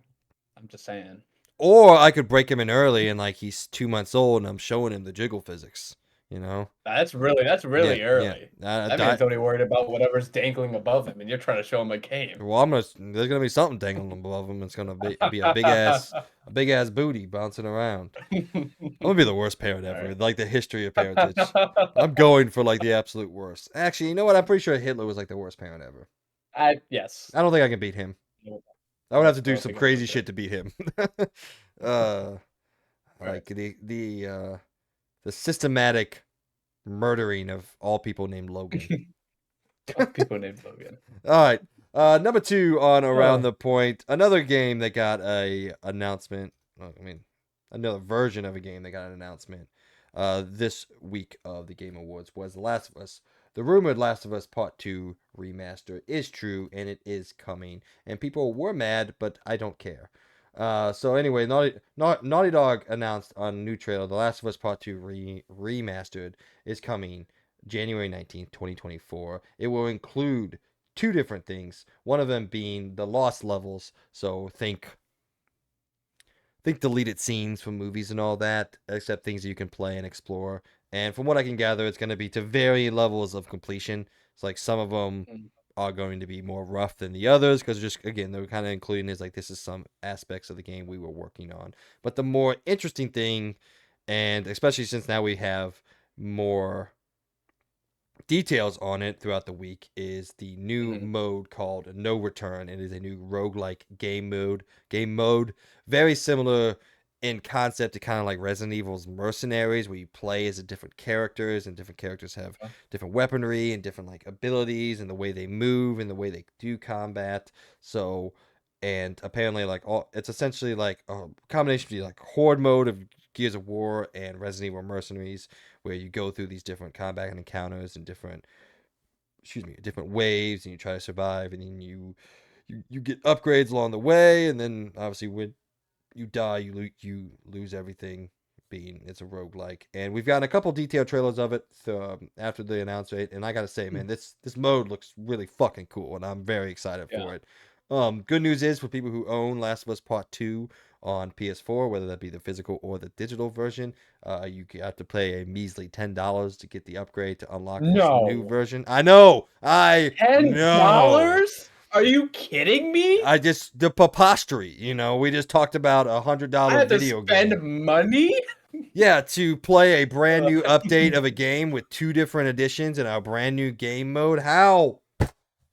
Speaker 2: I'm just saying.
Speaker 1: or I could break him in early and like he's 2 months old and I'm showing him the jiggle physics, you know?
Speaker 2: That's
Speaker 1: Yeah,
Speaker 2: really
Speaker 1: yeah.
Speaker 2: early. That
Speaker 1: Die.
Speaker 2: man's only worried about whatever's dangling above him, and you're trying to show him a game.
Speaker 1: Well, there's gonna be something dangling above him. It's gonna be a big ass booty bouncing around. I'm gonna be the worst parent
Speaker 2: All
Speaker 1: ever,
Speaker 2: right.
Speaker 1: like the history of parentage. I'm going for like the absolute worst. Actually, you know what? I'm pretty sure Hitler was like the worst parent ever.
Speaker 2: Yes.
Speaker 1: I don't think I can beat him. I would have to
Speaker 2: I
Speaker 1: do
Speaker 2: don't
Speaker 1: some
Speaker 2: think I will
Speaker 1: crazy
Speaker 2: too.
Speaker 1: shit to beat him. uh,
Speaker 2: All right.
Speaker 1: like the systematic murdering of all people named Logan.
Speaker 2: Oh, people named Logan.
Speaker 1: All right. Number two on Around
Speaker 2: Oh.
Speaker 1: the Point, another game that got a announcement. Well, I mean, another version of a game that got an announcement. This week of the Game Awards was The Last of Us. The rumored Last of Us Part 2 remaster is true and it is coming. And people were mad, but I don't care. So anyway, Naughty Dog announced on a new trailer The Last of Us Part 2 remastered is coming January 19th, 2024. It will include two different things. One of them being the lost levels. So think deleted scenes from movies and all that, except things that you can play and explore. And from what I can gather, it's going to be to varying levels of completion. It's like some of them
Speaker 2: Mm.
Speaker 1: are going to be more rough than the others because just again they're kind of including is like this is some aspects of the game we were working on. But the more interesting thing, and especially since now we have more details on it throughout the week is the new
Speaker 2: Mhm.
Speaker 1: mode called No Return. It is a new roguelike game mode, very similar in concept to kind of like Resident Evil's Mercenaries, where you play as a different characters and different characters have different weaponry and different like abilities and the way they move and the way they do combat. So and apparently like all it's essentially like a combination between like horde mode of Gears of War and Resident Evil Mercenaries, where you go through these different combat encounters and different waves, and you try to survive, and then you get upgrades along the way, and then obviously when you die, you lose everything. Being it's a roguelike, and we've gotten a couple detailed trailers of it after the announcement, and I gotta say, man, this mode looks really fucking cool, and I'm very excited
Speaker 2: Yeah.
Speaker 1: for it. Good news is for people who own Last of Us Part 2 on PS4, whether that be the physical or the digital version, you have to pay a measly $10 to get the upgrade to unlock this new
Speaker 2: No.
Speaker 1: version. I know, I know.
Speaker 2: $10? Are you kidding me?
Speaker 1: I just the prepostery, we just talked about
Speaker 2: I
Speaker 1: $100
Speaker 2: had to
Speaker 1: video game.
Speaker 2: spend money?
Speaker 1: Yeah, to play a brand new update of a game with two different editions and a brand new game mode. How dare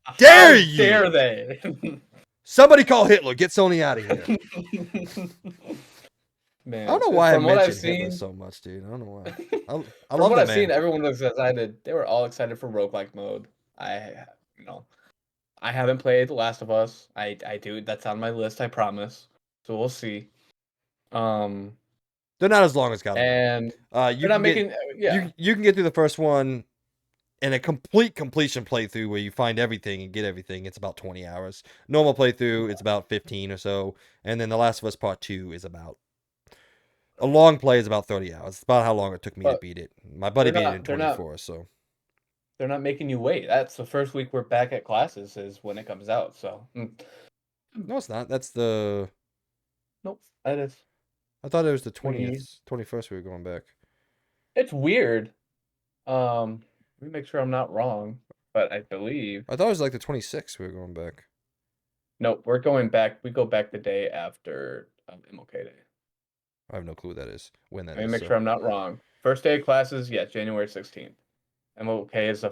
Speaker 2: How dare
Speaker 1: you?
Speaker 2: they?
Speaker 1: Somebody call Hitler. Get Sony out of here. I don't
Speaker 2: Man,
Speaker 1: know why I
Speaker 2: from what I've
Speaker 1: mentioned Hitler
Speaker 2: seen,
Speaker 1: so much, dude. I don't know why. I
Speaker 2: from
Speaker 1: love
Speaker 2: what
Speaker 1: the
Speaker 2: I've seen,
Speaker 1: man.
Speaker 2: everyone was excited. They were all excited for roguelike mode. I, you know, I haven't played The Last of Us. I do. That's on my list. I promise. So we'll see. Um,
Speaker 1: They're not as long as God of War.
Speaker 2: and
Speaker 1: You
Speaker 2: they're not
Speaker 1: can get
Speaker 2: making. Yeah.
Speaker 1: you can get through the first one And a complete completion playthrough where you find everything and get everything, it's about 20 hours. Normal playthrough, it's about 15 or so. And then The Last of Us Part 2 is about a long play is about 30 hours. It's about how long it took me to
Speaker 2: But
Speaker 1: beat it. My buddy beat it in
Speaker 2: they're not
Speaker 1: 24, so
Speaker 2: they're not making you wait. That's the first week we're back at classes is when it comes out. So
Speaker 1: no, it's not. That's the
Speaker 2: nope, that is
Speaker 1: I thought it was the
Speaker 2: we.
Speaker 1: 20th, 21st we were going back.
Speaker 2: It's weird. Let me make sure I'm not wrong, but I believe
Speaker 1: I thought it was like the 26th we were going back.
Speaker 2: nope, we're going back. We go back the day after MLK Day.
Speaker 1: I have no clue what that is, when that
Speaker 2: Let me
Speaker 1: is.
Speaker 2: make
Speaker 1: So
Speaker 2: sure I'm not wrong. First day of classes, yeah, January 16th. MLK is the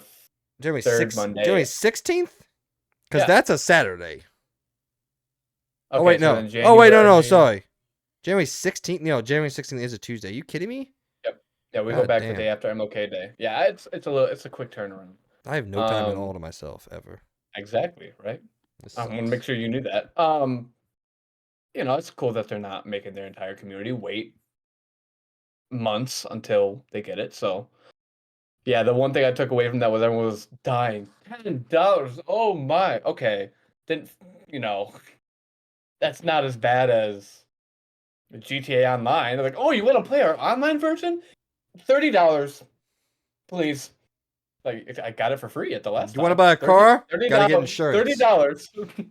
Speaker 2: third
Speaker 1: January
Speaker 2: Monday.
Speaker 1: 16th, because
Speaker 2: Yeah.
Speaker 1: that's a Saturday. Oh
Speaker 2: Okay,
Speaker 1: wait,
Speaker 2: so
Speaker 1: no.
Speaker 2: then
Speaker 1: Oh wait, no.
Speaker 2: January.
Speaker 1: Sorry, January 16th. No, January 16th is a Tuesday. Are you kidding me?
Speaker 2: Yep. Yeah, we go
Speaker 1: God
Speaker 2: back the
Speaker 1: damn.
Speaker 2: day after MLK Day. Yeah, it's a quick turnaround.
Speaker 1: I have no time at all
Speaker 2: Um,
Speaker 1: to myself ever.
Speaker 2: exactly, right?
Speaker 1: This
Speaker 2: I want to make
Speaker 1: sucks.
Speaker 2: sure you knew that. It's cool that they're not making their entire community wait months until they get it. So yeah, the one thing I took away from that was everyone was dying. $10. Oh my. Okay. Didn't you know? That's not as bad as GTA Online. They're like, oh, you want to play our online version? $30, please. Like I got it for free at the last
Speaker 1: You want to
Speaker 2: time.
Speaker 1: buy a
Speaker 2: 30
Speaker 1: car? Got to get
Speaker 2: $30.
Speaker 1: insurance.
Speaker 2: $30.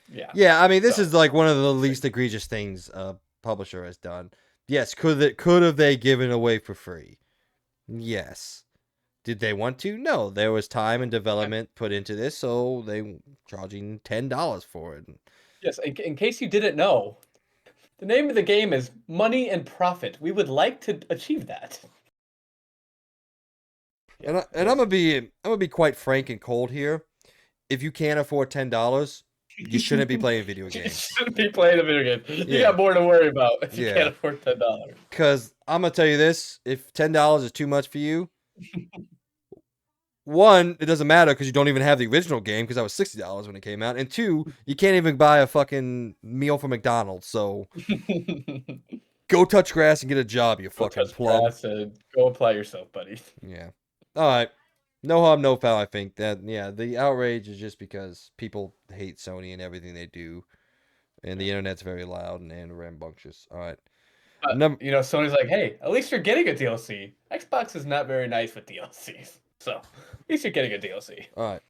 Speaker 2: Yeah.
Speaker 1: Yeah, I mean, this
Speaker 2: So
Speaker 1: is like one of the least egregious things a publisher has done. Yes, could have they given away for free? Yes. Did they want to? No. There was time and development put into this, so they charging $10 for it.
Speaker 2: yes, in case you didn't know, the name of the game is Money and Profit. We would like to achieve that. Yeah,
Speaker 1: And I'm gonna be quite frank and cold here. If you can't afford $10, you shouldn't be playing video
Speaker 2: You
Speaker 1: games.
Speaker 2: shouldn't be playing a video game. You
Speaker 1: Yeah,
Speaker 2: got more to worry about if you can't
Speaker 1: yeah.
Speaker 2: afford $10.
Speaker 1: Cause I'm gonna tell you this: if $10 is too much for you, one, it doesn't matter because you don't even have the original game because that was $60 when it came out, and two, you can't even buy a fucking meal from McDonald's. So go touch grass and get a job, you
Speaker 2: Go
Speaker 1: fucking
Speaker 2: touch
Speaker 1: plum.
Speaker 2: grass and go apply yourself, buddy.
Speaker 1: Yeah. All right. No harm, no foul. I think that yeah, the outrage is just because people hate Sony and everything they do, and the
Speaker 2: Yeah.
Speaker 1: internet's very loud and rambunctious. All right.
Speaker 2: But
Speaker 1: Number.
Speaker 2: Sony's like, hey, at least you're getting a DLC. Xbox is not very nice with DLCs, so at least you're getting a DLC.
Speaker 1: All right.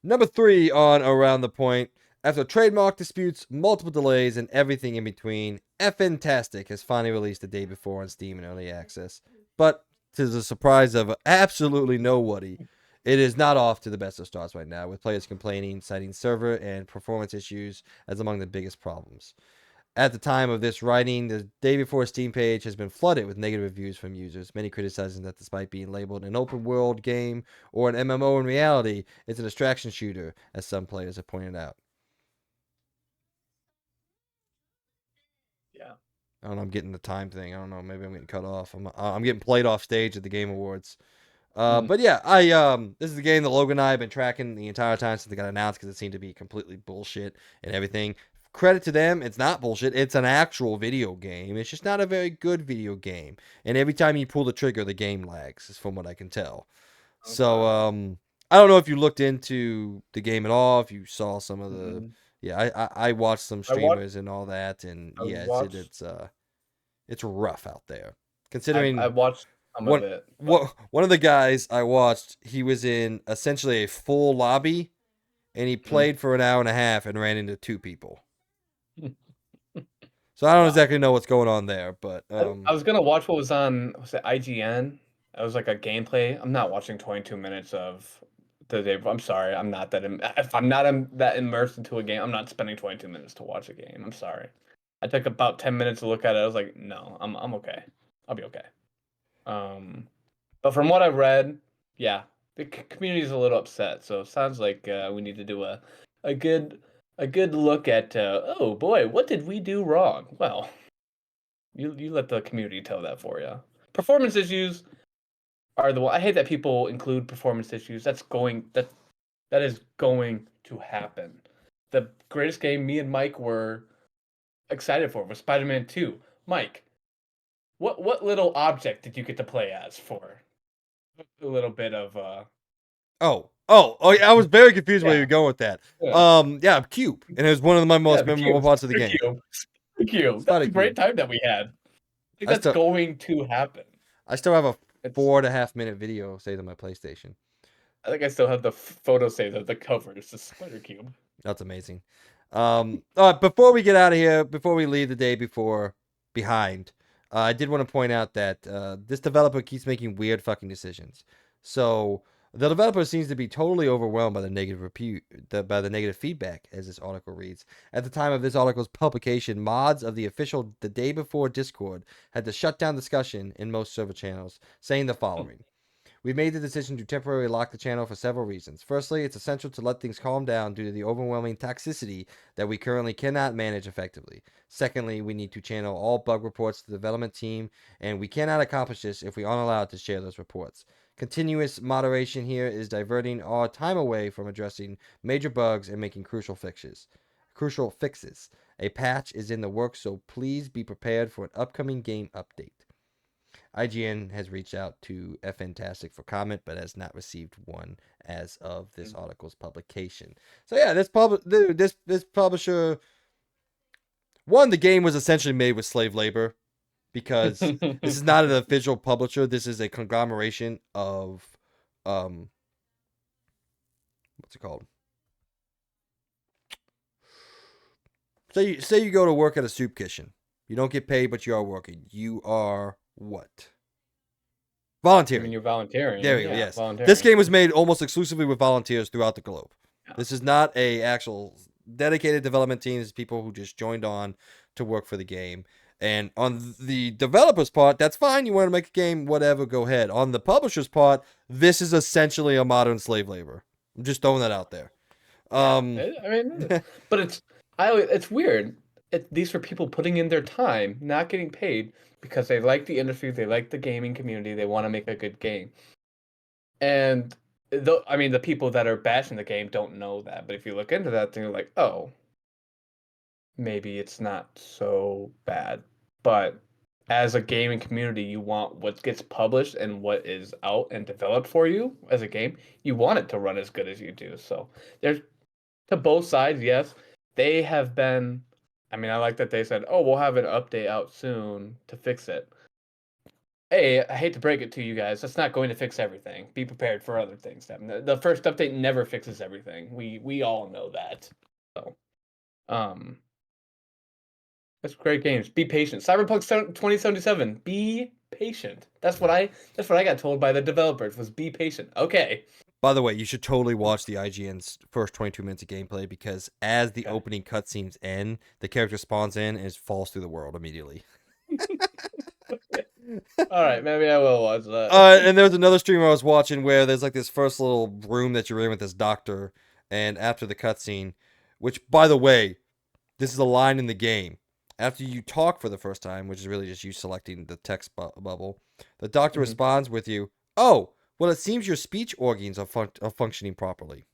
Speaker 1: Number three on Around the Point. After trademark disputes, multiple delays, and everything in between, Fantastic has finally released the day before on Steam in early access. But to the surprise of absolutely nobody, it is not off to the best of starts right now, with players complaining, citing server and performance issues as among the biggest problems. At the time of this writing, the day before Steam page has been flooded with negative reviews from users, many criticizing that despite being labeled an open world game or an MMO in reality, it's a distraction shooter, as some players have pointed out.
Speaker 2: Yeah.
Speaker 1: I don't know, I'm getting the time thing. I don't know, maybe I'm getting cut off. I'm getting played off stage at the Game Awards.
Speaker 2: Mm.
Speaker 1: But yeah, this is the game that Logan and I have been tracking the entire time since it got announced because it seemed to be completely bullshit and everything. Credit to them, it's not bullshit. It's an actual video game. It's just not a very good video game. And every time you pull the trigger, the game lags, is from what I can tell. So,
Speaker 2: Okay.
Speaker 1: I don't know if you looked into the game at all, if you saw some of the,
Speaker 2: Mm-mm.
Speaker 1: yeah, I watched some
Speaker 2: I watched.
Speaker 1: streamers and all that, and
Speaker 2: I
Speaker 1: yeah,
Speaker 2: watched.
Speaker 1: it's rough out there.
Speaker 2: I
Speaker 1: Considering
Speaker 2: watched some of
Speaker 1: one
Speaker 2: it, but
Speaker 1: one of the guys I watched, he was in essentially a full lobby, and he
Speaker 2: mm.
Speaker 1: played for an hour and a half and ran into two people. So I don't
Speaker 2: Wow.
Speaker 1: exactly know what's going on there, but
Speaker 2: I was gonna watch what was on was it IGN? It was like a gameplay. I'm not watching 22 minutes of the day. I'm sorry. I'm not that. If I'm not that immersed into a game, I'm not spending 22 minutes to watch a game. I'm sorry. I took about 10 minutes to look at it. I was like, no, I'm okay. I'll be okay. Um, but from what I read, yeah, the community is a little upset. So it sounds like we need to do a good a good look at. Oh boy, what did we do wrong? Well. You let the community tell that for you. Performance issues are the one. I hate that people include performance issues. That is going to happen. The greatest game me and Mike were excited for was Spider-Man 2. Mike, what little object did you get to play as for a little bit of
Speaker 1: Oh, yeah, I was very confused where you
Speaker 2: Yeah,
Speaker 1: were going with that.
Speaker 2: yeah,
Speaker 1: Yeah, Cube, and it was one of my
Speaker 2: yeah.
Speaker 1: most
Speaker 2: The
Speaker 1: memorable
Speaker 2: cube,
Speaker 1: parts of the
Speaker 2: the
Speaker 1: game.
Speaker 2: cube, the cube. That's
Speaker 1: Spider
Speaker 2: a great
Speaker 1: Cube.
Speaker 2: time that we had. I think
Speaker 1: I
Speaker 2: that's
Speaker 1: still,
Speaker 2: going to happen.
Speaker 1: I still have a
Speaker 2: It's.
Speaker 1: 4.5 minute video saved on my PlayStation.
Speaker 2: I think I still have the photo saved of the cover. It's the spider cube.
Speaker 1: That's amazing. All right, before we get out of here, before we leave the day before behind, I did want to point out that this developer keeps making weird fucking decisions. So the developer seems to be totally overwhelmed by the by the negative feedback, as this article reads. At the time of this article's publication, mods of the official The Day Before Discord had to shut down discussion in most server channels, saying the following. We've made the decision to temporarily lock the channel for several reasons. Firstly, it's essential to let things calm down due to the overwhelming toxicity that we currently cannot manage effectively. Secondly, we need to channel all bug reports to the development team, and we cannot accomplish this if we aren't allowed to share those reports. Continuous moderation here is diverting our time away from addressing major bugs and making crucial fixes. A patch is in the works, so please be prepared for an upcoming game update. IGN has reached out to Fantastic for comment, but has not received one as of this article's publication. So yeah, this publisher, one, the game was essentially made with slave labor because this is not an official publisher. This is a conglomeration of um what's it called? Say you go to work at a soup kitchen. You don't get paid, but you are working. You are what?
Speaker 2: I mean,
Speaker 1: Volunteering.
Speaker 2: you're
Speaker 1: There
Speaker 2: volunteering.
Speaker 1: we go.
Speaker 2: Yeah,
Speaker 1: Yes, this
Speaker 2: volunteering.
Speaker 1: game was made almost exclusively with volunteers throughout the globe.
Speaker 2: Yeah.
Speaker 1: This is not a actual dedicated development team. It's people who just joined on to work for the game. And on the developer's part, that's fine. You want to make a game, whatever, go ahead. On the publisher's part, this is essentially a modern slave labor. I'm just throwing that out there.
Speaker 2: Yeah,
Speaker 1: Um,
Speaker 2: I mean, but it's weird. These are people putting in their time, not getting paid because they like the industry, they like the gaming community, they want to make a good game. And I mean, the people that are bashing the game don't know that. But if you look into that, then you're like, oh, maybe it's not so bad. But as a gaming community, you want what gets published and what is out and developed for you as a game. You want it to run as good as you do. So there's to both sides, yes. They have been. I mean, I like that they said, "Oh, we'll have an update out soon to fix it." Hey, I hate to break it to you guys, that's not going to fix everything. Be prepared for other things. The first update never fixes everything. We all know that. So, um, that's great games. Be patient. Cyberpunk 2077. Be patient. That's what I got told by the developers was be patient. Okay.
Speaker 1: by the way, you should totally watch the IGN's first 22 minutes of gameplay because as the
Speaker 2: Okay.
Speaker 1: opening cutscenes end, the character spawns in and falls through the world immediately.
Speaker 2: All right, maybe I will watch that.
Speaker 1: And there was another streamer I was watching where there's like this first little room that you're in with this doctor, and after the cutscene, which by the way, this is a line in the game. After you talk for the first time, which is really just you selecting the text bubble, the doctor
Speaker 2: Mhm.
Speaker 1: responds with you, "Oh, well, it seems your speech organs are functioning properly."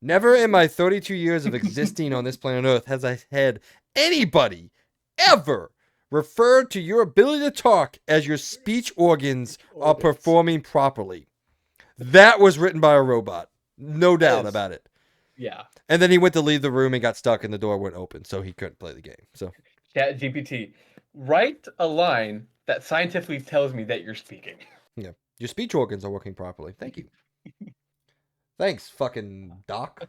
Speaker 1: Never in my 32 years of existing on this planet Earth has I had anybody ever refer to your ability to talk as your speech organs are
Speaker 2: Organs.
Speaker 1: performing properly. That was written by a robot. No
Speaker 2: That
Speaker 1: doubt
Speaker 2: is,
Speaker 1: about it.
Speaker 2: yeah.
Speaker 1: And then he went to leave the room and got stuck and the door wouldn't open, so he couldn't play the game. So,
Speaker 2: Chat GPT. Write a line that scientifically tells me that you're speaspeaking.
Speaker 1: yeah. Your speech organs are working properly. Thank you. Thanks, fucking doc.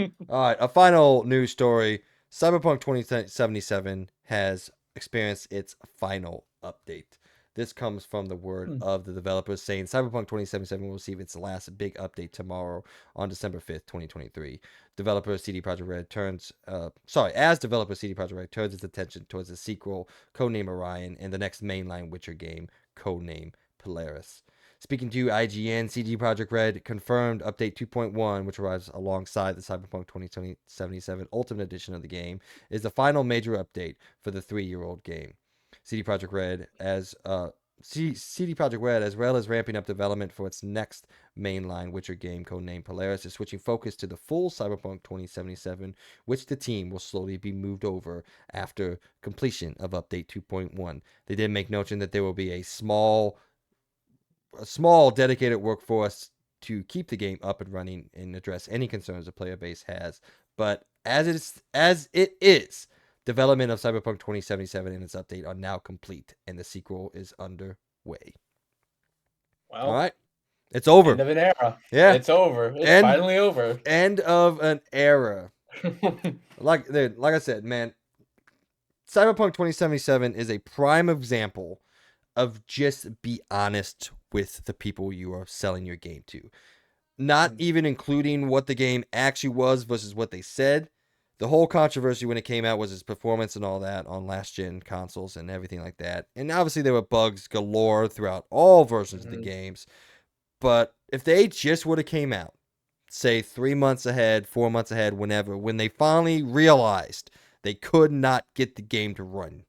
Speaker 1: All right, a final news story. Cyberpunk 2077 has experienced its final update. This comes from the word of the developers saying Cyberpunk 2077 will receive its last big update tomorrow on December 5th, 2023. Developer CD Projekt Red as developer CD Projekt Red turns its attention towards the sequel, codename Orion, and the next mainline Witcher game, codename Polaris. Speaking to IGN, CD Projekt Red confirmed Update 2.1, which arrives alongside the Cyberpunk 2077 Ultimate Edition of the game, is the final major update for the 3-year-old game. CD Projekt Red CD Projekt Red, as well as ramping up development for its next mainline Witcher game codenamed Polaris, is switching focus to the full Cyberpunk 2077, which the team will slowly be moved over after completion of Update 2.1. They did make mention that there will be a small dedicated workforce to keep the game up and running and address any concerns the player base has. But as it is, development of Cyberpunk 2077 and its update are now complete, and the sequel is underway. All
Speaker 2: Well,
Speaker 1: right, it's over.
Speaker 2: end of an era.
Speaker 1: Yeah,
Speaker 2: It's over. It's
Speaker 1: end
Speaker 2: finally over.
Speaker 1: end of an era. Like I said, man, Cyberpunk 2077 is a prime example of just be honest with the people you are selling your game to. Not even including what the game actually was versus what they said. The whole controversy when it came out was its performance and all that on last gen consoles and everything like that. And obviously there were bugs galore throughout all versions of the
Speaker 2: Mhm.
Speaker 1: games. But if they just would have came out, say 3 months ahead, 4 months ahead, whenever, when they finally realized they could not get the game to run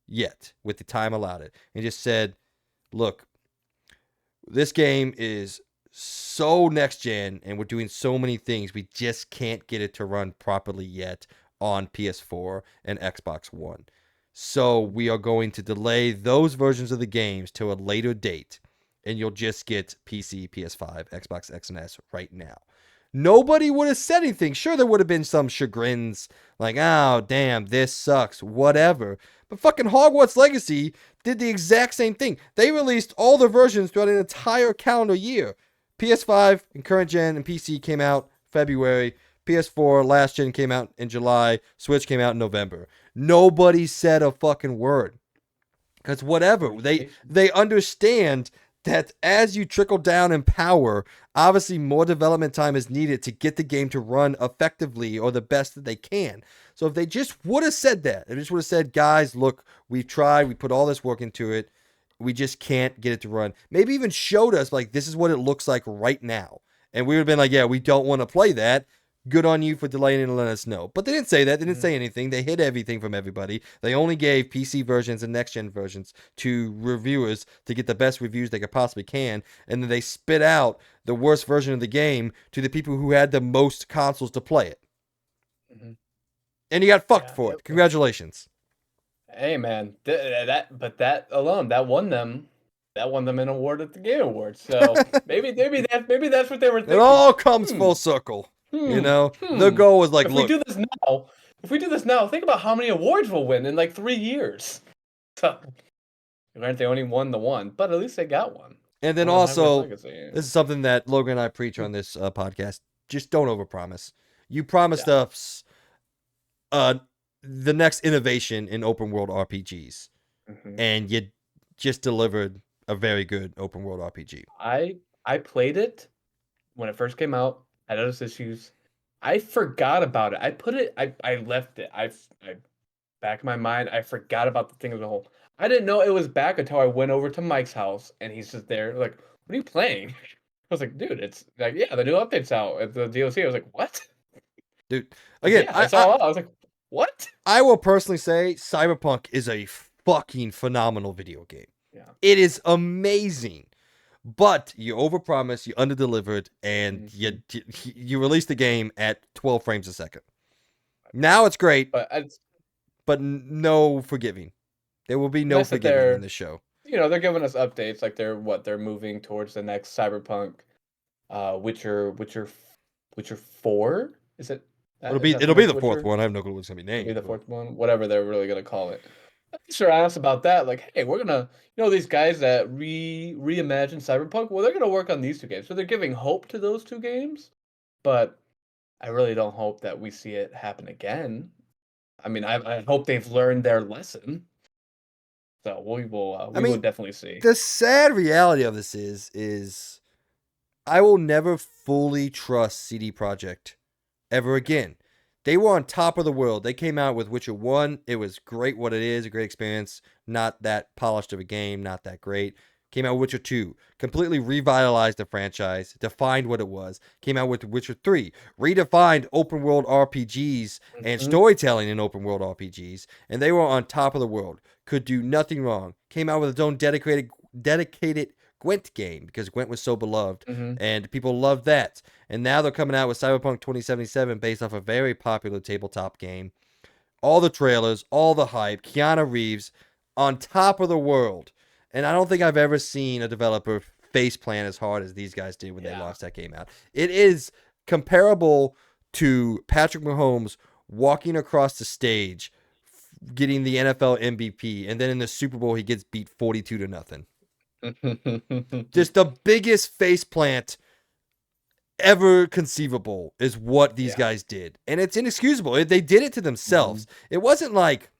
Speaker 1: yet with the time allowed it, and just said, look, this game is so next gen and we're doing so many things, we just can't get it to run properly yet on PS4 and Xbox One. So we are going to delay those versions of the games to a later date, and you'll just get PC, PS5, Xbox X and S right now. Nobody would have said anything. Sure, there would have been some chagrins like, oh, damn, this sucks, whatever. But fucking Hogwarts Legacy did the exact same thing. They released all the versions throughout an entire calendar year. PS5 and current gen and PC came out February. PS4 last gen came out in July. Switch came out in November. Nobody said a fucking word. Because whatever,
Speaker 2: Communication.
Speaker 1: they understand that as you trickle down in power, obviously more development time is needed to get the game to run effectively or the best that they can. So if they just would have said that, they just would have said, guys, look, we've tried, we put all this work into it, we just can't get it to run. Maybe even showed us like this is what it looks like right now. And we would have been like, yeah, we don't want to play that. Good on you for delaying it and letting us know. But they didn't say that. They didn't
Speaker 2: Mhm.
Speaker 1: say anything. They hid everything from everybody. They only gave PC versions and next gen versions to reviewers to get the best reviews they could possibly can. And then they spit out the worst version of the game to the people who had the most consoles to play it.
Speaker 2: Mhm.
Speaker 1: And you got fucked
Speaker 2: Yeah.
Speaker 1: for it. Congratulations.
Speaker 2: Hey man, that alone that won them an award at the Game Awards. So maybe that's what they were
Speaker 1: It
Speaker 2: thinking.
Speaker 1: all comes
Speaker 2: Hmm,
Speaker 1: full circle. You
Speaker 2: hmm,
Speaker 1: know, the
Speaker 2: hmm.
Speaker 1: goal was like,
Speaker 2: If we
Speaker 1: look,
Speaker 2: do this now, if we do this now, think about how many awards we'll win in like 3 years. So granted, they only won the one, but at least they got one.
Speaker 1: and then
Speaker 2: Won on Hogwarts
Speaker 1: also,
Speaker 2: Legacy.
Speaker 1: this is something that Logan and I preach on this podcast. Just don't overpromise. You promised
Speaker 2: Yeah.
Speaker 1: us uh, the next innovation in open world RPGs,
Speaker 2: Hmm.
Speaker 1: and you just delivered a very good open world RPG.
Speaker 2: I played it when it first came out. Had those issues. I forgot about it. I left it. I back in my mind, I forgot about the thing as a whole. I didn't know it was back until I went over to Mike's house and he's just there, like, "What are you playing?" I was like, "Dude, it's like, yeah, the new update's out. It's the DLC." I was like, "What?"
Speaker 1: Dude,
Speaker 2: Like,
Speaker 1: again,
Speaker 2: yeah, it's all out. I was like, "What?"
Speaker 1: I will personally say Cyberpunk is a fucking phenomenal video game.
Speaker 2: Yeah.
Speaker 1: It is amazing. But you overpromised, you underdelivered, and
Speaker 2: Hmm.
Speaker 1: you released the game at 12 frames a second. Now it's great,
Speaker 2: But it's
Speaker 1: but no forgiving. There will be no
Speaker 2: nice that
Speaker 1: forgiving in
Speaker 2: they're,
Speaker 1: this show.
Speaker 2: they're giving us updates. Like they're moving towards the next Cyberpunk, Witcher 4. Is that the
Speaker 1: It'll be
Speaker 2: next
Speaker 1: the fourth
Speaker 2: Witcher?
Speaker 1: one. I have no clue what it's gonna be
Speaker 2: It'll be
Speaker 1: named,
Speaker 2: the
Speaker 1: but
Speaker 2: fourth one, whatever they're really gonna call it. At least they're honest about that. Like, hey, we're gonna, these guys that reimagine Cyberpunk. Well, they're gonna work on these two games, so they're giving hope to those two games. But I really don't hope that we see it happen again. I mean, I hope they've learned their lesson. So
Speaker 1: I
Speaker 2: we will
Speaker 1: mean,
Speaker 2: definitely see.
Speaker 1: the sad reality of this is I will never fully trust CD Projekt ever again. They were on top of the world. They came out with Witcher 1. It was great what it is, a great experience. Not that polished of a game, not that great. Came out with Witcher 2, completely revitalized the franchise, defined what it was. Came out with Witcher 3, redefined open world RPGs and
Speaker 2: Mhm,
Speaker 1: storytelling in open world RPGs, and they were on top of the world. Could do nothing wrong. Came out with its own dedicated Gwent game because Gwent was so beloved
Speaker 2: mhm,
Speaker 1: and people loved that. And now they're coming out with Cyberpunk 2077 based off a very popular tabletop game. All the trailers, all the hype, Keanu Reeves on top of the world. And I don't think I've ever seen a developer face plant as hard as these guys did when they
Speaker 2: Yeah.
Speaker 1: launched that game out. It is comparable to Patrick Mahomes walking across the stage, getting the NFL MVP, and then in the Super Bowl he gets beat 42-0. Just the biggest face plant ever conceivable is what these
Speaker 2: Yeah.
Speaker 1: guys did, and it's inexcusable. They did it to themselves.
Speaker 2: Mm-hmm.
Speaker 1: It wasn't like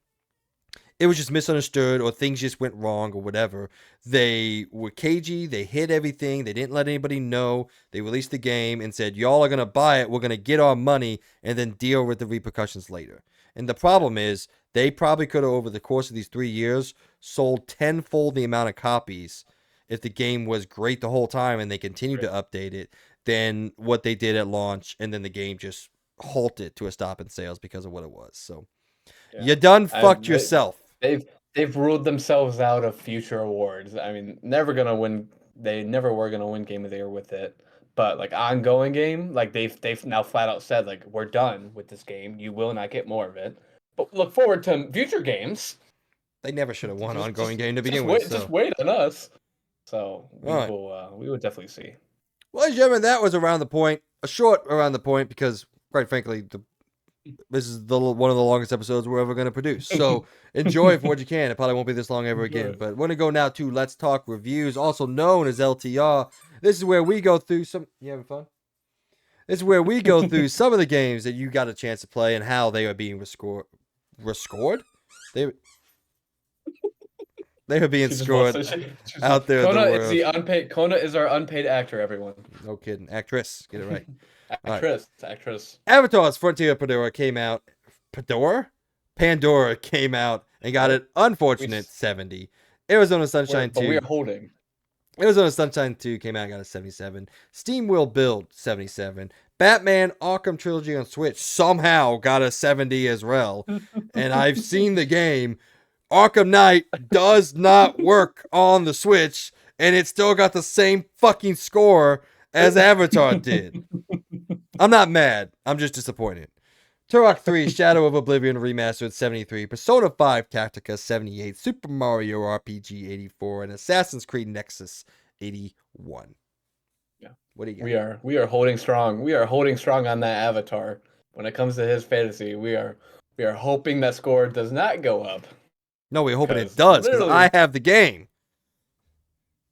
Speaker 1: it was just misunderstood or things just went wrong or whatever. They were cagey. They hid everything. They didn't let anybody know. They released the game and said, y'all are going to buy it. We're going to get our money and then deal with the repercussions later. And the problem is they probably could have, over the course of these 3 years, sold tenfold the amount of copies if the game was great the whole time and they continued to update it than what they did at launch. And then the game just halted to a stop in sales because of what it was. So
Speaker 2: Yeah.
Speaker 1: you done fucked yourself.
Speaker 2: They've ruled themselves out of future awards. I mean, never gonna win. They never were gonna win Game of the Year with it. But like ongoing game, like they've now flat out said like we're done with this game. You will not get more of it. But look forward to future games.
Speaker 1: They never should have won ongoing
Speaker 2: Just,
Speaker 1: game to
Speaker 2: just
Speaker 1: begin
Speaker 2: wait,
Speaker 1: with.
Speaker 2: just
Speaker 1: So,
Speaker 2: wait on us. So
Speaker 1: all right.
Speaker 2: we will definitely see.
Speaker 1: Well, ladies and gentlemen, that was around the point. A short around the point because, quite frankly, this is one of the longest episodes we're ever going to produce. So enjoy it for what you can. It probably won't be this long ever again. But we're going to go now to Let's Talk Reviews, also known as LTR. This is where we go through some. You having fun? This is where we go through some of the games that you got a chance to play and how they are being rescored. They are being scored out there in the world.
Speaker 2: Kona is our unpaid actor, everyone.
Speaker 1: No kidding. Actress. Get it right.
Speaker 2: Actress.
Speaker 1: Avatar's Frontier of Pandora came out. Pandora came out and got an unfortunate 70. Arizona Sunshine 2.
Speaker 2: But we are holding.
Speaker 1: Arizona Sunshine 2 came out and got a 77. Steam Will Build, 77. Batman Arkham Trilogy on Switch somehow got a 70 as well. And I've seen the game. Arkham Knight does not work on the Switch, and it still got the same fucking score as Avatar did. I'm not mad. I'm just disappointed. Turok 3 Shadow of Oblivion Remastered, 73. Persona 5 Tactica, 78. Super Mario RPG, 84. And Assassin's Creed Nexus, 81.
Speaker 2: Yeah.
Speaker 1: What do you got?
Speaker 2: We are holding strong. We are holding strong on that Avatar. When it comes to his fantasy, we are hoping that score does not go up.
Speaker 1: No, we're hoping it does, because I have the game.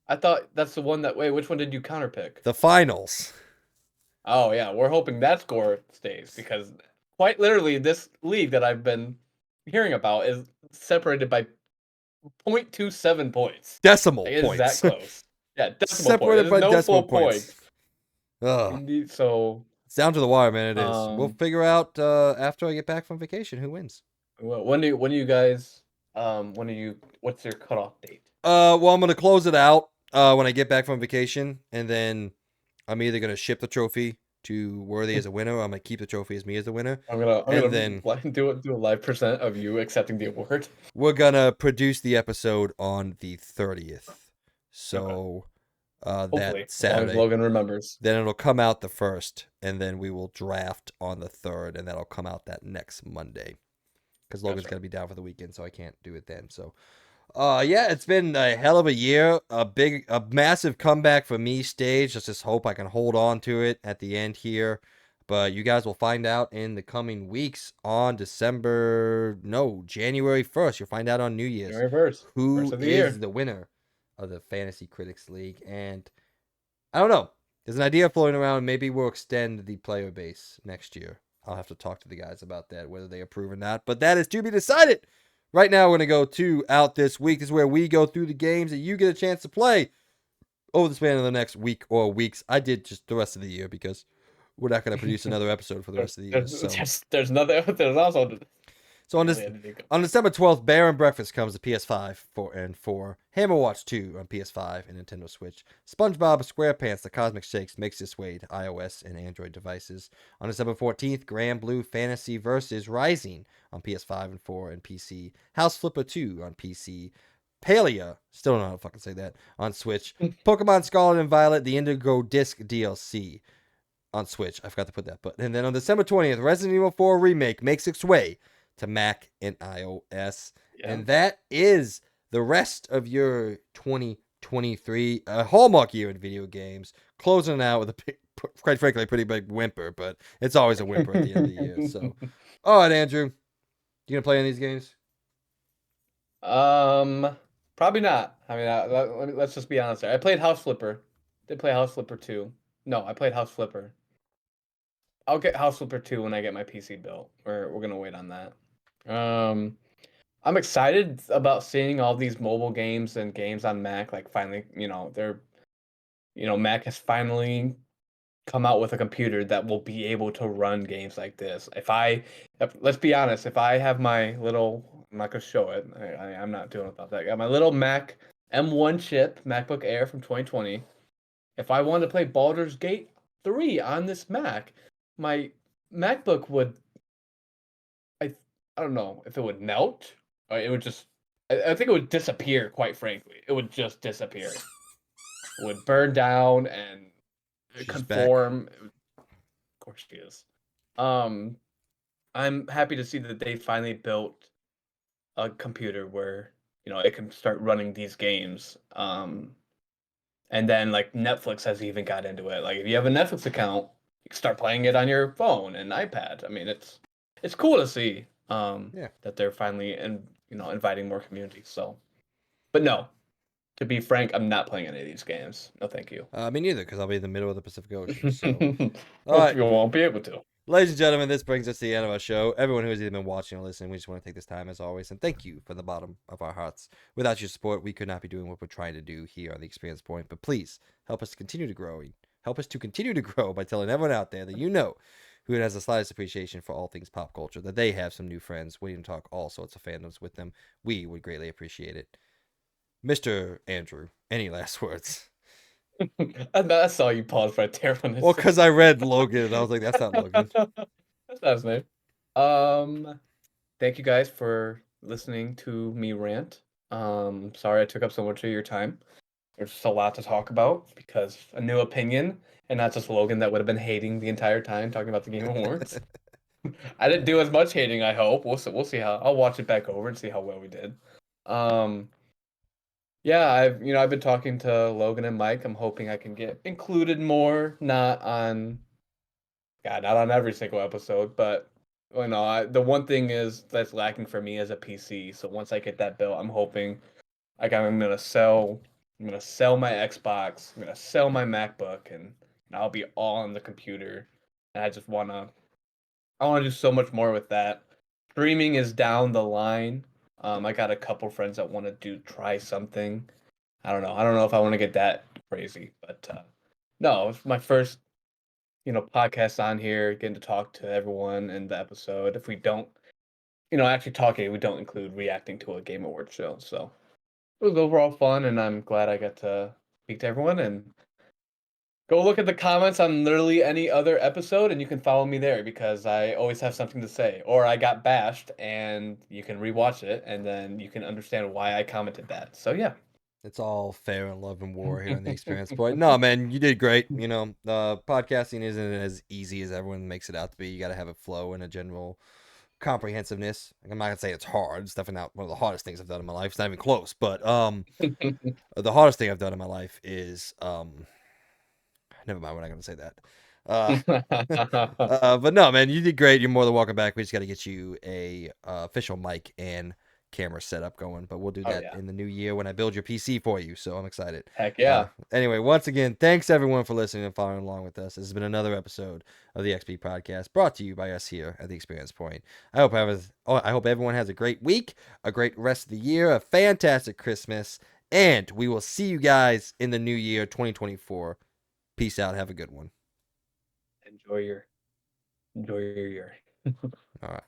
Speaker 2: I thought that's the one that... Wait, which one did you counterpick?
Speaker 1: The finals.
Speaker 2: Oh, yeah. We're hoping that score stays, because quite literally, this league that I've been hearing about is separated by 0.27 points.
Speaker 1: Decimal
Speaker 2: points.
Speaker 1: It's
Speaker 2: that close. Yeah, decimal
Speaker 1: separated
Speaker 2: points.
Speaker 1: by
Speaker 2: no
Speaker 1: decimal
Speaker 2: full
Speaker 1: points.
Speaker 2: Indeed, so...
Speaker 1: It's down to the wire, man. It is. We'll figure out after I get back from vacation who wins.
Speaker 2: When do you guys... what's your cutoff date?
Speaker 1: Well, I'm gonna close it out when I get back from vacation, and then I'm either gonna ship the trophy to Worthy as a winner, or I'm gonna keep the trophy as me as the winner.
Speaker 2: I'm gonna do a live percent of you accepting the award.
Speaker 1: We're gonna produce the episode on the 30th, so that Saturday.
Speaker 2: As Logan remembers.
Speaker 1: Then it'll come out the 1st, and then we will draft on the 3rd, and that'll come out that next Monday. Because Logan's gonna be down for the weekend, so I can't do it then. So, yeah, it's been a hell of a year, a massive comeback for me stage. Let's just hope I can hold on to it at the end here. But you guys will find out in the coming weeks on January 1st. You'll find out on New Year's
Speaker 2: January 1st.
Speaker 1: who is the winner of the Fantasy Critics League. And I don't know. There's an idea floating around. Maybe we'll extend the player base next year. I'll have to talk to the guys about that, whether they approve or not. But that is to be decided. Right now, we're going to go to Out This Week. This is where we go through the games that you get a chance to play over the span of the next week or weeks. I did just the rest of the year because we're not going to produce another episode for the rest of the year. So.
Speaker 2: There's also...
Speaker 1: So on December 12th, Bear and Breakfast comes to PS5 4 Hammerwatch 2 on PS5 and Nintendo Switch. SpongeBob SquarePants: The Cosmic Shakes makes its way to iOS and Android devices. On December 14th, Grand Blue Fantasy Versus Rising on PS5 and 4 and PC. House Flipper 2 on PC. Palia, still don't know how to fucking say that, on Switch. Pokemon Scarlet and Violet, the Indigo Disc DLC on Switch. I forgot to put that button. And then on December 20th, Resident Evil 4 Remake makes its way to Mac and iOS. Yeah. And that is the rest of your 2020 2023, a hallmark year in video games, closing it out with quite frankly, a pretty big whimper, but it's always a whimper at the end of the year. So, all right, Andrew, you gonna play any of these games?
Speaker 2: Um, Probably not. I mean, let's just be honest there. I played House Flipper. Did play House Flipper 2. No, I played House Flipper. I'll get House Flipper 2 when I get my PC built. We're gonna wait on that. Um, I'm excited about seeing all these mobile games and games on Mac. Like finally, Mac has finally come out with a computer that will be able to run games like this. Let's be honest, if I have my little, I'm not gonna show it. I'm not doing about that. I got my little Mac M1 chip MacBook Air from 2020. If I wanted to play Baldur's Gate 3 on this Mac, my MacBook would, I I don't know if it would melt or it would just, I think it would disappear. Quite frankly, it would just disappear. It would burn down and
Speaker 1: She's back.
Speaker 2: conform. Of course she is. Um, I'm happy to see that they finally built a computer where it can start running these games. And then like Netflix has even got into it. Like if you have a Netflix account, you can start playing it on your phone and iPad. I mean, it's cool to see
Speaker 1: Yeah.
Speaker 2: that they're finally inviting more communities. So, but no, to be frank, I'm not playing any of these games. No, thank you.
Speaker 1: Me neither, because I'll be in the middle of the Pacific Ocean. So, all
Speaker 2: Well,
Speaker 1: right,
Speaker 2: you won't be able to.
Speaker 1: ladies and gentlemen, this brings us to the end of our show. Everyone who has either been watching or listening, we just want to take this time, as always, and thank you from the bottom of our hearts. Without your support, we could not be doing what we're trying to do here on the Experience Point. But please help us to continue to grow. Help us to continue to grow by telling everyone out there that you know who has the slightest appreciation for all things pop culture that they have some new friends waiting to talk all sorts of fandoms with them. We would greatly appreciate it. Mr. Andrew, any last words?
Speaker 2: I saw you pause right there when I
Speaker 1: Well,
Speaker 2: said
Speaker 1: because I read Logan and I was like, that's not Logan.
Speaker 2: that's not his name. Um, Thank you guys for listening to me rant. Sorry I took up so much of your time. There's just a lot to talk about because a new opinion and not just Logan that would have been hating the entire time talking about the Game Awards. I didn't do as much hating, I hope. We'll see how I'll watch it back over and see how well we did. Um, yeah, I've been talking to Logan and Mike. I'm hoping I can get included more, not on every single episode, but the one thing is that's lacking for me as a PC. So once I get that built, I'm hoping like I'm gonna sell my Xbox, I'm gonna sell my MacBook, and I'll be all on the computer. And I wanna do so much more with that. Streaming is down the line. I got a couple friends that want to try something. I don't know. I don't know if I want to get that crazy, but no, it's my first podcast on here, getting to talk to everyone in the episode. If we don't, actually talking, we don't include reacting to a Game Award show. So it was overall fun, and I'm glad I got to speak to everyone. And go look at the comments on literally any other episode, and you can follow me there because I always have something to say. Or I got bashed, and you can rewatch it, and then you can understand why I commented that. So yeah.
Speaker 1: It's all fair and love and war here on the Experience Point. No, man, you did great. Podcasting isn't as easy as everyone makes it out to be. You got to have a flow and a general comprehensiveness. Like, I'm not gonna say it's hard. It's definitely not one of the hardest things I've done in my life. It's not even close. But the hardest thing I've done in my life is never mind. We're not gonna say that. Uh, but no, man, you did great. You're more than welcome back. We just got to get you a official mic and camera setup going. But we'll do
Speaker 2: Oh
Speaker 1: that
Speaker 2: yeah.
Speaker 1: in the new year when I build your PC for you. So I'm excited.
Speaker 2: Heck yeah.
Speaker 1: Anyway, once again, thanks everyone for listening and following along with us. This has been another episode of the XP Podcast, brought to you by us here at the Experience Point. I hope everyone has a great week, a great rest of the year, a fantastic Christmas, and we will see you guys in the new year, 2024. Peace out. Have a good one.
Speaker 2: Enjoy your year.
Speaker 1: All right.